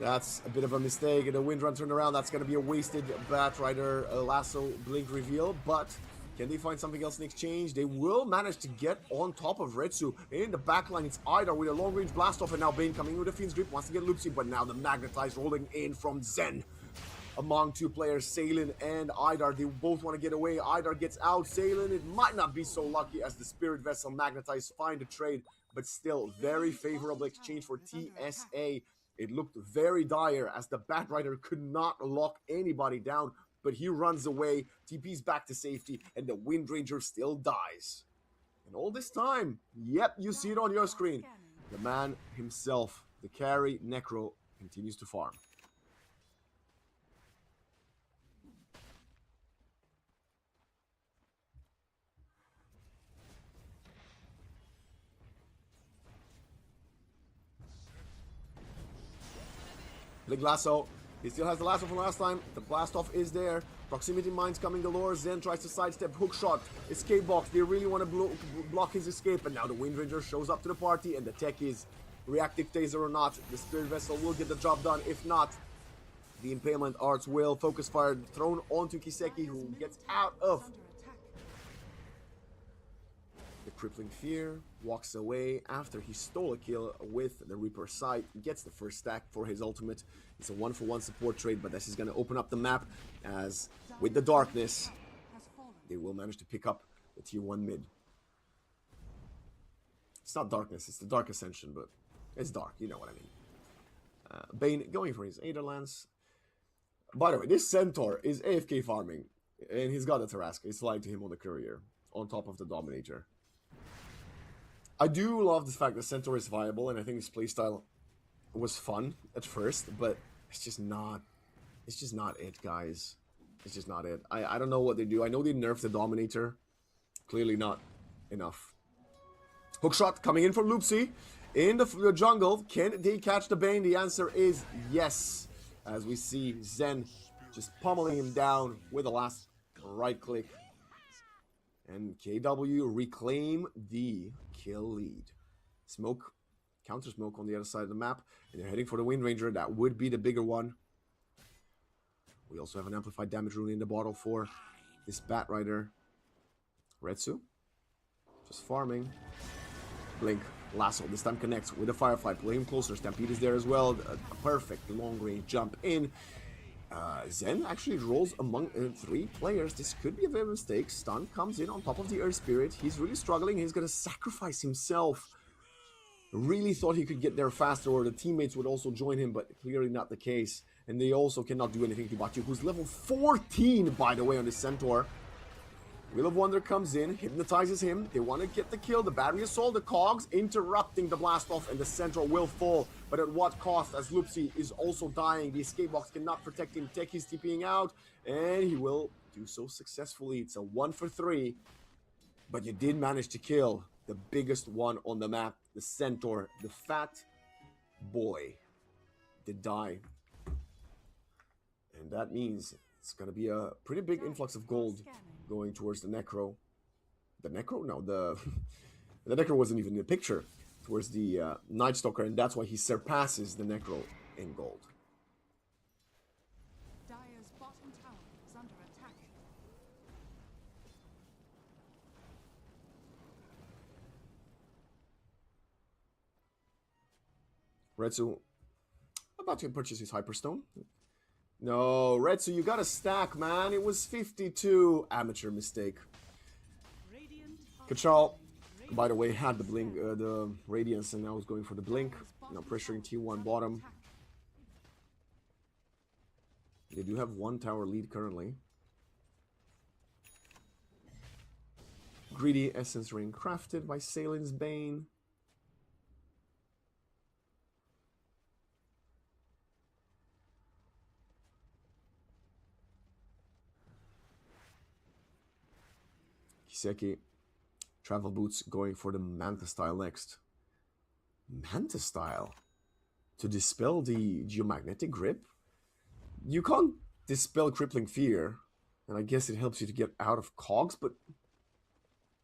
That's a bit of a mistake, and a Wind Run turn around. That's going to be a wasted Bat Rider lasso blink reveal, but can they find something else in exchange? They will manage to get on top of Retsu. In the backline, it's Idar with a long-range blast-off, and now Bane coming with a Fiend's Grip, wants to get Loopsy, but now the Magnetize rolling in from Zen. Among two players, Salen and Idar, they both want to get away. Idar gets out. Salen, it might not be so lucky as the Spirit Vessel Magnetize find a trade, but still very favorable exchange for TSA. It looked very dire as the Bat Rider could not lock anybody down, but he runs away, TP's back to safety, and the Wind Ranger still dies. And all this time, yep, you see it on your screen, the man himself, the carry, Necro, continues to farm. Big lasso. He still has the lasso from last time. The blast off is there. Proximity mines coming galore. Zen tries to sidestep. Hook shot. Escape box. They really want to block his escape. And now the Wind Ranger shows up to the party. And the tech is reactive taser or not. The Spirit Vessel will get the job done. If not, the Impalement Arts will. Focus fire thrown onto Kiseki, who gets out of the Crippling Fear. Walks away after he stole a kill with the Reaper Sight. Gets the first stack for his ultimate. It's a 1-for-1 support trade, but this is going to open up the map as with the darkness, they will manage to pick up the tier 1 mid. It's not darkness, it's the Dark Ascension, but it's dark, you know what I mean. Bane going for his Aether Lance. By the way, this Centaur is AFK farming, and he's got a Tarrasque. It's lying to him on the Courier, on top of the Dominator. I do love the fact that Centaur is viable, and I think his playstyle was fun at first, but it's just not it, guys. It's just not it. I don't know what they do. I know they nerfed the Dominator. Clearly not enough. Hookshot coming in from Loopsy in the jungle. Can they catch the Bane? The answer is yes, as we see Zen just pummeling him down with the last right click. And KW reclaim the kill lead. Smoke, counter smoke on the other side of the map, and they're heading for the Wind Ranger. That would be the bigger one. We also have an amplified damage rune in the bottle for this Bat Rider. Retsu, just farming. Blink, lasso, this time connects with the Firefly, play him closer. Stampede is there as well. A perfect long range jump in. Zen actually rolls among 3 players. This could be a very mistake. Stun comes in on top of the Earth Spirit. He's really struggling. He's going to sacrifice himself. Really thought he could get there faster, or the teammates would also join him, but clearly not the case. And they also cannot do anything to Batu, who's level 14, by the way, on the Centaur. Wheel of Wonder comes in, hypnotizes him. They want to get the kill. The Battery Assault, the Cogs, interrupting the blast off, and the Centaur will fall. But at what cost, as Loopsy is also dying. The escape box cannot protect him. Tech is TPing out, and he will do so successfully. It's a 1 for 3. But you did manage to kill the biggest one on the map, the Centaur. The fat boy did die. And that means it's going to be a pretty big influx of gold going towards the Necro. The Necro? No, the Necro wasn't even in the picture. Towards the Night Stalker, and that's why he surpasses the Necro in gold. Dire's bottom tower is under attack. Retsu about to purchase his Hyperstone. No, Retsu, you gotta stack, man. It was 52. Amateur mistake. Kachal, by the way, had the blink, the Radiance, and now is going for the blink. Now pressuring T1 bottom. They do have 1 tower lead currently. Greedy Essence Ring crafted by Salen's Bane. Kiseki, Travel Boots going for the Manta style next. Manta style? To dispel the Geomagnetic Grip? You can't dispel Crippling Fear, and I guess it helps you to get out of cogs, but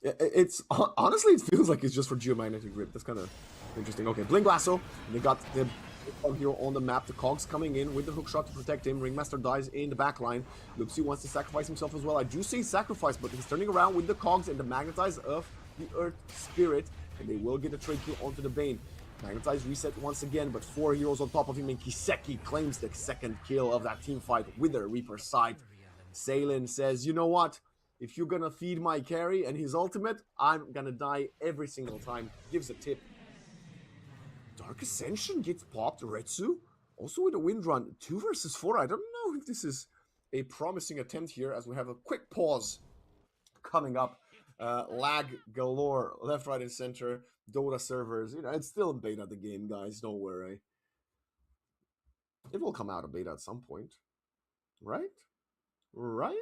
it's honestly, it feels like it's just for Geomagnetic Grip. That's kind of interesting. Okay, Blink Lasso. They got the hero on the map. The cogs coming in with the hookshot to protect him. Ringmaster dies in the back line. Lupsi wants to sacrifice himself as well. I do see sacrifice, but he's turning around with the cogs and the magnetize of the Earth Spirit, and they will get a trade kill onto the Bane. Magnetize reset once again, but 4 heroes on top of him, and Kiseki claims the 2nd kill of that team fight with the Reaper side. Salen says, you know what? If you're gonna feed my carry and his ultimate, I'm gonna die every single time. Gives a tip. Dark Ascension gets popped. Retsu also with a wind run. 2 versus 4. I don't know if this is a promising attempt here, as we have a quick pause coming up. Lag galore, left, right, and center. Dota servers, you know, it's still in beta, the game, guys. Don't worry. It will come out of beta at some point. Right? Right?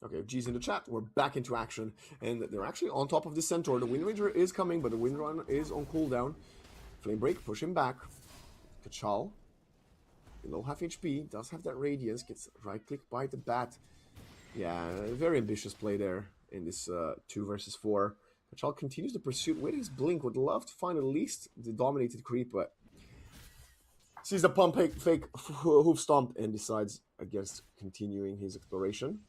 Okay, G's in the chat. We're back into action, and they're actually on top of the Centaur. The Wind Ranger is coming, but the Wind Run is on cooldown. Flame Break, push him back. Kachal, below half HP, does have that Radiance, gets right-clicked by the Bat. Yeah, very ambitious play there in this 2 versus 4. Kachal continues the pursuit with his Blink. Would love to find at least the dominated creep, but sees the pump fake hoof stomp and decides against continuing his exploration.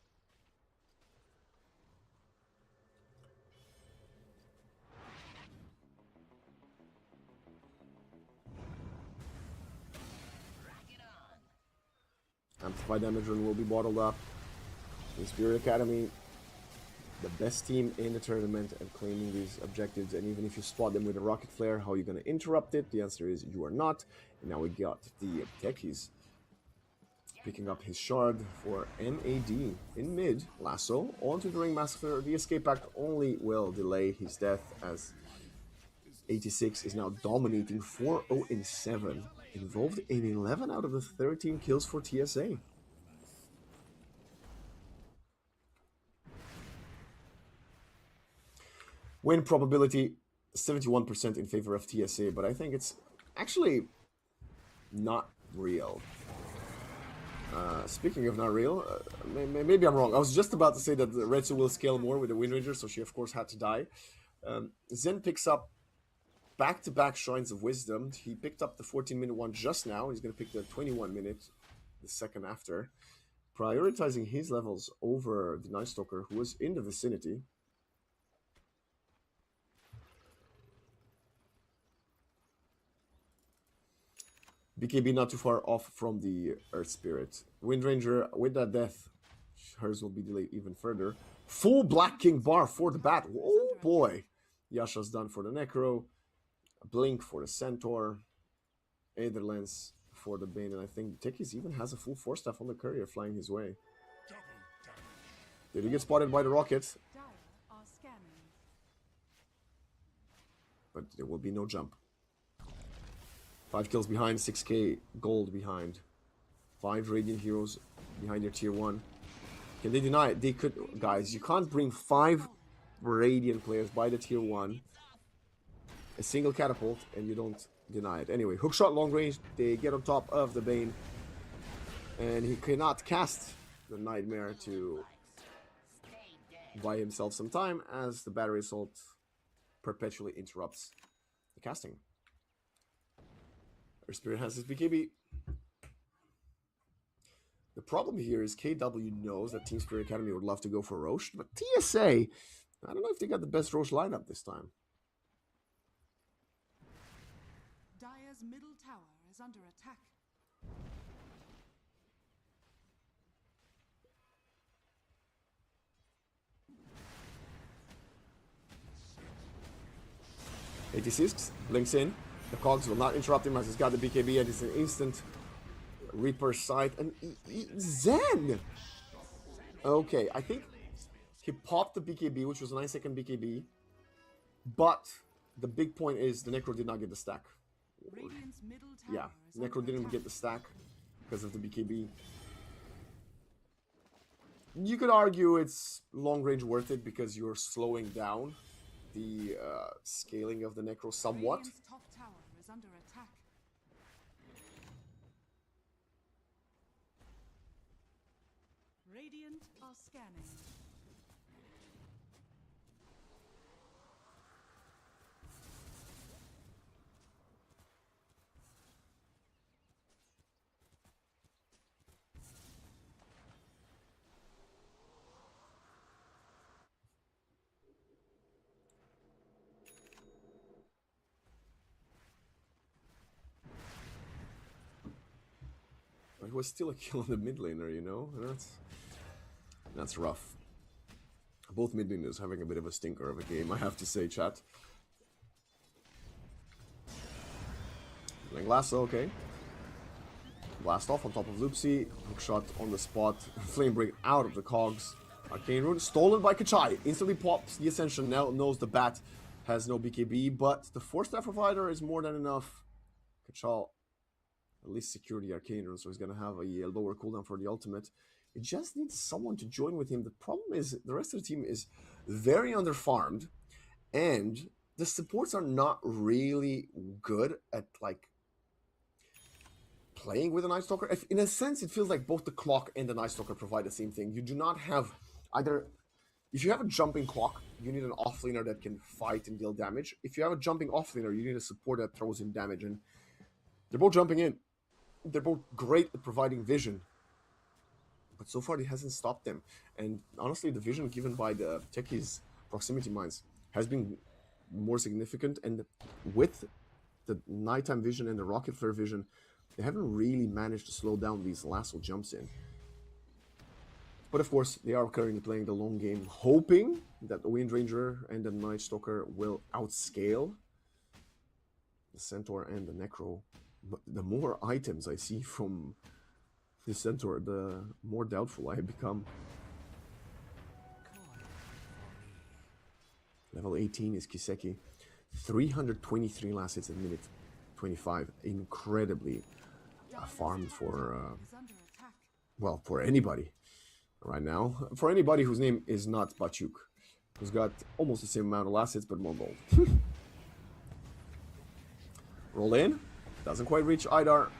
Amplify damage run will be bottled up. In Spirit Academy, the best team in the tournament at claiming these objectives, and even if you spot them with a rocket flare, how are you going to interrupt it? The answer is you are not. And now we got the techies picking up his shard for NAD in mid. Lasso onto the Ring Massacre. The escape act only will delay his death, as 86 is now dominating 4-0-7. Involved in 11 out of the 13 kills for TSA. Win probability 71% in favor of TSA, but I think it's actually not real. Speaking of not real, maybe I'm wrong. I was just about to say that the Retsu will scale more with the Wind Ranger, so she of course had to die. Zen picks up back-to-back Shrines of Wisdom. He picked up the 14-minute one just now. He's going to pick the 21-minute the second after. Prioritizing his levels over the Night Stalker, who was in the vicinity. BKB not too far off from the Earth Spirit. Wind Ranger, with that death, hers will be delayed even further. Full Black King bar for the Bat. Oh boy. Yasha's done for the Necro. Blink for the Centaur. Aether Lens for the Bane. And I think Tekis even has a full Force Staff on the Courier flying his way. Did he get spotted by the rocket? But there will be no jump. 5 kills behind, 6k gold behind. 5 Radiant heroes behind their tier 1. Can they deny it? They could. Guys, you can't bring 5 Radiant players by the tier 1. A single catapult, and you don't deny it. Anyway, hookshot long range. They get on top of the Bane. And he cannot cast the Nightmare to buy himself some time, as the Battery Assault perpetually interrupts the casting. Our Spirit has his BKB. The problem here is KW knows that Team Spirit Academy would love to go for Roche, but TSA, I don't know if they got the best Roche lineup this time. Dire's middle tower is under attack. '86 blinks in. The cogs will not interrupt him as he's got the BKB and it's an instant Reaper sight. And Zen! Okay, I think he popped the BKB, which was a 9-second BKB. But the big point is the Necro did not get the stack. Radiant's middle tower Yeah, is Necro under didn't attack. get the stack because of the BKB. You could argue it's long range worth it because you're slowing down the scaling of the Necro somewhat. Radiant's top tower is under attack. Radiant are scanning. It was still a kill on the mid laner, you know? That's rough. Both mid laners having a bit of a stinker of a game, I have to say, chat. Playing Lasso, okay. Blast off on top of Loopsy. Hookshot on the spot. Flame break out of the cogs. Arcane Rune stolen by Kachai. Instantly pops the Ascension. Now knows the Bat has no BKB, but the 4-star provider is more than enough. Kachal at least secure the Arcane Rune, so he's going to have a lower cooldown for the ultimate. It just needs someone to join with him. The problem is the rest of the team is very underfarmed, and the supports are not really good at, like, playing with a Night Stalker. In a sense, it feels like both the Clock and the Night Stalker provide the same thing. You do not have either... If you have a jumping Clock, you need an offlaner that can fight and deal damage. If you have a jumping offlaner, you need a support that throws in damage, and they're both jumping in. They're both great at providing vision, but so far it hasn't stopped them. And honestly, the vision given by the techies' proximity mines has been more significant. And with the nighttime vision and the rocket flare vision, they haven't really managed to slow down these lasso jumps in. But of course, they are currently playing the long game, hoping that the Wind Ranger and the Night Stalker will outscale the Centaur and the Necro. But the more items I see from the Centaur, the more doubtful I become. Level 18 is Kiseki. 323 last hits at minute 25. Incredibly farmed for, well, for anybody right now. For anybody whose name is not Bachuk, who's got almost the same amount of last hits but more gold. Roll in. Doesn't quite reach Idar.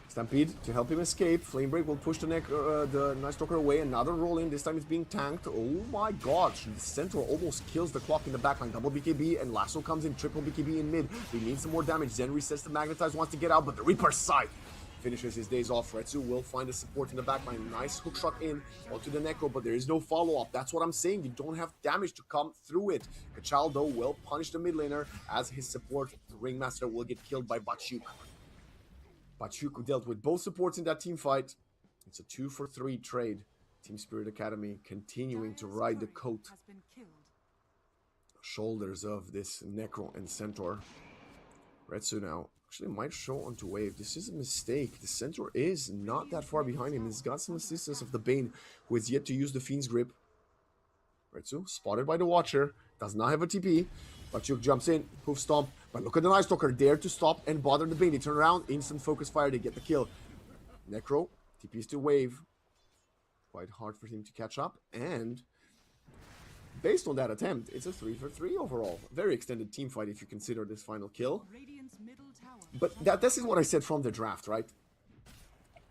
Stampede to help him escape. Flame Break will push the Night Stalker away. Another roll in. This time it's being tanked. Oh my god. The Centaur almost kills the Clock in the backline. Double BKB and Lasso comes in. Triple BKB in mid. He needs some more damage. Zen resets the Magnetize. Wants to get out, but the Reaper's Scythe finishes his days off. Retsu will find a support in the backline. Nice hook shot in onto the Necro, but there is no follow-up. That's what I'm saying. You don't have damage to come through it. Kachal, though, will punish the mid laner as his support, the Ringmaster, will get killed by Bachuk. Bachuk dealt with both supports in that team fight. It's a 2-for-3 trade. Team Spirit Academy continuing to ride the coat shoulders of this Necro and Centaur. Retsu now actually might show onto wave. This is a mistake. The Centaur is not that far behind him. He's got some assistance of the Bane, who is yet to use the Fiend's Grip. Retsu, spotted by the Watcher, does not have a TP. Bachuk jumps in, hoof stomp, but look at the Night Stalker, dare to stop and bother the Bane. They turn around, instant focus fire, they get the kill. Necro, TPs to wave. Quite hard for him to catch up, and based on that attempt, it's a 3-for-3 overall. Very extended team fight if you consider this final kill. But this is what I said from the draft, right?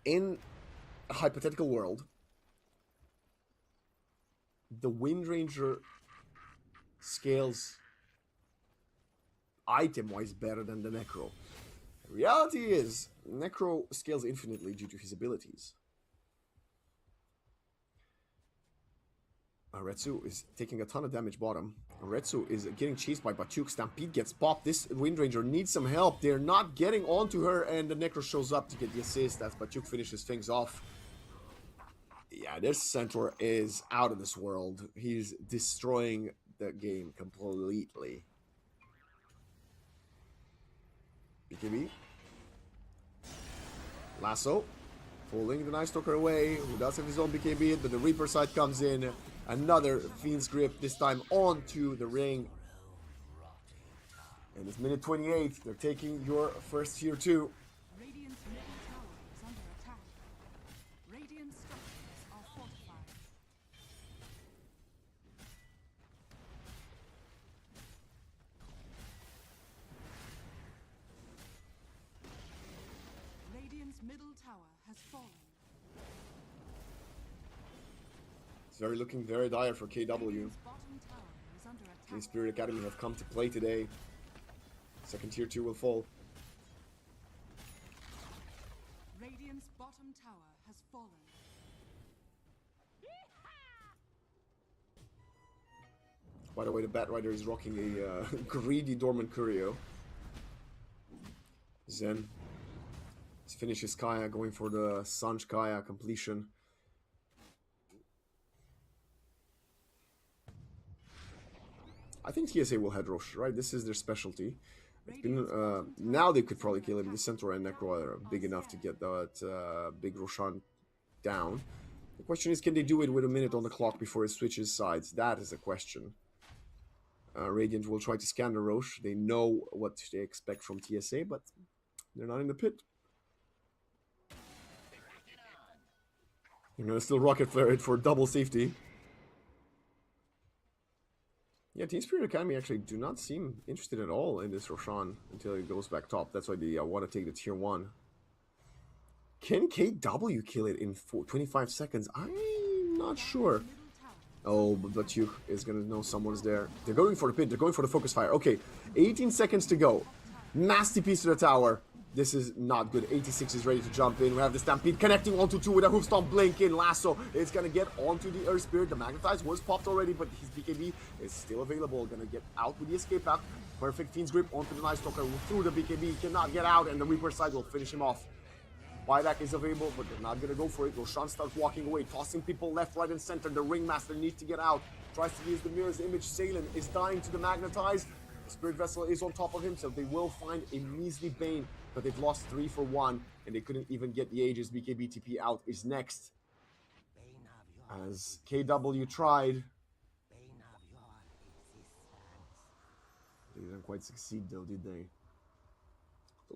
In a hypothetical world, the Wind Ranger scales item-wise better than the Necro. The reality is, Necro scales infinitely due to his abilities. Retsu is taking a ton of damage bottom. Retsu is getting chased by Batyuk. Stampede gets popped. This Windranger needs some help. They're not getting onto her, and the Necro shows up to get the assist as Batyuk finishes things off. Yeah, this Centaur is out of this world. He's destroying the game completely. BKB. Lasso. Pulling the Night Stalker away. Who does have his own BKB, but the Reaper side comes in. Another Fiend's Grip, this time onto the ring. And it's minute 28. They're taking your first tier 2. Radiant's middle tower is under attack. Radiant structures are fortified. Radiant's middle tower has fallen. It's looking very dire for KW. Radiant's bottom tower is under The attack. Spirit Academy have come to play today. Second tier 2 will fall. Radiant's bottom tower has fallen. By the way, the Batrider is rocking a greedy Dormant Curio. Zen. Let's finish his Kaya, going for the Sanj Kaya completion. I think TSA will head Rosh, right? This is their specialty. It's been, now they could probably kill him. The Centaur and Necro are big enough to get that big Roshan down. The question is, can they do it with a minute on the clock before it switches sides? That is the question. Radiant will try to scan the Rosh. They know what they expect from TSA, but they're not in the pit. They're gonna still rocket flare it for double safety. Yeah, Team Spirit Academy actually do not seem interested at all in this Roshan until it goes back top. That's why they want to take the tier 1. Can KW kill it in 25 seconds? I'm not sure. Oh, but Batyuk is going to know someone's there. They're going for the pit. They're going for the focus fire. Okay, 18 seconds to go. Nasty piece to the tower. This is not good. 86 is ready to jump in. We have the Stampede connecting onto 2 with a Hoofstomp blink in. Lasso is going to get onto the Earth Spirit. The Magnetize was popped already, but his BKB is still available. Going to get out with the escape out. Perfect Fiend's Grip onto the Night Stalker through the BKB. Cannot get out, and the Reaper side will finish him off. Buyback is available, but they're not going to go for it. Roshan starts walking away, tossing people left, right, and center. The Ringmaster needs to get out. Tries to use the Mirror's Image. Salen is dying to the Magnetize. The Spirit Vessel is on top of him, so they will find a measly Bane. But they've lost 3 for 1, and they couldn't even get the Aegis. BKB TP out is next. As KW tried. They didn't quite succeed though, did they?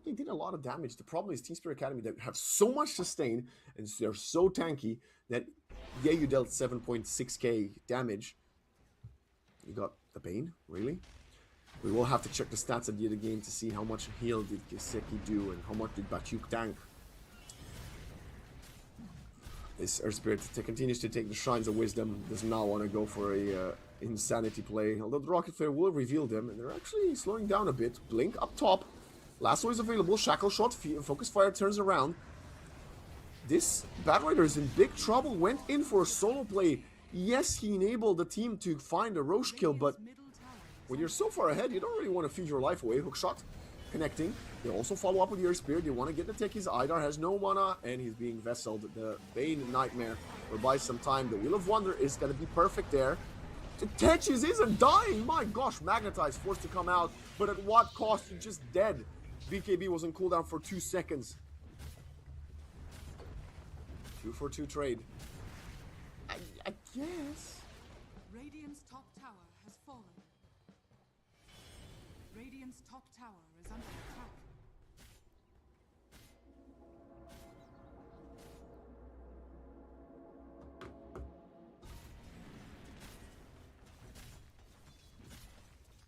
They did a lot of damage. The problem is Team Spirit Academy that have so much sustain, and they're so tanky that, yeah, you dealt 7.6k damage. You got the Bane? Really? We will have to check the stats at the end of the game to see how much heal did Kiseki do and how much did Batyuk tank. This Earth Spirit continues to take the Shrines of Wisdom, does not want to go for a insanity play, although the Rocket Flare will reveal them, and they're actually slowing down a bit. Blink up top, Lasso is available, Shackle Shot, Focus Fire turns around. This Batrider is in big trouble, went in for a solo play. Yes, he enabled the team to find a Roche kill, but when you're so far ahead, you don't really want to feed your life away. Hookshot, connecting. They also follow up with the Earth Spirit. They want to get the techies. Idar has no mana, and he's being vesseled. The Bane Nightmare will buy some time. The Wheel of Wonder is going to be perfect there. The Techies isn't dying. My gosh, Magnetize forced to come out, but at what cost? You're just dead. BKB was on cooldown for 2 seconds. 2 for 2 trade. I guess. Radiant's top tower has fallen. Radiant's top tower is under attack.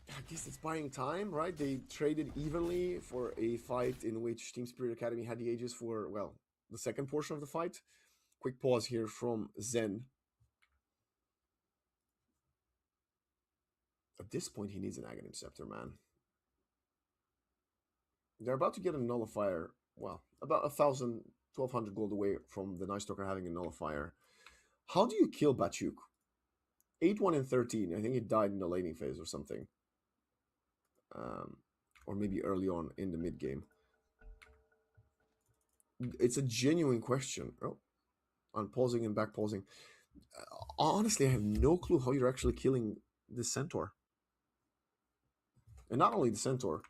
I guess it's buying time, right? They traded evenly for a fight in which Team Spirit Academy had the Aegis for, well, the second portion of the fight. Quick pause here from Zen. At this point, he needs an Aghanim Scepter, man. They're about to get a Nullifier. Well, about 1,000, 1,200 gold away from the Night Stalker having a Nullifier. How do you kill Batyuk? 8-1 and 13. I think he died in the laning phase or something. Or maybe early on in the mid game. It's a genuine question. Oh, unpausing and back pausing. Honestly, I have no clue how you're actually killing this centaur. And not only the centaur,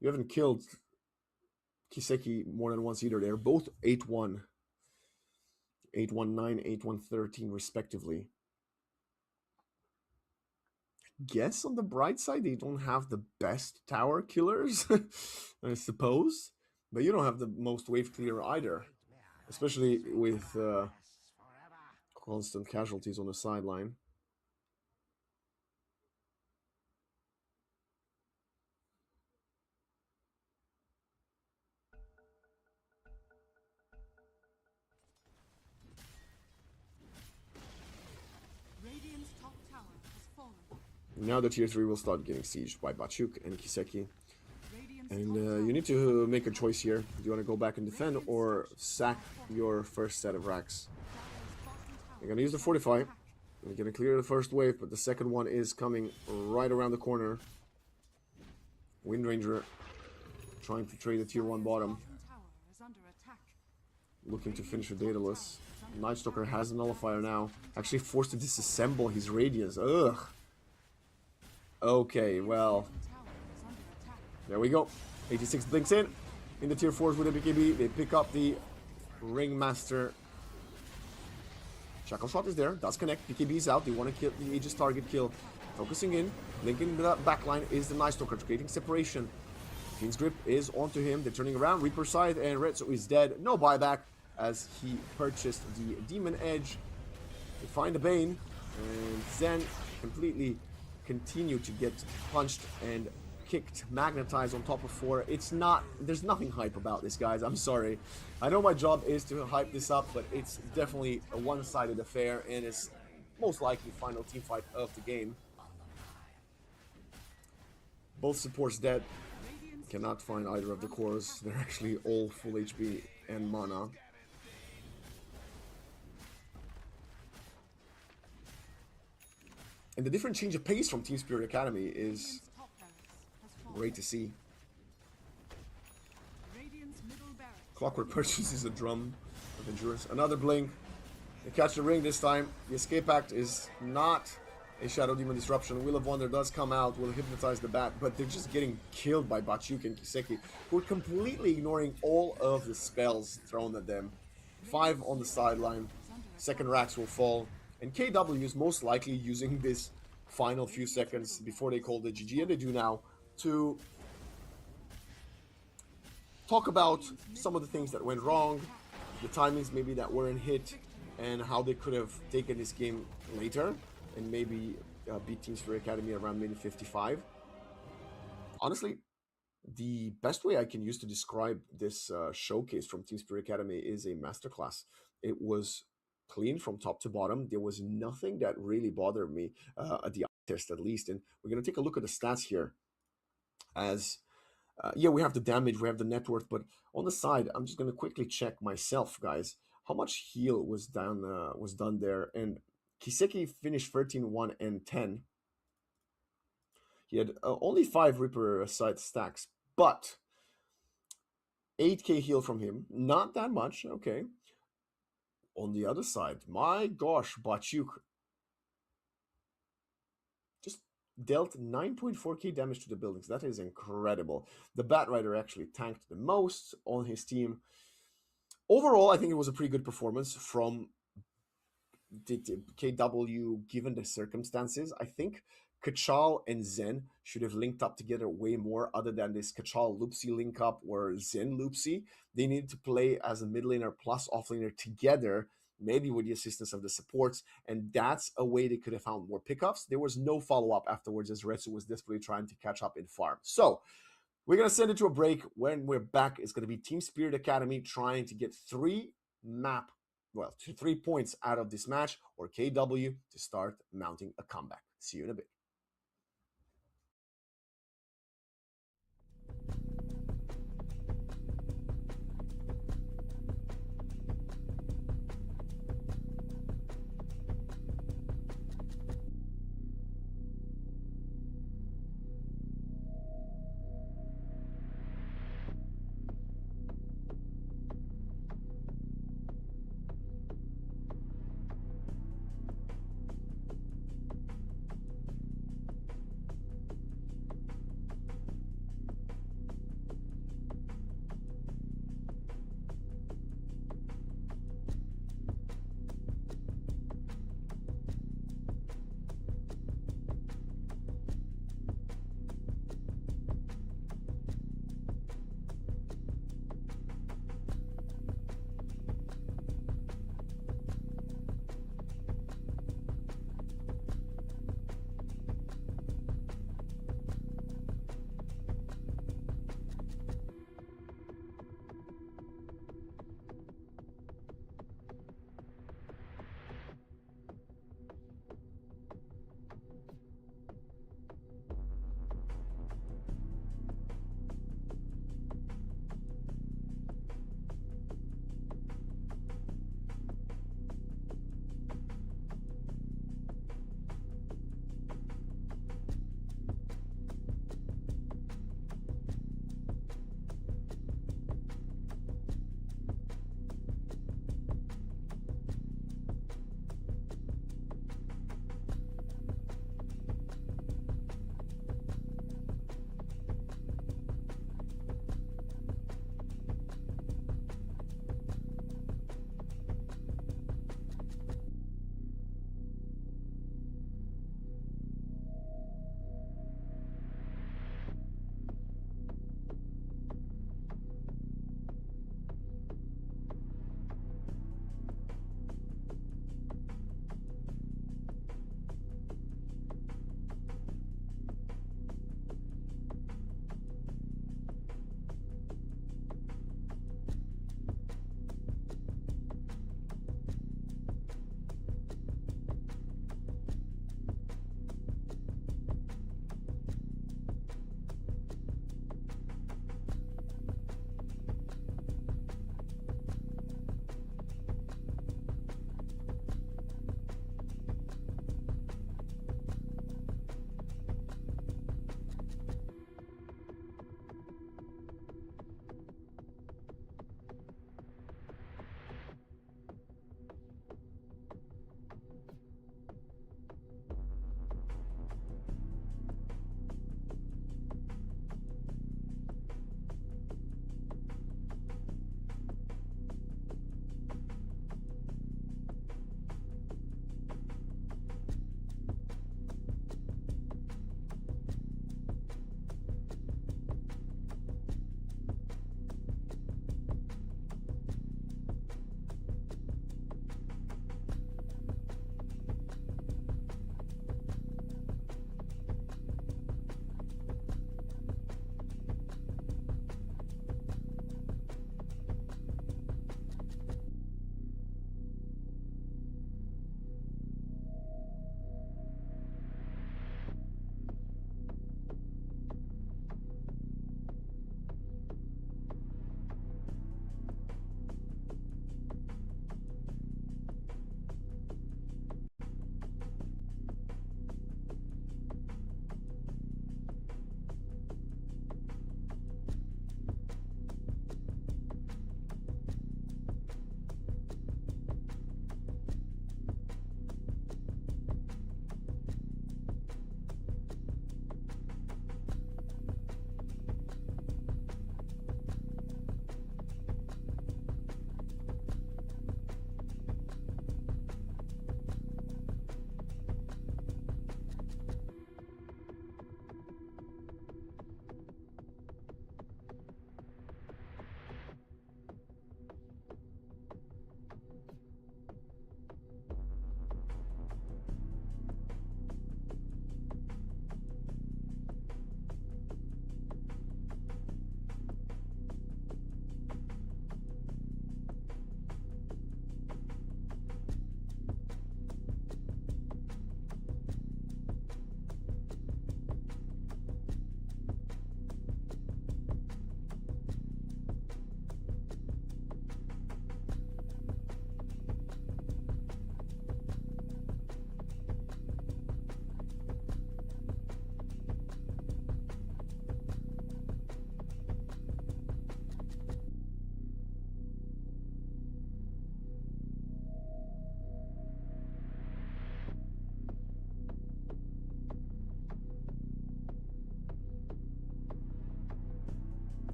you haven't killed Kiseki more than once either. They're both 8-1, 8-1-9, 8-1-13 respectively. Guess on the bright side, they don't have the best tower killers, I suppose. But you don't have the most wave clear either, especially with constant casualties on the sideline. Radiant's top tower has fallen. Now the tier 3 will start getting sieged by Bachuk and Kiseki. Radiant's And top tower you need to make a choice here. Do you want to go back and defend or sack your first set of racks? You're going to use the Fortify. You're going to clear the first wave, but the second one is coming right around the corner. Wind Ranger trying to trade the tier 1 bottom. tower is under attack. Looking to finish with Daedalus. Night Stalker has a nullifier now. Actually forced to disassemble his Radiance. Ugh. Okay, well. There we go. 86 blinks in. In the tier 4s with the BKB. They pick up the Ringmaster. Shackle Shot is there. Does connect. BKB is out. They want to kill the Aegis target kill. Focusing in. Linking the backline is the Night Stalker. Creating separation. Fiend's Grip is onto him. They're turning around. Reaper side and Retsu is dead. No buyback as he purchased the Demon Edge. They find the Bane. And Zen completely continue to get punched and kicked, magnetized on top of 4. It's not, there's nothing hype about this, guys. I'm sorry. I know my job is to hype this up, but it's definitely a one-sided affair, and it's most likely final team fight of the game. Both supports dead. Cannot find either of the cores. They're actually all full HP and mana. And the different change of pace from Team Spirit Academy is great to see. Clockwork purchases a drum of endurance. Another blink. They catch the ring this time. The escape act is not a Shadow Demon Disruption. Wheel of Wonder does come out, will hypnotize the bat, but they're just getting killed by Bachuk and Kiseki, who are completely ignoring all of the spells thrown at them. 5 on the sideline. Second racks will fall. And KW is most likely using this final few seconds before they call the GG, and they do now, to talk about some of the things that went wrong, the timings maybe that weren't hit, and how they could have taken this game later and maybe beat Team Spirit Academy around minute 55. Honestly, the best way I can use to describe this showcase from Team Spirit Academy is a masterclass. It was clean from top to bottom. There was nothing that really bothered me at the eye test, at least. And we're going to take a look at the stats here. As yeah, we have the damage, we have the net worth, but on the side, I'm just going to quickly check myself, guys, how much heal was done there. And Kiseki finished 13-1 and 10. He had only 5 Reaper side stacks, but 8k heal from him. Not that much, okay. On the other side, my gosh, Bachuk just dealt 9.4k damage to the buildings. That is incredible. The Bat Rider actually tanked the most on his team. Overall, I think it was a pretty good performance from the KW given the circumstances. I think Kachal and Zen should have linked up together way more other than this Kachal Loopsy link up or Zen Loopsy. They needed to play as a mid laner plus off laner together, maybe with the assistance of the supports, and that's a way they could have found more pickups. There was no follow-up afterwards as Retsu was desperately trying to catch up in farm. So we're going to send it to a break. When we're back, it's going to be Team Spirit Academy trying to get 3 points out of this match, or KW to start mounting a comeback. See you in a bit.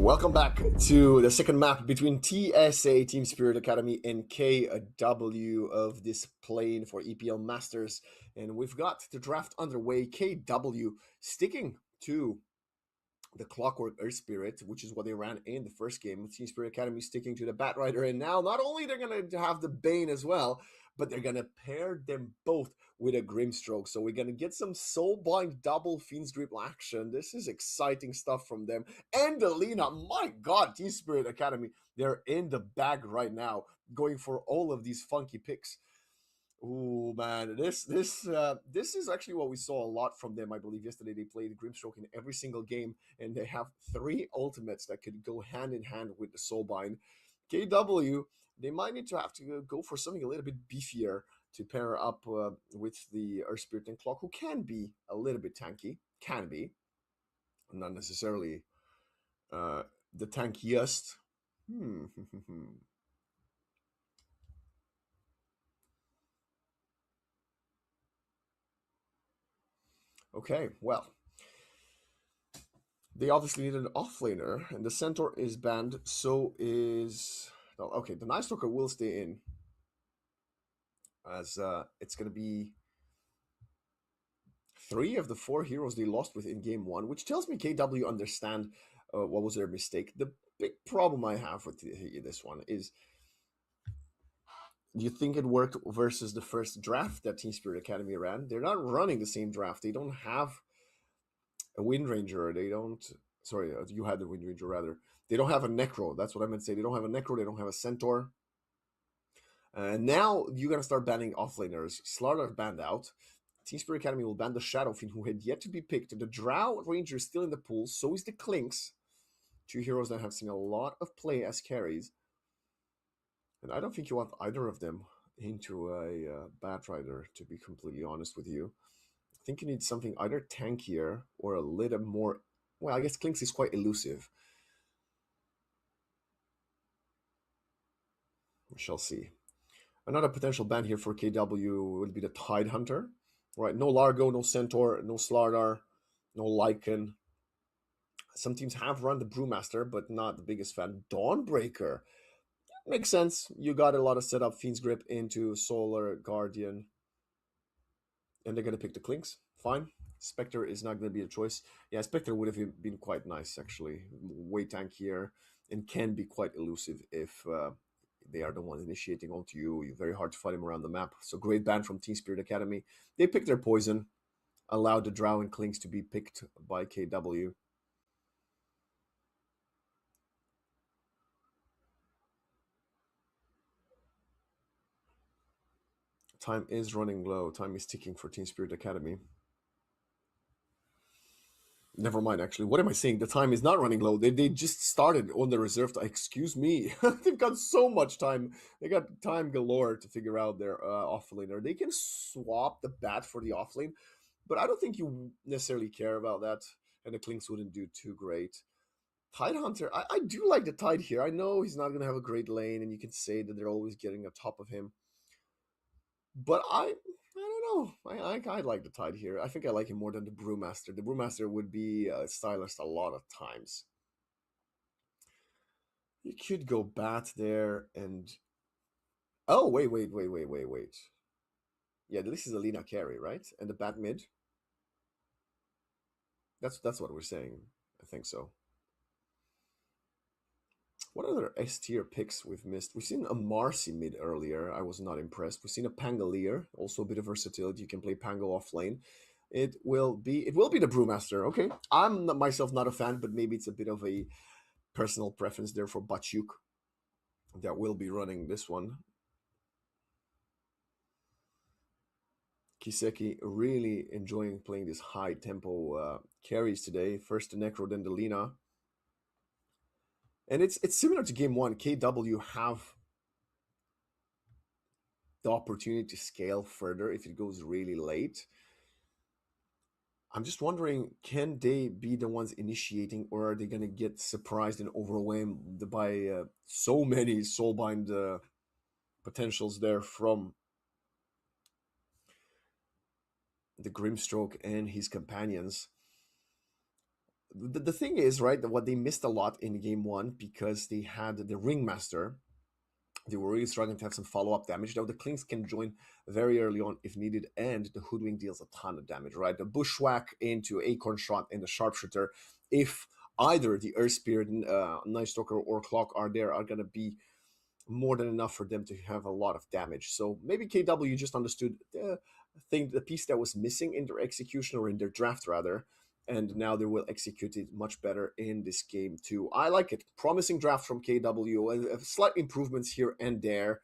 Welcome back to the second map between TSA, Team Spirit Academy, and KW of this plane for EPL Masters. And we've got the draft underway. KW sticking to the Clockwork Earth Spirit, which is what they ran in the first game. Team Spirit Academy sticking to the Bat Rider. And now not only they're going to have the Bane as well, but they're going to pair them both with a Grimstroke. So we're going to get some Soulbind double Fiend's Grip action. This is exciting stuff from them. And Alina, my God, Team Spirit Academy, they're in the bag right now, going for all of these funky picks. Ooh, man, this is actually what we saw a lot from them. I believe yesterday they played Grimstroke in every single game, and they have 3 ultimates that could go hand in hand with the Soulbind. KW, they might need to have to go for something a little bit beefier to pair up with the Earth Spirit and Clock, who can be a little bit tanky, not necessarily the tankiest. Okay, well, they obviously need an offlaner, and the Centaur is banned, so is... Okay, the Night Stalker will stay in, as it's going to be 3 of the 4 heroes they lost with in Game 1, which tells me KW understand what was their mistake. The big problem I have with this one is, do you think it worked versus the first draft that Team Spirit Academy ran? They're not running the same draft. They don't have a Wind Ranger. They don't... Sorry, you had the Wind Ranger, rather. They don't have a Necro. That's what I meant to say. They don't have a Necro. They don't have a Centaur. And now you're going to start banning offlaners. Slardar banned out. Team Spirit Academy will ban the Shadow Fiend, who had yet to be picked. The Drow Ranger is still in the pool. So is the Clinks. 2 heroes that have seen a lot of play as carries. And I don't think you want either of them into a Bat Rider, to be completely honest with you. I think you need something either tankier or a little more... Well, I guess Clinks is quite elusive. We shall see. Another potential ban here for KW would be the Tide Hunter. Right, no Largo, no Centaur, no Slardar, no Lycan. Some teams have run the Brewmaster, but not the biggest fan. Dawnbreaker. Makes sense. You got a lot of setup. Fiend's Grip into Solar Guardian. And they're going to pick the Clinks. Fine. Spectre is not going to be a choice. Yeah, Spectre would have been quite nice, actually. Way tankier and can be quite elusive if they are the ones initiating onto you. You're very hard to fight him around the map. So great ban from Team Spirit Academy. They picked their poison. Allowed the Drow and Clinks to be picked by KW. Time is running low. Time is ticking for Team Spirit Academy. Never mind, actually. What am I saying? The time is not running low. They just started on the reserve time. Excuse me. They've got so much time. They got time galore to figure out their offlaner. They can swap the Bat for the offlane, but I don't think you necessarily care about that, and the Clinks wouldn't do too great. Tide Hunter, I do like the Tide here. I know he's not going to have a great lane, and you can say that they're always getting on top of him. But I don't know. I like the Tide here. I think I like him more than the Brewmaster. The Brewmaster would be stylist a lot of times. You could go Bat there and... Oh, wait. Yeah, this is Alina carry, right? And the Bat mid? That's what we're saying. I think so. What other S tier picks we've missed? We've seen a Marcy mid earlier. I was not impressed. We've seen a Pangolier, also a bit of versatility. You can play Pango off lane. It will be the Brewmaster. Okay, I'm myself not a fan, but maybe it's a bit of a personal preference there for Bachuk that will be running this one. Kiseki really enjoying playing this high tempo carries today. First the Necro, then the Lina. And it's similar to Game 1. KW have the opportunity to scale further if it goes really late. I'm just wondering, can they be the ones initiating, or are they going to get surprised and overwhelmed by so many Soulbind potentials there from the Grimstroke and his companions? the thing is, right, that what they missed a lot in game one because they had the Ringmaster. They were really struggling to have some follow-up damage. Now the Klings can join very early on if needed, and the Hoodwink deals a ton of damage, right? The Bushwhack into Acorn Shot and the Sharpshooter, if either the Earth Spirit, Night Stalker, or Clock are there, are going to be more than enough for them to have a lot of damage. So maybe KW just understood the piece that was missing in their execution, or in their draft rather, and now they will execute it much better in this game too. I like it. Promising draft from KW, slight improvements here and there.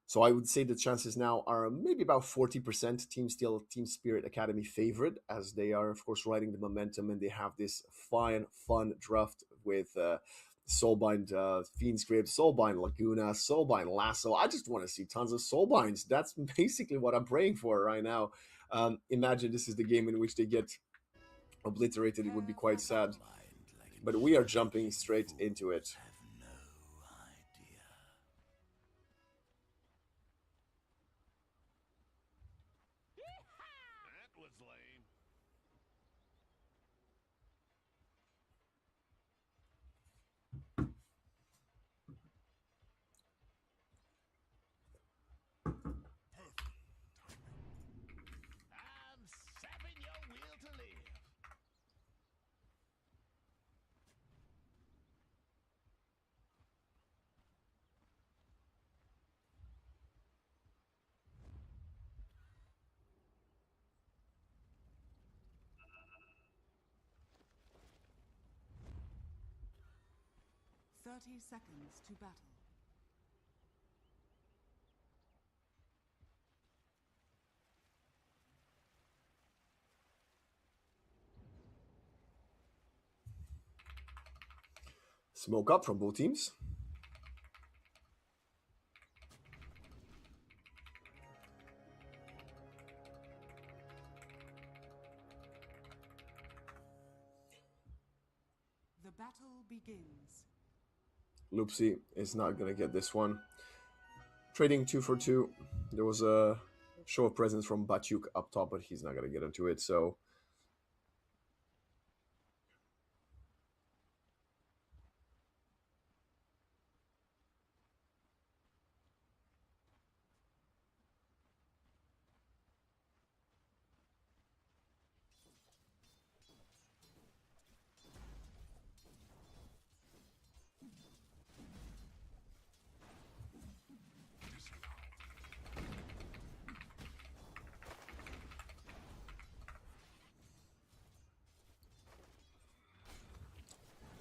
So I would say the chances now are maybe about 40% Team Steel, Team Spirit Academy favorite, as they are, of course, riding the momentum, and they have this fun draft with Soulbind, Fiend's Grip, Soulbind Laguna, Soulbind Lasso. I just want to see tons of Soulbinds. That's basically what I'm praying for right now. Imagine this is the game in which they get obliterated. It would be quite sad. But we are jumping straight into it. That was lame. I'm sapping your will to live. Thirty seconds to battle. Smoke up from both teams. The battle begins. Loopsy is not going to get this one. Trading 2 for 2. There was a show of presence from Batyuk up top, but he's not going to get into it, so...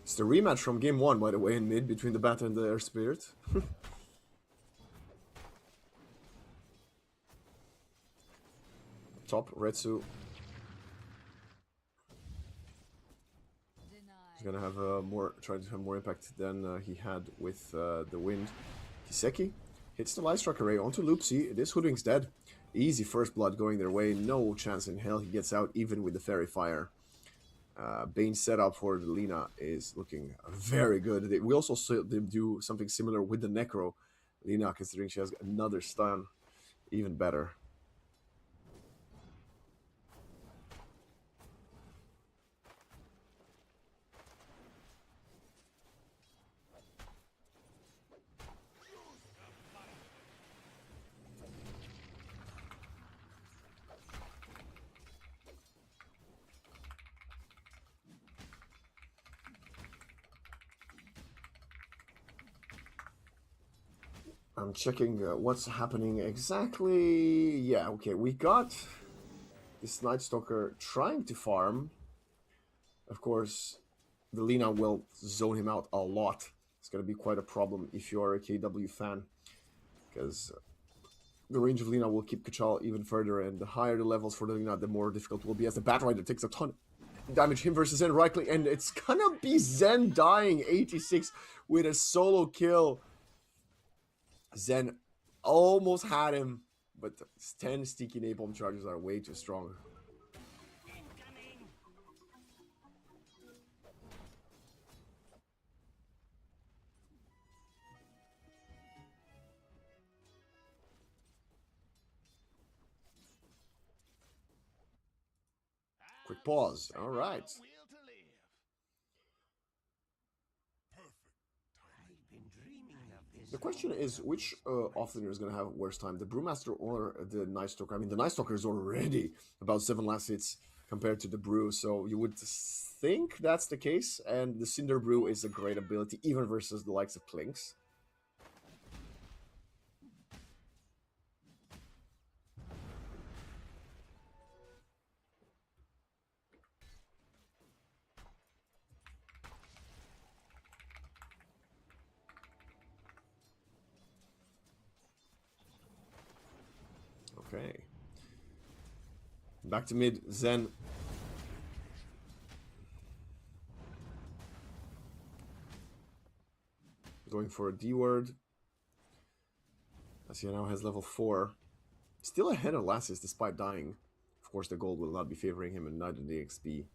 It's the rematch from game 1, by the way, in mid, between the Bat and the Air Spirit. Top, Retsu. He's gonna have trying to have more impact than he had with the wind. Kiseki hits the Lightstruck Array onto Loopsy. This Hoodwink's dead. Easy first blood going their way. No chance in hell he gets out, even with the Fairy Fire. Bane's setup for the Lina is looking very good. We also saw them do something similar with the Necro Lina, considering she has another stun. Even better. I'm checking what's happening exactly. Yeah, okay, we got this Night Stalker trying to farm. Of course, the Lina will zone him out a lot. It's going to be quite a problem if you're a KW fan, because the range of Lina will keep Kachal even further, and the higher the levels for the Lina, the more difficult it will be, as the Bat Rider takes a ton of damage, him versus Zen rightly, and it's gonna be Zen dying 86 with a solo kill. Zen almost had him, but 10 sticky napalm charges are way too strong. Quick pause. All right. The question is, which offlaner is going to have worse time, the Brewmaster or the Night Stalker? I mean, the Night Stalker is already about 7 last hits compared to the Brew, so you would think that's the case, and the Cinder Brew is a great ability, even versus the likes of Clinks. Okay. Back to mid, Zen. Going for a D word. As he now has level 4. Still ahead of Lassus despite dying. Of course, the gold will not be favoring him and neither the XP.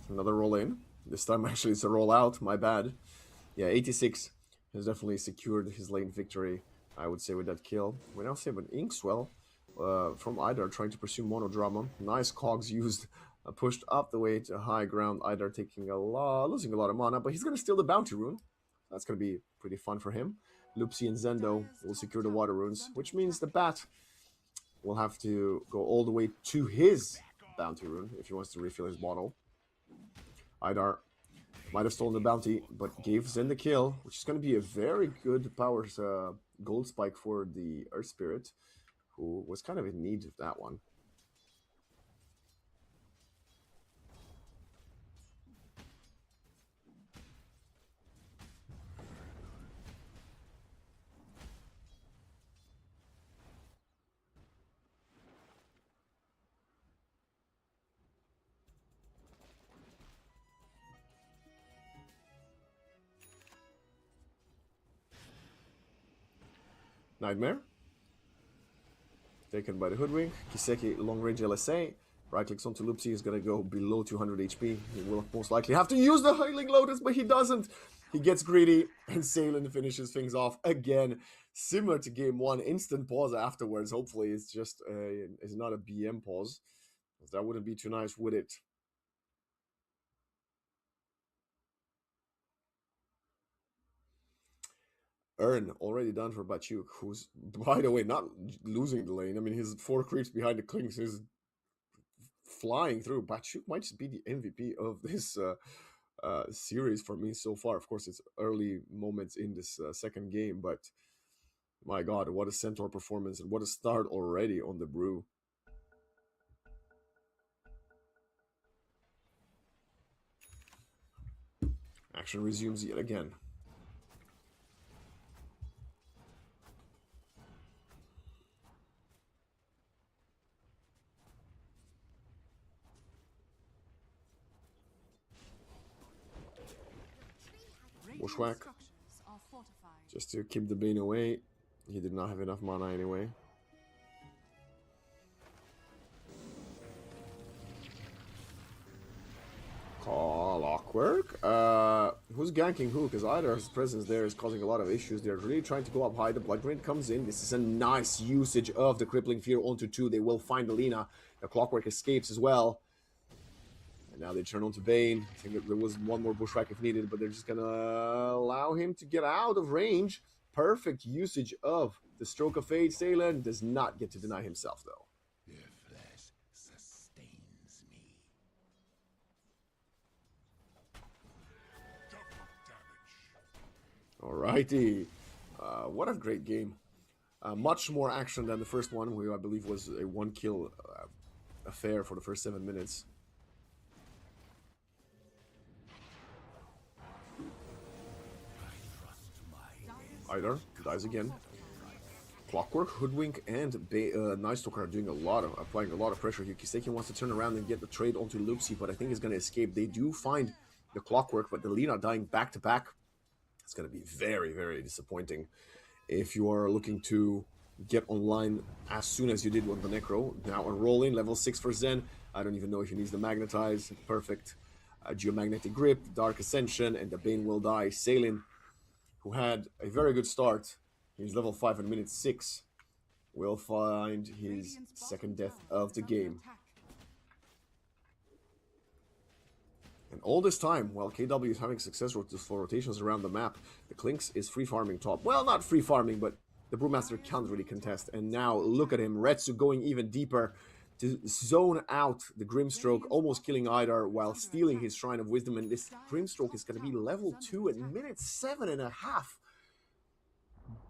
Another roll in. This time actually it's a roll out, my bad. Yeah, 86 has definitely secured his lane victory, I would say, with that kill. We now see with Inkswell from Idar trying to pursue Monodrama. Nice cogs used, pushed up the way to high ground. Idar taking losing a lot of mana, but he's going to steal the bounty rune. That's going to be pretty fun for him. Lupsi and Zendo will secure the water runes, which means the Bat will have to go all the way to his bounty rune if he wants to refill his bottle. Idar might have stolen the bounty, but gave Zen the kill, which is going to be a very good power gold spike for the Earth Spirit, who was kind of in need of that one. Nightmare. Taken by the Hoodwink. Kiseki long range LSA. Right clicks onto Lupsi. He's gonna go below 200 HP. He will most likely have to use the Healing Lotus, but he doesn't. He gets greedy, and Salen finishes things off again. Similar to game 1, instant pause afterwards. Hopefully, it's just it's not a BM pause. That wouldn't be too nice, would it? Earn already done for Bachuk, who's, by the way, not losing the lane. I mean, his 4 creeps behind the Clinks is flying through. Bachuk might just be the MVP of this series for me so far. Of course, it's early moments in this second game, but my god, what a Centaur performance and what a start already on the Brew. Action resumes yet again. Bushwhack. Just to keep the Bane away. He did not have enough mana anyway. Clockwork? Who's ganking who? Because Idar's presence there is causing a lot of issues. They're really trying to go up high. The Blood Rain comes in. This is a nice usage of the Crippling Fear onto 2. They will find Alina. The Clockwork escapes as well. And now they turn on to Bane. I think there was one more Bushwhack if needed, but they're just going to allow him to get out of range. Perfect usage of the Stroke of Fate. Salen does not get to deny himself, though. Your flesh sustains me. Alrighty. What a great game. Much more action than the first one, where I believe was a 1-kill affair for the first 7 minutes. Idar dies again. Clockwork, Hoodwink, and Night Stalker are doing applying a lot of pressure here. Kiseki wants to turn around and get the trade onto Lupsi, but I think he's going to escape. They do find the Clockwork, but the Lina dying back to back. It's going to be very, very disappointing if you are looking to get online as soon as you did with the Necro. Now a roll in, level 6 for Zen. I don't even know if he needs the Magnetize. Perfect. Geomagnetic Grip, Dark Ascension, and the Bane will die. Salen who had a very good start. He's level 5 in minute 6. Will find his second death of the game. And all this time, while KW is having success for rotations around the map, the Clinks is free farming top. Well, not free farming, but the Brewmaster can't really contest. And now look at him, Retsu going even deeper to zone out the Grimstroke, almost killing Idar while stealing his Shrine of Wisdom. And this Grimstroke is going to be level 2 at minute 7.5.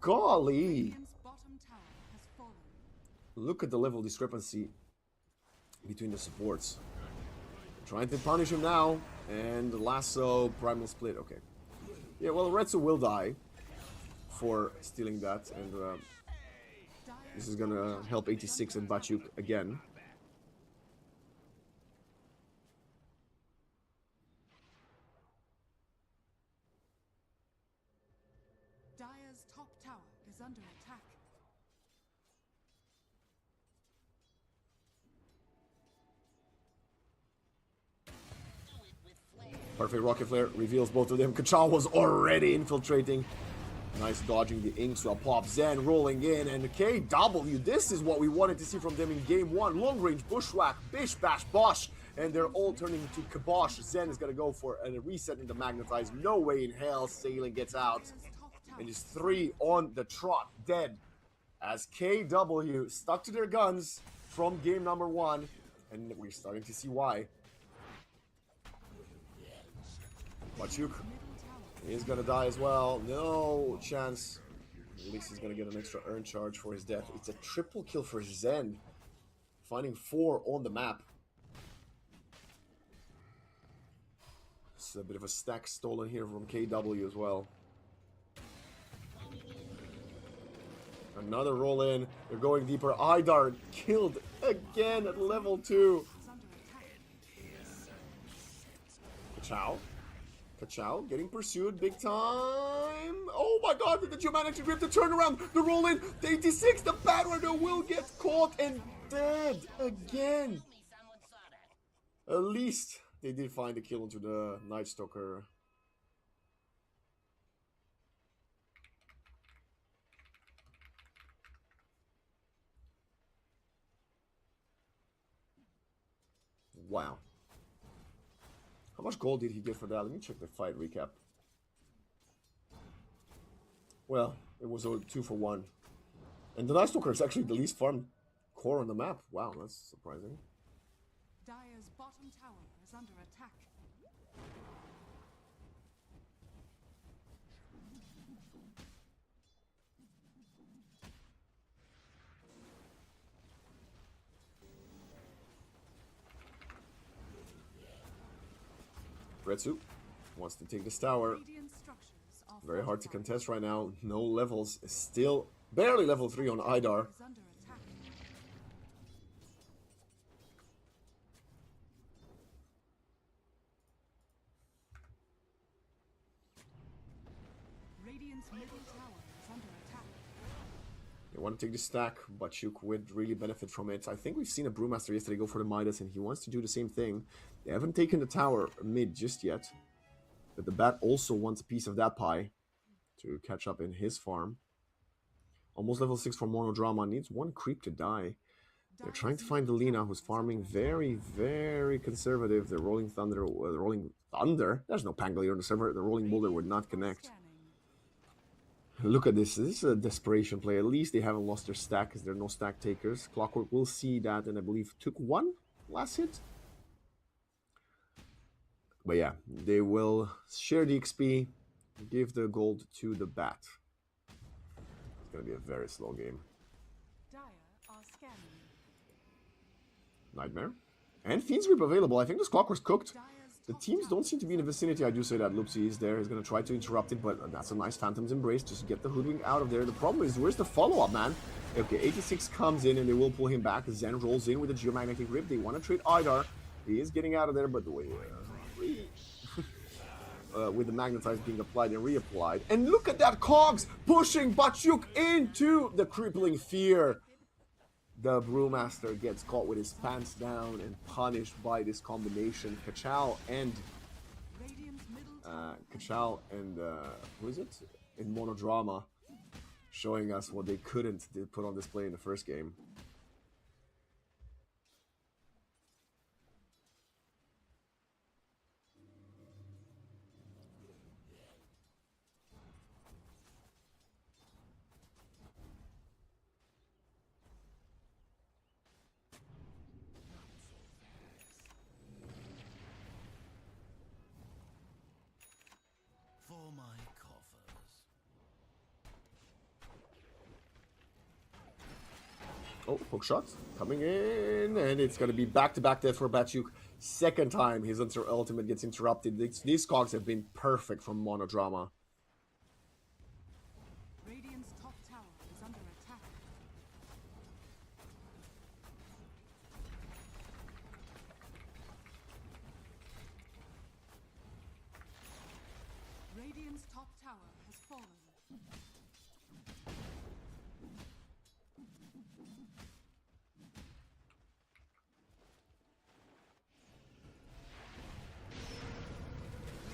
Golly! Look at the level discrepancy between the supports. Trying to punish him now. And Lasso, Primal Split. Okay. Yeah, well, Retsu will die for stealing that. And this is going to help 86 and Bachuk again. Dire's top tower is under attack. Perfect Rocket Flare reveals both of them. Kachal was already infiltrating. Nice dodging the inks while Pop Zen rolling in. And KW, this is what we wanted to see from them in game 1. Long range bushwhack, bish bash bosh. And they're all turning into kibosh. Zen is going to go for a reset in the magnetize. No way in hell Sailing gets out. And just 3 on the trot, dead. As KW stuck to their guns from game number 1. And we're starting to see why. Bachuk is gonna die as well. No chance. At least he's gonna get an extra earn charge for his death. It's a triple kill for Zen. Finding 4 on the map. It's a bit of a stack stolen here from KW as well. Another roll in. They're going deeper. Idar killed again at level 2. Kachal. Kachal getting pursued big time. Oh my god, did you manage to grip the turnaround? The roll in, the 86, the bad runner will get caught and dead again. At least they did find a kill into the Night Stalker. Wow. How much gold did he get for that? Let me check the fight recap. Well, it was a 2 for 1. And the Night Stalker is actually the least farmed core on the map. Wow, that's surprising. Dire's bottom tower is under attack. Retsu wants to take this tower. Very hard to contest right now. No levels. Still barely level 3 on Idar. Radiant's middle tower is under attack. They want to take the stack, but Chuk would really benefit from it. I think we've seen a Brewmaster yesterday go for the Midas, and he wants to do the same thing. They haven't taken the tower mid just yet. But the Bat also wants a piece of that pie to catch up in his farm. Almost level 6 for Monodrama. Needs 1 creep to die. They're trying to find the Lina, who's farming very, very conservative. They're rolling Thunder. Rolling Thunder? There's no Pangolier on the server. The Rolling Boulder would not connect. Look at this. This is a desperation play. At least they haven't lost their stack because there are no stack takers. Clockwork will see that and I believe took 1 last hit. But yeah, they will share the XP, give the gold to the Bat. It's going to be a very slow game. Dire are scanning. Nightmare. And Fiend's Grip available. I think this Clockwork's cooked. The teams don't seem to be in the vicinity. I do say that Loopsy is there. He's going to try to interrupt it, but that's a nice Phantom's Embrace. Just get the Hoodwink out of there. The problem is, where's the follow-up, man? Okay, 86 comes in and they will pull him back. Zen rolls in with a Geomagnetic Rip. They want to trade Idar. He is getting out of there, but the way with the Magnetize being applied and reapplied. And look at that Cogs pushing Bachuk into the Crippling Fear. The Brewmaster gets caught with his pants down and punished by this combination. Kachal and who is it? in Monodrama, showing us what they couldn't put on display in the first game. For my coffers. Oh, hook shot coming in, and it's going to be back-to-back death for Batyuk. Second time his ultimate gets interrupted. These cogs have been perfect from Monodrama. Radiant's top tower is under attack. Radiant's top tower has fallen.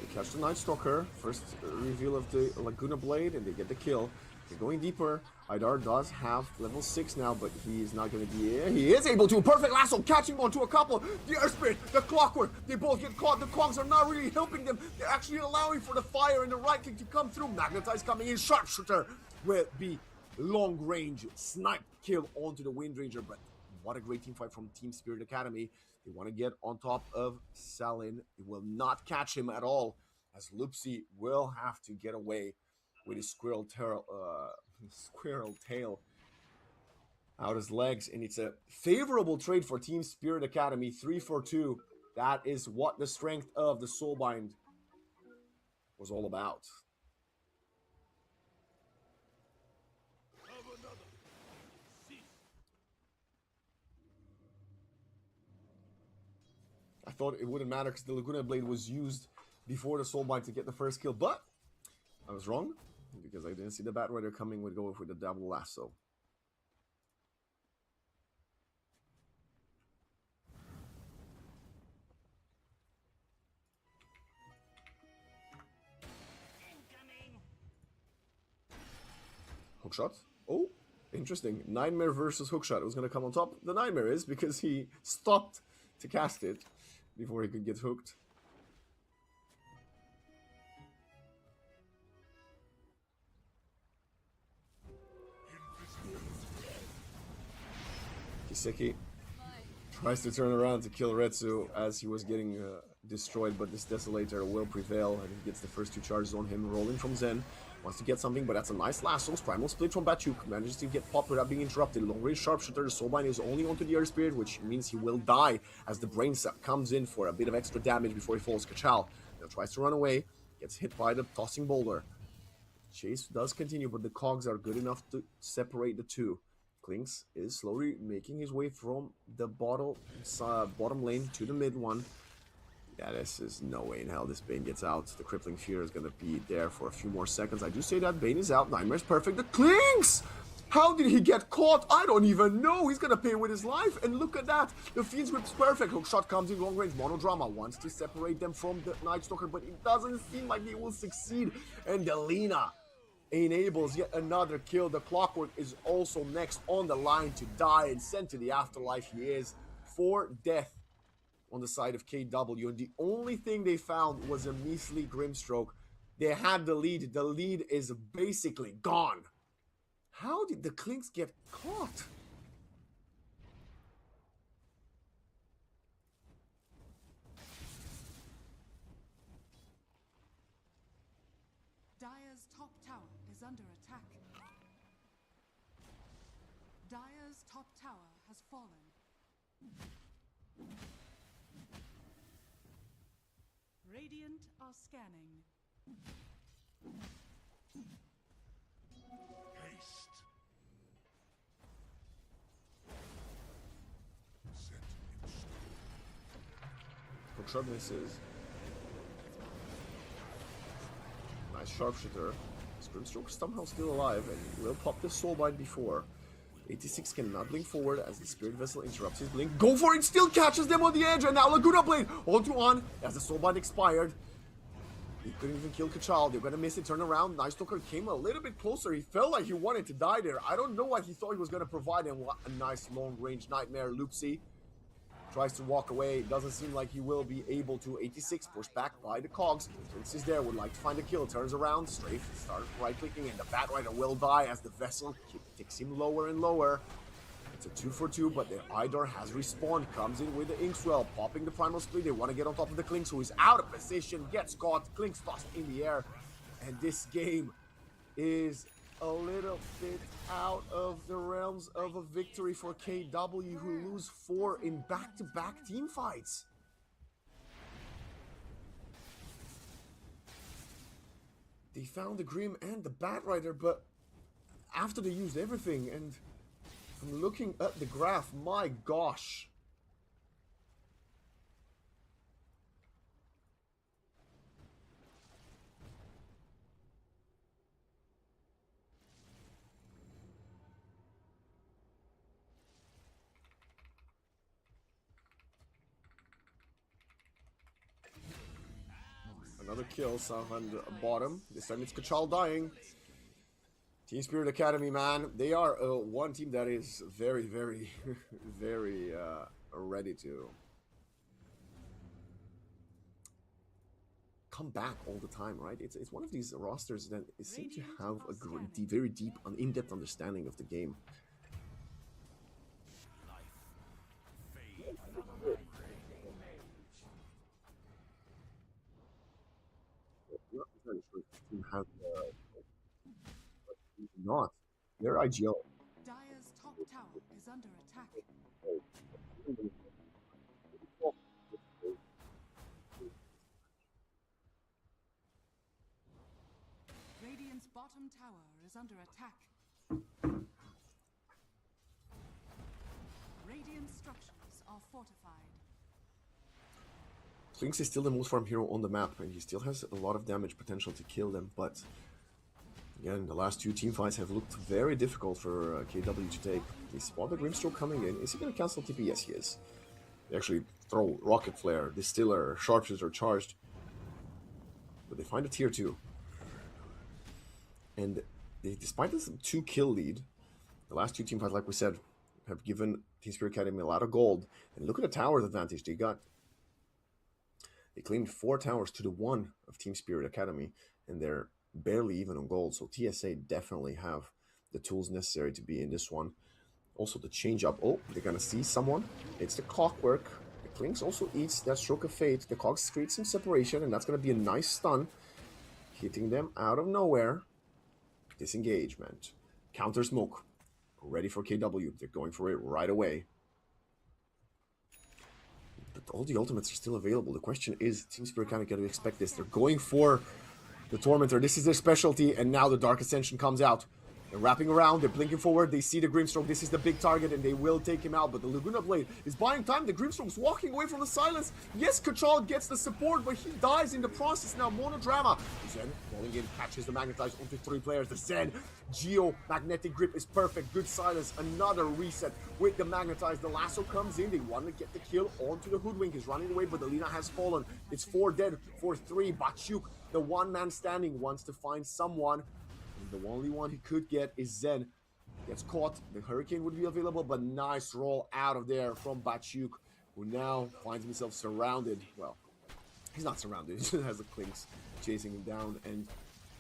They catch the Night Stalker. First reveal of the Laguna Blade, and they get the kill. They're going deeper. Idar does have level 6 now, but he is not going to be... He is able to! Perfect lasso, catching onto a couple! The Air Spirit, the Clockwork, they both get caught. The cogs are not really helping them. They're actually allowing for the fire and the right click to come through. Magnetize coming in. Sharpshooter will be long-range snipe kill onto the Wind Ranger, but what a great team fight from Team Spirit Academy. They want to get on top of Salin. It will not catch him at all, as Lupsi will have to get away with his squirrel tail out his legs, and it's a favorable trade for Team Spirit Academy. 3 for 2. That is what the strength of the Soulbind was all about. I thought it wouldn't matter because the Laguna Blade was used before the Soulbind to get the first kill, but I was wrong because I didn't see the Bat Rider coming. Would go with the double lasso. Hookshot. Oh, interesting. Nightmare versus Hookshot. It was going to come on top. The Nightmare is because he stopped to cast it before he could get hooked. Kiseki tries to turn around to kill Retsu as he was getting destroyed, but this Desolator will prevail, and he gets the first 2 charges on him. Rolling from Zen, wants to get something, but that's a nice lasso. Primal Split from Batyuk, manages to get popped without being interrupted. Long range Sharpshooter, the Soulbind is only onto the Air Spirit, which means he will die as the Brain Sap comes in for a bit of extra damage before he falls. Kachal now tries to run away, gets hit by the Tossing Boulder. Chase does continue, but the cogs are good enough to separate the two. Klinks is slowly making his way from the bottom lane to the mid one. Yeah, this is no way in hell this Bane gets out. The Crippling Fear is going to be there for a few more seconds. I do say that Bane is out. Nightmare's perfect. The Klinks! How did he get caught? I don't even know. He's going to pay with his life. And look at that. The Fiend's Grip's perfect. Hookshot comes in long range. Monodrama wants to separate them from the Night Stalker, but it doesn't seem like he will succeed. And Delina enables yet another kill. The Clockwork is also next on the line to die and sent to the afterlife. He is for death on the side of KW, and the only thing they found was a measly Grimstroke. They had the lead. The lead is basically gone. How did the Klinks get caught? Dire's top tower is under attack. Dire's top tower has fallen. Radiant are scanning. Haste. Hookshot misses. Nice Sharpshooter. Grimstroke somehow still alive and will pop the Soulbind before. 86 cannot blink forward as the Spirit Vessel interrupts his blink. Go for it! Still catches them on the edge, and now Laguna Blade onto on as the Soulbind expired. He couldn't even kill Kachal. They're gonna miss it. Turn around. Nice Talker came a little bit closer. He felt like he wanted to die there. I don't know what he thought he was gonna provide him. What a nice long-range nightmare. Loopsy tries to walk away. Doesn't seem like he will be able to. 86 pushed back by the cogs. Prince is there. Would like to find a kill. Turns around. Strafe starts right-clicking, and the Batrider will die as the vessel takes him lower and lower. It's a 2-for-2, but the Idor has respawned. Comes in with the Inkswell, popping the Primal Split. They want to get on top of the Klinks, who is out of position. Gets caught. Klinks tossed in the air. And this game is a little bit out of the realms of a victory for KW, who lose 4 in back-to-back team fights. They found the Grim and the Batrider, but after they used everything, and from looking at the graph, my gosh. Another kill, south on the bottom. This time it's Kachal dying. Team Spirit Academy, man, they are one team that is very, very, very ready to come back all the time, right? It's one of these rosters that seem to have a very deep and in-depth understanding of the game. Have not. They're IGL. Dire's top tower is under attack. Radiant's bottom tower is under attack. Radiant structures are fortified. Klinks is still the most farm hero on the map, and he still has a lot of damage potential to kill them, but again, the last 2 team fights have looked very difficult for KW to take. They spot the Grimstroke coming in. Is he going to cancel TP? Yes, he is. They actually throw Rocket Flare, Distiller, Sharpshooter charged. But they find a tier 2. And despite this 2-kill lead, the last 2 team fights, like we said, have given Team Spirit Academy a lot of gold. And look at the towers advantage they got. They claimed 4 towers to the 1 of Team Spirit Academy, and they're barely even on gold. So TSA definitely have the tools necessary to be in this one. Also the change up. Oh, they're gonna see someone. It's the Clockwork. The Klinks also eats that Stroke of Fate. The Cogs create some separation, and that's gonna be a nice stun, hitting them out of nowhere. Disengagement. Counter smoke. Ready for KW. They're going for it right away. But all the ultimates are still available. The question is, Team Spirit Academy got to expect this. They're going for the Tormentor. This is their specialty, and now the Dark Ascension comes out. They're wrapping around, they're blinking forward, they see the Grimstroke. This is the big target, and they will take him out. But the Laguna Blade is buying time. The Grimstroke's walking away from the silence. Yes, Kachal gets the support, but he dies in the process. Now, Monodrama. Zen falling in, catches the Magnetize onto 3 players. The Zen Geo-Magnetic Grip is perfect. Good silence. Another reset with the Magnetize. The Lasso comes in. They want to get the kill onto the Hoodwink. He's running away, but the Lina has fallen. It's 4 dead for 3. Bachuk, the one man standing, wants to find someone. The only one he could get is Zen. Gets caught. The Hurricane would be available, but nice roll out of there from Bachuk, who now finds himself surrounded. Well, he's not surrounded. He just has the Klinks chasing him down, and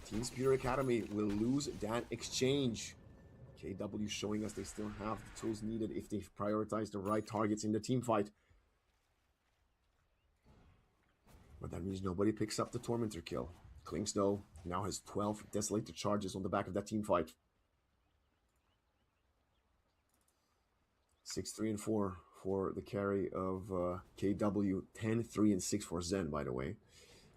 Team Spirit Academy will lose that exchange. KW showing us they still have the tools needed if they prioritize the right targets in the team fight. But that means nobody picks up the Tormentor kill. Klinks, though, now has 12 Desolator charges on the back of that team fight. 6, 3, and 4 for the carry of KW. 10, 3, and 6 for Zen, by the way.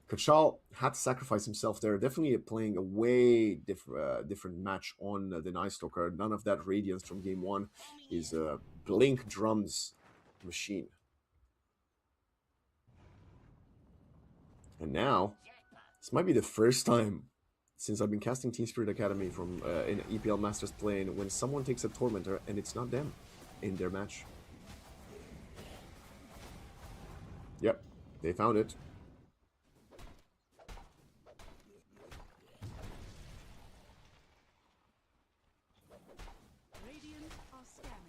Kachal had to sacrifice himself there. Definitely playing a way different match on the Night Stalker. None of that Radiance from game 1 is a Blink Drums machine. And now, this might be the first time since I've been casting Team Spirit Academy from in EPL Masters Plane when someone takes a Tormentor and it's not them in their match. Yep, they found it. are scanning.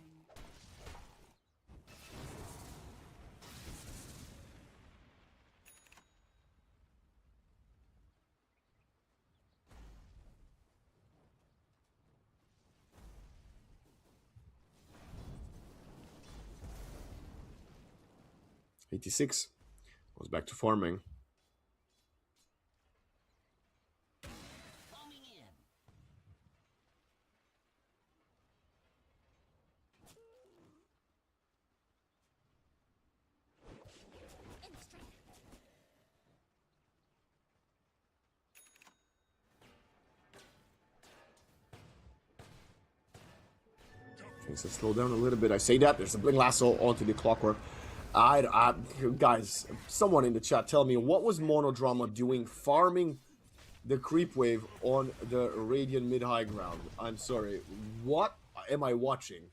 '86 goes back to farming. Things to slow down a little bit. I say that there's a bling lasso onto the clockwork. Guys, someone in the chat tell me, what was Monodrama doing farming the creep wave on the Radiant mid-high ground? I'm sorry, what am I watching?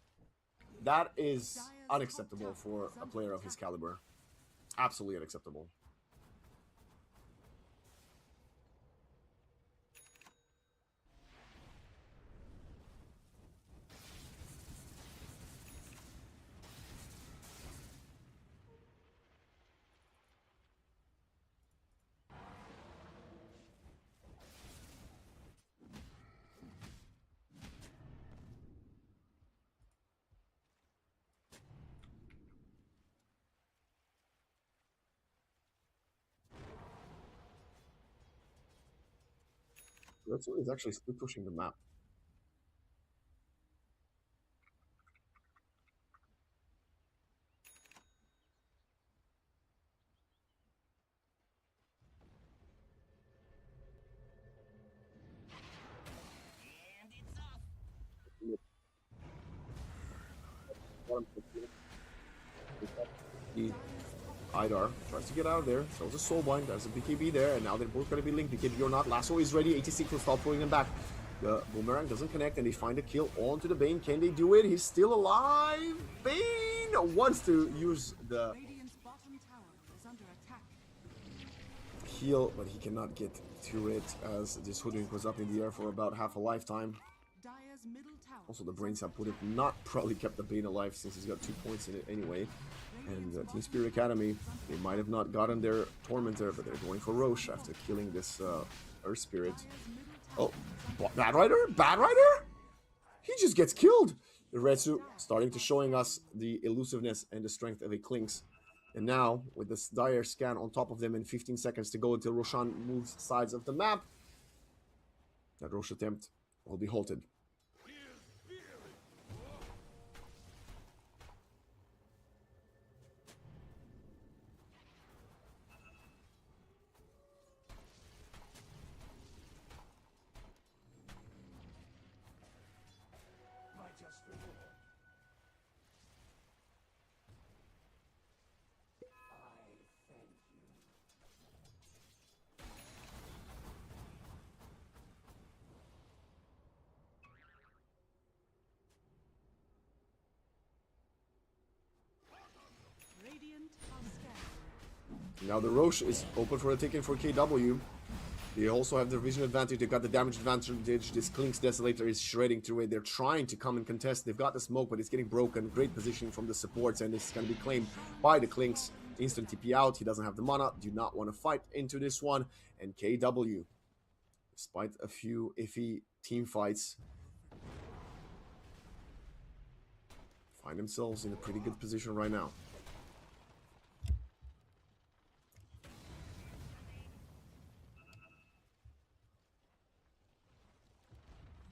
That is unacceptable for a player of his caliber. Absolutely unacceptable. That's what is actually still pushing the map. Idar tries to get out of there, throws a soulbind, there's a BKB there, and now they're both going to be linked. BKB or not, Lasso is ready, 86 will stop throwing them back. The boomerang doesn't connect, and they find a kill onto the Bane. Can they do it? He's still alive. Bane wants to use the heal, but he cannot get to it as this Hoodwink was up in the air for about half a lifetime. Also, the brains have put it, not probably kept the Bane alive since he's got 2 points in it anyway. And Team Spirit Academy, they might have not gotten their Tormentor, but they're going for Roche after killing this Earth Spirit. Oh, Bad Rider? Bad Rider? He just gets killed! The Retsu starting to showing us the elusiveness and the strength of a Clinks. And now, with this dire scan on top of them in 15 seconds to go until Roshan moves sides of the map, that Roche attempt will be halted. Now the Roche is open for a taking for KW. They also have the vision advantage, they got the damage advantage. This Klink's Desolator is shredding through it. They're trying to come and contest. They've got the smoke, but it's getting broken. Great positioning from the supports, and this is going to be claimed by the Klinks. Instant TP out. He doesn't have the mana. Do not want to fight into this one. And KW, despite a few iffy team fights, find themselves in a pretty good position right now.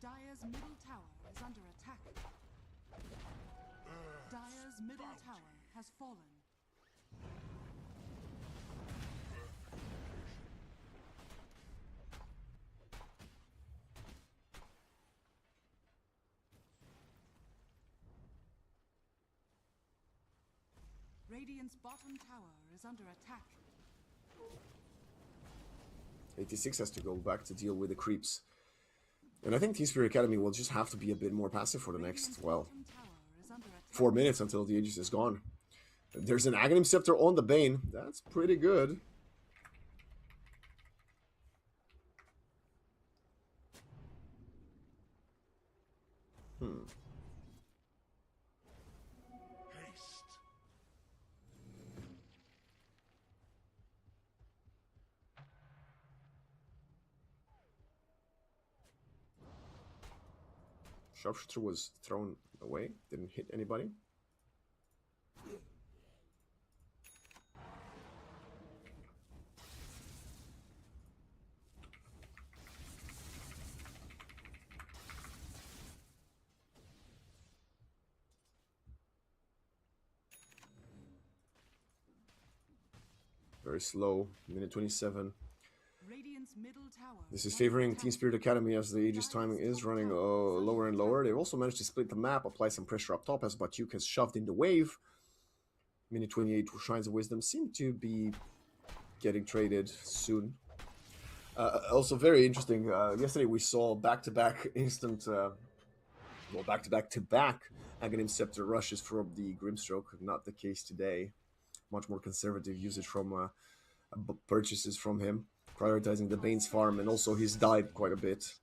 Dire's middle tower is under attack. Dire's middle tower has fallen. Radiant's bottom tower is under attack. 86 has to go back to deal with the creeps. And I think Team Spirit Academy will just have to be a bit more passive for the next, well, 4 minutes until the Aegis is gone. There's an Aghanim Scepter on the Bane. That's pretty good. Sharpshooter was thrown away, didn't hit anybody. Very slow, minute 27. Radiant's middle tower. This is favoring Team Spirit Academy as the Aegis timing is running lower and lower. They've also managed to split the map, apply some pressure up top as Batyuk has shoved in the wave. Minute 28, Shrines of Wisdom seem to be getting traded soon. Also very interesting, yesterday we saw back-to-back instant, well, back-to-back Aghanim Scepter rushes from the Grimstroke. Not the case today. Much more conservative usage from purchases from him, prioritizing the Bane's farm, and also he's died quite a bit.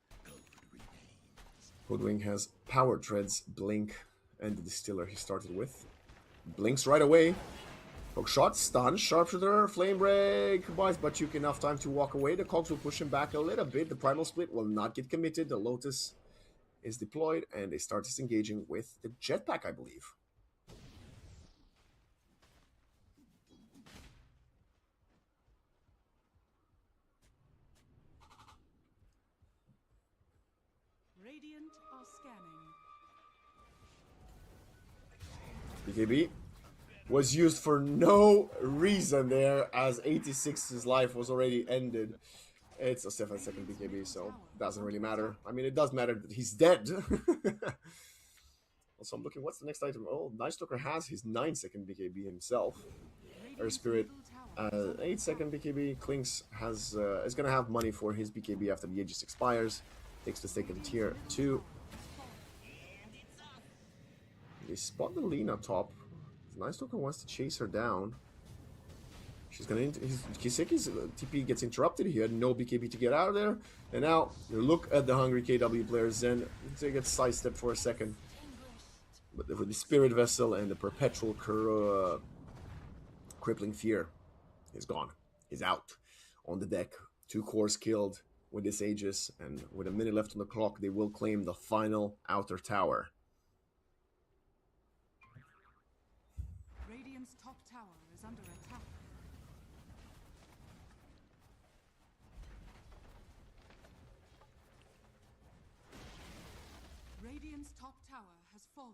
Hoodwink has Power Treads, Blink, and the Distiller he started with. Blinks right away. Hook shot, stun, Sharpshooter, Flame Break, buys Batyuk enough time to walk away. The Cogs will push him back a little bit. The Primal Split will not get committed. The Lotus is deployed, and they start disengaging with the Jetpack, I believe. Radiant are scanning. BKB was used for no reason there, as 86's life was already ended. It's a 7-second BKB, so it doesn't really matter. I mean, it does matter that he's dead. Also, I'm looking, what's the next item? Oh, Night Stalker has his 9-second BKB himself. Air Spirit, 8-second BKB. Klinks has is going to have money for his BKB after the Aegis expires. Takes the stake in tier 2. They spot the Lina top. Night Stalker wants to chase her down. She's gonna. Kiseki's TP gets interrupted. He had no BKB to get out of there. And now, look at the hungry KW player Zen. They get sidestepped for a second. But with the Spirit Vessel and the Perpetual Crippling Fear, he's gone. He's out. On the deck. 2 cores killed with this Aegis. And with a minute left on the clock, they will claim the final outer tower. Radiant's top tower is under attack. Radiant's top tower has fallen.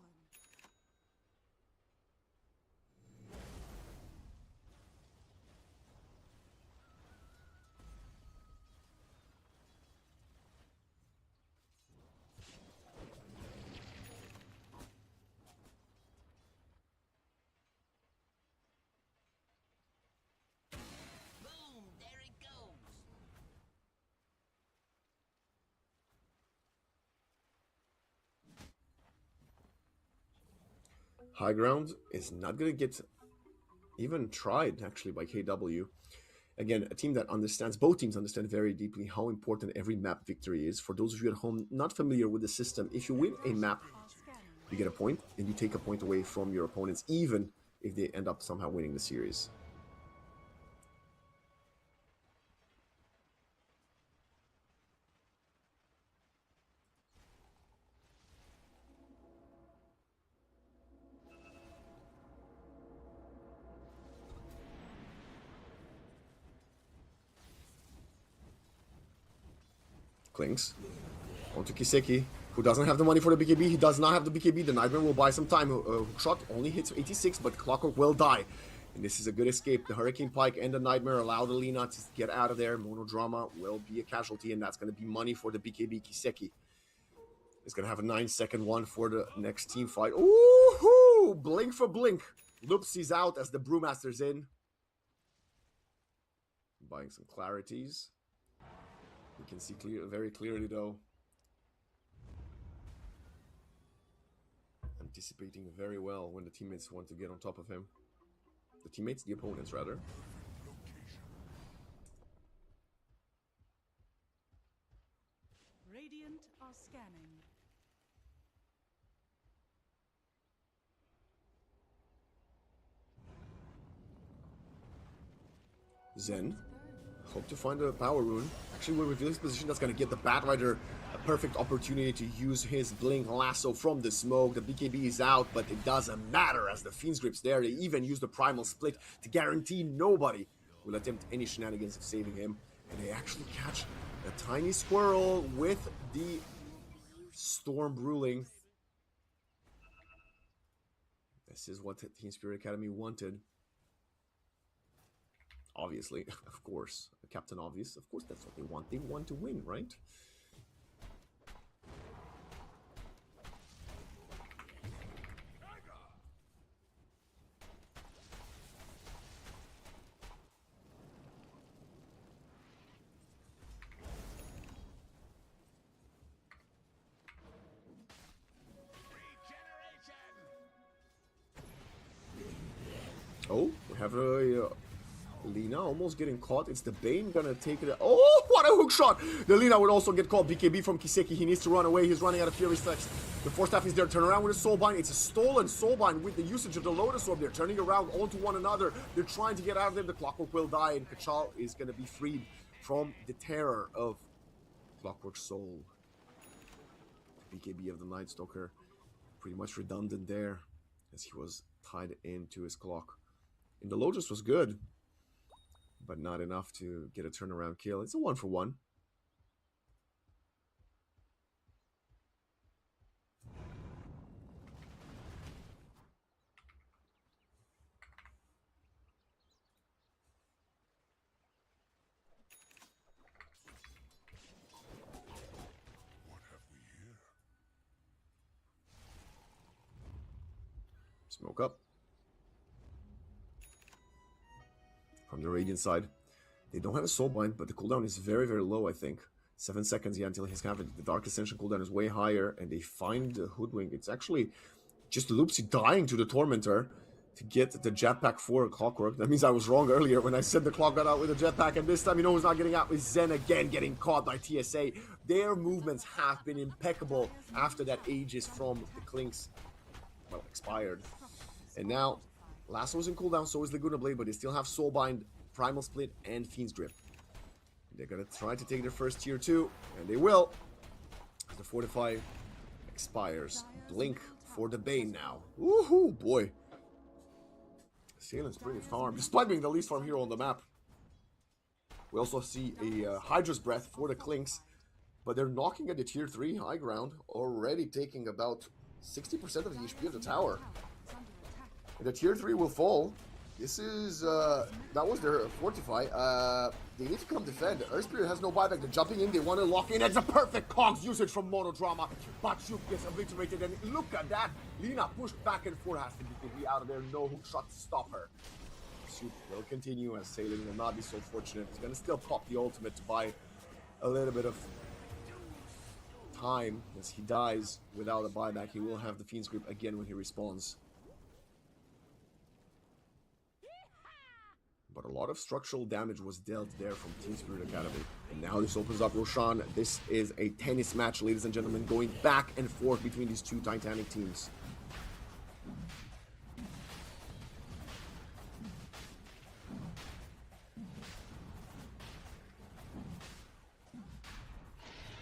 Boom! There it goes. High ground is not going to get even tried, actually, by KW. Again, a team that understands, both teams understand very deeply how important every map victory is. For those of you at home not familiar with the system, if you win a map, you get a point, and you take a point away from your opponents, even if they end up somehow winning the series. Klinks onto Kiseki, who doesn't have the money for the BKB. He does not have the BKB. The Nightmare will buy some time. Shot only hits 86, but Clockwork will die. And this is a good escape. The Hurricane Pike and the Nightmare allow the Lina to get out of there. Monodrama will be a casualty, and that's going to be money for the BKB. Kiseki is going to have a 9-second one for the next team fight. Ooh, blink for blink. Loopsy's out as the Brewmaster's in. Buying some clarities. You can see very clearly, though. Anticipating very well when the teammates want to get on top of him. The teammates, the opponents, rather. Radiant are scanning. Zen. Hope to find a power rune. Actually, we'll reveal his position. That's going to get the Batrider perfect opportunity to use his blink lasso from the smoke. The BKB is out, but it doesn't matter as the Fiend's Grip's there. They even use the Primal Split to guarantee nobody will attempt any shenanigans of saving him. And they actually catch a tiny squirrel with the Storm Ruling. This is what Team Spirit Academy wanted. Obviously, of course. Captain Obvious, of course that's what they want. They want to win, right? Oh, we have a Lina almost getting caught. It's the Bane gonna take it. Oh, what a hook shot! The Lina would also get caught. BKB from Kiseki. He needs to run away. He's running out of Fury Steps. The Force Staff is there. Turn around with a Soulbind. It's a stolen Soulbind with the usage of the Lotus Orb. They're turning around onto one another. They're trying to get out of there. The Clockwork will die, and Kachal is gonna be freed from the terror of Clockwork Soul. The BKB of the Night Stalker pretty much redundant there as he was tied into his clock. And the Lotus was good, but not enough to get a turnaround kill. It's a 1-for-1. Smoke up. From the Radiant side. They don't have a Soulbind, but the cooldown is very, very low, I think. 7 seconds, yeah, until he's counted. The Dark Ascension cooldown is way higher, and they find the Hoodwink. It's actually just Loopsy dying to the Tormentor to get the Jetpack for Clockwork. That means I was wrong earlier when I said the clock got out with a Jetpack, and this time, you know who's not getting out? Is Zen again getting caught by TSA. Their movements have been impeccable after that Aegis from the Clinks, well, expired. And now, Lasso's in cooldown, so is Laguna Blade, but they still have Soulbind, Primal Split, and Fiend's Grip. They're gonna try to take their first tier 2, and they will. As the Fortify expires. Blink for the Bane now. Woohoo, boy. Salen's pretty farm, despite being the least farm hero on the map. We also see a Hydra's Breath for the Clinks, but they're knocking at the tier 3 high ground, already taking about 60% of the HP of the tower. And the tier 3 will fall. This is, that was their Fortify. They need to come defend. Earth Spirit has no buyback. They're jumping in. They want to lock in. It's a perfect Cogs usage from Monodrama. Batshuk gets obliterated. And look at that. Lina pushed back and forth. Has to be out of there. No hook shot to stop her. Batshuk will continue as Sailing will not be so fortunate. He's going to still pop the ultimate to buy a little bit of time. As he dies without a buyback, he will have the Fiend's Grip again when he respawns. But a lot of structural damage was dealt there from Team Spirit Academy. And now this opens up Roshan. This is a tennis match, ladies and gentlemen, going back and forth between these two Titanic teams.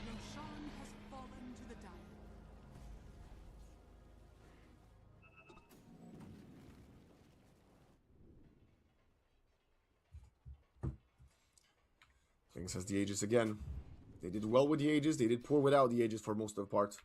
Roshan has fallen to the dire. Things has the Aegis again. They did well with the Aegis. They did poor without the Aegis for most of the part.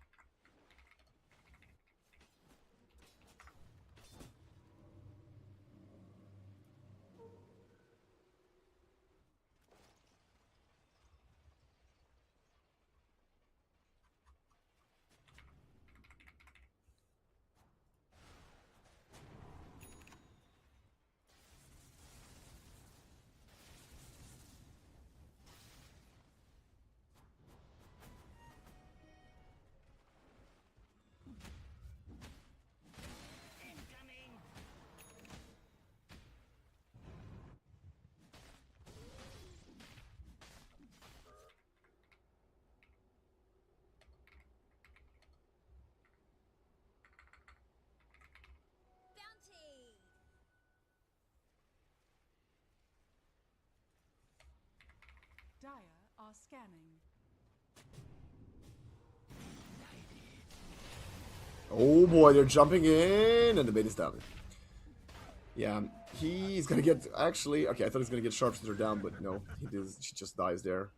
Dire are scanning. Oh boy, they're jumping in, and the bait is down. Yeah, he's gonna get, actually, okay, I thought he's gonna get Sharpshooter down, but no, she just dies there.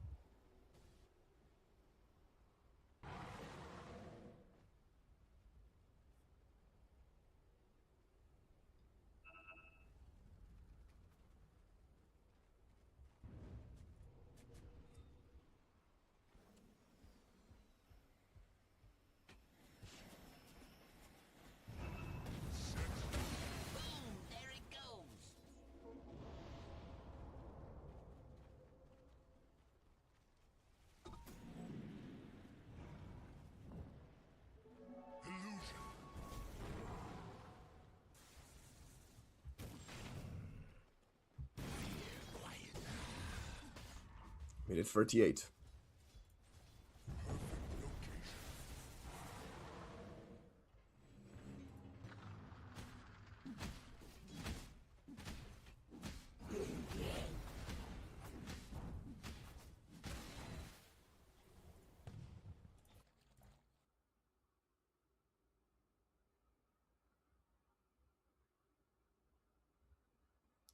Minute 38.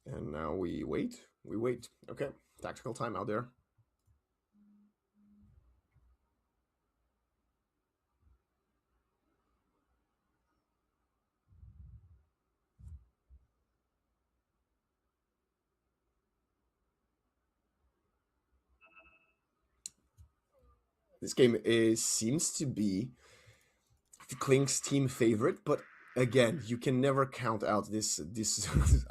And now we wait. We wait. Okay, tactical timeout there. This game seems to be Klink's team favorite, but again, you can never count out this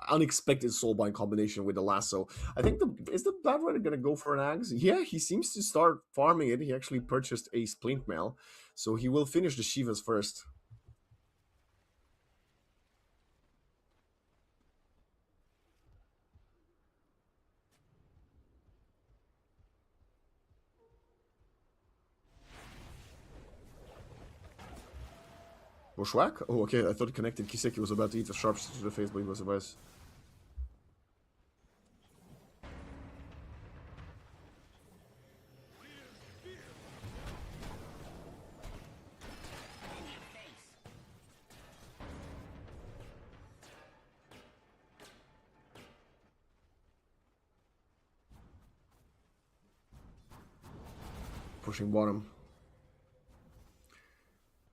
unexpected soulbind combination with the lasso. I think is the Bad Rider gonna go for an axe? Yeah, he seems to start farming it. He actually purchased a splint mail, so he will finish the Shivas first. Bushwhack? Oh, okay, I thought it connected. Kiseki was about to eat a sharpshooter to the face, but he was advised. Pushing bottom.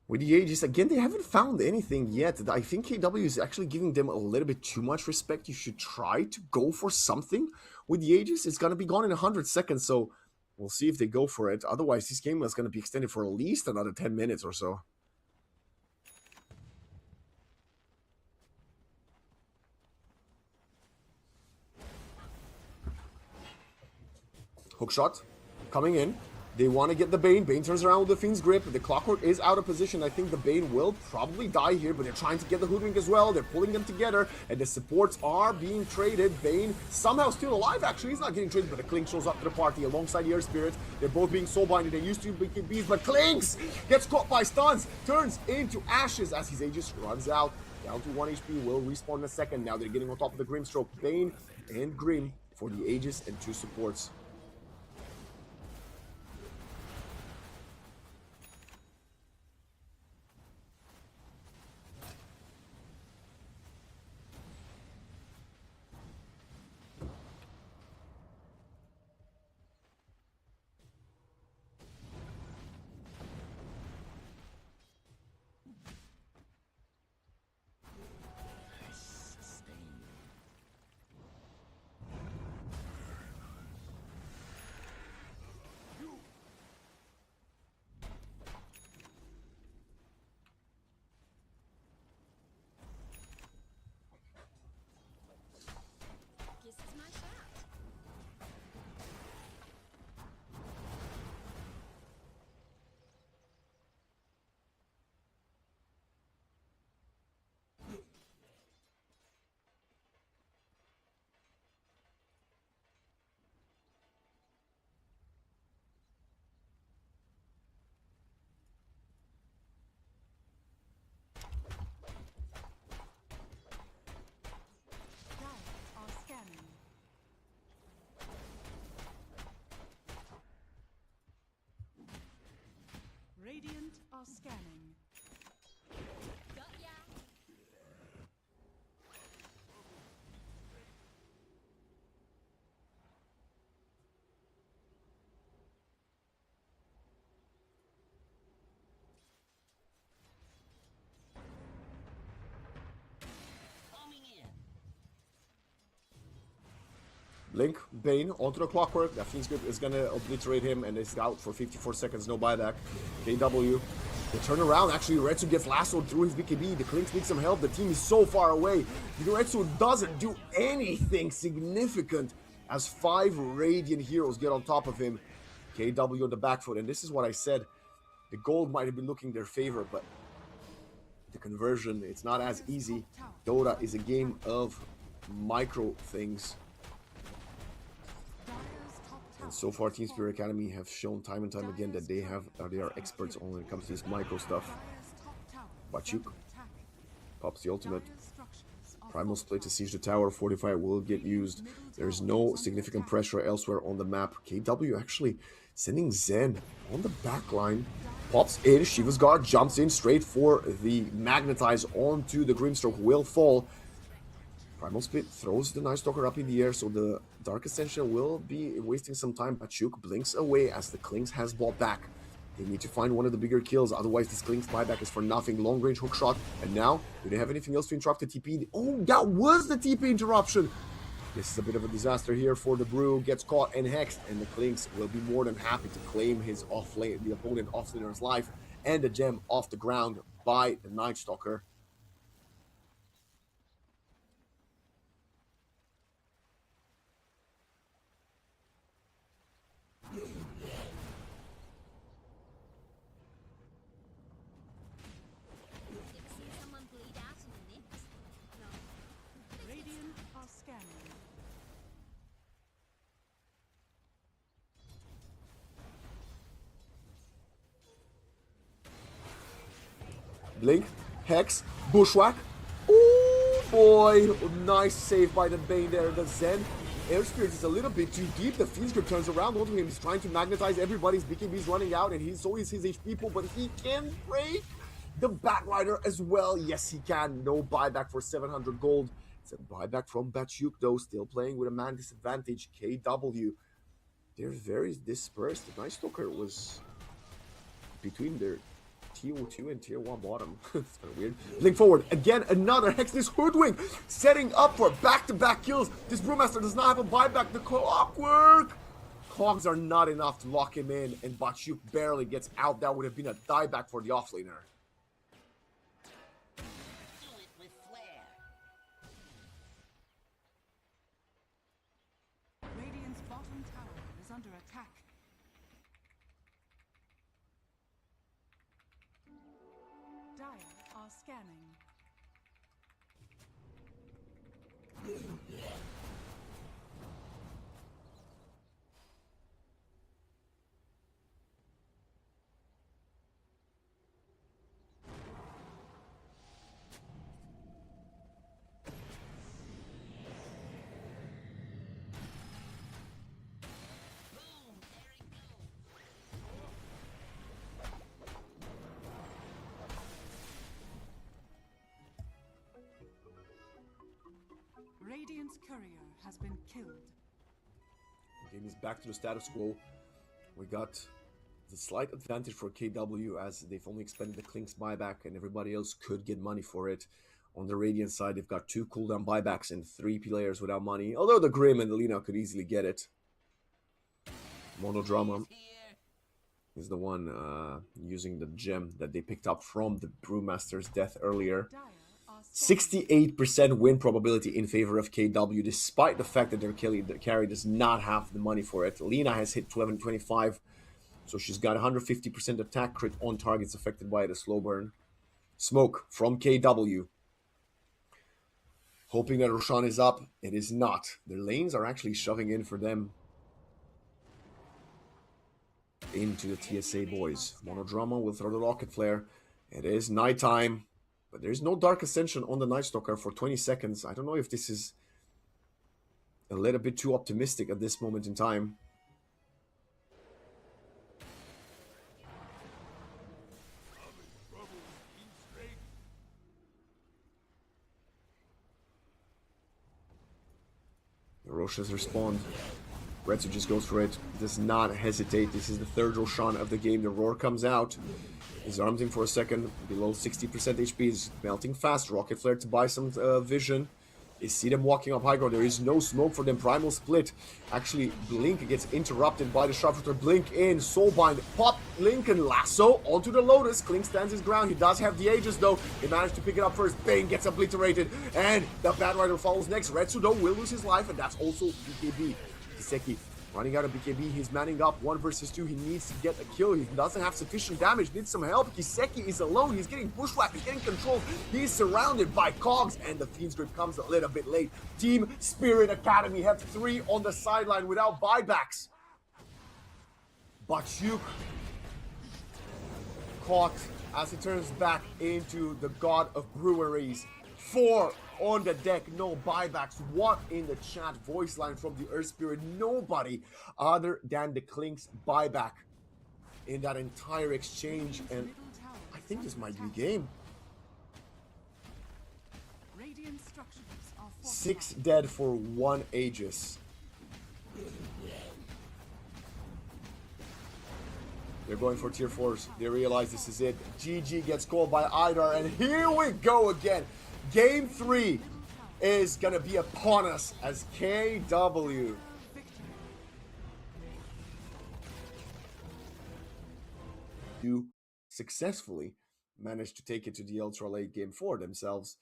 With the Aegis, again, they haven't found anything yet. I think KW is actually giving them a little bit too much respect. You should try to go for something. With the Aegis, it's going to be gone in 100 seconds, so we'll see if they go for it. Otherwise, this game is going to be extended for at least another 10 minutes or so. Hook shot coming in. They want to get the Bane. Bane turns around with the Fiend's Grip. The Clockwork is out of position. I think the Bane will probably die here, but they're trying to get the Hoodwink as well. They're pulling them together, and the supports are being traded. Bane somehow still alive, actually. He's not getting traded, but the Klink shows up to the party alongside the Air Spirit. They're both being soulbinded. They used to be bees, but Klinks gets caught by stuns, turns into ashes as his Aegis runs out. Down to 1 HP, will respawn in a second. Now they're getting on top of the Grimstroke. Bane and Grim for the Aegis and 2 supports. Guess it's my shot. Giants are scanning. Radiant are scanning. Blink, Bane, onto the clockwork. That Fiend's Grip is gonna obliterate him, and it's out for 54 seconds, no buyback. KW, they turn around. Actually, Retsu gets lassoed through his BKB. The Clinks need some help. The team is so far away. Retsu doesn't do anything significant as 5 Radiant heroes get on top of him. KW on the back foot, and this is what I said. The gold might have been looking their favor, but the conversion, it's not as easy. Dota is a game of micro things. And so far, Team Spirit Academy have shown time and time again that they are experts on when it comes to this micro stuff. Bachuk pops the ultimate. Primal split to siege the tower. Fortify will get used. There's no significant pressure elsewhere on the map. KW actually sending Zen on the back line. Pops in. Shiva's Guard jumps in straight for the Magnetize onto the Grimstroke. Will fall. Primal Split throws the Night Stalker up in the air, so the Dark Ascension will be wasting some time. Bachuk blinks away as the Clinks has bought back. They need to find one of the bigger kills, otherwise this Clinks buyback is for nothing. Long range hook shot, and now, do they have anything else to interrupt the TP? Oh, that was the TP interruption! This is a bit of a disaster here for the Brew. Gets caught and hexed, and the Clinks will be more than happy to claim his offlane, the opponent offlaner's life, and the gem off the ground by the Night Stalker. Radiant are scanning. Blink, Hex, Bushwhack. Oh boy, nice save by the Bane there. The Zen Air Spirit is a little bit too deep. The Fiend's Grip turns around onto him. He's trying to magnetize everybody's BKB's running out, and so is his HP pool, but he can break the Backrider as well. Yes, he can. No buyback for 700 gold. It's a buyback from Bachuk, though, still playing with a man disadvantage. KW, they're very dispersed. The Night Stalker was between their Tier 2 and Tier 1 bottom. It's kind of weird. Link forward. Again, another Hex. This Hoodwink setting up for back-to-back kills. This Brewmaster does not have a buyback. The Clockwork. Cogs are not enough to lock him in, and Bachuk barely gets out. That would have been a dieback for the offlaner. Radiant's bottom tower is under attack. Dire are scanning. Radiant's courier has been killed. The game is back to the status quo. We got the slight advantage for KW as they've only expended the Clinks buyback and everybody else could get money for it. On the Radiant side, they've got 2 cooldown buybacks and 3 players without money, although the Grim and the Lina could easily get it. Monodrama is the one using the gem that they picked up from the Brewmaster's death earlier. 68% win probability in favor of KW, despite the fact that their carry does not have the money for it. Lina has hit 1125, so she's got 150% attack crit on targets affected by the slow burn. Smoke from KW. Hoping that Roshan is up. It is not. Their lanes are actually shoving in for them. Into the TSA boys. Monodrama will throw the rocket flare. It is nighttime. But there's no Dark Ascension on the Night Stalker for 20 seconds. I don't know if this is a little bit too optimistic at this moment in time. The Roshas respond. Retsu just goes for it. Does not hesitate. This is the 3rd Roshan of the game. The roar comes out. He's armed him for a second. Below 60% HP. Is melting fast. Rocket Flare to buy some vision. You see them walking up high ground. There is no smoke for them. Primal split. Actually, Blink gets interrupted by the Sharpshooter. Blink in. Soulbind. Pop. Lincoln lasso onto the Lotus. Kling stands his ground. He does have the Aegis though. He managed to pick it up first. Bane gets obliterated. And the Batrider follows next. Retsu though will lose his life. And that's also BKB. Kiseki running out of BKB. He's manning up 1 versus 2. He needs to get a kill. He doesn't have sufficient damage. Needs some help. Kiseki is alone. He's getting bushwhacked. He's getting controlled. He's surrounded by cogs. And the Fiend's Grip comes a little bit late. Team Spirit Academy have 3 on the sideline without buybacks. Batyuk caught as he turns back into the God of Breweries. 4 on the deck, no buybacks. What in the chat voice line from the Earth Spirit? Nobody other than the Klink's buyback in that entire exchange. And I think this might be game. Radiant structures are 6 dead for 1 Aegis. They're going for tier 4s. They realize this is it. GG gets called by Idar, and here we go again. Game 3 is gonna be upon us as KW you successfully managed to take it to the ultra late game for themselves,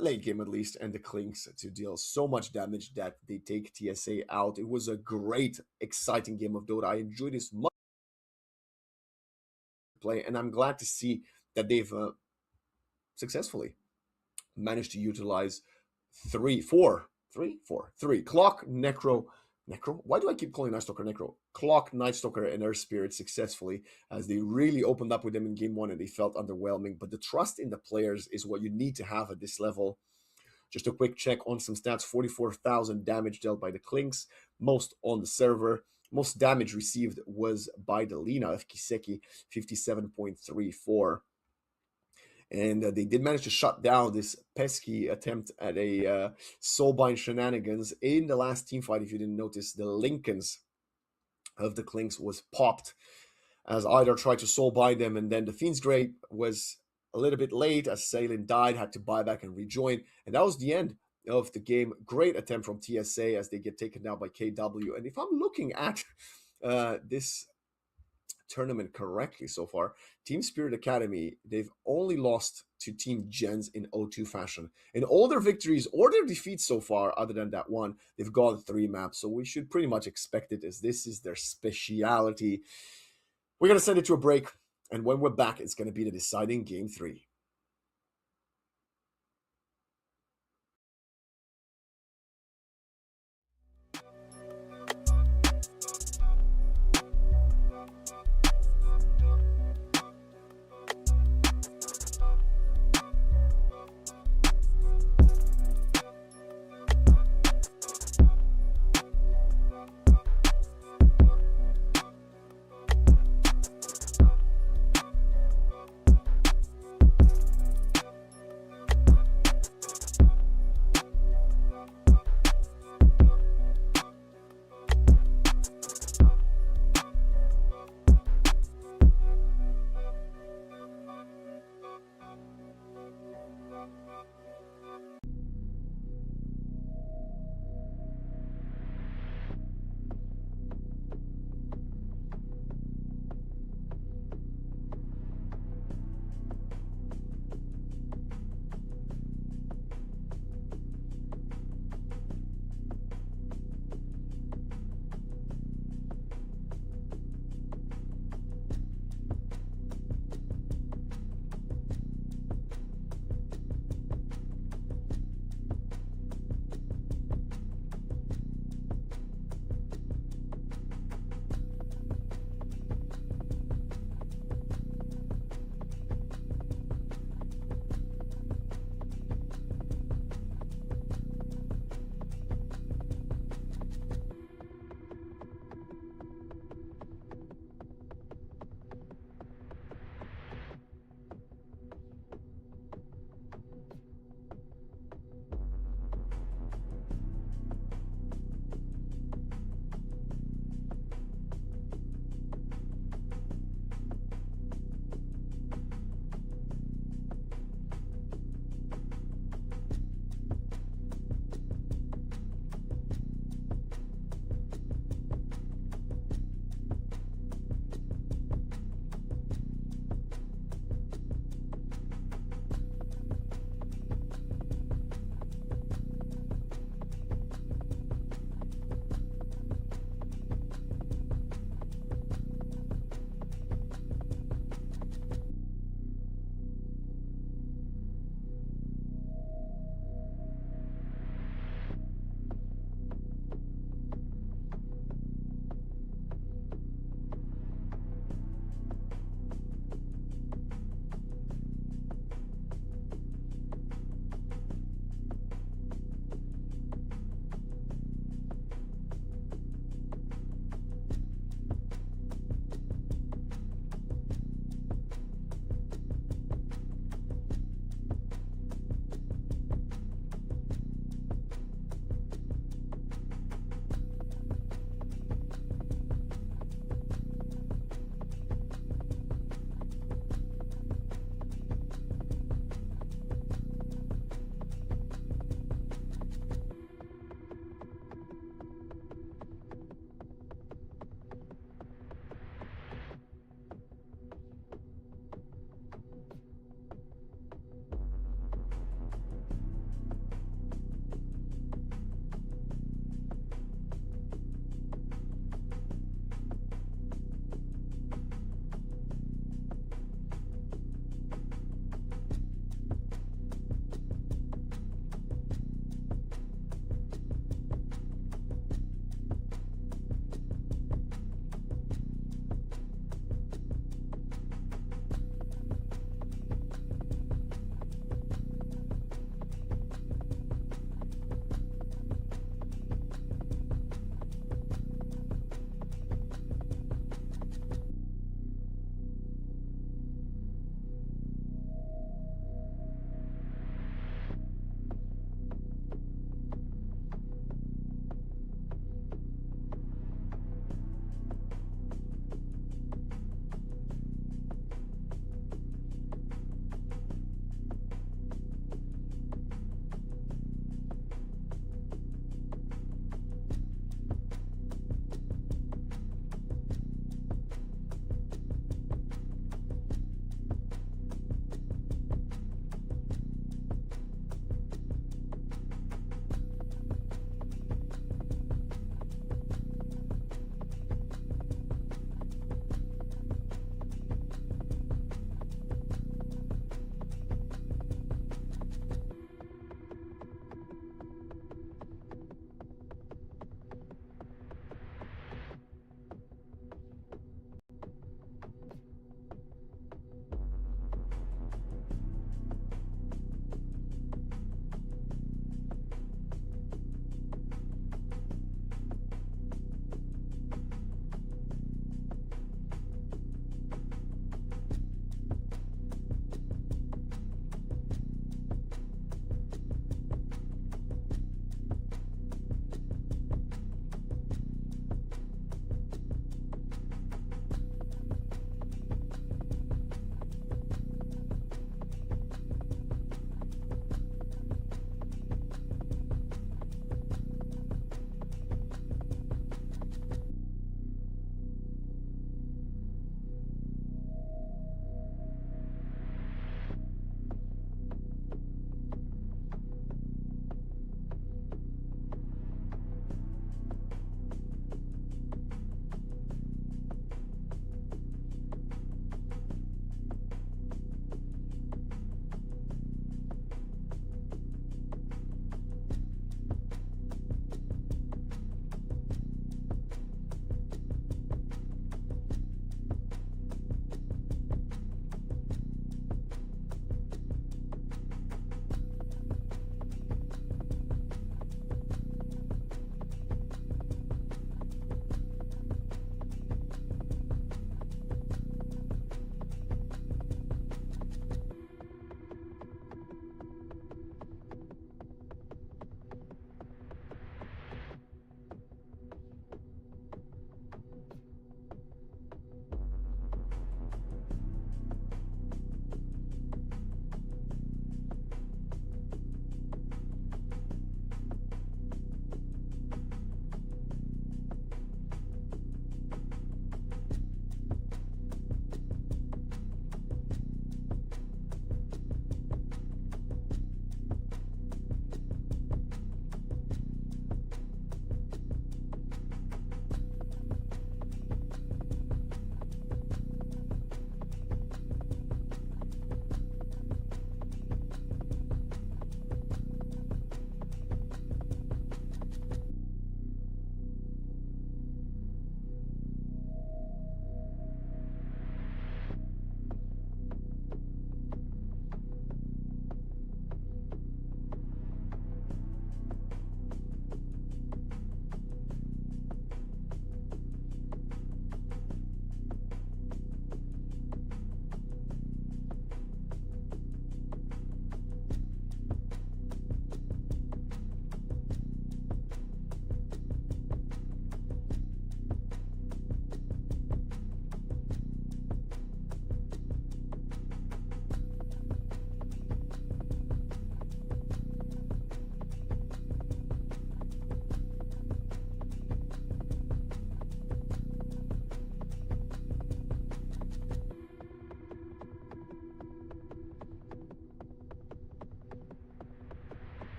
late game at least, and the Klinks to deal so much damage that they take TSA out. It was a great, exciting game of Dota. I enjoyed this much play, and I'm glad to see that they've successfully managed to utilize 3 Clock, Necro. Why do I keep calling Night Stalker Necro? Clock, Night Stalker, and Earth Spirit successfully, as they really opened up with them in game 1 and they felt underwhelming. But the trust in the players is what you need to have at this level. Just a quick check on some stats. 44,000 damage dealt by the Klinks, most on the server. Most damage received was by the Lina of Kiseki, 57.34. And they did manage to shut down this pesky attempt at a Soulbind shenanigans in the last team fight. If you didn't notice, the Lincolns of the Klinks was popped as Idar tried to Soulbind them, and then the Fiend's Grave was a little bit late as Salin died, had to buy back and rejoin, and that was the end of the game. Great attempt from TSA as they get taken down by KW. And if I'm looking at this tournament correctly so far, Team Spirit Academy, they've only lost to Team Gens in 0-2 fashion. In all their victories or their defeats so far, other than that one, they've gone 3 maps. So we should pretty much expect it, as this is their speciality. We're going to send it to a break, and when we're back, it's going to be the deciding game 3.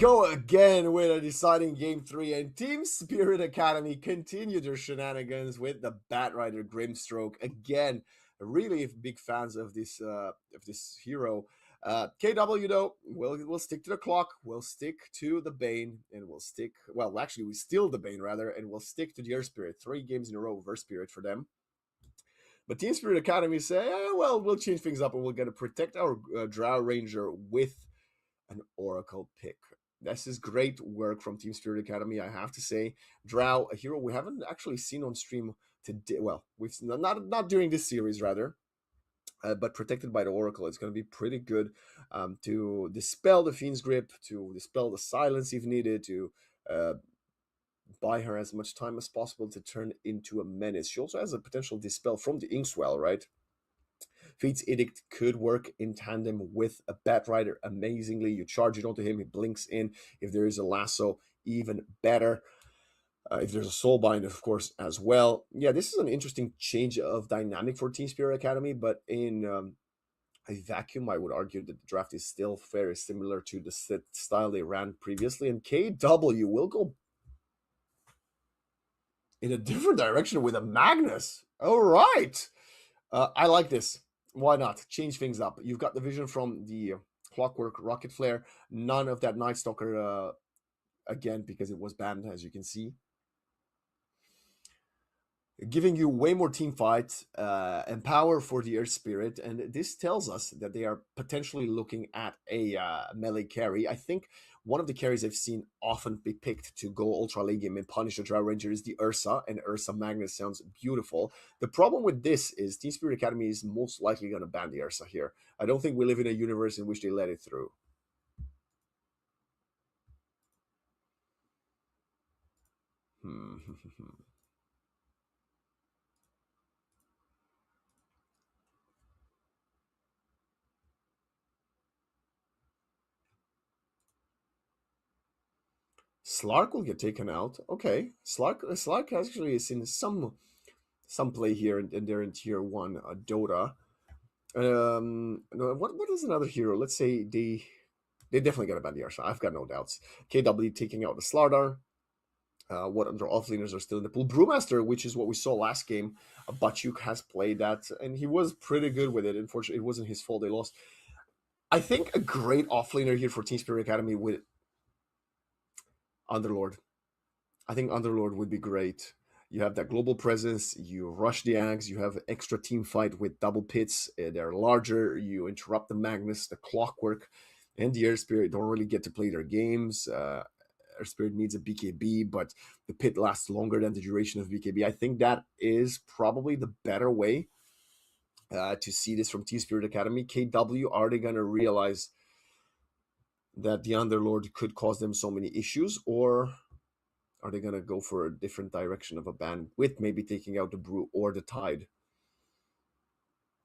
go again with a deciding game 3, and Team Spirit Academy continue their shenanigans with the Batrider Grimstroke. Again, really big fans of this hero. KW though, we'll stick to the clock, we'll stick to the Bane, and we'll stick, well, actually we steal the Bane rather, and we'll stick to the Earth Spirit. 3 games in a row of Earth Spirit for them. But Team Spirit Academy say, well, we'll change things up and we're going to protect our Drow Ranger with an Oracle pick. This is great work from Team Spirit Academy, I have to say. Drow, a hero we haven't actually seen on stream today. Well, we've not during this series, rather. But protected by the Oracle, it's going to be pretty good to dispel the Fiend's Grip, to dispel the Silence if needed, to buy her as much time as possible to turn into a menace. She also has a potential dispel from the Inkswell, right? Fate's Edict could work in tandem with a Batrider amazingly. You charge it onto him, he blinks in. If there is a lasso, even better. If there's a Soulbind, of course, as well. Yeah, this is an interesting change of dynamic for Team Spirit Academy, but in a vacuum, I would argue that the draft is still very similar to the style they ran previously, and KW will go in a different direction with a Magnus. All right. I like this. Why not? Change things up. You've got the vision from the Clockwork Rocket Flare. None of that Night Stalker again, because it was banned, as you can see. Giving you way more team fight and power for the Earth Spirit, and this tells us that they are potentially looking at a melee carry. I think one of the carries I've seen often be picked to go ultra late game and punish the Drow Ranger is the Ursa, and Ursa Magnus sounds beautiful. The problem with this is Team Spirit Academy is most likely going to ban the Ursa here. I don't think we live in a universe in which they let it through. Slark will get taken out. Okay, Slark actually is in some play here, and they're in tier 1 Dota. What is another hero? Let's say they definitely got to ban the Arsha. I've got no doubts. KW taking out the Slardar. What other offlaners are still in the pool? Brewmaster, which is what we saw last game. Bachuk has played that, and he was pretty good with it. Unfortunately, it wasn't his fault they lost. I think a great offlaner here for Team Spirit Academy with Underlord. I think Underlord would be great. You have that global presence, you rush the Ags, you have extra team fight with double pits, they're larger, you interrupt the Magnus, the Clockwork, and the Air Spirit don't really get to play their games. Air Spirit needs a BKB, but the pit lasts longer than the duration of BKB. I think that is probably the better way to see this from Team Spirit Academy. KW, are they going to realize that the Underlord could cause them so many issues, or are they going to go for a different direction of a ban with maybe taking out the Brew or the Tide?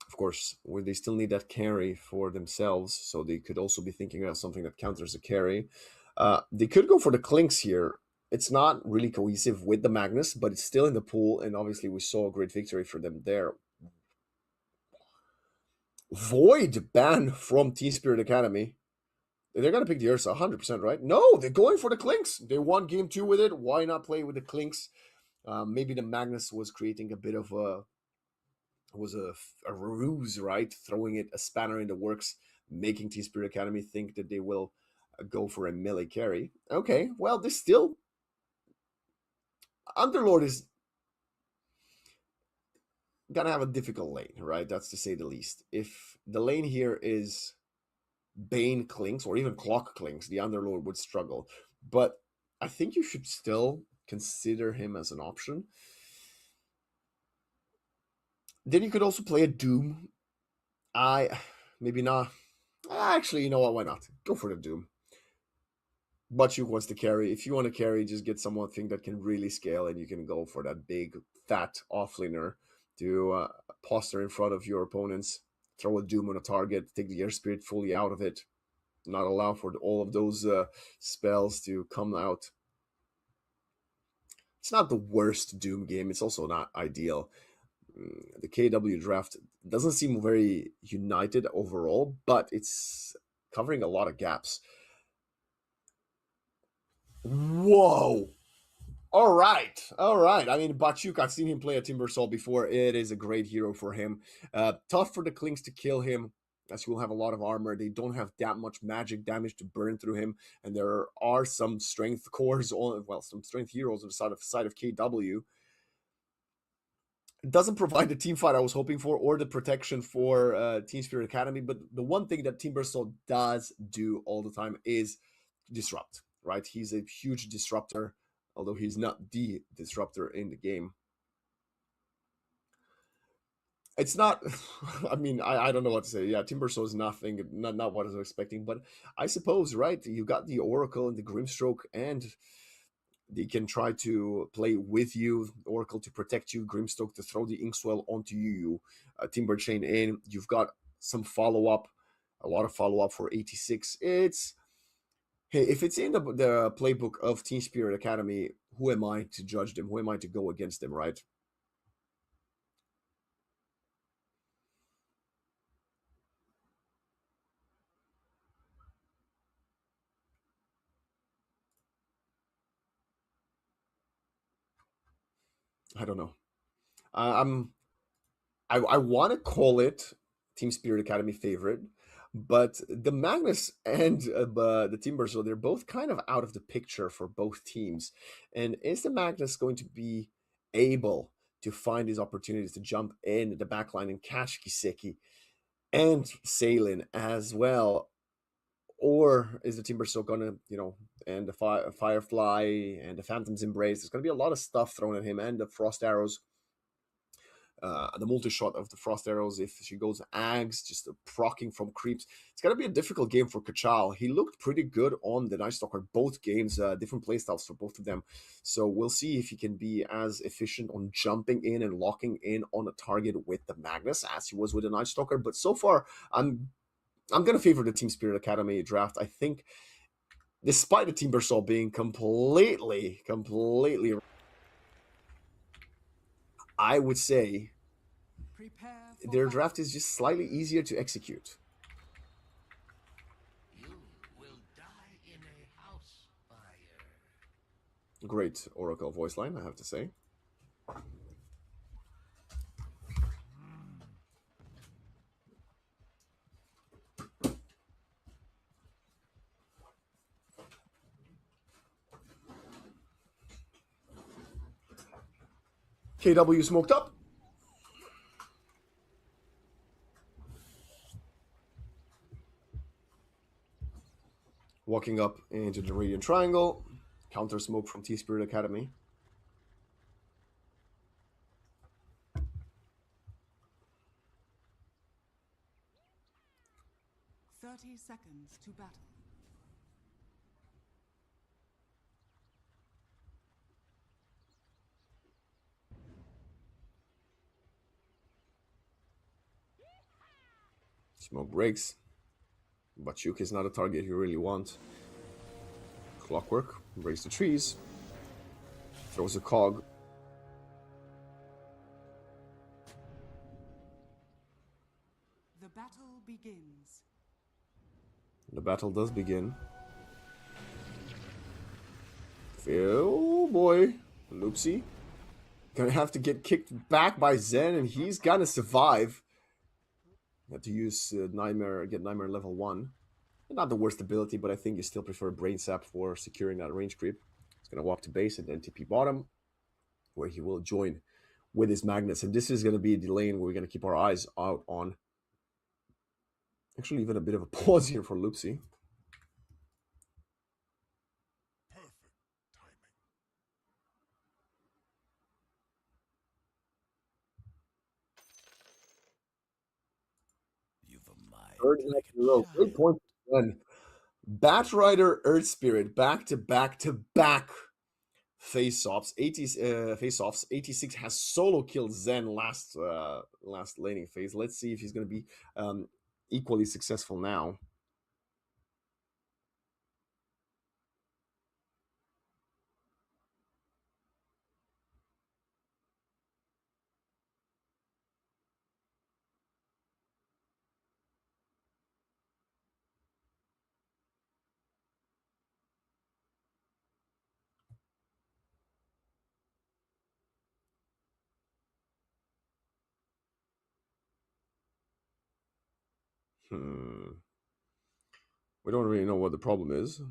Of course, they still need that carry for themselves, so they could also be thinking about something that counters a carry. They could go for the Clinks here. It's not really cohesive with the Magnus, but it's still in the pool, and obviously we saw a great victory for them there. Void ban from Team Spirit Academy. They're going to pick the Ursa 100%, right? No, they're going for the Clinks. They won game 2 with it. Why not play with the Clinks? Maybe the Magnus was creating a bit of a ruse, right? Throwing it a spanner in the works, making Team Spirit Academy think that they will go for a melee carry. Okay, well, this still... Underlord is going to have a difficult lane, right? That's to say the least. If the lane here is Bane Clinks or even Clock Clinks, the Underlord would struggle. But I think you should still consider him as an option. Then you could also play a Doom. Maybe not. Actually, you know what? Why not? Go for the Doom. Bachuk wants to carry. If you want to carry, just get something that can really scale, and you can go for that big, fat offlaner to posture in front of your opponents. Throw a Doom on a target, take the Air Spirit fully out of it, not allow for all of those spells to come out. It's not the worst Doom game. It's also not ideal. The KW draft doesn't seem very united overall, but it's covering a lot of gaps. Whoa. All right. I mean, Bachuk, I've seen him play at Timbersaw before. It is a great hero for him. Tough for the Klings to kill him, as he will have a lot of armor. They don't have that much magic damage to burn through him, and there are some strength cores on, well, some strength heroes on the side of KW. It doesn't provide the team fight I was hoping for or the protection for Team Spirit Academy, but the one thing that Timbersaw does do all the time is disrupt, right? He's a huge disruptor, although he's not the disruptor in the game. It's not, I mean, I don't know what to say. Yeah, Timbersaw is nothing, not what I was expecting, but I suppose, right? You got the Oracle and the Grimstroke, and they can try to play with you, Oracle to protect you, Grimstroke to throw the Inkswell onto you, Timber Chain in. You've got some follow-up, a lot of follow-up for 86. It's, hey, if it's in the playbook of Team Spirit Academy, who am I to judge them? Who am I to go against them, right? I don't know. I want to call it Team Spirit Academy favorite, but the Magnus and the Timbersaw, they're both kind of out of the picture for both teams. And is the Magnus going to be able to find these opportunities to jump in the backline and catch Kiseki and Salen as well? Or is the Timbersaw going to, and the Firefly and the Phantom's Embrace, there's going to be a lot of stuff thrown at him, and the Frost Arrows. The multi-shot of the Frost Arrows, if she goes Ags, just procking from creeps. It's going to be a difficult game for Kachal. He looked pretty good on the Night Stalker both games, different playstyles for both of them. So we'll see if he can be as efficient on jumping in and locking in on a target with the Magnus as he was with the Night Stalker. But so far, I'm going to favor the Team Spirit Academy draft. I think, despite the Timbersaw being completely, I would say their draft is just slightly easier to execute. You will die in a house fire. Great Oracle voice line, I have to say. KW smoked up. Walking up into the Radiant Triangle. Counter smoke from T-Spirit Academy. Seconds to battle. Smoke breaks. Bachuk is not a target you really want. Clockwork breaks the trees. Throws a cog. The battle begins. The battle does begin. Oh boy. Loopsy. Gonna have to get kicked back by Zen, and he's gonna survive. Have to use Nightmare, get Nightmare level 1. Not the worst ability, but I think you still prefer Brain Sap for securing that range creep. He's gonna walk to base and then TP bottom, where he will join with his Magnus. And this is gonna be the lane where we're gonna keep our eyes out on. Actually, even a bit of a pause here for Loopsy. Third night in a row. Great point. Bat Rider, Earth Spirit, back to back face-offs. 86 has solo killed Zen last laning phase. Let's see if he's going to be equally successful now. We don't really know what the problem is.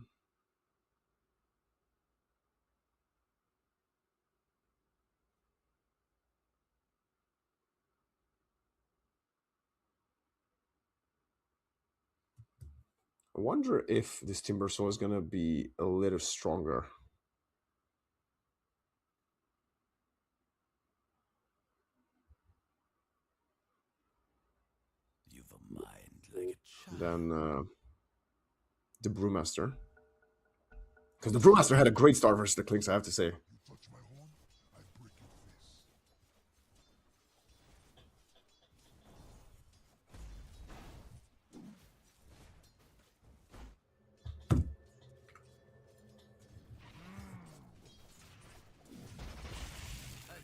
I wonder if this Timber Saw is gonna be a little stronger. You've a mind like a child. Than the Brewmaster. Because the Brewmaster had a great start versus the Clinks, I have to say. A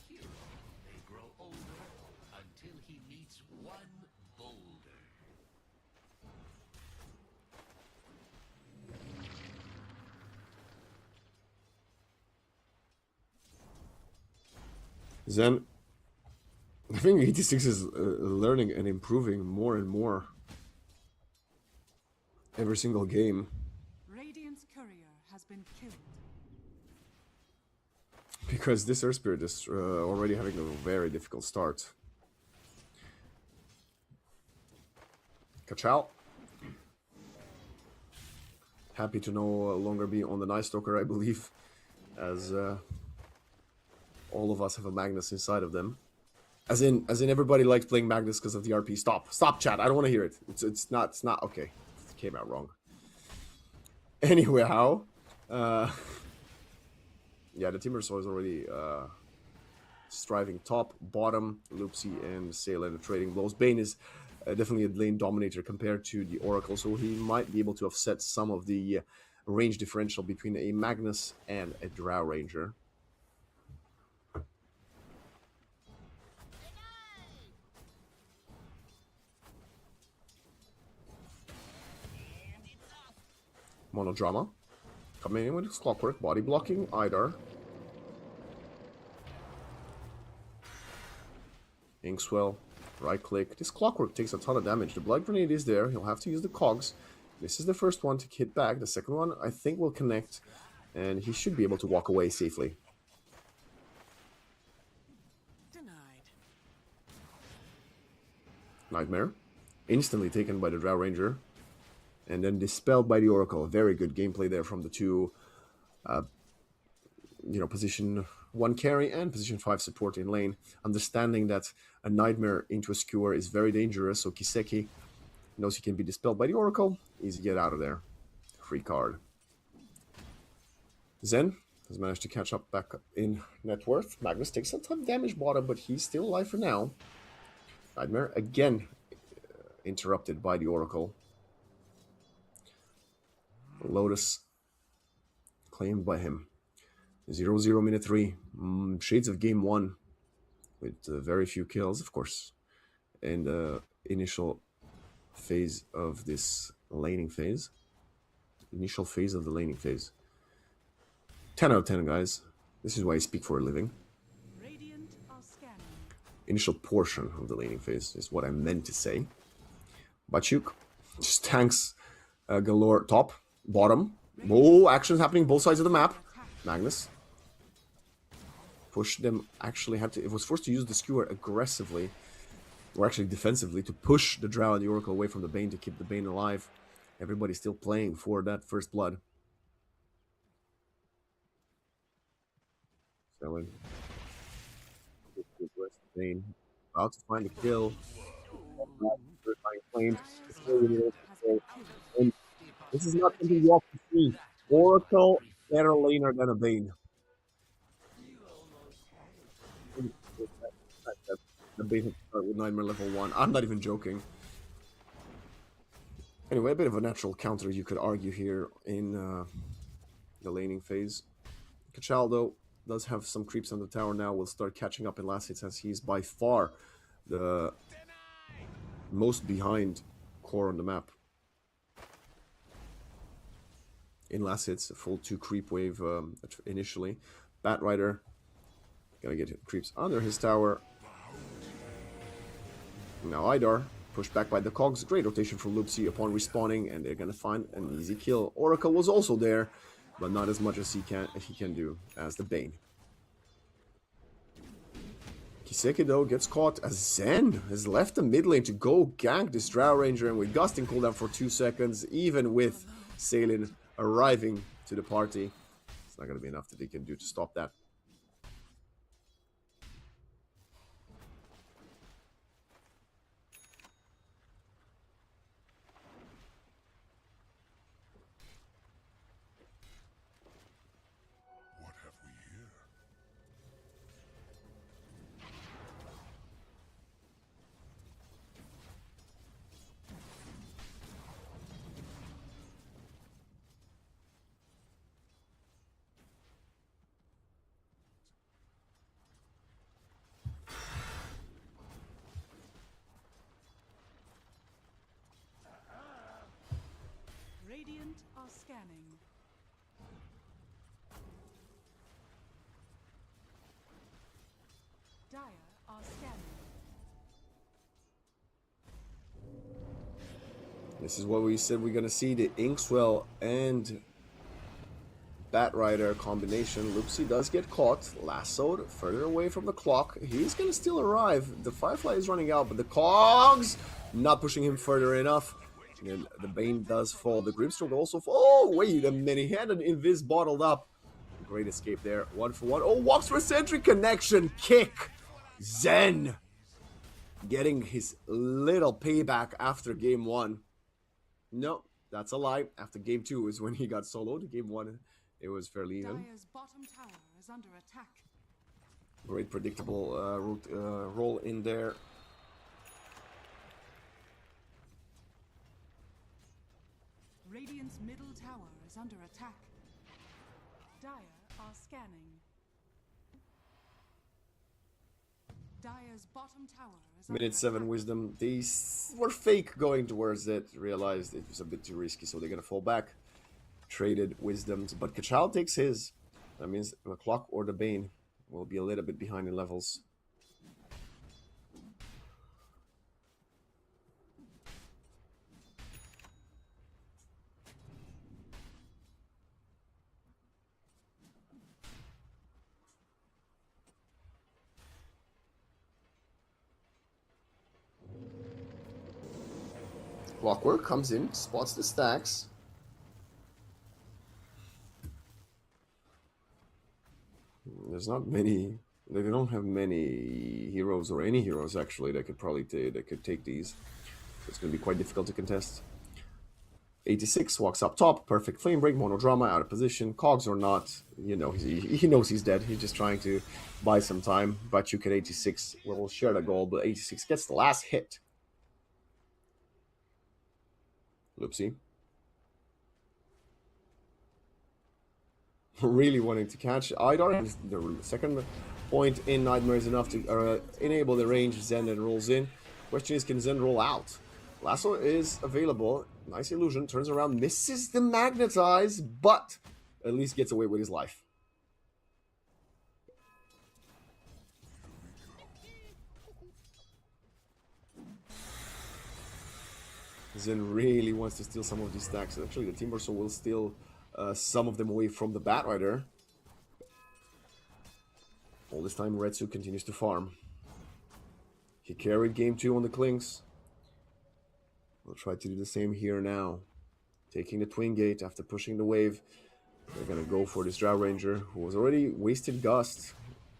hero may grow older until he meets one boulder. Zen, I think 86 is learning and improving more and more every single game. Radiant's courier has been killed. Because this Earth Spirit is already having a very difficult start. Kachal. Happy to no longer be on the Night Stalker, I believe, as all of us have a Magnus inside of them. As in everybody likes playing Magnus because of the RP. Stop, chat. I don't want to hear it. It's not okay. It came out wrong. Anyway, how? Yeah, the Timbersaw is already striving top, bottom, Loopsy, and Sail and the trading blows. Bane is definitely a lane dominator compared to the Oracle, so he might be able to offset some of the range differential between a Magnus and a Drow Ranger. Monodrama. Coming in with his Clockwork, body blocking, Idar. Inkswell, right click. This Clockwork takes a ton of damage. The Blood Grenade is there. He'll have to use the cogs. This is the first one to hit back. The second one, I think, will connect. And he should be able to walk away safely. Denied. Nightmare. Instantly taken by the Drow Ranger. And then dispelled by the Oracle. Very good gameplay there from the two, position 1 carry and position 5 support in lane. Understanding that a Nightmare into a Skewer is very dangerous, so Kiseki knows he can be dispelled by the Oracle. Easy get out of there. Free card. Zen has managed to catch up back in net worth. Magnus takes a ton of damage bottom, but he's still alive for now. Nightmare again interrupted by the Oracle. Lotus claimed by him. 0-0 minute 3. Shades of game 1 with very few kills, of course. And initial phase of this laning phase. Initial phase of the laning phase. 10 out of 10, guys. This is why I speak for a living. Radiant are scanning. Initial portion of the laning phase is what I meant to say. Bachuk just tanks galore top. Bottom. Oh, actions happening both sides of the map. Magnus. Push them. Actually had to. It was forced to use the Skewer aggressively. Or actually defensively. To push the Drow and the Oracle away from the Bane. To keep the Bane alive. Everybody's still playing for that first blood. Selling. Bane. About to find a kill. And this is not something you often see. Oracle, better laner than a Bane. The Bane has to start with Nightmare level 1. I'm not even joking. Anyway, a bit of a natural counter you could argue here in the laning phase. Kachal, though, does have some creeps on the tower now. Will start catching up in last hits as he's by far the most behind core on the map. In last hits, a full 2 creep wave initially. Batrider gonna get creeps under his tower. Now Idar Pushed back by the Cogs. Great rotation from Lupsi upon respawning, and they're gonna find an easy kill. Oracle was also there, but not as much as he can do as the Bane. Kiseki though gets caught as Zen has left the mid lane to go gank this Drow Ranger, and with Gusting cooldown for 2 seconds, even with Salin arriving to the party, it's not gonna be enough that he can do to stop that. What have we here? Radiant are scanning. Dire are scanning. This is what we said we're gonna see, the Inkswell and Batrider combination. Lupsi does get caught, lassoed further away from the clock. He's gonna still arrive. The Firefly is running out, but the Cogs not pushing him further enough. And the Bane does fall. The Grimstorm also fall. Oh, wait a minute. He had an Invis bottled up. Great escape there. 1-for-1. Oh, walks for Sentry connection. Kick. Zen getting his little payback after game 1. No, that's a lie. After game 2 is when he got soloed. Game 1, it was fairly even. Dire's bottom tower is under attack. Great predictable roll in there. Radiant's middle tower is under attack. Dire are scanning. Dire's bottom tower is under Minute 7 attack. wisdom. They were fake going towards it. Realized it was a bit too risky, so they're gonna fall back. Traded wisdoms, but Kachal takes his. That means the clock or the Bane will be a little bit behind in levels. Clockwork comes in, spots the stacks. There's not many. They don't have many heroes, or any heroes actually, that could probably take these. So it's going to be quite difficult to contest. 86 walks up top, perfect flame break, monodrama out of position. Cogs or not, you know, he knows he's dead. He's just trying to buy some time. But you can 86 will share the goal, but 86 gets the last hit. Lupsi. Really wanting to catch Idar. The second point in Nightmare is enough to enable the range. Zen then rolls in. Question is, can Zen roll out? Lasso is available. Nice illusion. Turns around, misses the magnetize, but at least gets away with his life. Zen really wants to steal some of these stacks. Actually, the Team Burso will steal some of them away from the Batrider. All this time, Retsu continues to farm. He carried game 2 on the Clinks. We'll try to do the same here now. Taking the Twin Gate after pushing the wave. They're gonna go for this Drow Ranger, who was already wasted Gust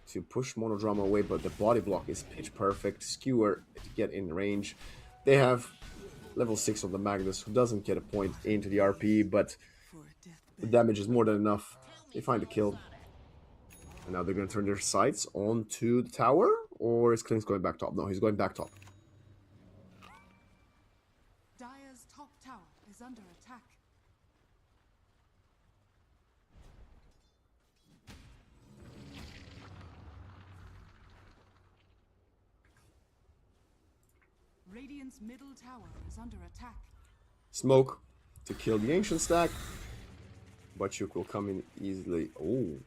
to push Monodrama away, but the body block is pitch perfect. Skewer to get in range. They have level 6 of the Magnus, who doesn't get a point into the RP, but the damage is more than enough. They find a kill. And now they're going to turn their sights onto the tower, or is Klink's going back top? No, he's going back top. Dire's top tower is under attack. Radiant's middle tower is under attack. Smoke to kill the Ancient stack. Butchuk will come in easily. Oh,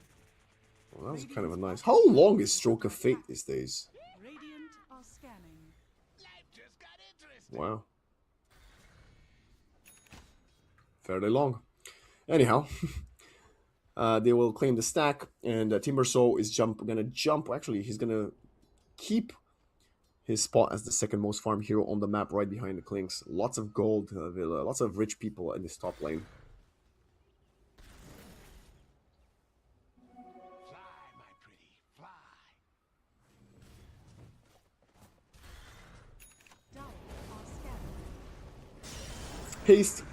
well, that was kind of a nice. How long is Stroke of Fate these days? Radiant are scanning. Life just got interesting. Wow. Fairly long. Anyhow, they will claim the stack, and Timbersaw is gonna jump. Actually, he's gonna keep his spot as the second most farm hero on the map, right behind the Clinks. Lots of gold, lots of rich people in this top lane. Haste,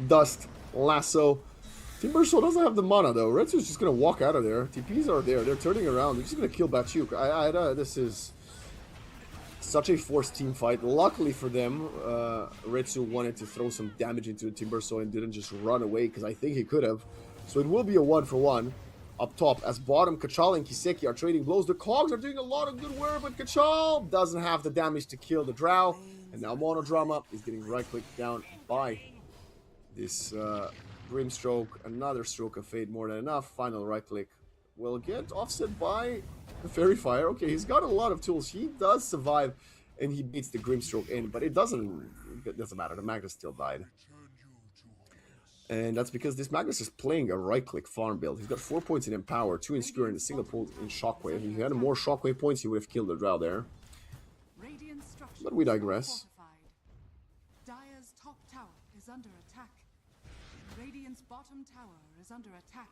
Dust, Lasso. Timbersaw doesn't have the mana though. Retsu's just gonna walk out of there. TPs are there. They're turning around. They're just gonna kill Bachuk. This is such a forced team fight. Luckily for them, Retsu wanted to throw some damage into the Timbersaw and didn't just run away, because I think he could have. So it will be a 1-for-1 up top. As bottom, Kachal and Kiseki are trading blows. The Cogs are doing a lot of good work, but Kachal doesn't have the damage to kill the Drow. And now Monodrama is getting right-clicked down by this Grimstroke. Another Stroke of Fate, more than enough. Final right-click will get offset by the Fairy Fire. Okay, he's got a lot of tools. He does survive, and he beats the Grimstroke in, but it doesn't matter. The Magnus still died. And that's because this Magnus is playing a right-click farm build. He's got 4 points in Empower, 2 in Skewer, and a single point in Shockwave. If he had more Shockwave points, he would have killed the Drow there. But we digress. Dire's top tower is under attack. Radiant's bottom tower is under attack.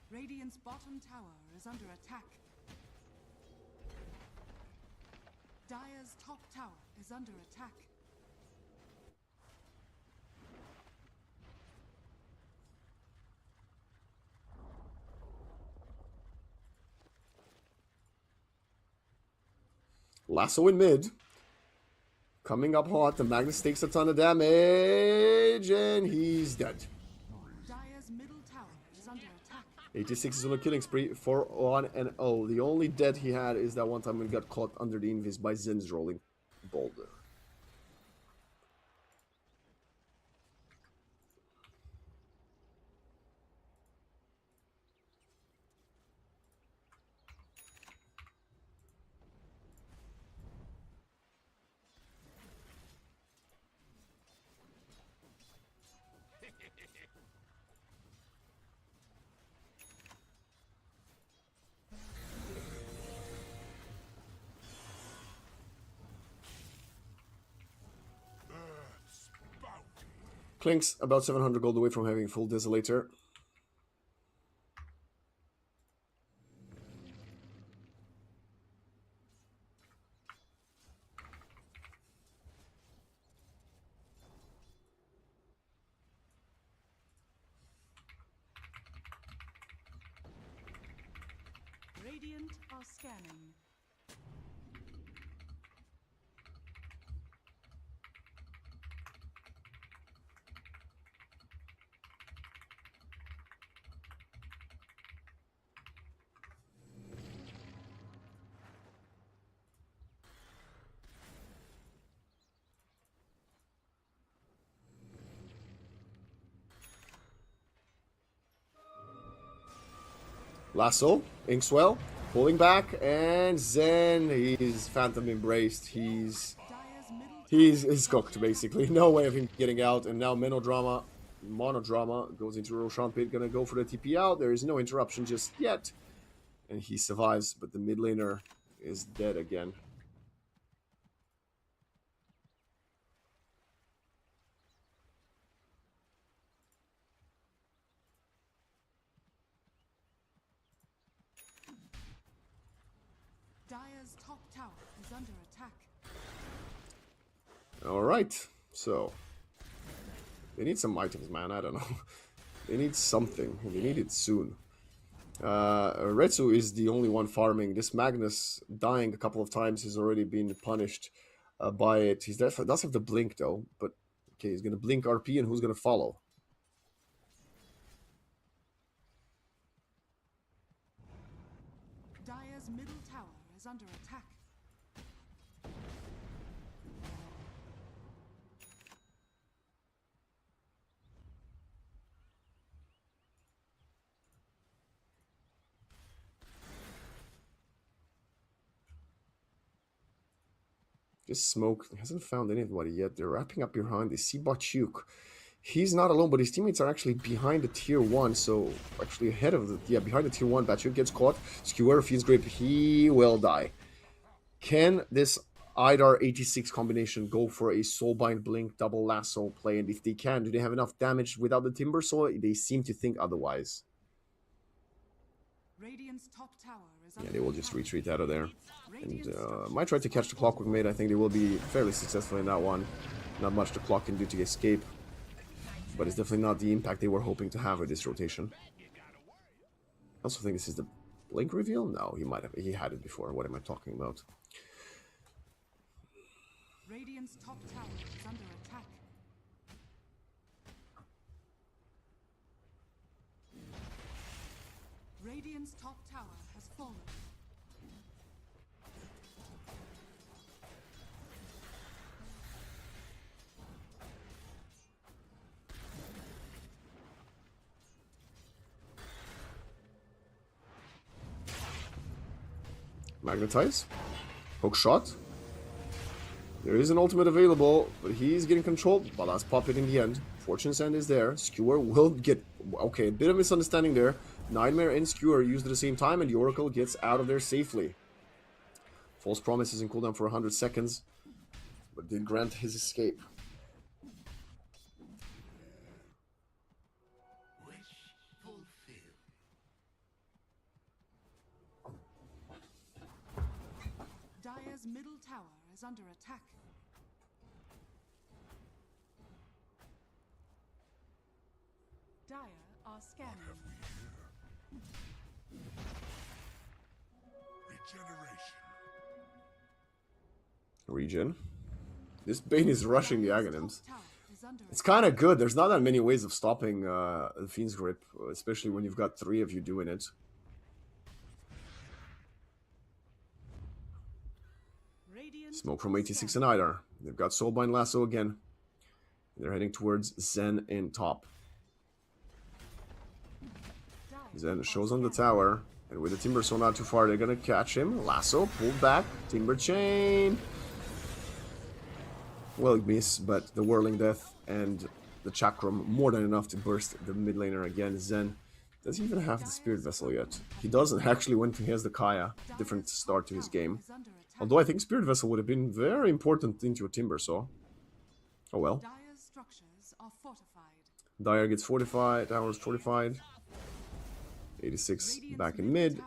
Radiant's bottom tower is under attack. Dire's top tower is under attack. Lasso in mid. Coming up hot. The Magnus takes a ton of damage, and he's dead. Dire's middle tower is under attack. 86 is on a killing spree for 1-0. The only dead he had is that one time when he got caught under the invis by Zen's rolling boulder. Clinks about 700 gold away from having full Desolator. Radiant are scanning. Lasso, Inkswell, pulling back, and Zen, he's Phantom Embraced. He's cooked, basically. No way of him getting out, and now Monodrama goes into Roshan Pit, gonna go for the TP out. There is no interruption just yet, and he survives, but the mid laner is dead again. Dire's top tower is under attack. Alright, so they need some items, man. I don't know. They need something, and they need it soon. Retsu is the only one farming. This Magnus dying a couple of times has already been punished by it. He does have the blink though, but okay, he's gonna blink RP, and who's gonna follow? Dire's middle tower is under attack. This smoke hasn't found anybody yet. They're wrapping up behind. They see Bachuk. He's not alone, but his teammates are actually behind the tier 1, so actually ahead of the... Yeah, behind the tier 1. Bachuk gets caught. Skewer, Fiend's Grip, he will die. Can this Idar 86 combination go for a Soulbind Blink double lasso play? And if they can, do they have enough damage without the Timber Saw? They seem to think otherwise. Radiant's top tower is Yeah, they will just retreat out of there. And might try to catch the Clockwork Maid. I think they will be fairly successful in that one. Not much the clock can do to escape. But it's definitely not the impact they were hoping to have with this rotation. I also think this is the Blink reveal? No, he had it before. What am I talking about? Radiant's top tower is under attack. Radiant's top tower has fallen. Magnetize. Hook shot. There is an ultimate available, but he's getting controlled. Balas pop it in the end. Fortune's End is there. Skewer will get... Okay, a bit of misunderstanding there. Nightmare and Skewer used at the same time, and the Oracle gets out of there safely. False Promise is in cooldown for 100 seconds, but did grant his escape. Dire's middle tower is under attack. Dire are scanning. Regen. This Bane is rushing the Aghanims. It's kind of good. There's not that many ways of stopping the Fiend's Grip, especially when you've got 3 of you doing it. Smoke from 86 and Idar. They've got Soulbind Lasso again. They're heading towards Zen in top. Zen shows on the tower. And with the Timber Saw not too far, they're going to catch him. Lasso, pulled back. Timber Chain. Well, miss, but the Whirling Death and the Chakram more than enough to burst the mid laner again. Zen doesn't even have the Spirit Vessel yet. He doesn't actually when he has the Kaya. Different start to his game. Although I think Spirit Vessel would have been very important into a Timber Saw. Oh well. Dire's structures are fortified. Dire gets fortified. Tower's fortified. 86 back in mid.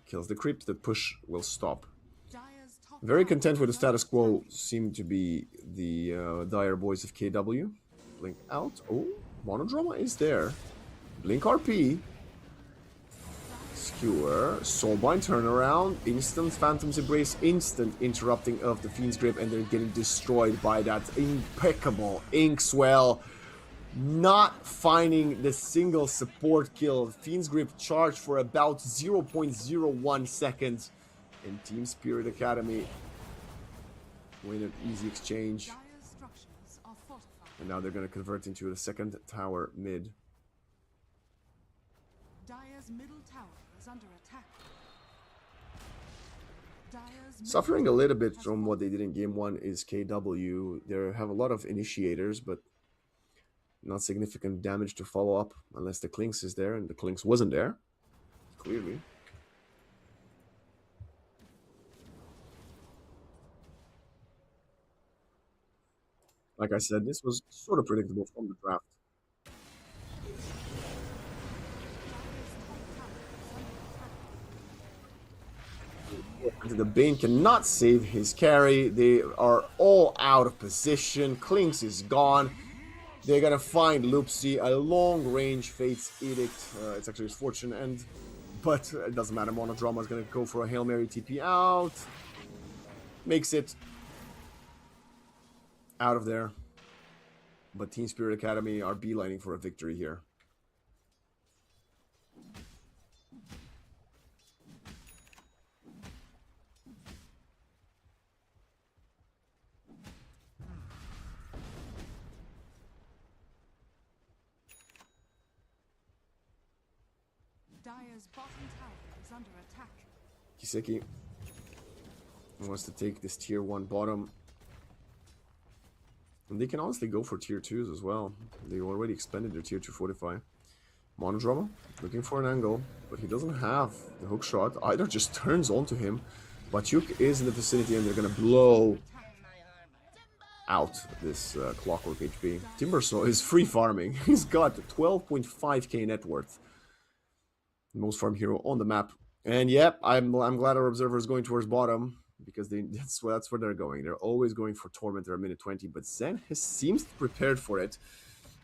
Kills the Crypt. That push will stop. Very content with the status quo seem to be the Dire boys of KW. Blink out. Oh, Monodrama is there. Blink RP. Skewer. Soulbind turnaround. Instant Phantom's Embrace. Instant interrupting of the Fiend's Grip. And they're getting destroyed by that impeccable Inkswell. Not finding the single support kill. Fiend's Grip charged for about 0.01 seconds. And Team Spirit Academy win an easy exchange. And now they're going to convert into the second tower mid. Dire's middle tower is under attack. Suffering a little bit from what they did in game 1 is KW. They have a lot of initiators, but not significant damage to follow up unless the Clinks is there, and the Clinks wasn't there. Clearly. Like I said, this was sort of predictable from the draft. The Bane cannot save his carry. They are all out of position. Clinks is gone. They're gonna find Loopsy, a long-range Fate's Edict. It's actually his fortune, but it doesn't matter. Monodrama is gonna go for a Hail Mary TP out. Makes it out of there. But Team Spirit Academy are beelining for a victory here. Dire's bottom tower is under attack. Kiseki wants to take this tier 1 bottom. And they can honestly go for tier 2s as well. They already expended their tier 2 fortify. Monodrama, looking for an angle, but he doesn't have the hook shot. Either just turns onto him. Batyuk is in the vicinity and they're going to blow out this Clockwork HP. Timbersaw is free farming. He's got 12.5k net worth. Most farm hero on the map. And yep, I'm glad our observer is going towards bottom, because that's where they're going. They're always going for Tormentor at minute 20, but Zen seems prepared for it.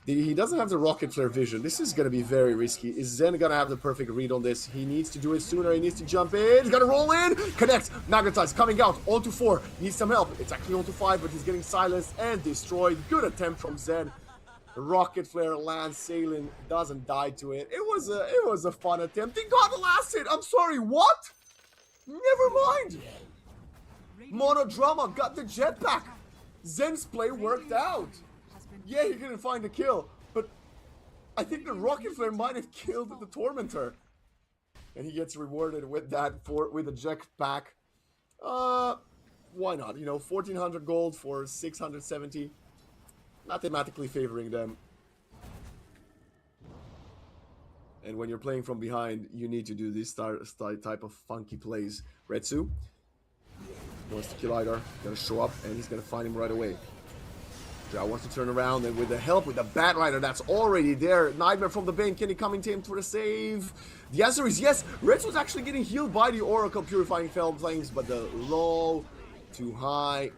He doesn't have the Rocket Flare vision. This is going to be very risky. Is Zen going to have the perfect read on this? He needs to do it sooner. He needs to jump in. He's got to roll in. Connect. Magnetize. Coming out. Onto 4. Needs some help. It's actually onto 5, but he's getting silenced and destroyed. Good attempt from Zen. The Rocket Flare lands. Sailing doesn't die to it. It was a fun attempt. He got the last hit. I'm sorry. What? Never mind. Monodrama got the jetpack. Zen's play worked out. Yeah, he couldn't find the kill, but I think the Rocket Flare might have killed the Tormentor. And he gets rewarded with that with a jetpack. Why not? You know, 1400 gold for 670. Mathematically favoring them. And when you're playing from behind, you need to do this type of funky plays. Retsu wants to kill Idar, gonna show up, and he's gonna find him right away. Drow wants to turn around, and with the help with the Bat Rider that's already there, Nightmare from the Bane, can he come into him for the save? The answer is yes. Retsu's actually getting healed by the Oracle Purifying Flames, but the low, too high.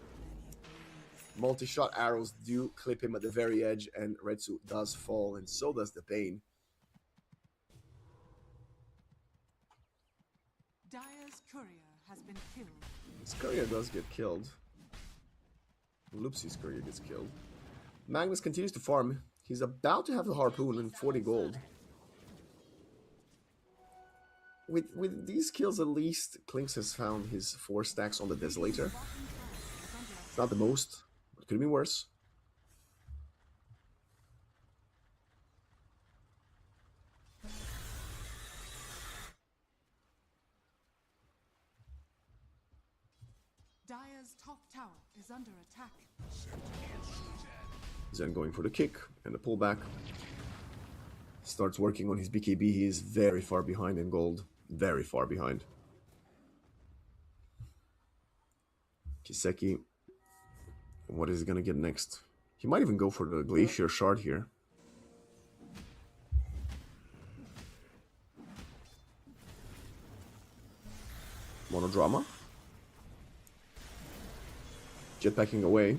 Multi-shot arrows do clip him at the very edge, and Retsu does fall, and so does the Bane. Dire's courier has been killed. His courier does get killed. Loopsy's courier gets killed. Magnus continues to farm. He's about to have the harpoon and 40 gold. With these kills, at least, Klinks has found his 4 stacks on the Desolator. It's not the most, but it could be worse. Dire's top tower is under attack. Zen going for the kick and the pullback. Starts working on his BKB. He is very far behind in gold. Very far behind. Kiseki. What is he going to get next? He might even go for the Glacier Shard here. Monodrama. Jetpacking away.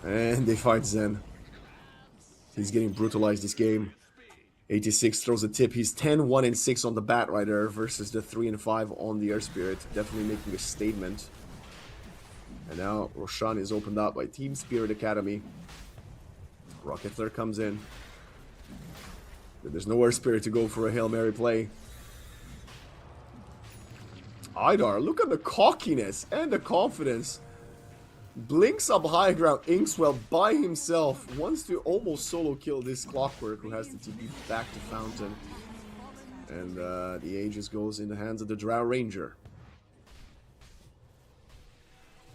And they fight Zen. He's getting brutalized this game. 86 throws a tip. He's 10, 1, and 6 on the Bat Rider versus the 3 and 5 on the Air Spirit. Definitely making a statement. And now Roshan is opened up by Team Spirit Academy. Rocket Flare comes in. There's no Air Spirit to go for a Hail Mary play. Idar, look at the cockiness and the confidence. Blinks up high ground, Inkswell by himself. Wants to almost solo kill this Clockwork, who has to TP back to Fountain. And the Aegis goes in the hands of the Drow Ranger.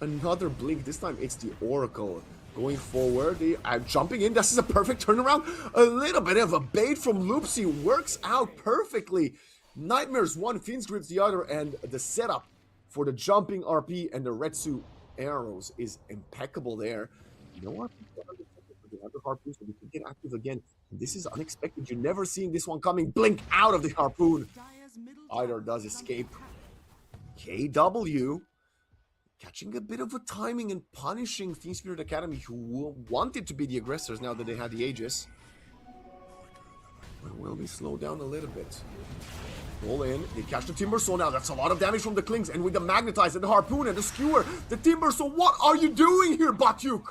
Another blink. This time it's the Oracle. Going forward, they are jumping in. This is a perfect turnaround. A little bit of a bait from Loopsy. Works out perfectly. Nightmares one, Fiend's Grips the other, and the setup for the jumping RP and the Retsu arrows is impeccable there. You know what? They have the harpoon, so they can get active again. This is unexpected. You're never seeing this one coming. Blink out of the harpoon. Idar does escape. KW catching a bit of a timing and punishing Team Spirit Academy, who wanted to be the aggressors now that they had the Aegis. But will be slowed down a little bit. Roll in, they catch the Timbersaw now. That's a lot of damage from the Klings, and with the Magnetize and the Harpoon and the Skewer, the Timbersaw, what are you doing here, Batyuk?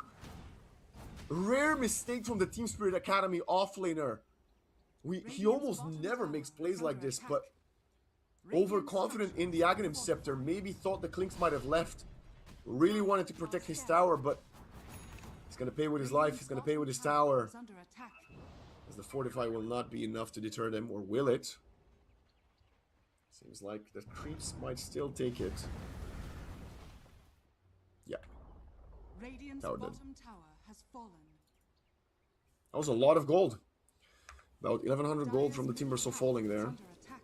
Rare mistake from the Team Spirit Academy offlaner. He almost never makes plays like this, but overconfident in the Aghanim Scepter, maybe thought the Klings might have left. Really wanted to protect his tower, but he's gonna pay with his life, he's gonna pay with his tower. As the Fortify will not be enough to deter them, or will it? Seems like the creeps might still take it. Radiant's Tower dead. bottom tower has fallen. That was a lot of gold. About 1100 gold from the Timbersaw falling there. Under attack.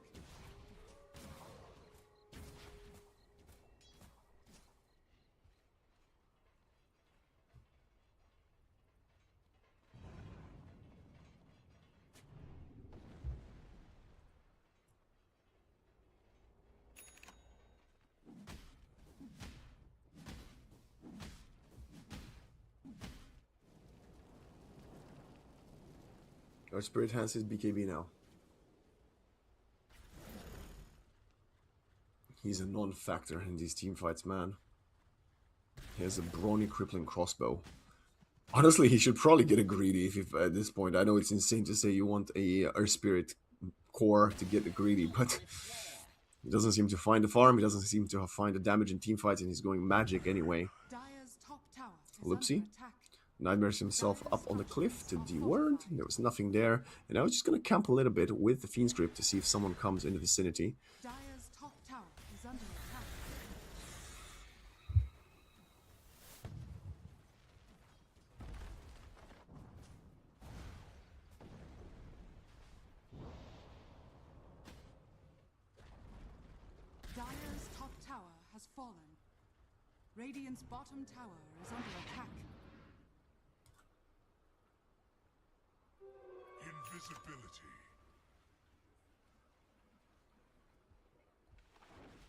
Our Spirit has his BKB now. He's a non-factor in these team fights, man. He has a brawny crippling crossbow. Honestly, he should probably get a greedy if at this point. I know it's insane to say you want a Earth Spirit core to get a greedy, but he doesn't seem to find the farm. He doesn't seem to find the damage in team fights, and he's going magic anyway. Dire's top tower is Oopsie. under attack. Nightmares himself up on the cliff to D-word. There was nothing there. And I was just going to camp a little bit with the Fiend's Grip to see if someone comes in the vicinity. Dire's top tower is under attack. Dire's top tower has fallen. Radiant's bottom tower is under attack.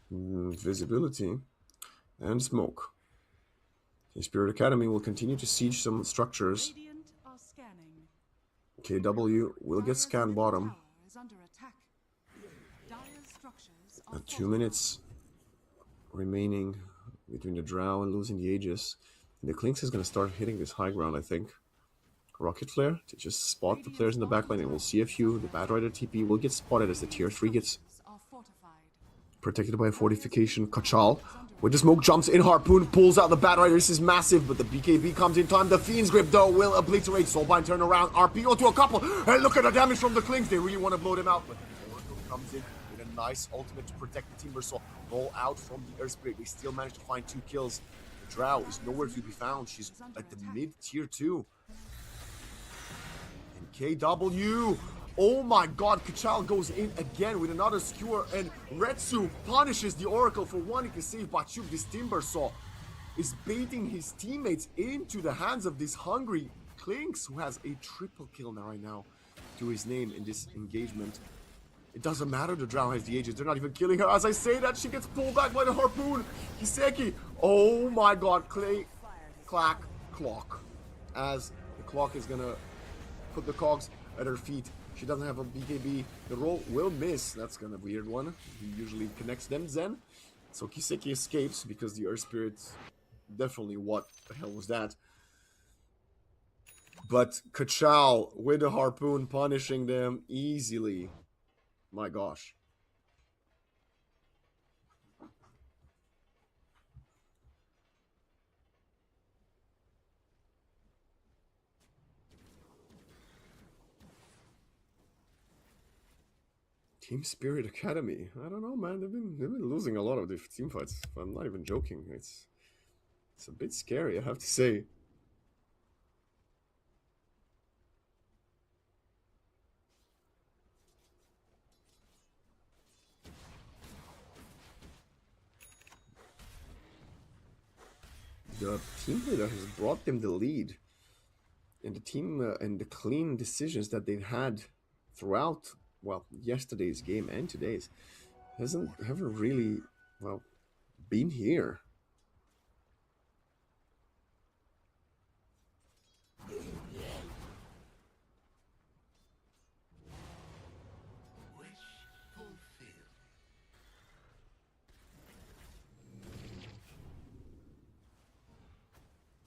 Visibility and smoke. The Spirit Academy will continue to siege some structures. Radiant are scanning. KW will get scanned bottom. Tower is under attack. Dire's structures are 2 minutes remaining between the Drow and losing the Aegis. And the Clinks is going to start hitting this high ground, I think. Rocket Flare to just spot the players in the backline, and we'll see a few. The Bad Rider TP will get spotted as the tier 3 gets are fortified. protected by a fortification. Kachal with the smoke jumps in. Harpoon pulls out the Bad Rider. This is massive, but the BKB comes in time. The Fiend's Grip, though, will obliterate. Soulbind turn around. RPO to a couple. And look at the damage from the Clinks. They really want to blow them out, but the Oracle comes in with a nice ultimate to protect the Timbersaw. Roll out from the Earth Spirit. They still manage to find 2 kills. The Drow is nowhere to be found. She's at the mid tier 2. KW, oh my god, Kachal goes in again with another skewer, and Retsu punishes the Oracle for wanting to save Bachuk. This Timbersaw is baiting his teammates into the hands of this hungry Clinks, who has a triple kill now right now to his name in this engagement. It doesn't matter, the Drow has the Aegis. They're not even killing her. As I say that, she gets pulled back by the Harpoon. Kiseki, oh my god, clack, clock. As the clock is gonna put the cogs at her feet. She doesn't have a BKB. The roll will miss. That's kind of a weird one. He usually connects them, Zen. So Kiseki escapes because the Earth Spirit, definitely what the hell was that? But Kachal with the Harpoon punishing them easily. My gosh. Team Spirit Academy. I don't know, man. They've been losing a lot of the team fights. I'm not even joking. It's a bit scary, I have to say. The team leader has brought them the lead, and the team and the clean decisions that they've had throughout, well, yesterday's game and today's, haven't really, well, been here.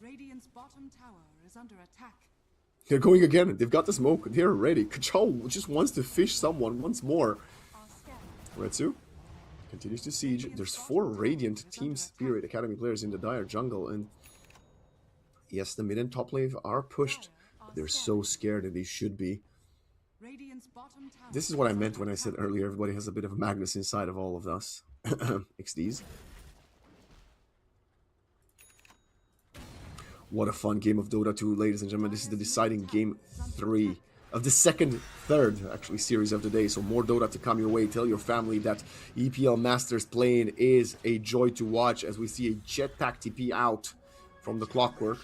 Radiant's bottom tower is under attack. They're going again. They've got the smoke. They're ready. Kachal just wants to fish someone once more. Retsu continues to siege. There's 4 Radiant Team Spirit Academy players in the Dire jungle, and yes, the mid and top lane are pushed, but they're so scared, and they should be. This is what I meant when I said earlier, everybody has a bit of a Magnus inside of all of us. XDs. What a fun game of Dota 2, ladies and gentlemen. This is the deciding game 3 of the third actually series of the day. So more Dota to come your way. Tell your family that EPL Masters playing is a joy to watch as we see a jetpack TP out from the Clockwork.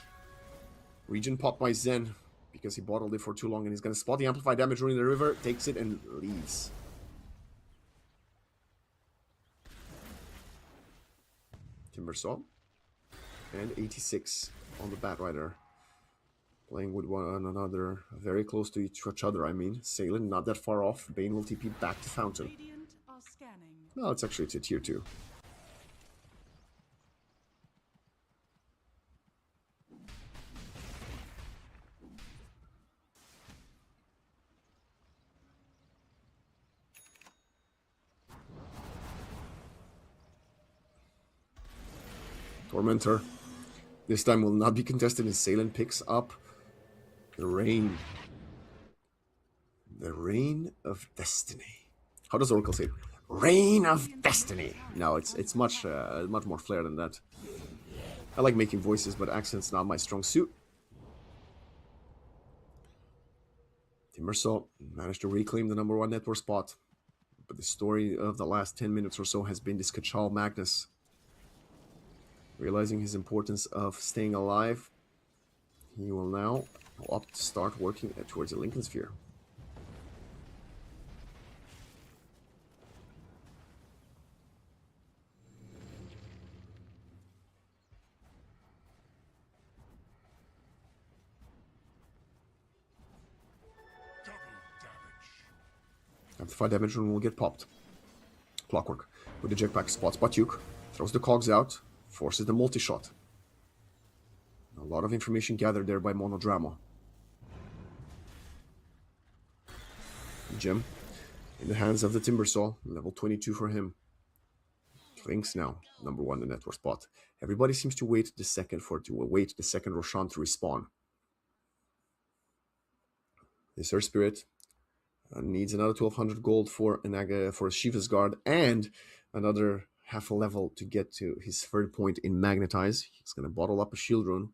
Region popped by Zen because he bottled it for too long, and he's going to spot the amplified damage rune in the river, takes it, and leaves. Timbersaw and 86 on the Batrider. Playing with one another, very close to each other, I mean. Salen not that far off. Bane will TP back to Fountain. No, it's actually a tier 2. Tormentor. This time will not be contested, and Salen picks up the Rain. The Rain of Destiny. How does Oracle say it? Rain of Destiny. No, it's much more flair than that. I like making voices, but accent's not my strong suit. Timbersaw managed to reclaim the #1 network spot, but the story of the last 10 minutes or so has been this Kachal Magnus. Realizing his importance of staying alive, he will now opt to start working towards the Lincoln Sphere. Amplified damage rune will get popped. Clockwork with the jetpack spots Batyuk, throws the cogs out, forces the multi-shot. A lot of information gathered there by Monodrama. Gem in the hands of the Timbersaw, level 22 for him. Lynx now, #1 the network spot. Everybody seems to wait the second Roshan to respawn. This Earth Spirit needs another 1200 gold for a Shiva's Guard and another half a level to get to his third point in Magnetize. He's going to bottle up a shield rune.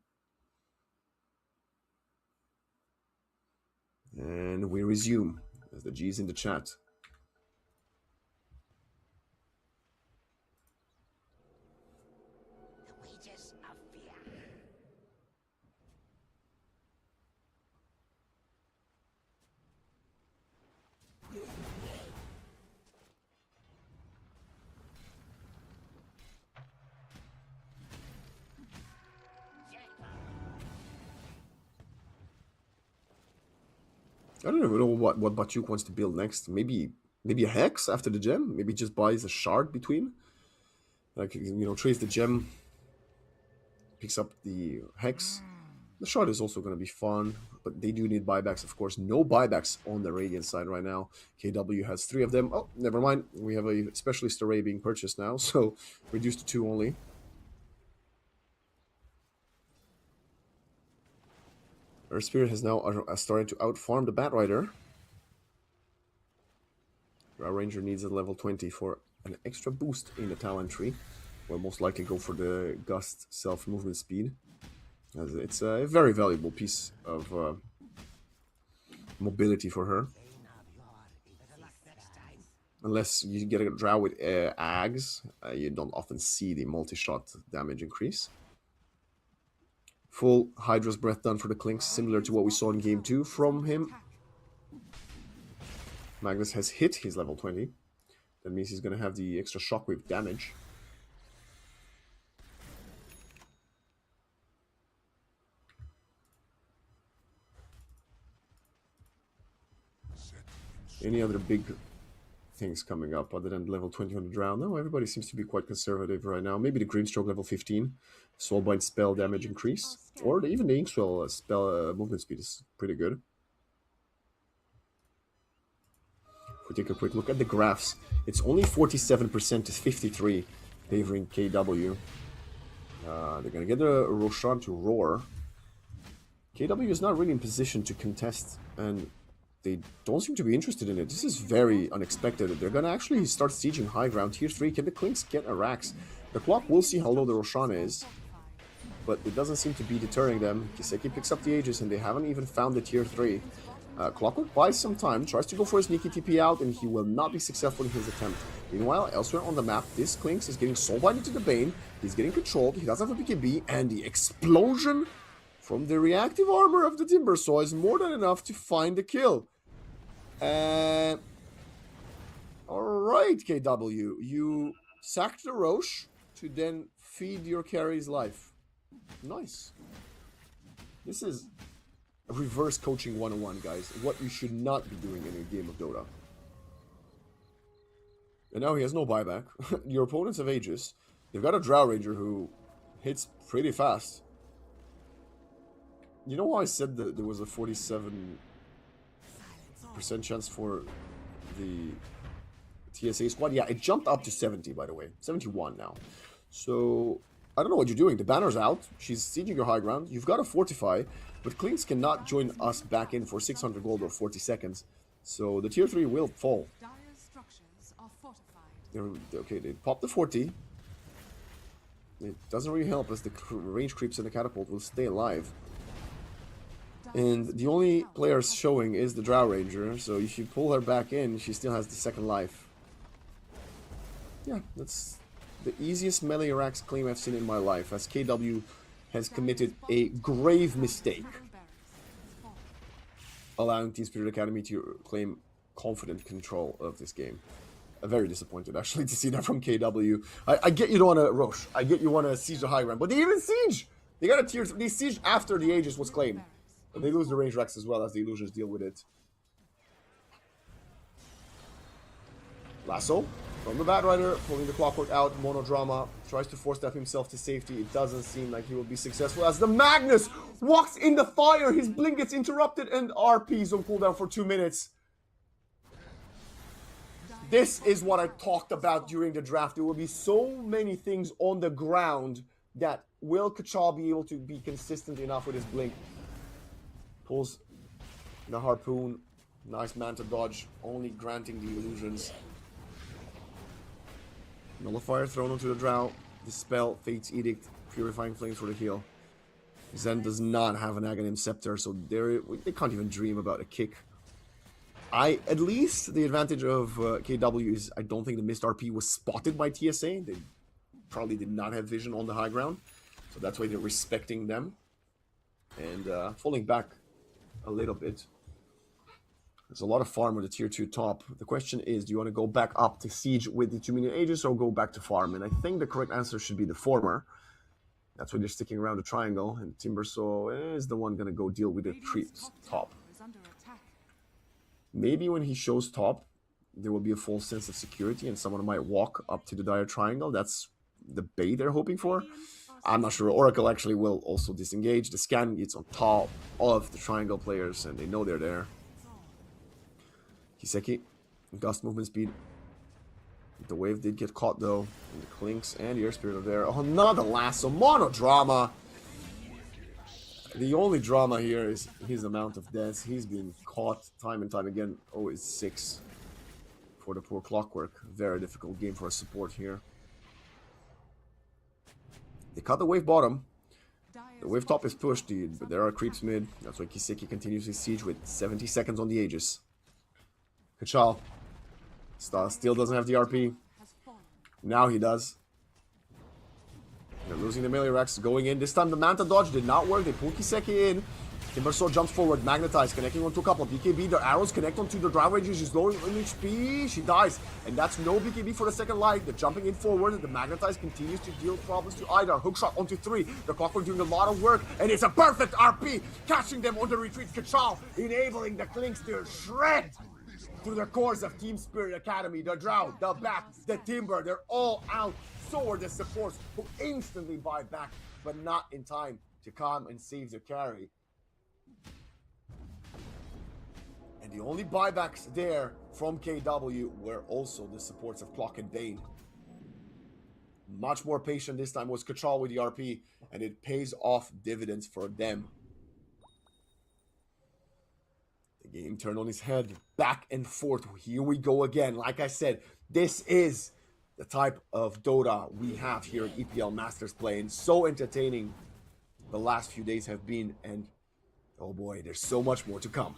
And we resume as the G's in the chat. I don't even know what Batyuk wants to build next. Maybe a Hex after the gem? Maybe just buys a shard between? Like, you know, trades the gem, picks up the Hex. The shard is also going to be fun, but they do need buybacks, of course. No buybacks on the Radiant side right now. KW has 3 of them. Oh, never mind. We have a Specialist Array being purchased now, so reduced to 2 only. Earth Spirit has now started to outfarm the Batrider. Our Ranger needs a level 20 for an extra boost in the talent tree. We'll most likely go for the Gust self-movement speed, as it's a very valuable piece of mobility for her. Unless you get a Drow with Ags, you don't often see the multi-shot damage increase. Full Hydra's Breath done for the Clinks, similar to what we saw in Game 2 from him. Magnus has hit his level 20. That means he's going to have the extra shockwave damage. Any other big things coming up other than level 20 on the Drow? No, everybody seems to be quite conservative right now. Maybe the Grimstroke level 15. Soulbind spell damage increase. Or even the Inkswell spell movement speed is pretty good. If we take a quick look at the graphs, it's only 47% to 53 favoring KW. They're going to get a Roshan to roar. KW is not really in position to contest, and they don't seem to be interested in it. This is very unexpected. They're going to actually start sieging high ground. Tier 3, can the Clinks get a Rax? The clock, we'll see how low the Roshan is. but it doesn't seem to be deterring them. Kiseki picks up the Aegis, and they haven't even found the tier 3. Clockwork buys some time, tries to go for a sneaky TP out, and he will not be successful in his attempt. Meanwhile, elsewhere on the map, this Clinks is getting soulbinded into the Bane. He's getting controlled. He doesn't have a BKB, and the explosion from the reactive armor of the Timbersaw is more than enough to find the kill. Alright, KW. You sacked the Roche to then feed your carry's life. Nice. This is reverse coaching 101, guys. What you should not be doing in a game of Dota. And now he has no buyback. Your opponents have Aegis. They've got a Drow Ranger who hits pretty fast. You know how I said that there was a 47% chance for the TSA squad? Yeah, it jumped up to 70, by the way. 71 now. So, I don't know what you're doing. The banner's out. She's sieging your high ground. You've got to fortify. But Clinks cannot join us back in for 600 gold or 40 seconds. So, the tier 3 will fall. Okay, they pop the 40. It doesn't really help as the range creeps in the catapult will stay alive. And the only players showing is the Drow Ranger, so if you pull her back in, she still has the second life. Yeah, that's the easiest melee Rax claim I've seen in my life, as KW has committed a grave mistake, allowing Team Spirit Academy to claim confident control of this game. I'm very disappointed, actually, to see that from KW. I get you don't want to Roche. I get you want to siege the high ground, but they even siege! They got a tier... They siege after the Aegis was claimed. But they lose the range Rex as well as the illusions deal with it. Lasso from the Bat Rider, pulling the Clockwork out. Monodrama tries to force step himself to safety. It doesn't seem like he will be successful as the Magnus walks in the fire. His blink gets interrupted and RP's on cooldown for 2 minutes. This is what I talked about during the draft. There will be so many things on the ground that will Kachal be able to be consistent enough with his blink. Pulls the harpoon. Nice manta dodge, only granting the illusions. Nullifier thrown onto the Drow. Dispel, Fate's Edict, Purifying Flames for the heal. Zen does not have an Aghanim Scepter, so they can't even dream about a kick. At least the advantage of KW is I don't think the missed RP was spotted by TSA. They probably did not have vision on the high ground, so that's why they're respecting them. And falling back a little bit. There's a lot of farm with the tier 2 top. The question is, do you want to go back up to siege with the 2 minion Aegis or go back to farm? And I think the correct answer should be the former. That's why they're sticking around the triangle, and Timbersaw is the one going to go deal with the creeps top. Maybe when he shows top, there will be a false sense of security and someone might walk up to the dire triangle. That's the bait they're hoping for. I'm not sure. Oracle actually will also disengage. The scan gets on top of the triangle players, and they know they're there. Kiseki, gust movement speed. The wave did get caught though. And the Clinks and the Air Spirit are there. Oh, not the Lasso. Monodrama. The only drama here is his amount of deaths. He's been caught time and time again. Oh, it's 6 for the poor Clockwork. Very difficult game for a support here. They cut the wave bottom. The wave top is pushed, but there are creeps mid. That's why Kiseki continues his siege with 70 seconds on the Aegis. Kachal still doesn't have the RP. Now he does. They're losing the melee Rex, going in. This time the Manta dodge did not work. They pull Kiseki in. Timbersaw jumps forward, magnetized, connecting onto a couple. BKB, the arrows connect onto the Drow Ranger. She's low on HP. She dies. And that's no BKB for the second life. They're jumping in forward. The magnetized continues to deal problems to Idar. Hookshot onto 3. The Clockwork doing a lot of work. And it's a perfect RP, catching them on the retreat. Kachal enabling the Clinks to shred through the cores of Team Spirit Academy. The Drow, the Bat, the Timber, they're all out. So are the supports who instantly buy back, but not in time to come and save the carry. And the only buybacks there from KW were also the supports of Clock and Bane. Much more patient this time was Kachal with the RP, and it pays off dividends for them. The game turned on its head, back and forth. Here we go again. Like I said, this is the type of Dota we have here at EPL Masters playing. So entertaining the last few days have been, and oh boy, there's so much more to come.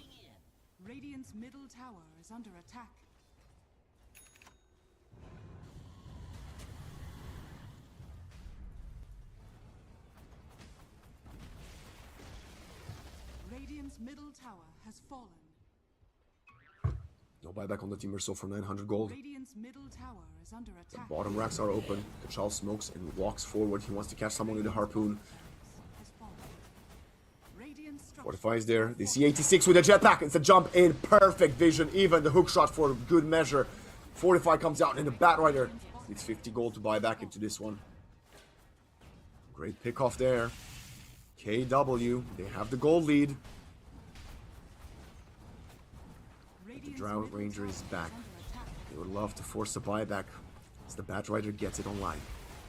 Radiant's middle tower is under attack. Radiant's middle tower has fallen. No buyback on the Timbersaw for 900 gold. Radiant's middle tower is under The attack. bottom racks are open. Kachal smokes and walks forward. He wants to catch someone with a harpoon. Has fallen. Radiant structure. Fortifies there. They see 86 with a jetpack. It's a jump in. Perfect vision. Even the hook shot for good measure. Fortify comes out and the Batrider needs 50 gold to buy back into this one. Great pick off there. KW. They have the gold lead. The Drow Ranger is back. They would love to force a buyback as the Batrider gets it online.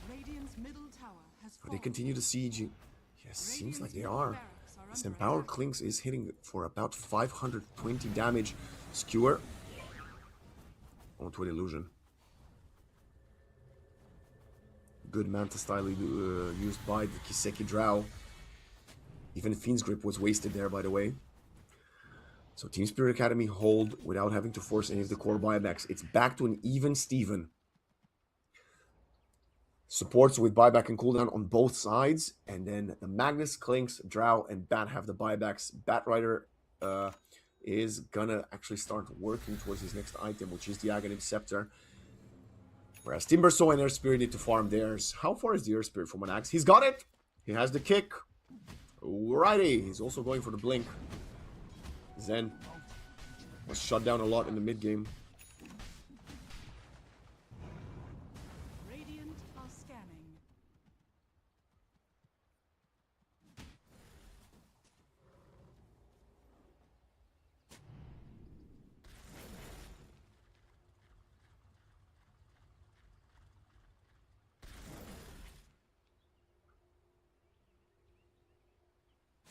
Radiant's middle tower has But they fallen. continue to siege. Yes, seems like they are. This Empower Clinks is hitting for about 520 damage. Skewer onto an illusion. Good Manta style used by the Kiseki Drow. Even Fiend's Grip was wasted there, by the way. So Team Spirit Academy hold without having to force any of the core buybacks. It's back to an even Steven. Supports with buyback and cooldown on both sides. And then the Magnus, Clinks, Drow, and Bat have the buybacks. Batrider is gonna actually start working towards his next item, which is the Aghanim Scepter. Whereas Timbersaw and Air Spirit need to farm theirs. How far is the Air Spirit from an axe? He's got it! He has the kick. Alrighty, he's also going for the blink. Zen was shut down a lot in the mid game. Radiant are scanning.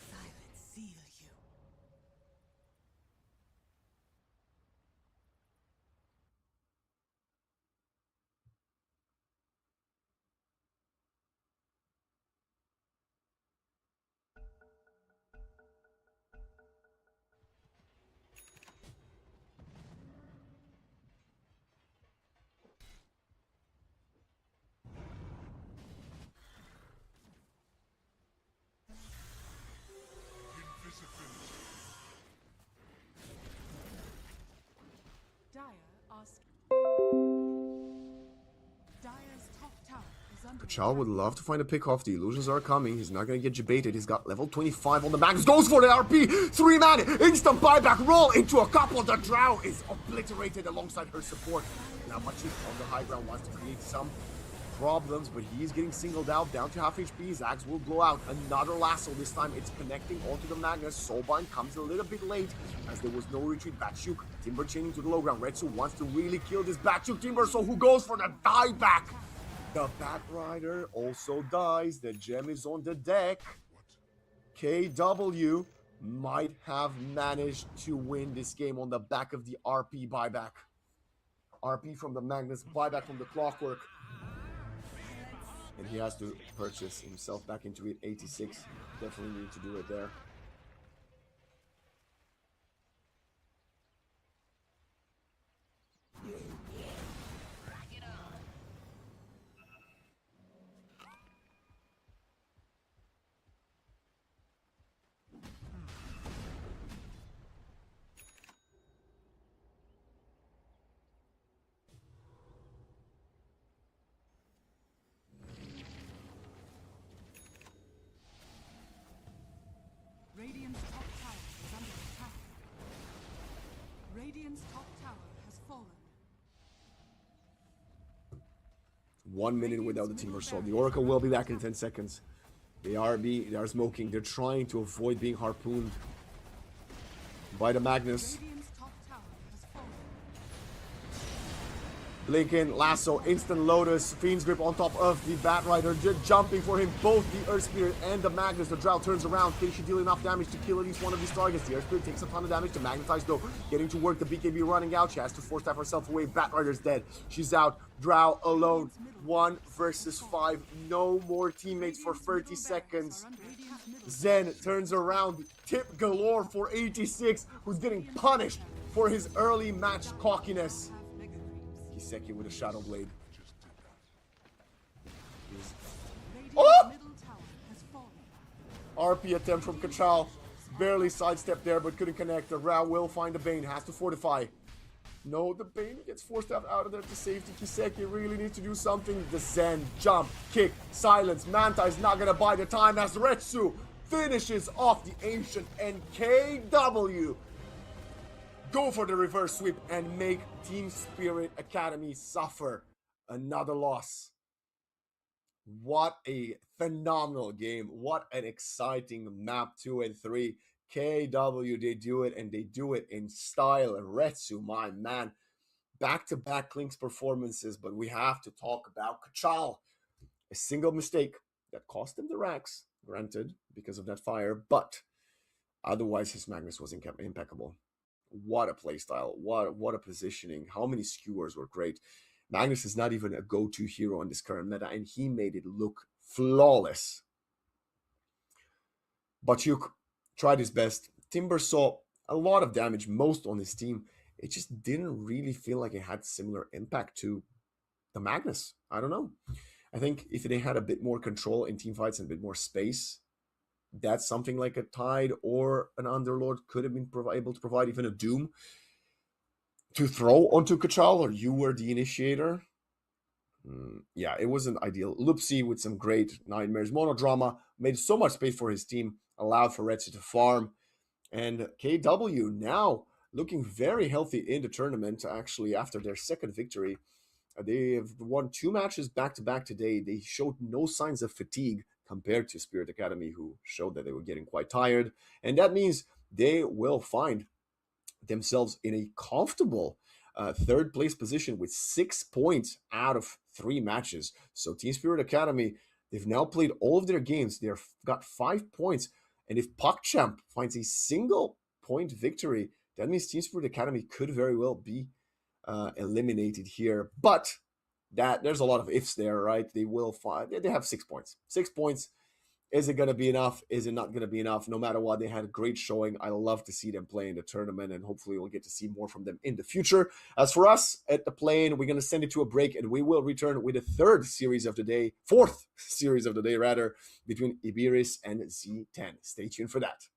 Silence seal you. Dire's top tower is under Kachal would love to find a pick off. The illusions are coming. He's not going to get debated. He's got level 25 on the max. Goes for the RP. 3-man. Instant buyback. Roll into a couple. The Drow is obliterated alongside her support. Now Machi on the high ground wants to create some problems, but he is getting singled out. Down to half HP. Zags will blow out. Another lasso. This time it's connecting onto the Magnus. Soulbind comes a little bit late as there was no retreat. Batshuk. Timber chaining to the low ground. Retsu wants to really kill this Batshuk Timber, so who goes for the dieback? The Batrider also dies. The gem is on the deck. KW might have managed to win this game on the back of the RP buyback. RP from the Magnus, buyback from the Clockwork. And he has to purchase himself back into it. 86. Definitely need to do it there. Radiant's top tower is under attack. Radiant's top tower has fallen. 1 minute without the Timber Saw. The Oracle will be back in 10 seconds. They are smoking. They're trying to avoid being harpooned by the Magnus. Radiant's top tower has fallen. Blinken, lasso, instant lotus, Fiend's Grip on top of the Batrider, just jumping for him, both the Earth Spirit and the Magnus. The Drow turns around, can she deal enough damage to kill at least one of these targets? The Earth Spirit takes a ton of damage, to magnetize though, getting to work, the BKB running out, she has to force tap herself away, Batrider's dead, she's out, Drow alone, 1 versus 5, no more teammates for 30 seconds. Zen turns around, tip galore for 86, who's getting punished for his early match cockiness. Kiseki with a Shadow Blade. Oh! RP attempt from Kachal. Barely sidestepped there, but couldn't connect. The Rao will find the Bane, has to fortify. No, the Bane gets forced out of there to safety. Kiseki really needs to do something. The Zen, jump, kick, silence. Manta is not gonna buy the time as Retsu finishes off the Ancient, and KW go for the reverse sweep and make Team Spirit Academy suffer another loss. What a phenomenal game. What an exciting map 2 and 3. KW, they do it, and they do it in style. And Retsu, my man, back-to-back Klink's performances, but we have to talk about Kachal. A single mistake that cost him the racks, granted, because of that fire, but otherwise his Magnus was impeccable. What a playstyle, what a positioning, how many skewers were great. Magnus is not even a go-to hero in this current meta, and he made it look flawless. Batyuk tried his best. Timber saw a lot of damage, most on his team. It just didn't really feel like it had similar impact to the Magnus. I don't know. I think if they had a bit more control in team fights and a bit more space, that's something like a Tide or an Underlord could have been able to provide, even a Doom to throw onto Kachal, or you were the initiator. Yeah, it wasn't ideal. Lupsi with some great nightmares. Monodrama made so much space for his team, allowed for Retsu to farm. And KW now looking very healthy in the tournament, actually, after their second victory. They have won 2 matches back-to-back today. They showed no signs of fatigue compared to Spirit Academy, who showed that they were getting quite tired. And that means they will find themselves in a comfortable third place position with 6 points out of 3 matches. So Team Spirit Academy, they've now played all of their games. They've got 5 points. And if PogChamp finds a single point victory, that means Team Spirit Academy could very well be eliminated here. But there's a lot of ifs there, right? They will find, they have 6 points. 6 points. Is it going to be enough? Is it not going to be enough? No matter what, they had a great showing. I love to see them play in the tournament, and hopefully we'll get to see more from them in the future. As for us at the plane, we're going to send it to a break, and we will return with the fourth series of the day, between Ibiris and Z10. Stay tuned for that.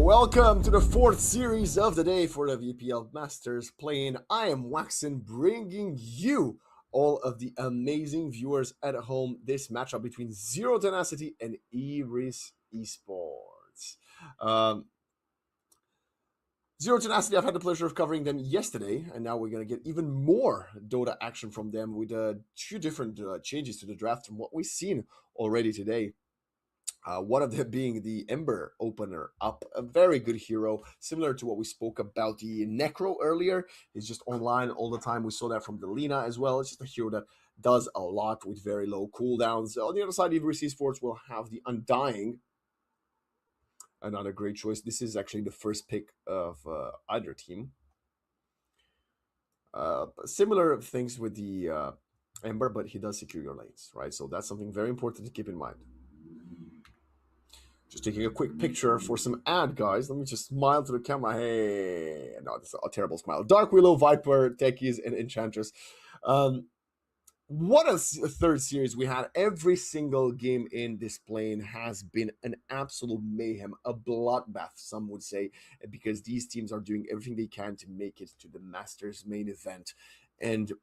welcome to the 4th series of the day for the VPL Masters playing. I am Waxen, bringing you all of the amazing viewers at home this matchup between Zero Tenacity and Ibris Esports. Zero Tenacity, I've had the pleasure of covering them yesterday, and now we're going to get even more Dota action from them with two different changes to the draft from what we've seen already today. One of them being the Ember opener up, a very good hero, similar to what we spoke about the Necro earlier. He's just online all the time. We saw that from the Lina as well. It's just a hero that does a lot with very low cooldowns. On the other side, Ibris Esports will have the Undying. Another great choice. This is actually the first pick of either team. Similar things with the Ember, but he does secure your lanes, right? So that's something very important to keep in mind. Just taking a quick picture for some ad, guys. Let me just smile to the camera. Hey, no, that's a terrible smile. Dark Willow, Viper, Techies, and Enchantress. What a third series we had. Every single game in this plane has been an absolute mayhem, a bloodbath, some would say, because these teams are doing everything they can to make it to the Masters main event. And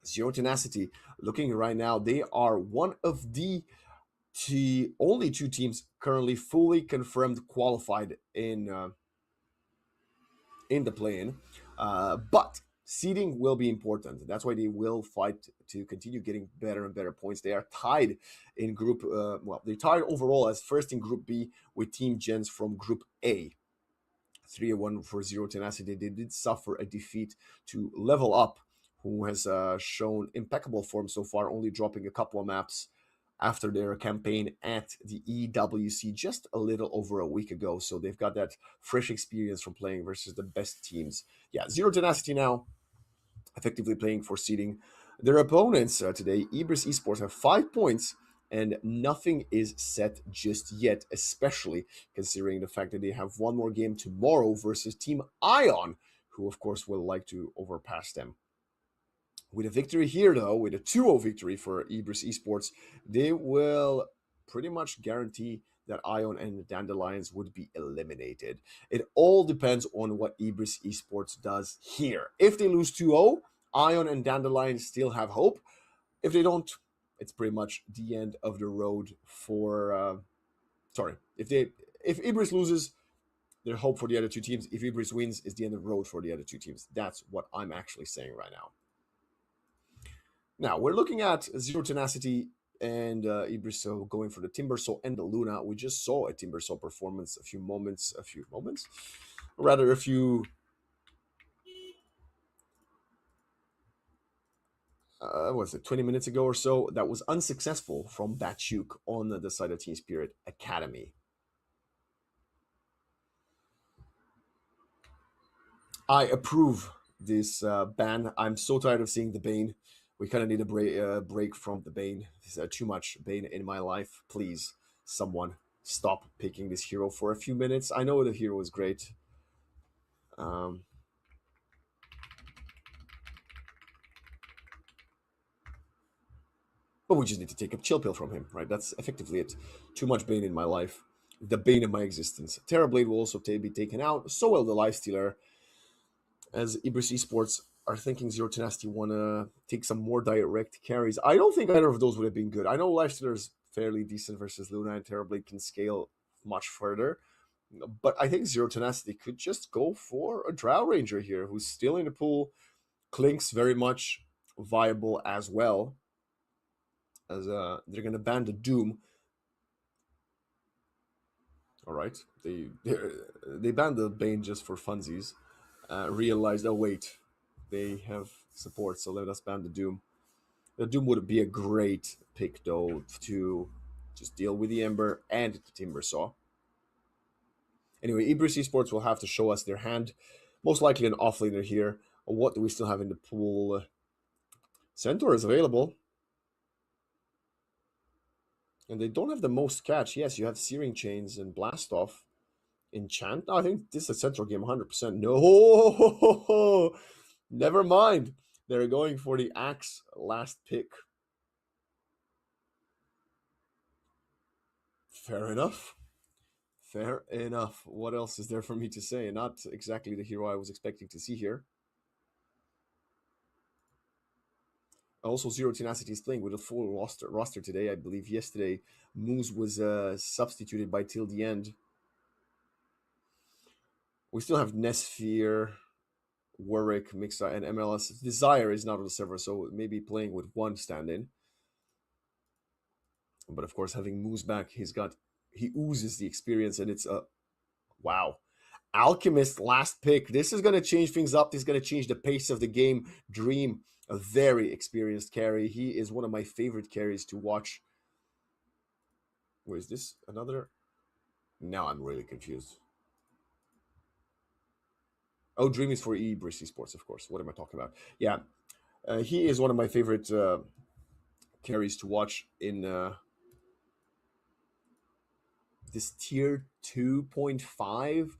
Zero Tenacity, looking right now, they are one of the only two teams currently fully confirmed qualified in the play-in, but seeding will be important. That's why they will fight to continue getting better and better points. They are tied in group, they're tied overall as first in Group B with Team Gens from Group A. 3-1 for Zero Tenacity. They did suffer a defeat to Level Up, who has shown impeccable form so far, only dropping a couple of maps after their campaign at the EWC just a little over a week ago. So they've got that fresh experience from playing versus the best teams. Yeah, Zero Tenacity now effectively playing for seeding. Their opponents today, Ibris Esports, have 5 points, and nothing is set just yet, especially considering the fact that they have one more game tomorrow versus Team Ion, who of course will like to overpass them. With a victory here, though, with a 2-0 victory for Ibris Esports, they will pretty much guarantee that Ion and the Dandelions would be eliminated. It all depends on what Ibris Esports does here. If they lose 2-0, Ion and Dandelions still have hope. If they don't, it's pretty much the end of the road for... If Ibris loses, their hope for the other two teams. If Ibris wins, it's the end of the road for the other two teams. That's what I'm actually saying right now. Now, we're looking at Zero Tenacity and Ibris going for the Timbersaw and the Luna. We just saw a Timbersaw performance a few 20 minutes ago or so. That was unsuccessful from Batchuk on the side of Team Spirit Academy. I approve this ban. I'm so tired of seeing the Bane. We kind of need a break from the Bane. There's too much Bane in my life. Please, someone, stop picking this hero for a few minutes. I know the hero is great. But we just need to take a chill pill from him, right? That's effectively it. Too much Bane in my life. The Bane of my existence. Terrorblade will also be taken out. So will the Lifestealer. As Ibris Esports are thinking Zero Tenacity want to take some more direct carries. I don't think either of those would have been good. I know Lifestealer is fairly decent versus Luna, and Terrorblade can scale much further. But I think Zero Tenacity could just go for a Drow Ranger here, who's still in the pool. Klink's very much viable as well. As they're going to ban the Doom. All right. They banned the Bane just for funsies. Realized, oh wait, they have support, so let us ban the Doom. The Doom would be a great pick, though, to just deal with the Ember and the Timbersaw. Anyway, Ibris Esports will have to show us their hand. Most likely an offlaner here. What do we still have in the pool? Centaur is available. And they don't have the most catch. Yes, you have Searing Chains and Blast Off. Enchant? No, I think this is a Centaur game, 100%. No! Never mind. They're going for the Axe last pick. Fair enough. Fair enough. What else is there for me to say? Not exactly the hero I was expecting to see here. Also, Zero Tenacity is playing with a full roster today. I believe yesterday Moose was substituted by till the end. We still have Nesphere, Warwick, Mixa, and MLS. Desire is not on the server, so maybe playing with one stand-in. But of course, having Moose back, he oozes the experience, and it's wow. Alchemist last pick. This is going to change things up. This is going to change the pace of the game. Dream, a very experienced carry. He is one of my favorite carries to watch. Where is this? Another? Now I'm really confused. Oh, Dream is for Ibris Esports, of course. What am I talking about? Yeah, he is one of my favorite carries to watch in this tier 2.5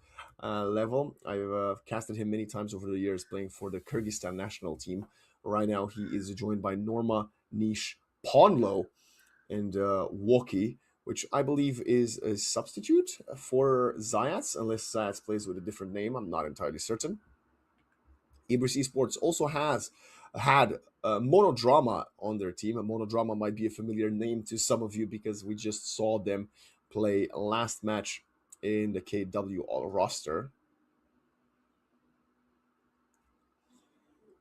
level. I've casted him many times over the years, playing for the Kyrgyzstan national team. Right now, he is joined by Norma, Nish, Ponlo, and Woki, which I believe is a substitute for Zayats, unless Zayats plays with a different name. I'm not entirely certain. Ibris Esports also has had Monodrama on their team. Monodrama might be a familiar name to some of you because we just saw them play last match in the KW roster.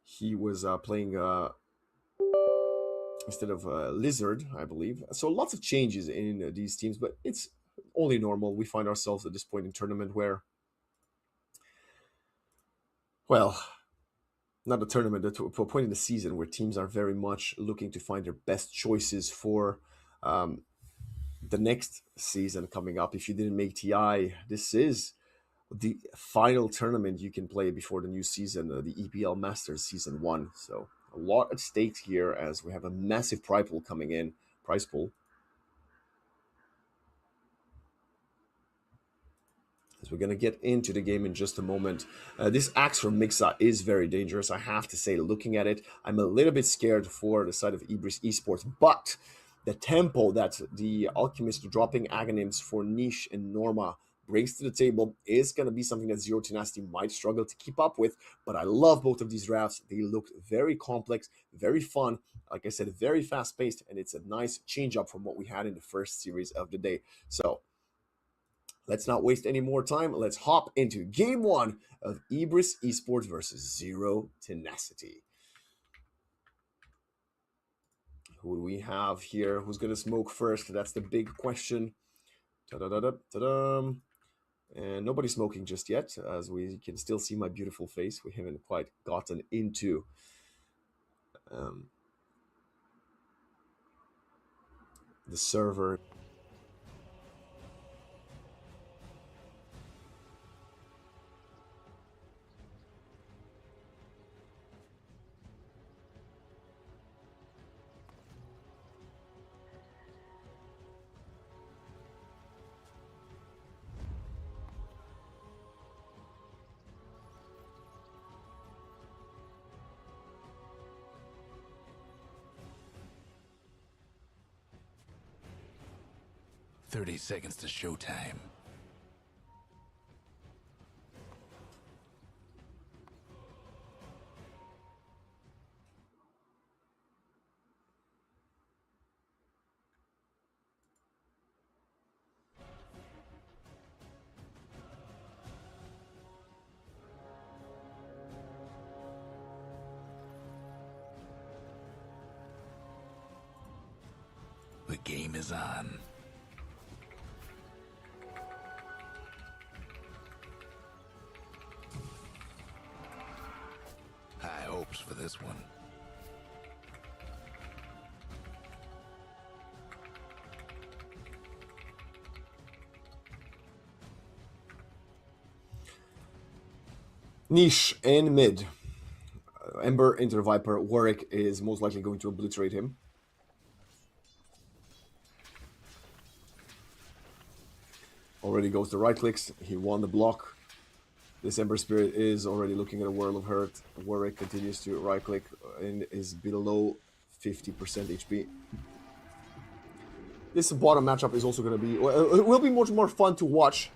He was playing instead of Lizard, I believe. So lots of changes in these teams, but it's only normal. We find ourselves at this point in tournament where, well, not a tournament, to a point in the season where teams are very much looking to find their best choices for the next season coming up. If you didn't make TI, this is the final tournament you can play before the new season, the EPL Masters Season 1. So a lot at stake here as we have a massive prize pool coming in. Prize pool. As we're going to get into the game in just a moment. This axe from Mixa is very dangerous, I have to say. Looking at it, I'm a little bit scared for the side of Ibris Esports, but the tempo that the Alchemist dropping Agonyms for Niche and Norma brings to the table is going to be something that Zero Tenacity might struggle to keep up with, but I love both of these drafts. They looked very complex, very fun, like I said, very fast-paced, and it's a nice change-up from what we had in the first series of the day. So let's not waste any more time. Let's hop into Game 1 of Ibris Esports versus Zero Tenacity. Who do we have here? Who's going to smoke first? That's the big question. Ta-da-da-da-da-da. And nobody's smoking just yet, as we can still see my beautiful face. We haven't quite gotten into the server. "30 seconds to showtime." The game is on. High hopes for this one. Niche in mid. Ember into the Viper. Warwick is most likely going to obliterate him. Already goes to right clicks. He won the block. This Ember Spirit is already looking at a World of Hurt. Warwick continues to right click and is below 50% HP. This bottom matchup is also going to be... It will be much more fun to watch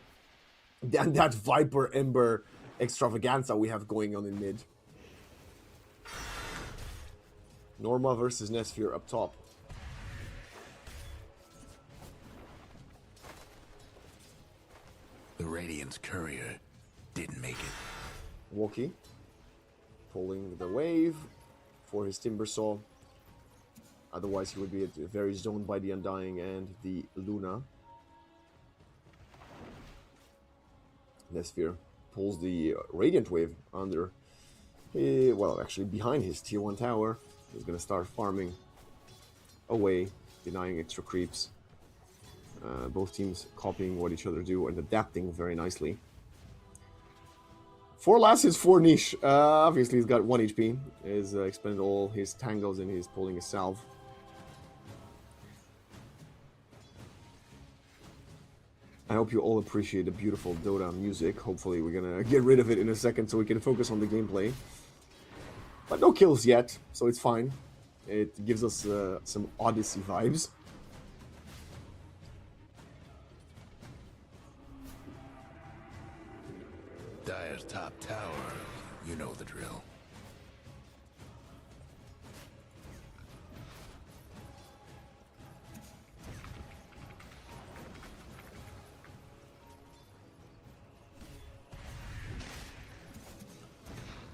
than that Viper Ember extravaganza we have going on in mid. Norma versus Nesphere up top. The Radiant's courier didn't make it. Walkie pulling the wave for his Timbersaw. Otherwise, he would be very zoned by the Undying and the Luna. Nesphere pulls the Radiant Wave under, well, actually behind his tier 1 tower. He's going to start farming away, denying extra creeps. Both teams copying what each other do and adapting very nicely. 4 lasses, 4 niche. Obviously, he's got 1 HP. He's expended all his tangles and he's pulling a salve. I hope you all appreciate the beautiful Dota music. Hopefully we're gonna get rid of it in a second so we can focus on the gameplay. But no kills yet, so it's fine. It gives us some Odyssey vibes. Dire's top tower, you know the drill.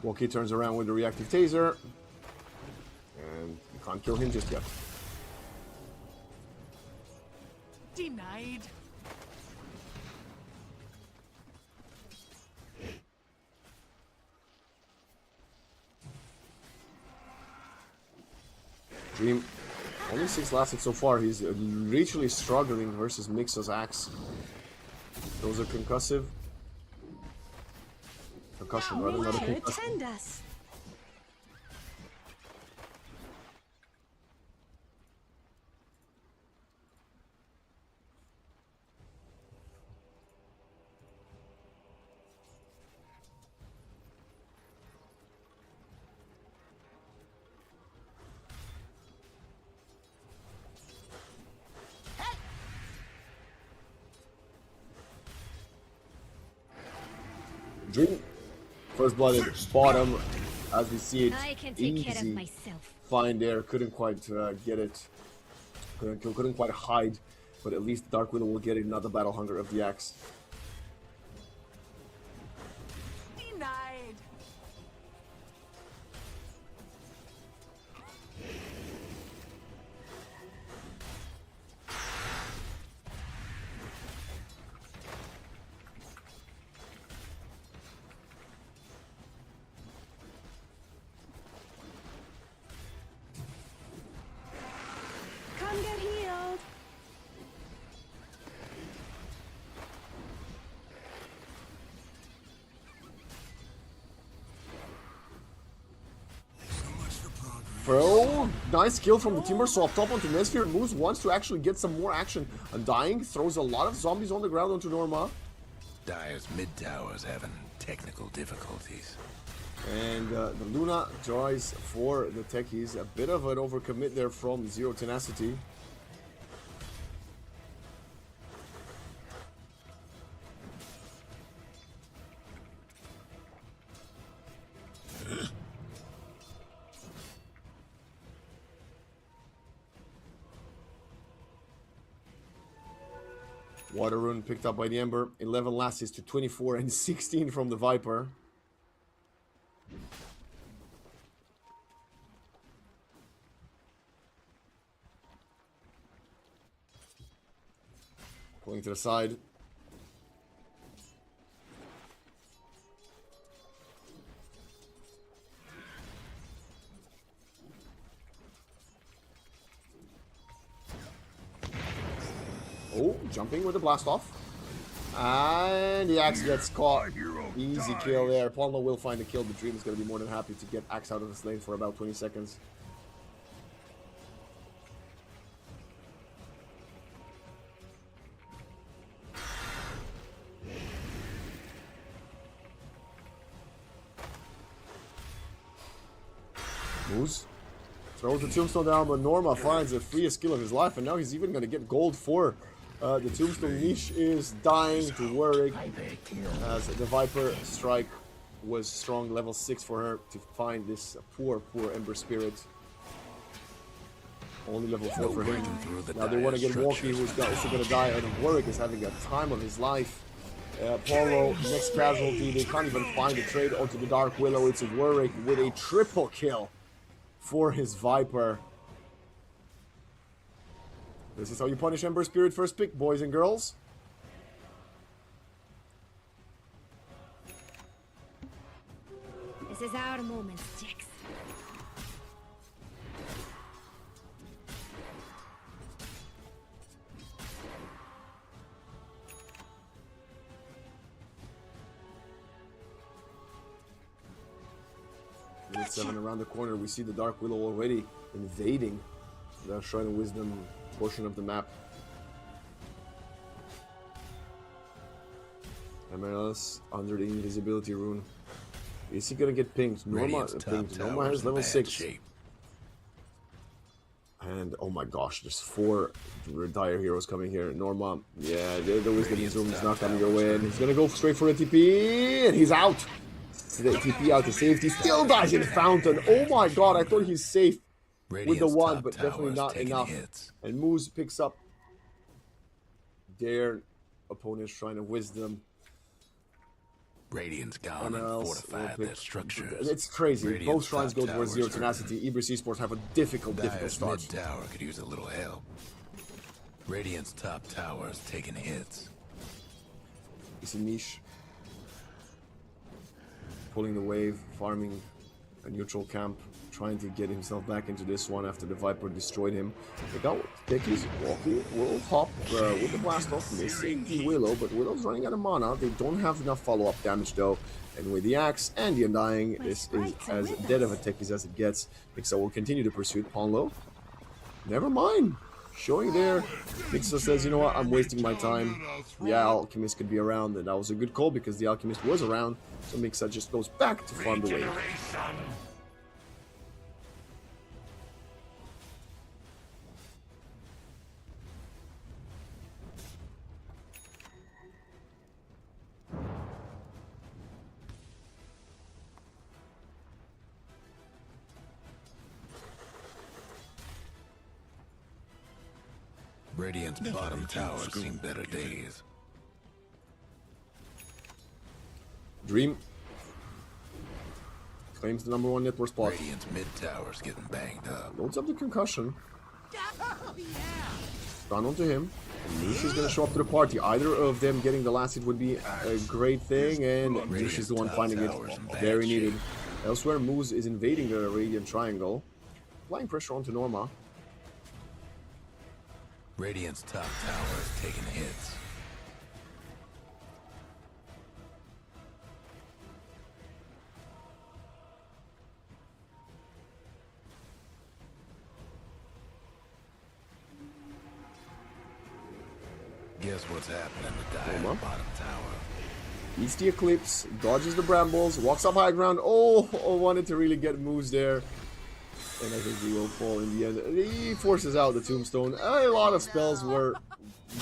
Walkie turns around with the reactive taser. And you can't kill him just yet. Denied. Dream, only 6 lasted so far. He's literally struggling versus Mixa's axe. Those are concussive. Concussion, rather, not a concussion. us. Dream, first blooded bottom, as we see it. I can take care of Easy myself. find there. Couldn't quite get it. Couldn't quite hide, but at least Dark Widow will get another battle hunger of the axe. Denied. Come get healed. Bro, nice kill from the Timbersaw up top onto Nesphere. Moose wants to actually get some more action. Undying throws a lot of zombies on the ground onto Norma. Dire's mid tower's having technical difficulties. And the Luna tries for the techies. A bit of an overcommit there from Zero Tenacity. Water Rune picked up by the Ember. 11 lasses to 24 and 16 from the Viper. Pulling to the side. Oh, jumping with the blast off. And the axe gets caught. Easy kill there. Palma will find the kill, but Dream is going to be more than happy to get axe out of his lane for about 20 seconds. Moose throws the tombstone down, but Norma finds the freest kill of his life, and now he's even going to get gold for The Tombstone niche is dying to Warwick as the Viper strike was strong, level 6 for her to find this poor Ember Spirit. Only level 4 for him. Now they want to get Walkie, who's also going to die, and Warwick is having a time of his life. Paulo, next casualty, they can't even find a trade onto the Dark Willow. It's Warwick with a triple kill for his Viper. This is how you punish Ember Spirit first pick, boys and girls. This is our moment, Jax. Minute 7 around the corner, we see the Dark Willow already invading the Shrine of Wisdom portion of the map. MLS under the invisibility rune. Is he gonna get pinged? Norma has level 6. And oh my gosh, there's 4 dire heroes coming here. Norma, yeah, the Wisdom Zoom is not coming your way, and he's gonna go straight for a TP, and he's out. The TP out to safety, still dies in Fountain. Oh my god, I thought he's safe with the 1, but definitely not enough. And Moose picks up their opponent's Shrine of Wisdom. Radiant's gone and fortified their structures. It's crazy. Radiant's Both shrines go top towards tower's 0 tenacity. Ibris Esports have a difficult Dire's start. mid tower could use a little help. Radiant's top tower is taking hits. It's a niche. Pulling the wave, farming a neutral camp, trying to get himself back into this one after the Viper destroyed him. They got Becky's Walkie will hop with the blast off, missing the Willow, but Willow's running out of mana. They don't have enough follow-up damage though, and with the axe and the Undying, this is as dead of a techies as it gets. Mixa will continue to pursue Ponlo. Never mind. Showing there, Mixa says, you know what, I'm wasting my time. The Alchemist could be around, and that was a good call because the Alchemist was around, so Mixa just goes back to farm the wave. Radiant's bottom tower seen better days. Dream claims the #1 network spot. Radiant's mid tower's getting banged up. Loads up the concussion. Run onto him. Niche is going to show up to the party. Either of them getting the last hit would be a great thing, and Niche is the one finding it very needed. Elsewhere, Moose is invading the Radiant Triangle. Applying pressure onto Norma. Radiant's top tower is taking hits. Guess what's happening to Dire's bottom tower? Eats the Eclipse, dodges the Brambles, walks up high ground. Oh, wanted to really get Moose there. And I think he will fall in the end. He forces out the Tombstone. A lot of spells were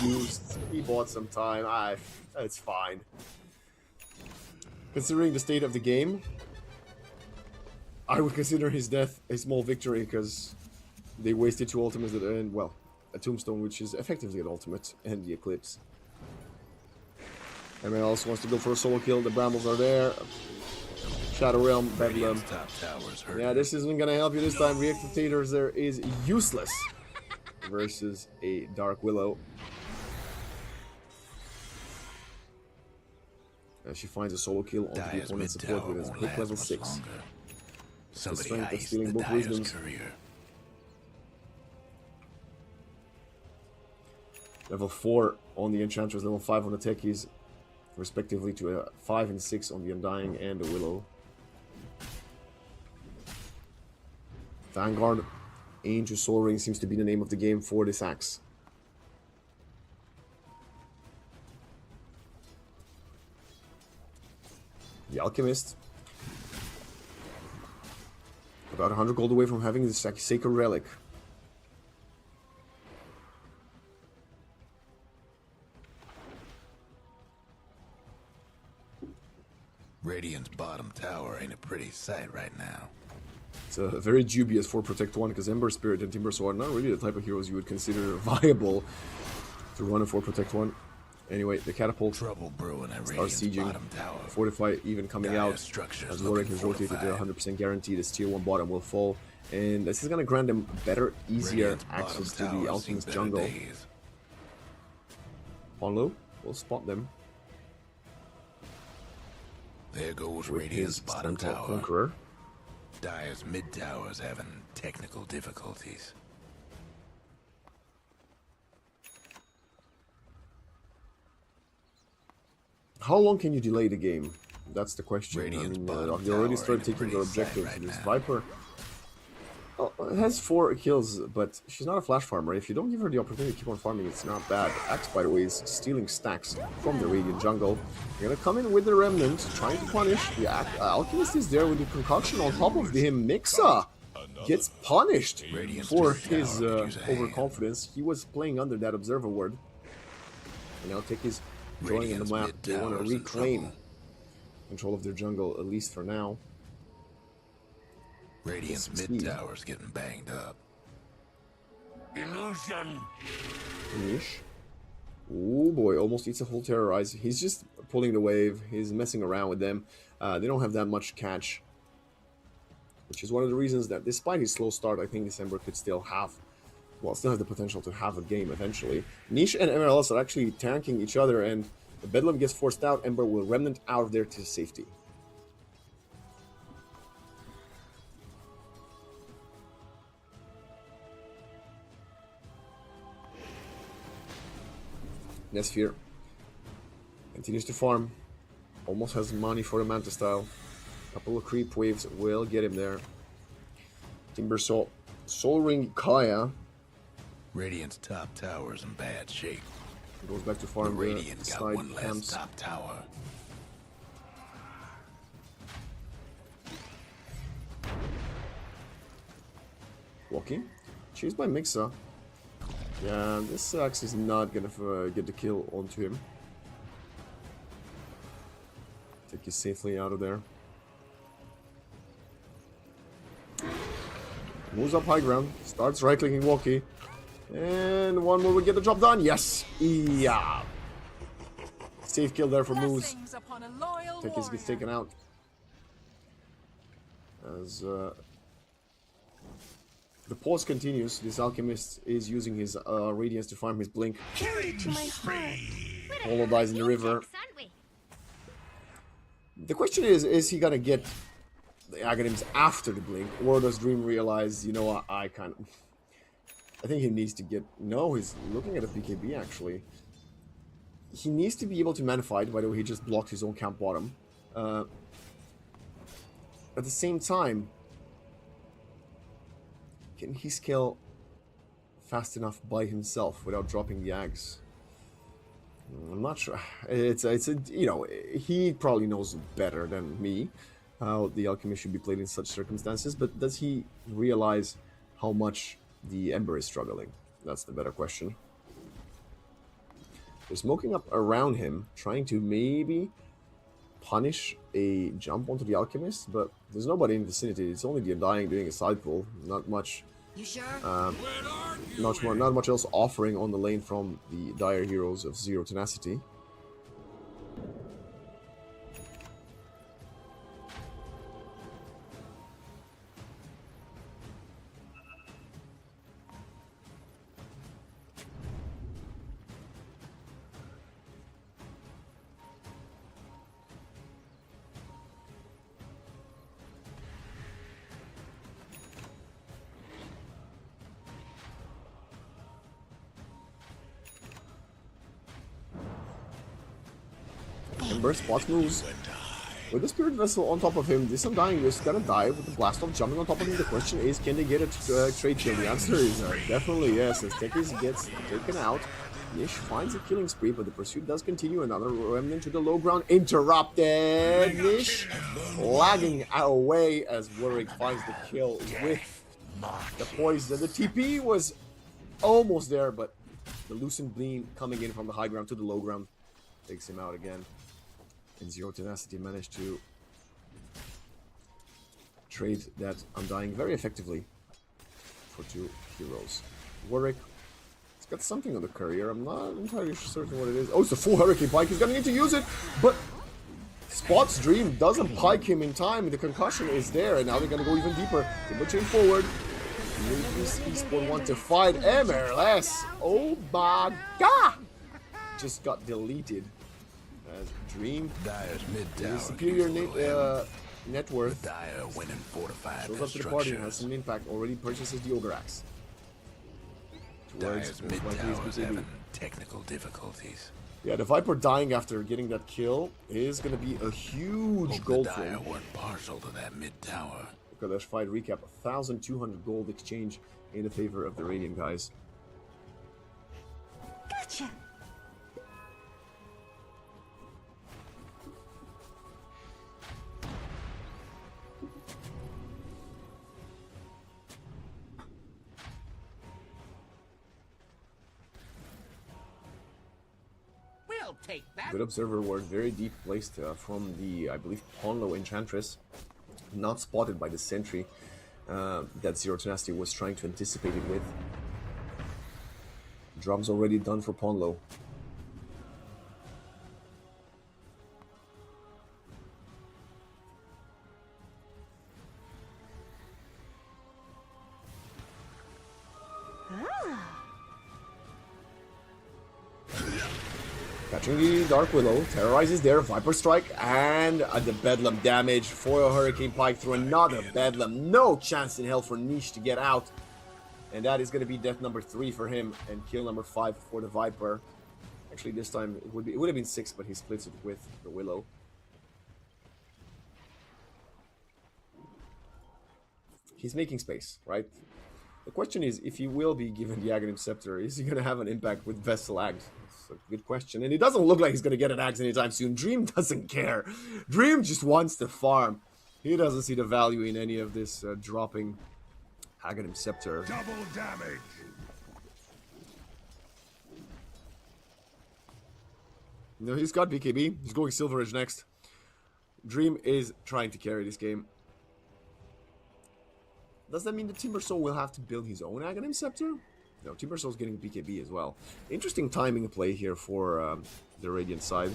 used. He bought some time. It's fine. Considering the state of the game, I would consider his death a small victory because they wasted 2 ultimates and, well, a Tombstone, which is effectively an ultimate, and the Eclipse. Everyone else wants to go for a solo kill. The Brambles are there. Shadow Realm, Bedlam. Yeah, this isn't gonna help you this time. Reactivators there is useless versus a Dark Willow. And she finds a solo kill onto the opponent's support with his quick level 6. The strength of stealing both wisdoms. Level 4 on the Enchantress, level 5 on the Techies, respectively to 5 and 6 on the Undying and the Willow. Vanguard, Angel Soul Ring seems to be the name of the game for this axe. The Alchemist, about 100 gold away from having this Sacred Relic. Radiant's bottom tower ain't a pretty sight right now. It's a very dubious 4 Protect 1 because Ember Spirit and Timber Sword are not really the type of heroes you would consider viable to run a 4 Protect 1. Anyway, the catapult Trouble brewing at starts Radiant's sieging. bottom tower. Fortify even coming Dire out structures as Warwick has looking rotated to fortified. 100% guarantee. This tier 1 bottom will fall, and this is going to grant them better, easier Radiant's bottom access to tower the seen Alchemist better jungle. days. Onlo will spot them There goes with Radiant's his bottom Stone tower. Conqueror. Dire's mid tower's having technical difficulties. How long can you delay the game? That's the question. Radiant's I mean, bottom they already tower started ain't a taking their pretty sight objectives. right This now. Viper has 4 kills, but she's not a flash farmer. If you don't give her the opportunity to keep on farming, it's not bad. Axe, by the way, is stealing stacks from the Radiant jungle. They're gonna come in with the Remnant, trying to punish. The Alchemist is there with the concoction on top of him. Mixa gets punished for his overconfidence. He was playing under that Observer ward. And now Tech is joining in the map. They want to reclaim control of their jungle, at least for now. Radiant's mid tower's getting banged up. Illusion. Niche. Oh boy, almost eats a whole Terrorize. He's just pulling the wave. He's messing around with them. They don't have that much catch. Which is one of the reasons that despite his slow start, I think December could still have, well, still have the potential to have a game eventually. Niche and MLS are actually tanking each other, and the Bedlam gets forced out. Ember will Remnant out of there to safety. Nesphere continues to farm. Almost has money for the Manta style. Couple of creep waves will get him there. Timber Soul Ring Kaya Radiant's top tower's in bad shape. goes back to The farm the Radiant got side one less camps. top tower. Walking. Chased by Mixa. Yeah, this axe is not gonna get the kill onto him. Take you safely out of there. Moves up high ground. Starts right-clicking Walkie. And one more will get the job done. Yes! Yeah! Safe kill there for Moose. Blessings upon a loyal Tekis gets warrior. taken out. As the pause continues, this Alchemist is using his Radiance to farm his Blink. To my heart. Holo dies in the river. The question is he gonna get the Aghanims after the Blink, or does Dream realize, you know what, I think he needs to get... No, he's looking at a PKB actually. He needs to be able to mana fight. By the way, he just blocked his own camp bottom. At the same time, can he scale fast enough by himself without dropping the Ags? I'm not sure. It's a, you know, he probably knows better than me how the Alchemist should be played in such circumstances, but does he realize how much the Ember is struggling? That's the better question. They're smoking up around him, trying to maybe punish a jump onto the Alchemist, but there's nobody in the vicinity. It's only the Undying doing a side pull. Not much. You sure? Not much else offering on the lane from the dire heroes of Zero Tenacity. Ember spots moves. With the Spirit Vessel on top of him, this Undying is gonna die with the Blast Off jumping on top of him. The question is, can they get a trade kill? The answer is definitely yes, as Tekis gets taken out. Nish finds a killing spree, but the pursuit does continue. Another Remnant to the low ground. Interrupted! Nish lagging away as Warwick finds the kill with the poison. The TP was almost there, but the Lucent Beam coming in from the high ground to the low ground takes him out again. And Zero Tenacity managed to trade that Undying very effectively for 2 heroes. Warwick, he's got something on the courier. I'm not entirely certain what it is. Oh, it's a full Hurricane Pike. He's gonna need to use it, but Spot's Dream doesn't pike him in time. The concussion is there, and now they're gonna go even deeper. Timber chain forward. Esport want to fight MLS. Oh my god! Just got deleted. As Dream, with superior net worth, shows up to the party and has some impact. Already purchases the Ogre Axe. Dyer's mid tower's having technical difficulties. Yeah, the Viper dying after getting that kill is going to be a huge gold for him. Weren't partial to that mid tower. Look at this fight recap. 1,200 gold exchange in the favor of the Radiant guys. Gotcha. Take that. Good observer ward, very deep placed from the, I believe, Ponlo Enchantress. Not spotted by the sentry that Zero Tenacity was trying to anticipate it with. Drum's already done for Ponlo. Catching the Dark Willow, terrorizes there, Viper Strike, and the Bedlam damage for a Hurricane Pike through another Bedlam. No chance in hell for Niche to get out. And that is going to be death number 3 for him, and kill number 5 for the Viper. Actually, this time it would have been 6, but he splits it with the Willow. He's making space, right? The question is, if he will be given the Aghanim Scepter, is he going to have an impact with Vessel Axe? A good question, and it doesn't look like he's gonna get an axe anytime soon. Dream doesn't care. Dream just wants to farm. He doesn't see the value in any of this dropping Aghanim Scepter. Double damage. No, he's got BKB. He's going Silver Edge next. Dream is trying to carry this game. Does that mean the Timber Soul will have to build his own Aghanim Scepter? No, Timber Soul's getting BKB as well. Interesting timing play here for the Radiant side.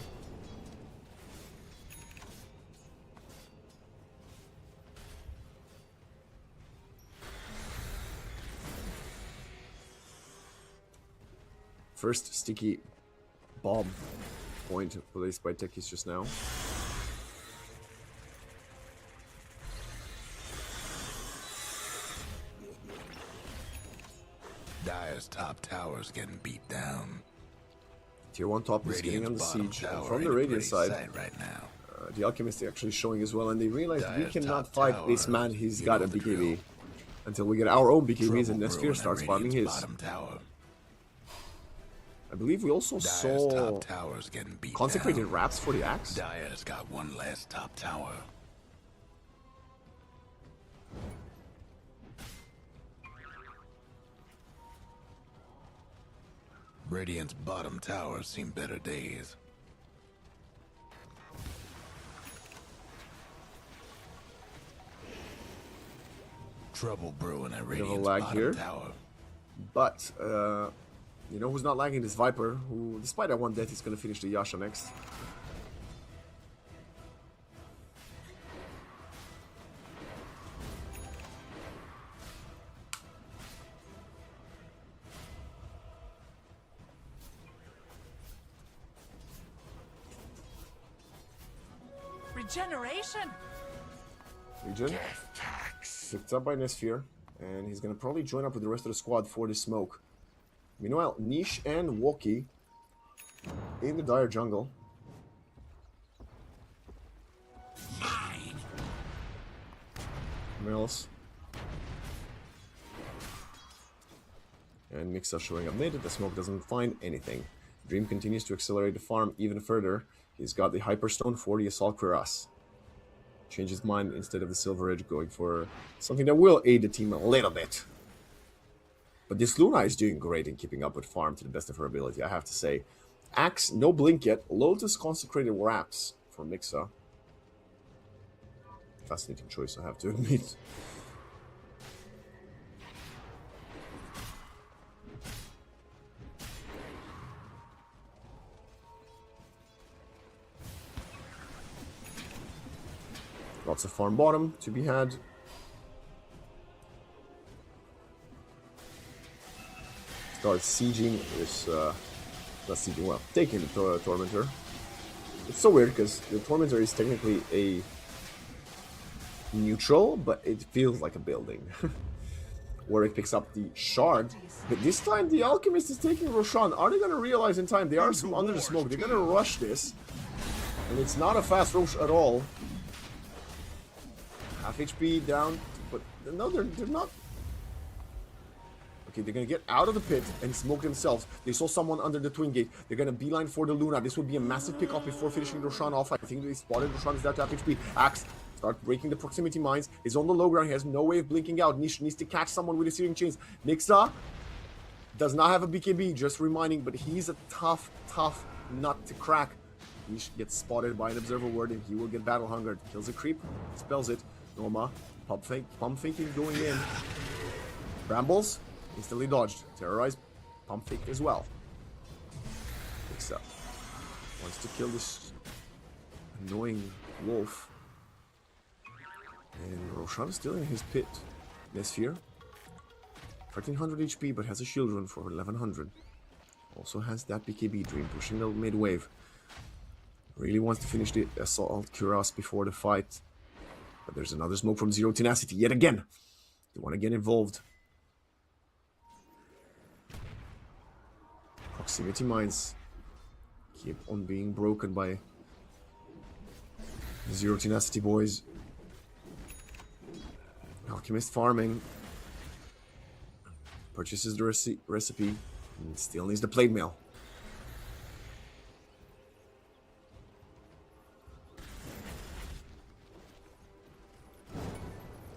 First sticky bomb point placed by Techies just now. Dyer's top tower's getting beat down. Tier 1 top is getting on the siege from the Radiant side. Right now. The Alchemist is actually showing as well, and they realize we cannot fight this man. He's got a BKB. Until we get our own BKBs and Nesphere starts farming his. I believe we also saw consecrated wraps for the axe. Dyer's got one last top tower. Radiant's bottom tower's seen better days. Trouble brewing at Radiant's bottom tower. But, you know who's not lagging? This Viper, who, despite that one death, is going to finish the Yasha next. Regeneration. Regen. Picked up by Nesphere, and he's going to probably join up with the rest of the squad for the smoke. Meanwhile, Niche and Woki in the Dire jungle. Mills. And Mixa showing up mid. The smoke doesn't find anything. Dream continues to accelerate the farm even further. He's got the Hyperstone for the Assault Cuirass. Change his mind, instead of the Silver Edge, going for something that will aid the team a little bit. But this Luna is doing great in keeping up with farm to the best of her ability, I have to say. Axe, no blink yet. Lotus Consecrated Wraps for Mixa. fascinating choice, I have to admit. Lots of farm bottom to be had. Start sieging this, not sieging, well, taking the Tormentor. It's so weird because the Tormentor is technically a neutral, but it feels like a building. Warwick picks up the shard, but this time the Alchemist is taking Roshan. Are they going to realize in time? They are under the smoke. They're going to rush this, and it's not a fast rush at all. Half HP down, but no, they're not. Okay, they're gonna get out of the pit and smoke themselves. They saw someone under the Twin Gate. They're gonna beeline for the Luna. This would be a massive pickup before finishing Roshan off. I think they spotted Roshan is down to half HP. Axe start breaking the proximity mines. He's on the low ground. He has no way of blinking out. Nish needs to catch someone with the searing chains. Nixa does not have a BKB, just reminding, but he's a tough nut to crack. Nish gets spotted by an observer ward and he will get battle hungered. Kills a creep, spells it. Norma, pump faking going in. Brambles. Instantly dodged. Terrorized. Pump faked as well. Picks up. Wants to kill this annoying wolf. And Roshan is still in his pit. Nesphere. 1300 HP, but has a shield run for 1100. Also has that BKB Dream pushing the mid wave. Really wants to finish the assault Cuirass before the fight. But there's another smoke from Zero Tenacity yet again. They want to get involved. Proximity mines keep on being broken by Zero Tenacity boys. Alchemist farming. Purchases the recipe and still needs the plate mail.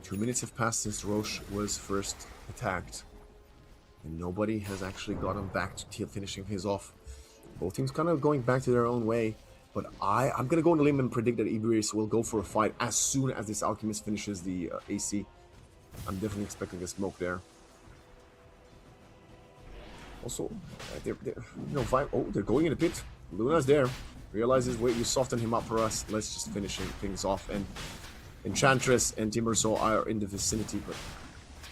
Two minutes have passed since Roche was first attacked. And nobody has actually gotten back to finishing his off. Both teams kind of going back to their own way. But I'm going to go on a limb and predict that Iberius will go for a fight as soon as this Alchemist finishes the AC. I'm definitely expecting a smoke there. Also, they're going in the pit. Luna's there. Realizes, wait, you soften him up for us. Let's just finish things off. And Enchantress and Timbersaw are in the vicinity, but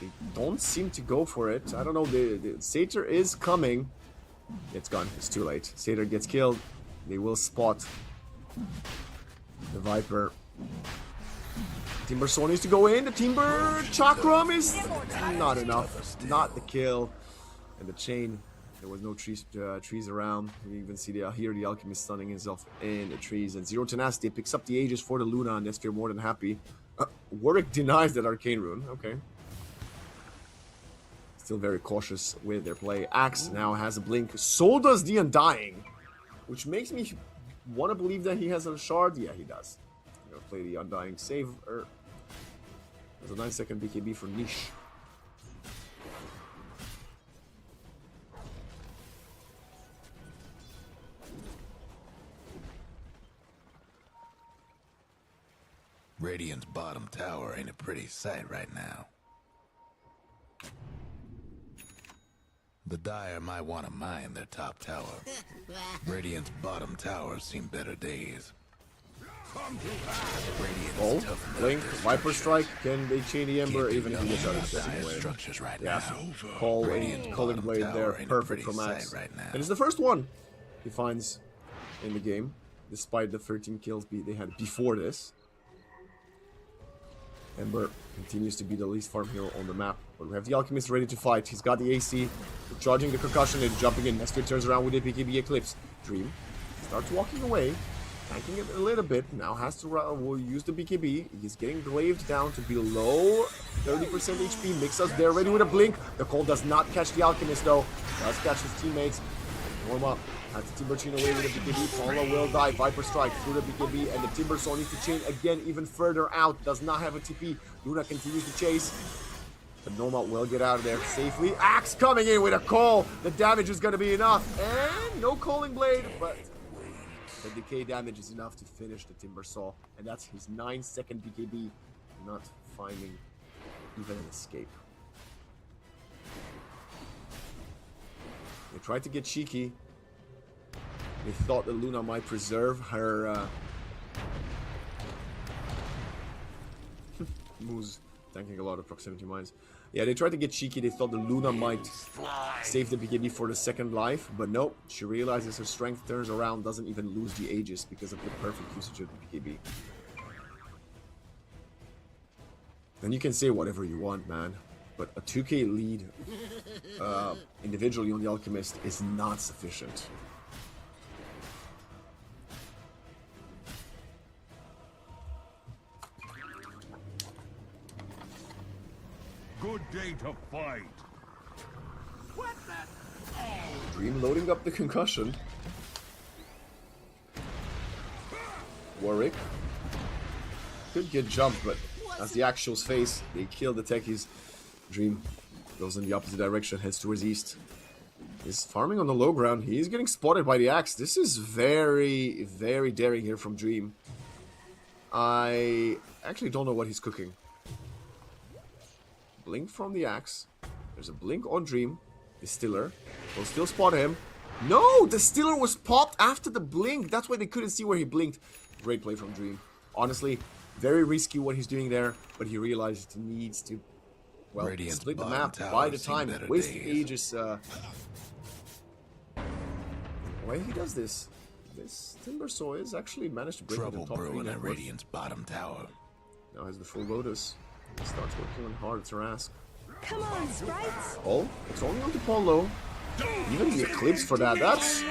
they don't seem to go for it. I don't know, the Satyr is coming. It's gone, it's too late. Satyr gets killed. They will spot the Viper. Timbersaw needs to go in. The Timber Chakram is not enough. Not the kill. And the chain, there was no trees around. We even see here the Alchemist stunning himself in the trees. And Zero Tenacity picks up the Aegis for the Luna, and Nesphere more than happy. Warwick denies that Arcane Rune. Okay. Still very cautious with their play. Axe now has a blink. So does the Undying. Which makes me want to believe that he has a shard. Yeah, he does. I'm gonna play the Undying save. There's a 9-second BKB for Niche. Radiant's bottom tower ain't a pretty sight right now. The Dire might want to mine their top tower. Radiant's bottom tower's seen better days. Oh, Blink, Viper Strike, can they chain the Ember even if he gets out of the structures right yeah, now. Call and Culling Blade there, perfect for Max. Right now. And it's the first one he finds in the game, despite the 13 kills they had before this. Ember continues to be the least farm hero on the map. But we have the Alchemist ready to fight. He's got the AC, charging the concussion and jumping in. Nesphere turns around with the BKB Eclipse. Dream starts walking away, tanking it a little bit. Now has to will use the BKB. He's getting glaved down to below 30% HP. Mixa's there ready with a blink. The call does not catch the Alchemist though. Does catch his teammates. Warm up. Has the Timber chain away with the BKB. Paula will die. Viper Strike through the BKB, and the Timber Soul needs to chain again even further out. Does not have a TP. Luna continues to chase. But Norma will get out of there safely. Axe coming in with a call. The damage is going to be enough. And no Calling Blade, but the decay damage is enough to finish the Timber Saw. And that's his 9-second BKB not finding even an escape. They tried to get cheeky. They thought that Luna might preserve her moves, tanking a lot of proximity mines. Yeah, they tried to get cheeky. They thought the Luna might save the BKB for the second life, but no. She realizes her strength turns around, doesn't even lose the Aegis because of the perfect usage of the BKB. Then you can say whatever you want, man, but a 2k lead individually on the Alchemist is not sufficient. Good day to fight. What the? Dream loading up the concussion. Warwick could get jumped, but as the actuals face, they kill the techies. Dream goes in the opposite direction, heads towards east. He's farming on the low ground. He's getting spotted by the axe. This is very, very daring here from Dream. I actually don't know what he's cooking. Blink from the axe. There's a blink on Dream. Distiller will still spot him. No! Distiller was popped after the blink. That's why they couldn't see where he blinked. Great play from Dream. Honestly, very risky what he's doing there, but he realized he needs to, well, Radiant's split the bottom map, tower buy the seen time, better waste the days. Aegis. Why he does this? This Timbersaw has actually managed to break into Trouble the top brewing 3 at net worth. Radiant's bottom tower. Now has the full Lotus. He starts working on hard to ask. Come on, sprites! Oh, it's only on to Polo. Even the Eclipse for that. That's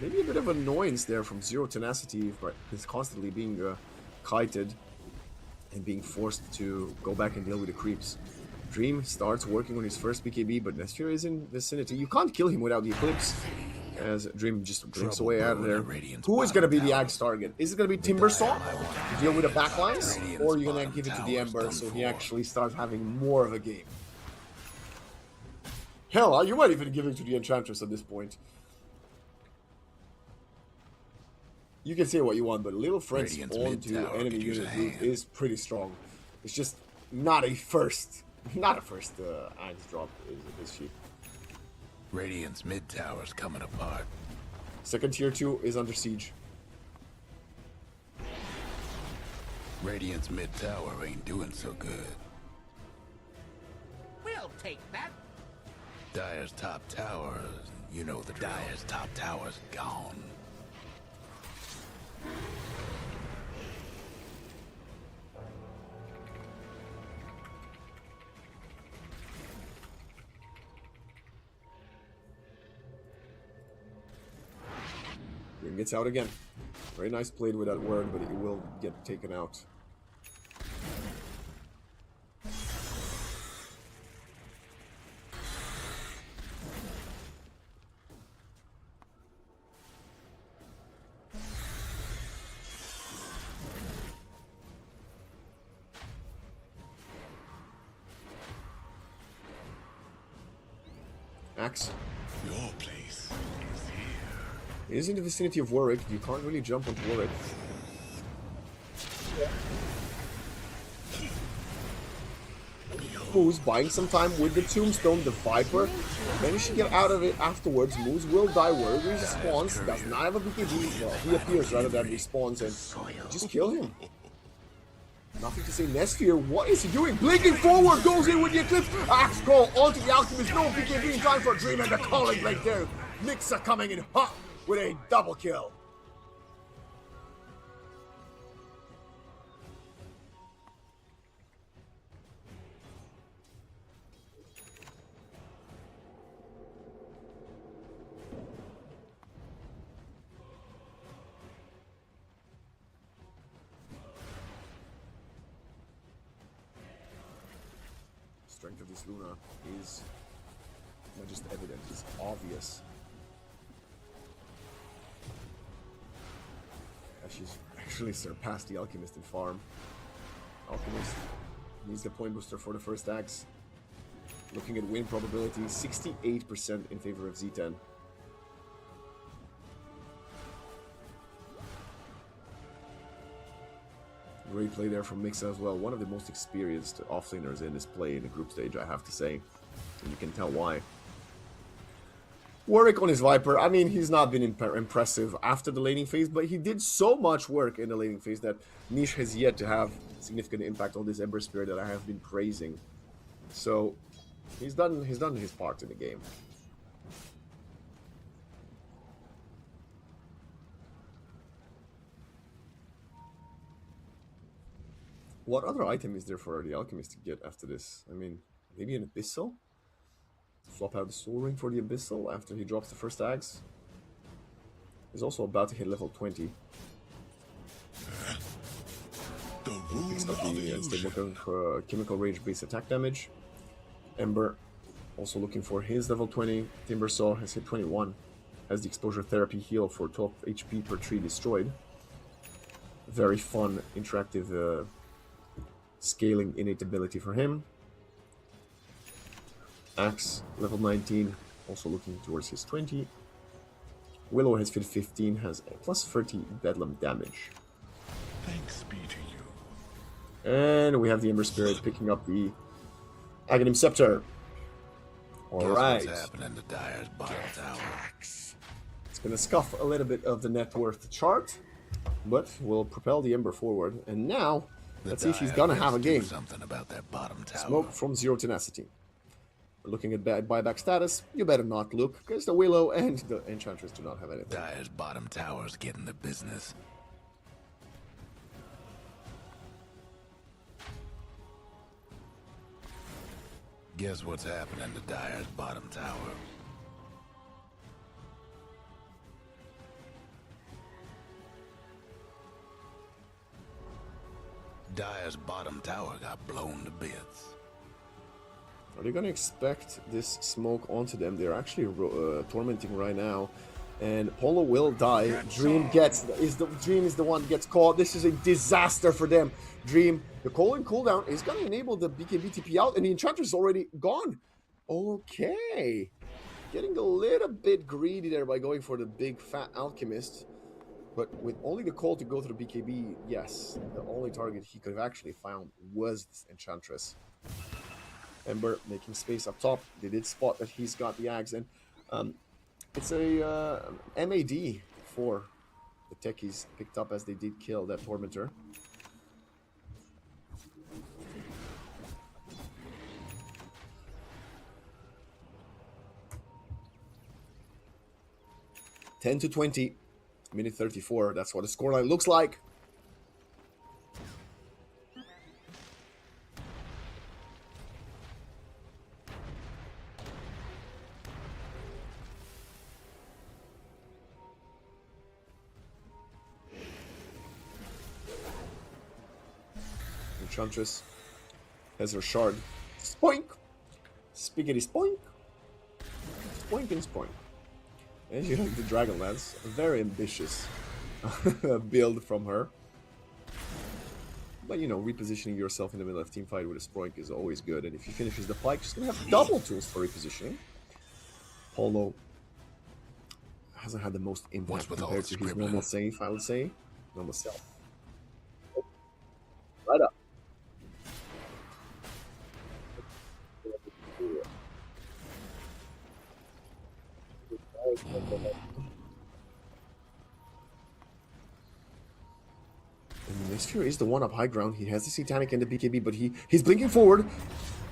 maybe a bit of annoyance there from Zero Tenacity, but he's constantly being kited and being forced to go back and deal with the creeps. Dream starts working on his first BKB, but Nesphere is in vicinity. You can't kill him without the Eclipse, as Dream just blinks away out of there. Who is going to be the Axe target? Is it going to be Timbersaw to deal with the backlines, or are you going to give it to the Ember so he actually starts having more of a game? Hell, you might even give it to the Enchantress at this point. You can say what you want, but Little Friends onto enemy unit group is pretty strong. It's just not a first Axe drop is cheap. Radiant's mid tower's coming apart. Second tier 2 is under siege. Radiant's mid tower ain't doing so good. We'll take that. Dire's top tower, you know the drill. Dire's top tower's gone. Dream gets out again. Very nice played with that word, but it will get taken out. Axe. Your place is here. He is in the vicinity of Warwick. You can't really jump onto Warwick. Moose buying some time with the Tombstone, the Viper. Managed to get out of it afterwards. Moose will die. Warwick respawns. Does not have a BKB. Well, he appears rather than respawns and just kill him. Nothing to say. Nesphere, what is he doing? Blinking forward, goes in with the Eclipse. Axe call onto the Alchemist. No BKB in time for Dream, and the calling right there. Mixa coming in hot with a double kill. Strength of this Luna is not just evident, it's obvious. She's actually surpassed the Alchemist in farm. Alchemist needs the point booster for the first axe. Looking at win probability, 68% in favor of Z10. Great play there from Mixa as well. One of the most experienced offlaners in this play in the group stage, I have to say. And you can tell why. Work on his Viper. I mean, he's not been impressive after the laning phase, but he did so much work in the laning phase that Niche has yet to have significant impact on this Ember Spirit that I have been praising. So he's done his part in the game. What other item is there for the Alchemist to get after this? I mean, maybe an Abyssal? Swap out the Soul Ring for the Abyssal after he drops the first Axe. He's also about to hit level 20. Picks up the Chemical Rage base attack damage. Ember also looking for his level 20. Timbersaw has hit 21. Has the Exposure Therapy heal for 12 HP per tree destroyed. Very fun, interactive scaling innate ability for him. Axe, level 19, also looking towards his 20. Willow has fit 15, has a plus 30 Bedlam damage. Thanks be to you. And we have the Ember Spirit picking up the Aghanim Scepter. Alright. What's happening to Dire's bottom tower? It's gonna scuff a little bit of the net worth chart, but will propel the Ember forward. And now, let's see if he's gonna have a game. Something about that bottom tower. Smoke from Zero Tenacity. We're looking at buyback status. You better not look, because the Willow and the Enchantress do not have anything. Dire's bottom tower's getting the business. Guess what's happening to Dire's bottom tower? Dire's bottom tower got blown to bits. Are they going to expect this smoke onto them? They're actually tormenting right now. And Polo will die. Dream is the one that gets caught. This is a disaster for them. Dream, the cooldown is going to enable the BKB TP out, and the Enchantress is already gone. Okay. Getting a little bit greedy there by going for the big fat Alchemist. But with only the call to go through BKB, yes, the only target he could have actually found was this Enchantress. Ember making space up top. They did spot that he's got the Axe, and it's a MAD for the techies picked up as they did kill that Tormentor. (10 to 20), minute 34. That's what the scoreline looks like. Enchantress has her shard. Spoink! Spiggity spoink! Spoink and spoink. And she has the Dragon Lance. A very ambitious build from her. But you know, repositioning yourself in the middle of a team fight with a Spoink is always good. And if he finishes the fight, she's going to have double tools for repositioning. Polo hasn't had the most impact compared to his normal save, I would say. Normal self. Oh. Right up. And Mistfear is the one up high ground. He has the Satanic and the BKB, but he's blinking forward.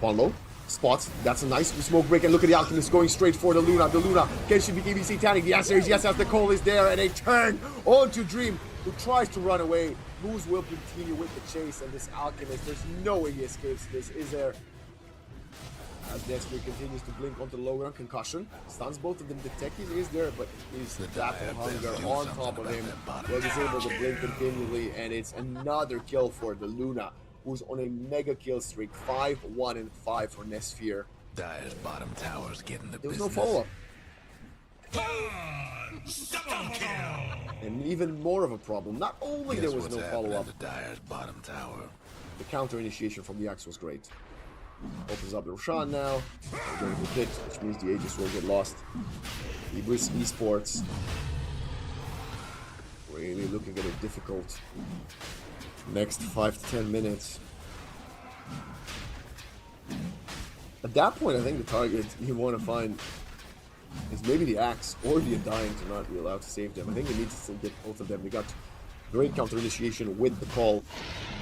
Low spots. That's a nice smoke break. And look at the Alchemist going straight for the Luna. The Luna. Can she BKB Satanic? The answer is yes, as the call is there. And a turn onto Dream, who tries to run away. Moose will continue with the chase. And this Alchemist, there's no way he escapes this, is there? As Destiny continues to blink onto the low ground, concussion stuns both of them. The techies is there, but is that hunger on top of him. Will disable the blink continually, and it's another kill for the Luna, who's on a mega kill streak. 5-1-5 for Nesphere. Dire's bottom tower's getting the There was business. no follow-up. And even more of a problem. Not only Guess there was what's no happening follow-up, to Dire's bottom tower. the counter initiation from the Axe was great. Opens up the Roshan now. Going to the pit, which means the Aegis will get lost. Ibris Esports really looking at a difficult next 5 to 10 minutes. At that point, I think the target you want to find is maybe the axe or the Undying to not be allowed to save them. I think you need to still get both of them. They got great counter initiation with the call.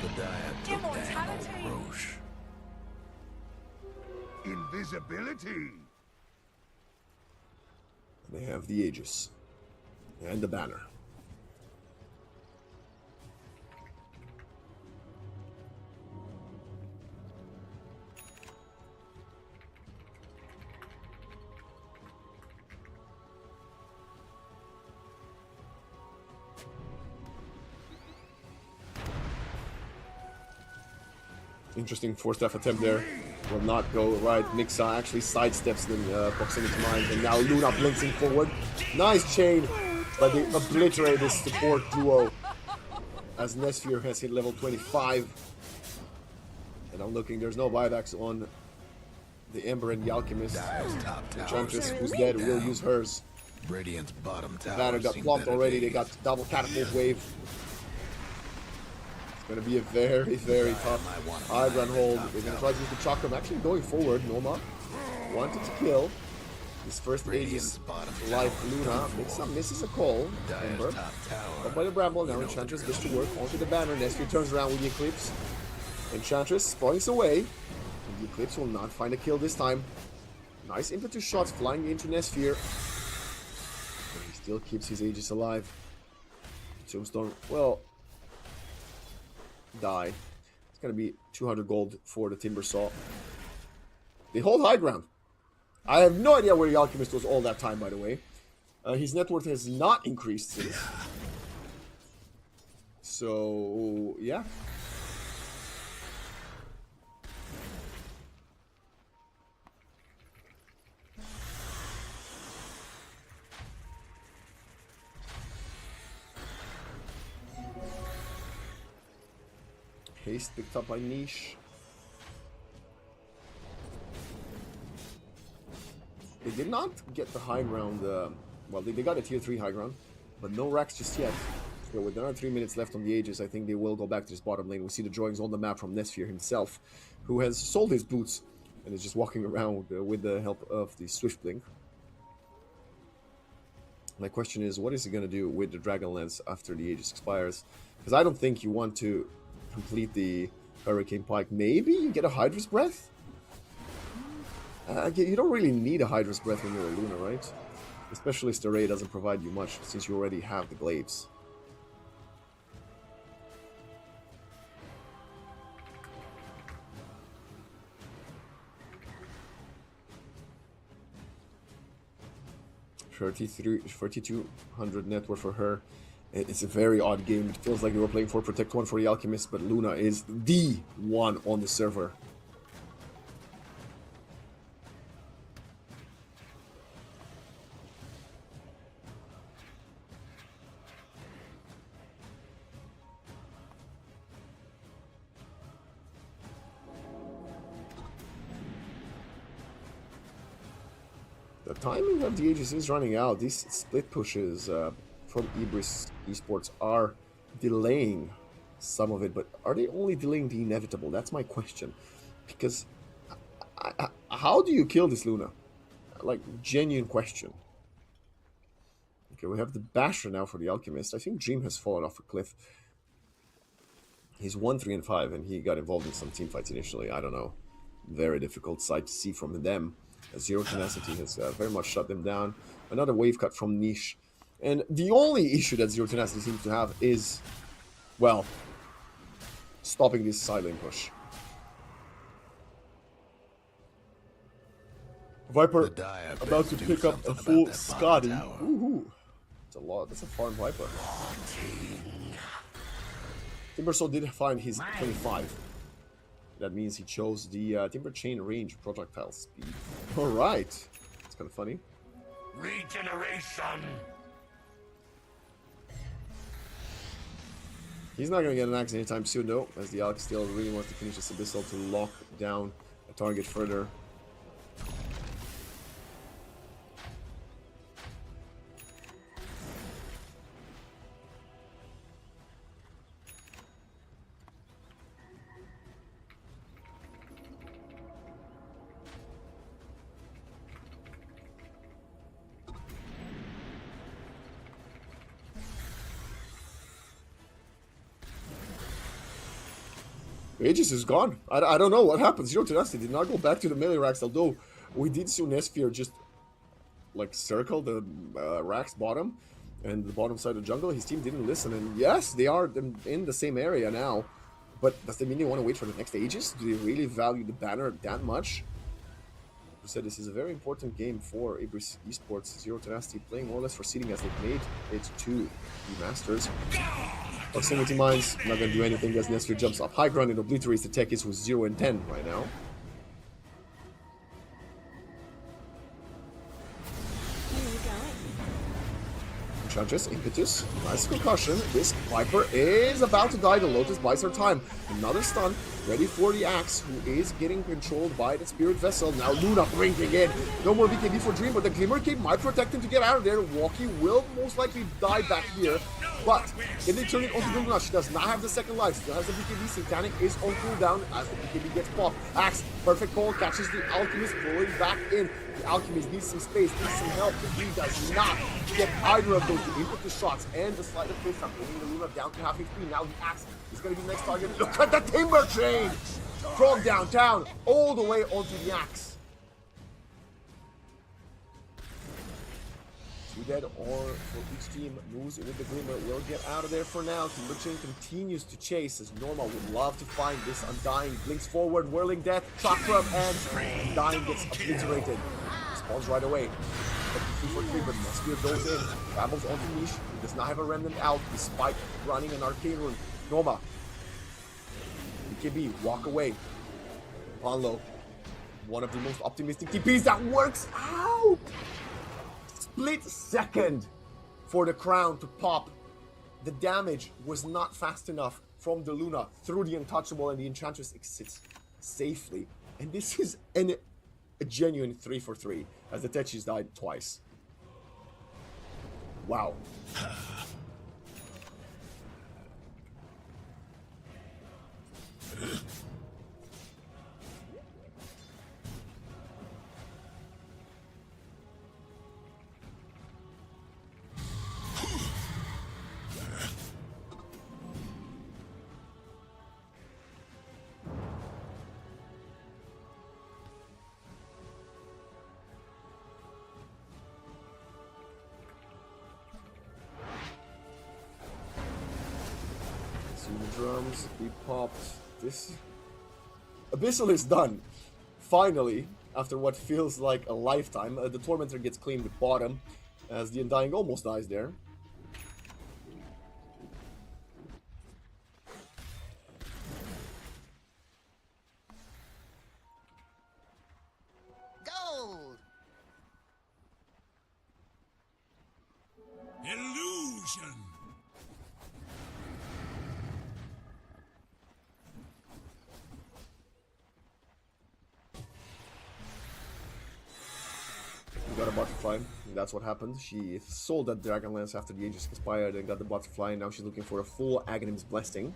The Dyad took down old Roche. Invisibility. They have the Aegis and the banner. Interesting four-staff attempt there. Will not go right. Nixa actually sidesteps the proximity mine, and now Luna blinking forward. Nice chain, but they obliterate this support duo as Nesphere has hit level 25. And I'm looking, there's no buybacks on the Ember and the Alchemist. Enchantress, who's dead, will use hers. Radiant's bottom tower. Banner got plopped already. They got double catapult wave. Gonna be a very, very tough high ground hold. They're gonna try to use the chakram. Actually going forward, Noma wanted to kill his first Aegis life Luna. Misses a call. Ember. Up by the Bramble, now Enchantress gets to work onto the banner. Nesphere turns around with the Eclipse. Enchantress points away. And the Eclipse will not find a kill this time. Nice impetus shots flying into Nesphere. But he still keeps his Aegis alive. Tombstone, well, die. It's gonna be 200 gold for the Timber Saw. They hold high ground. I have no idea where the Alchemist was all that time, by the way. His net worth has not increased since. So, yeah. Haste picked up by Niche. They did not get the high ground. Well, they got a tier 3 high ground, but no racks just yet. So with another 3 minutes left on the Aegis, I think they will go back to this bottom lane. We see the drawings on the map from Nesphere himself, who has sold his boots and is just walking around with the help of the Swift Blink. My question is, what is he going to do with the Dragonlance after the Aegis expires? Because I don't think you want to complete the Hurricane Pike. Maybe you get a Hydra's Breath? You don't really need a Hydra's Breath when you're a Luna, right? The Specialist Array doesn't provide you much since you already have the Glaives. $3,200 net worth for her. It's a very odd game. It feels like they were playing for Protect 1 for the Alchemist, but Luna is the one on the server. The timing of the Aegis is running out. These split pushes from Ibris Esports are delaying some of it, but are they only delaying the inevitable? That's my question. Because how do you kill this Luna? Like, genuine question. Okay, we have the Basher now for the Alchemist. I think Dream has fallen off a cliff. He's 1, 3, and 5, and he got involved in some team fights initially. I don't know. Very difficult sight to see from them. Zero Tenacity has very much shut them down. Another wave cut from Niche. And the only issue that Zero Tenacity seems to have is, well, stopping this side lane push. Viper about to pick up a full Scotty. Ooh, that's a lot. That's a farm Viper. Timbersaw did find his 25. That means he chose the Timber Chain range projectile speed. Alright. It's kind of funny. Regeneration! He's not going to get an axe anytime soon, though, as the Alch still really wants to finish this Abyssal to lock down a target further. Aegis is gone. I don't know what happened. Zero Tenacity did not go back to the melee racks, although we did see Nesphere just like circle the racks bottom and the bottom side of jungle. His team didn't listen, and yes, they are in the same area now. But does that mean they want to wait for the next Aegis? Do they really value the banner that much? Who said this is a very important game for Ibris Esports. Zero Tenacity playing more or less for seeding as they've made it to the Masters. Proximity Mines, not going to do anything as Nesphere jumps up high ground and obliterates the Techies with 0 and 10 right now. Enchantress, Impetus, nice concussion. This Viper is about to die. The Lotus buys her time. Another stun, ready for the Axe, who is getting controlled by the Spirit Vessel. Now Luna bringing in. No more BKB for Dream, but the Glimmer Cape might protect him to get out of there. Walkie will most likely die back here. But if they turn it onto Luna, she does not have the second life. Still has the BKB. Satanic is on cooldown as the BKB gets popped. Axe, perfect call, catches the Alchemist, pulling back in. The Alchemist needs some space, needs some help. He does not get either of those. The input to shots and the sleight of face. I'm bringing the Luna down to half HP. Now the Axe is going to be the next target. Look at the Timber Chain from downtown all the way onto the Axe. 2 dead or for each team moves with the Glimmer will get out of there for now. Timber Chain continues to chase as Norma would love to find this Undying. Blinks forward, Whirling Death, Chakra, and Undying gets obliterated. Spawns right away. 3 but Nesphere goes in, travels onto Niche. He does not have a Remnant out despite running an Arcane Rune. Norma. BKB, walk away. Ponlo, one of the most optimistic TPs that works out! Split second for the crown to pop. The damage was not fast enough from the Luna through the Untouchable, and the Enchantress exits safely. And this is a genuine 3 for 3 as the Techis died twice. Wow. The drums, he popped. This Abyssal is done. Finally, after what feels like a lifetime, the Tormentor gets cleaned with bottom as the Undying almost dies there. Gold! Illusion! Got a butterfly, and that's what happened. She sold that Dragonlance after the Aegis expired and got the butterfly, and now she's looking for a full Aghanim's Blessing.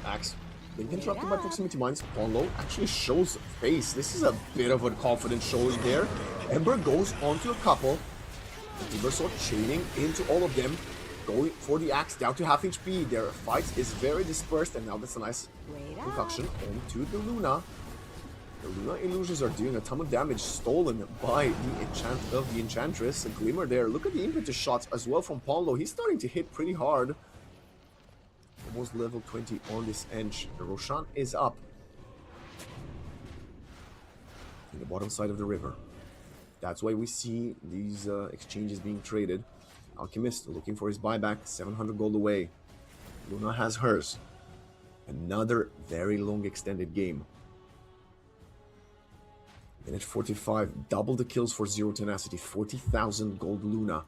Axe. Being interrupted by Proximity Mines. Ponlo actually shows face. This is a bit of a confident showing there. Ember goes onto a couple. Timbersword chaining into all of them. Going for the Axe down to half HP. Their fight is very dispersed, and now that's a nice concoction onto the Luna. The Luna illusions are doing a ton of damage, stolen by the Enchantress. A Glimmer there. Look at the impetus shots as well from Ponlo. He's starting to hit pretty hard. Almost level 20 on this edge. The Roshan is up in the bottom side of the river. That's why we see these exchanges being traded. Alchemist looking for his buyback, 700 gold away. Luna has hers. Another very long extended game. Minute 45, double the kills for Zero Tenacity, 40,000 gold Luna.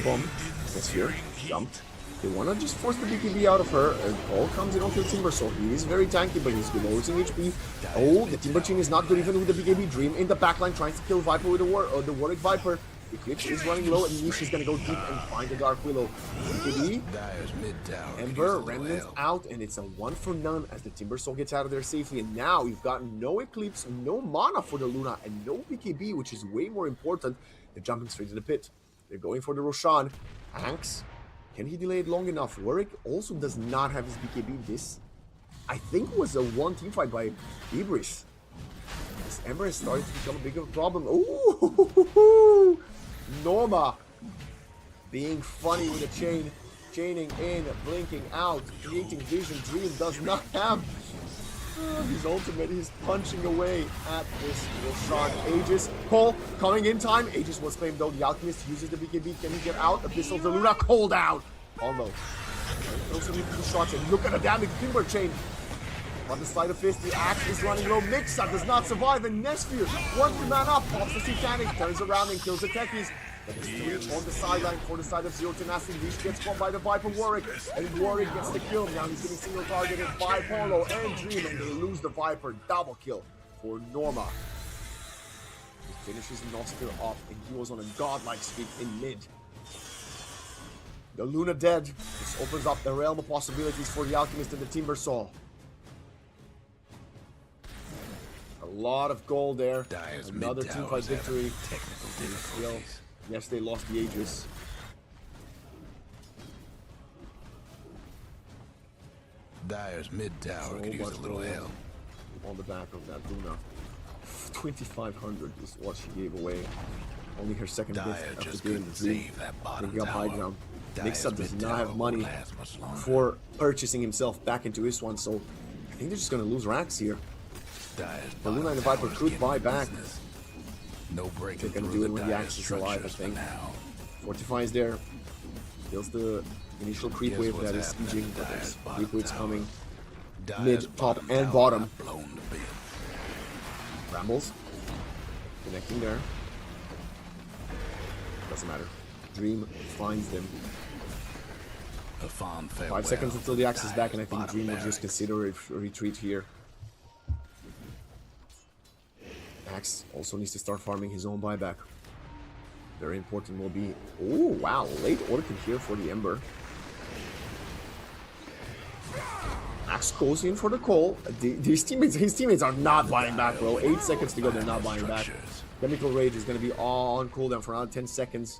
Bomb. That's here. Jumped. They want to just force the BKB out of her. Cole comes in onto the Timber Saw. He is very tanky, but he's losing HP. Oh, the Timber Chain is not good even with the BKB. Dream in the backline trying to kill Viper with the Warwick Viper. Eclipse is running low, and Niche is going to go deep and find the Dark Willow. BKB, Ember, Remnant out, and it's a 1-for-none as the Timber Saw gets out of there safely. And now you've got no Eclipse, no mana for the Luna, and no BKB, which is way more important. They're jumping straight to the pit. They're going for the Roshan. Hanks, can he delay it long enough? Warwick also does not have his BKB. This, I think, was a one team fight by Ibris. This Ember is starting to become a bigger problem. Ooh, Norma being funny with the chain, chaining in, blinking out, creating vision. Dream does not have his ultimate. He's punching away at this Roshan. Aegis, Cole coming in time. Aegis was claimed though. The Alchemist uses the BKB. Can he get out? Abyssal, the Luna, Cole down. Almost. Throws some into the shots and look at the damage. Timber Chain. On the side of fist, the axe is running low. Mixa does not survive, and Nesphere, one man up, pops the Titanic, turns around and kills the Techies. But there's three on the sideline for the side of Zero Tenacity. Leash gets caught by the Viper Warwick, and Warwick gets the kill. Now he's getting single targeted by Polo and Dream, and they lose the Viper. Double kill for Norma. He finishes Nostr off, and he was on a godlike streak in mid. The Luna dead. This opens up the realm of possibilities for the Alchemist and the Timber Saw. A lot of gold there. Another teamfight victory. Still, yes, they lost the Aegis. Dyer's mid tower could use a little help. On the back of that Luna. 2,500 is what she gave away. Only her second gift of the game. Bringing up high ground. Mixa does not have money for purchasing himself back into this one, so I think they're just going to lose racks here. The Luna and the Viper could buy back. They're going to do it when the Axe is alive, I think. Fortify is there. Kills the initial creep wave that is sieging, but there's creep waves coming. Mid, top, and bottom. Rambles. Connecting there. Doesn't matter. Dream finds them. 5 seconds until the Axe is back, and I think Dream will just consider a retreat here. Axe also needs to start farming his own buyback. Very important will be... Oh, wow. Late Orchid here for the Ember. Axe goes in for the call. His teammates are not buying back, bro. 8 seconds to go, they're not buying back. Chemical Rage is going to be on cooldown for around 10 seconds.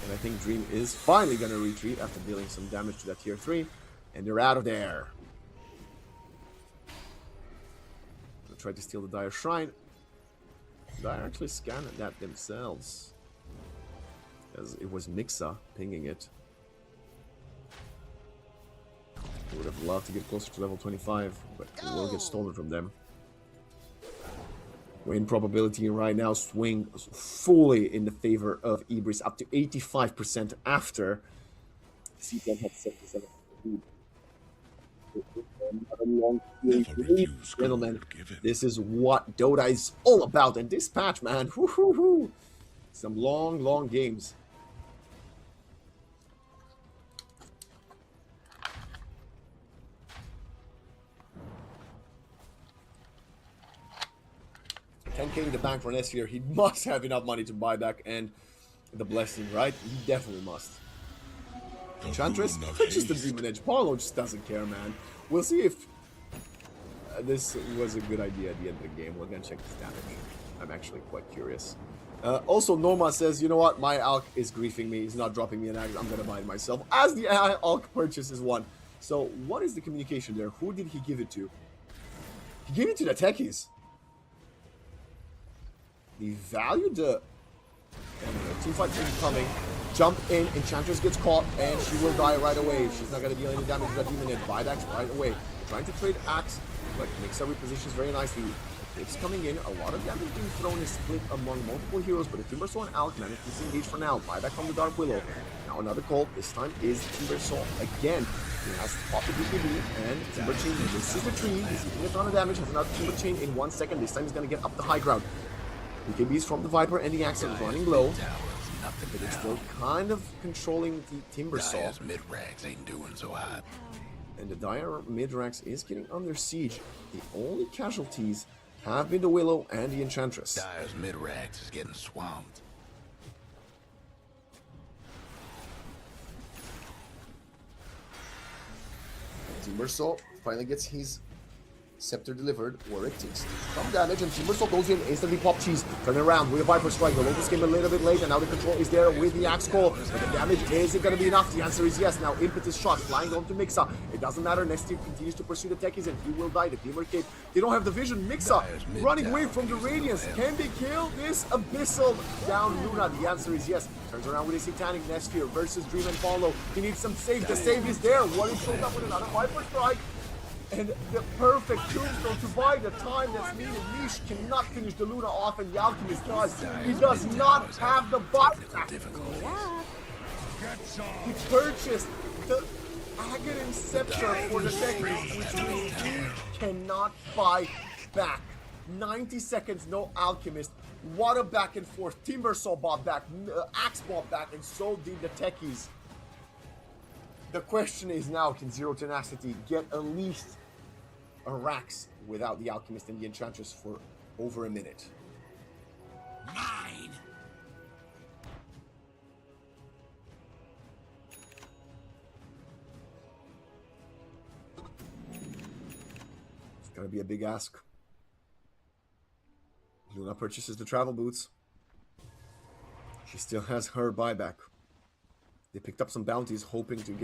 And I think Dream is finally going to retreat after dealing some damage to that tier 3. And they're out of there. They'll try to steal the Dire Shrine. Dire actually scanned that themselves. As it was Mixa pinging it. They would have loved to get closer to level 25, but it will get stolen from them. Win probability right now swings fully in the favor of Ibris, up to 85% after C10 had 77. Gentlemen, this is what Dota is all about, and this patch, man, some long games. $10K in the bank for next year. He must have enough money to buy back and the blessing, right? He definitely must. Enchantress purchased the Demon Edge. Paulo just doesn't care, man. We'll see if this was a good idea at the end of the game. We're gonna check his damage. I'm actually quite curious. Also, Norma says, you know what? My Alk is griefing me. He's not dropping me an axe. I'm gonna buy it myself. As the Alk purchases one. So, what is the communication there? Who did he give it to? He gave it to the techies. He valued the teamfight incoming. Jump in, Enchantress gets caught, and she will die right away. She's not going to deal any damage to that demon. Buyback right away. Trying to trade axe, but Mixa repositions very nicely. It's coming in. A lot of damage being thrown is split among multiple heroes, but the Timber Saw and Alk managed to disengage for now. Buyback from the Dark Willow. Now another call. This time is Timber Saw again. He has to pop the BKB, and Timber Chain misses the tree. He's eating a ton of damage. Has another Timber Chain in 1 second. This time he's going to get up the high ground. BKBs from the Viper and the Axe running low. But it's still kind of controlling the Timber Saw. Dire's mid-ranks ain't doing so hot. And the Dire mid-ranks is getting under siege. The only casualties have been the Willow and the Enchantress. Dire's mid-ranks is getting swamped. Timbersaw finally gets his scepter delivered. Warwick takes some damage, and Timbersaw goes in, instantly pop cheese, turning around with a Viper Strike. The Lotus came a little bit late, and now the control is there with the Axe Call. But the damage, is it going to be enough? The answer is yes. Now Impetus shot flying onto Mixa. It doesn't matter. Nestive continues to pursue the techies, and he will die. The Glimmer Cape, they don't have the vision. Mixa running away from the Radiance. Can they kill this Abyssal down Luna? The answer is yes. Turns around with a Satanic Nesphere versus Dream and Follow. He needs some save. The save is there. Warwick shows up with another Viper Strike. And the perfect tombstone to buy the time that's needed. Niche cannot finish the Luna off, and the Alchemist does. He does not have the buyback. He purchased the Aghanim Scepter for the Techies, which means he cannot buy back. 90 seconds, no Alchemist. What a back and forth. Timbersaw bought back, Axe bought back, and so did the Techies. The question is now, can Zero Tenacity get at least a Rax without the Alchemist and the Enchantress for over a minute? Mine! It's gonna be a big ask. Luna purchases the travel boots. She still has her buyback. They picked up some bounties hoping to get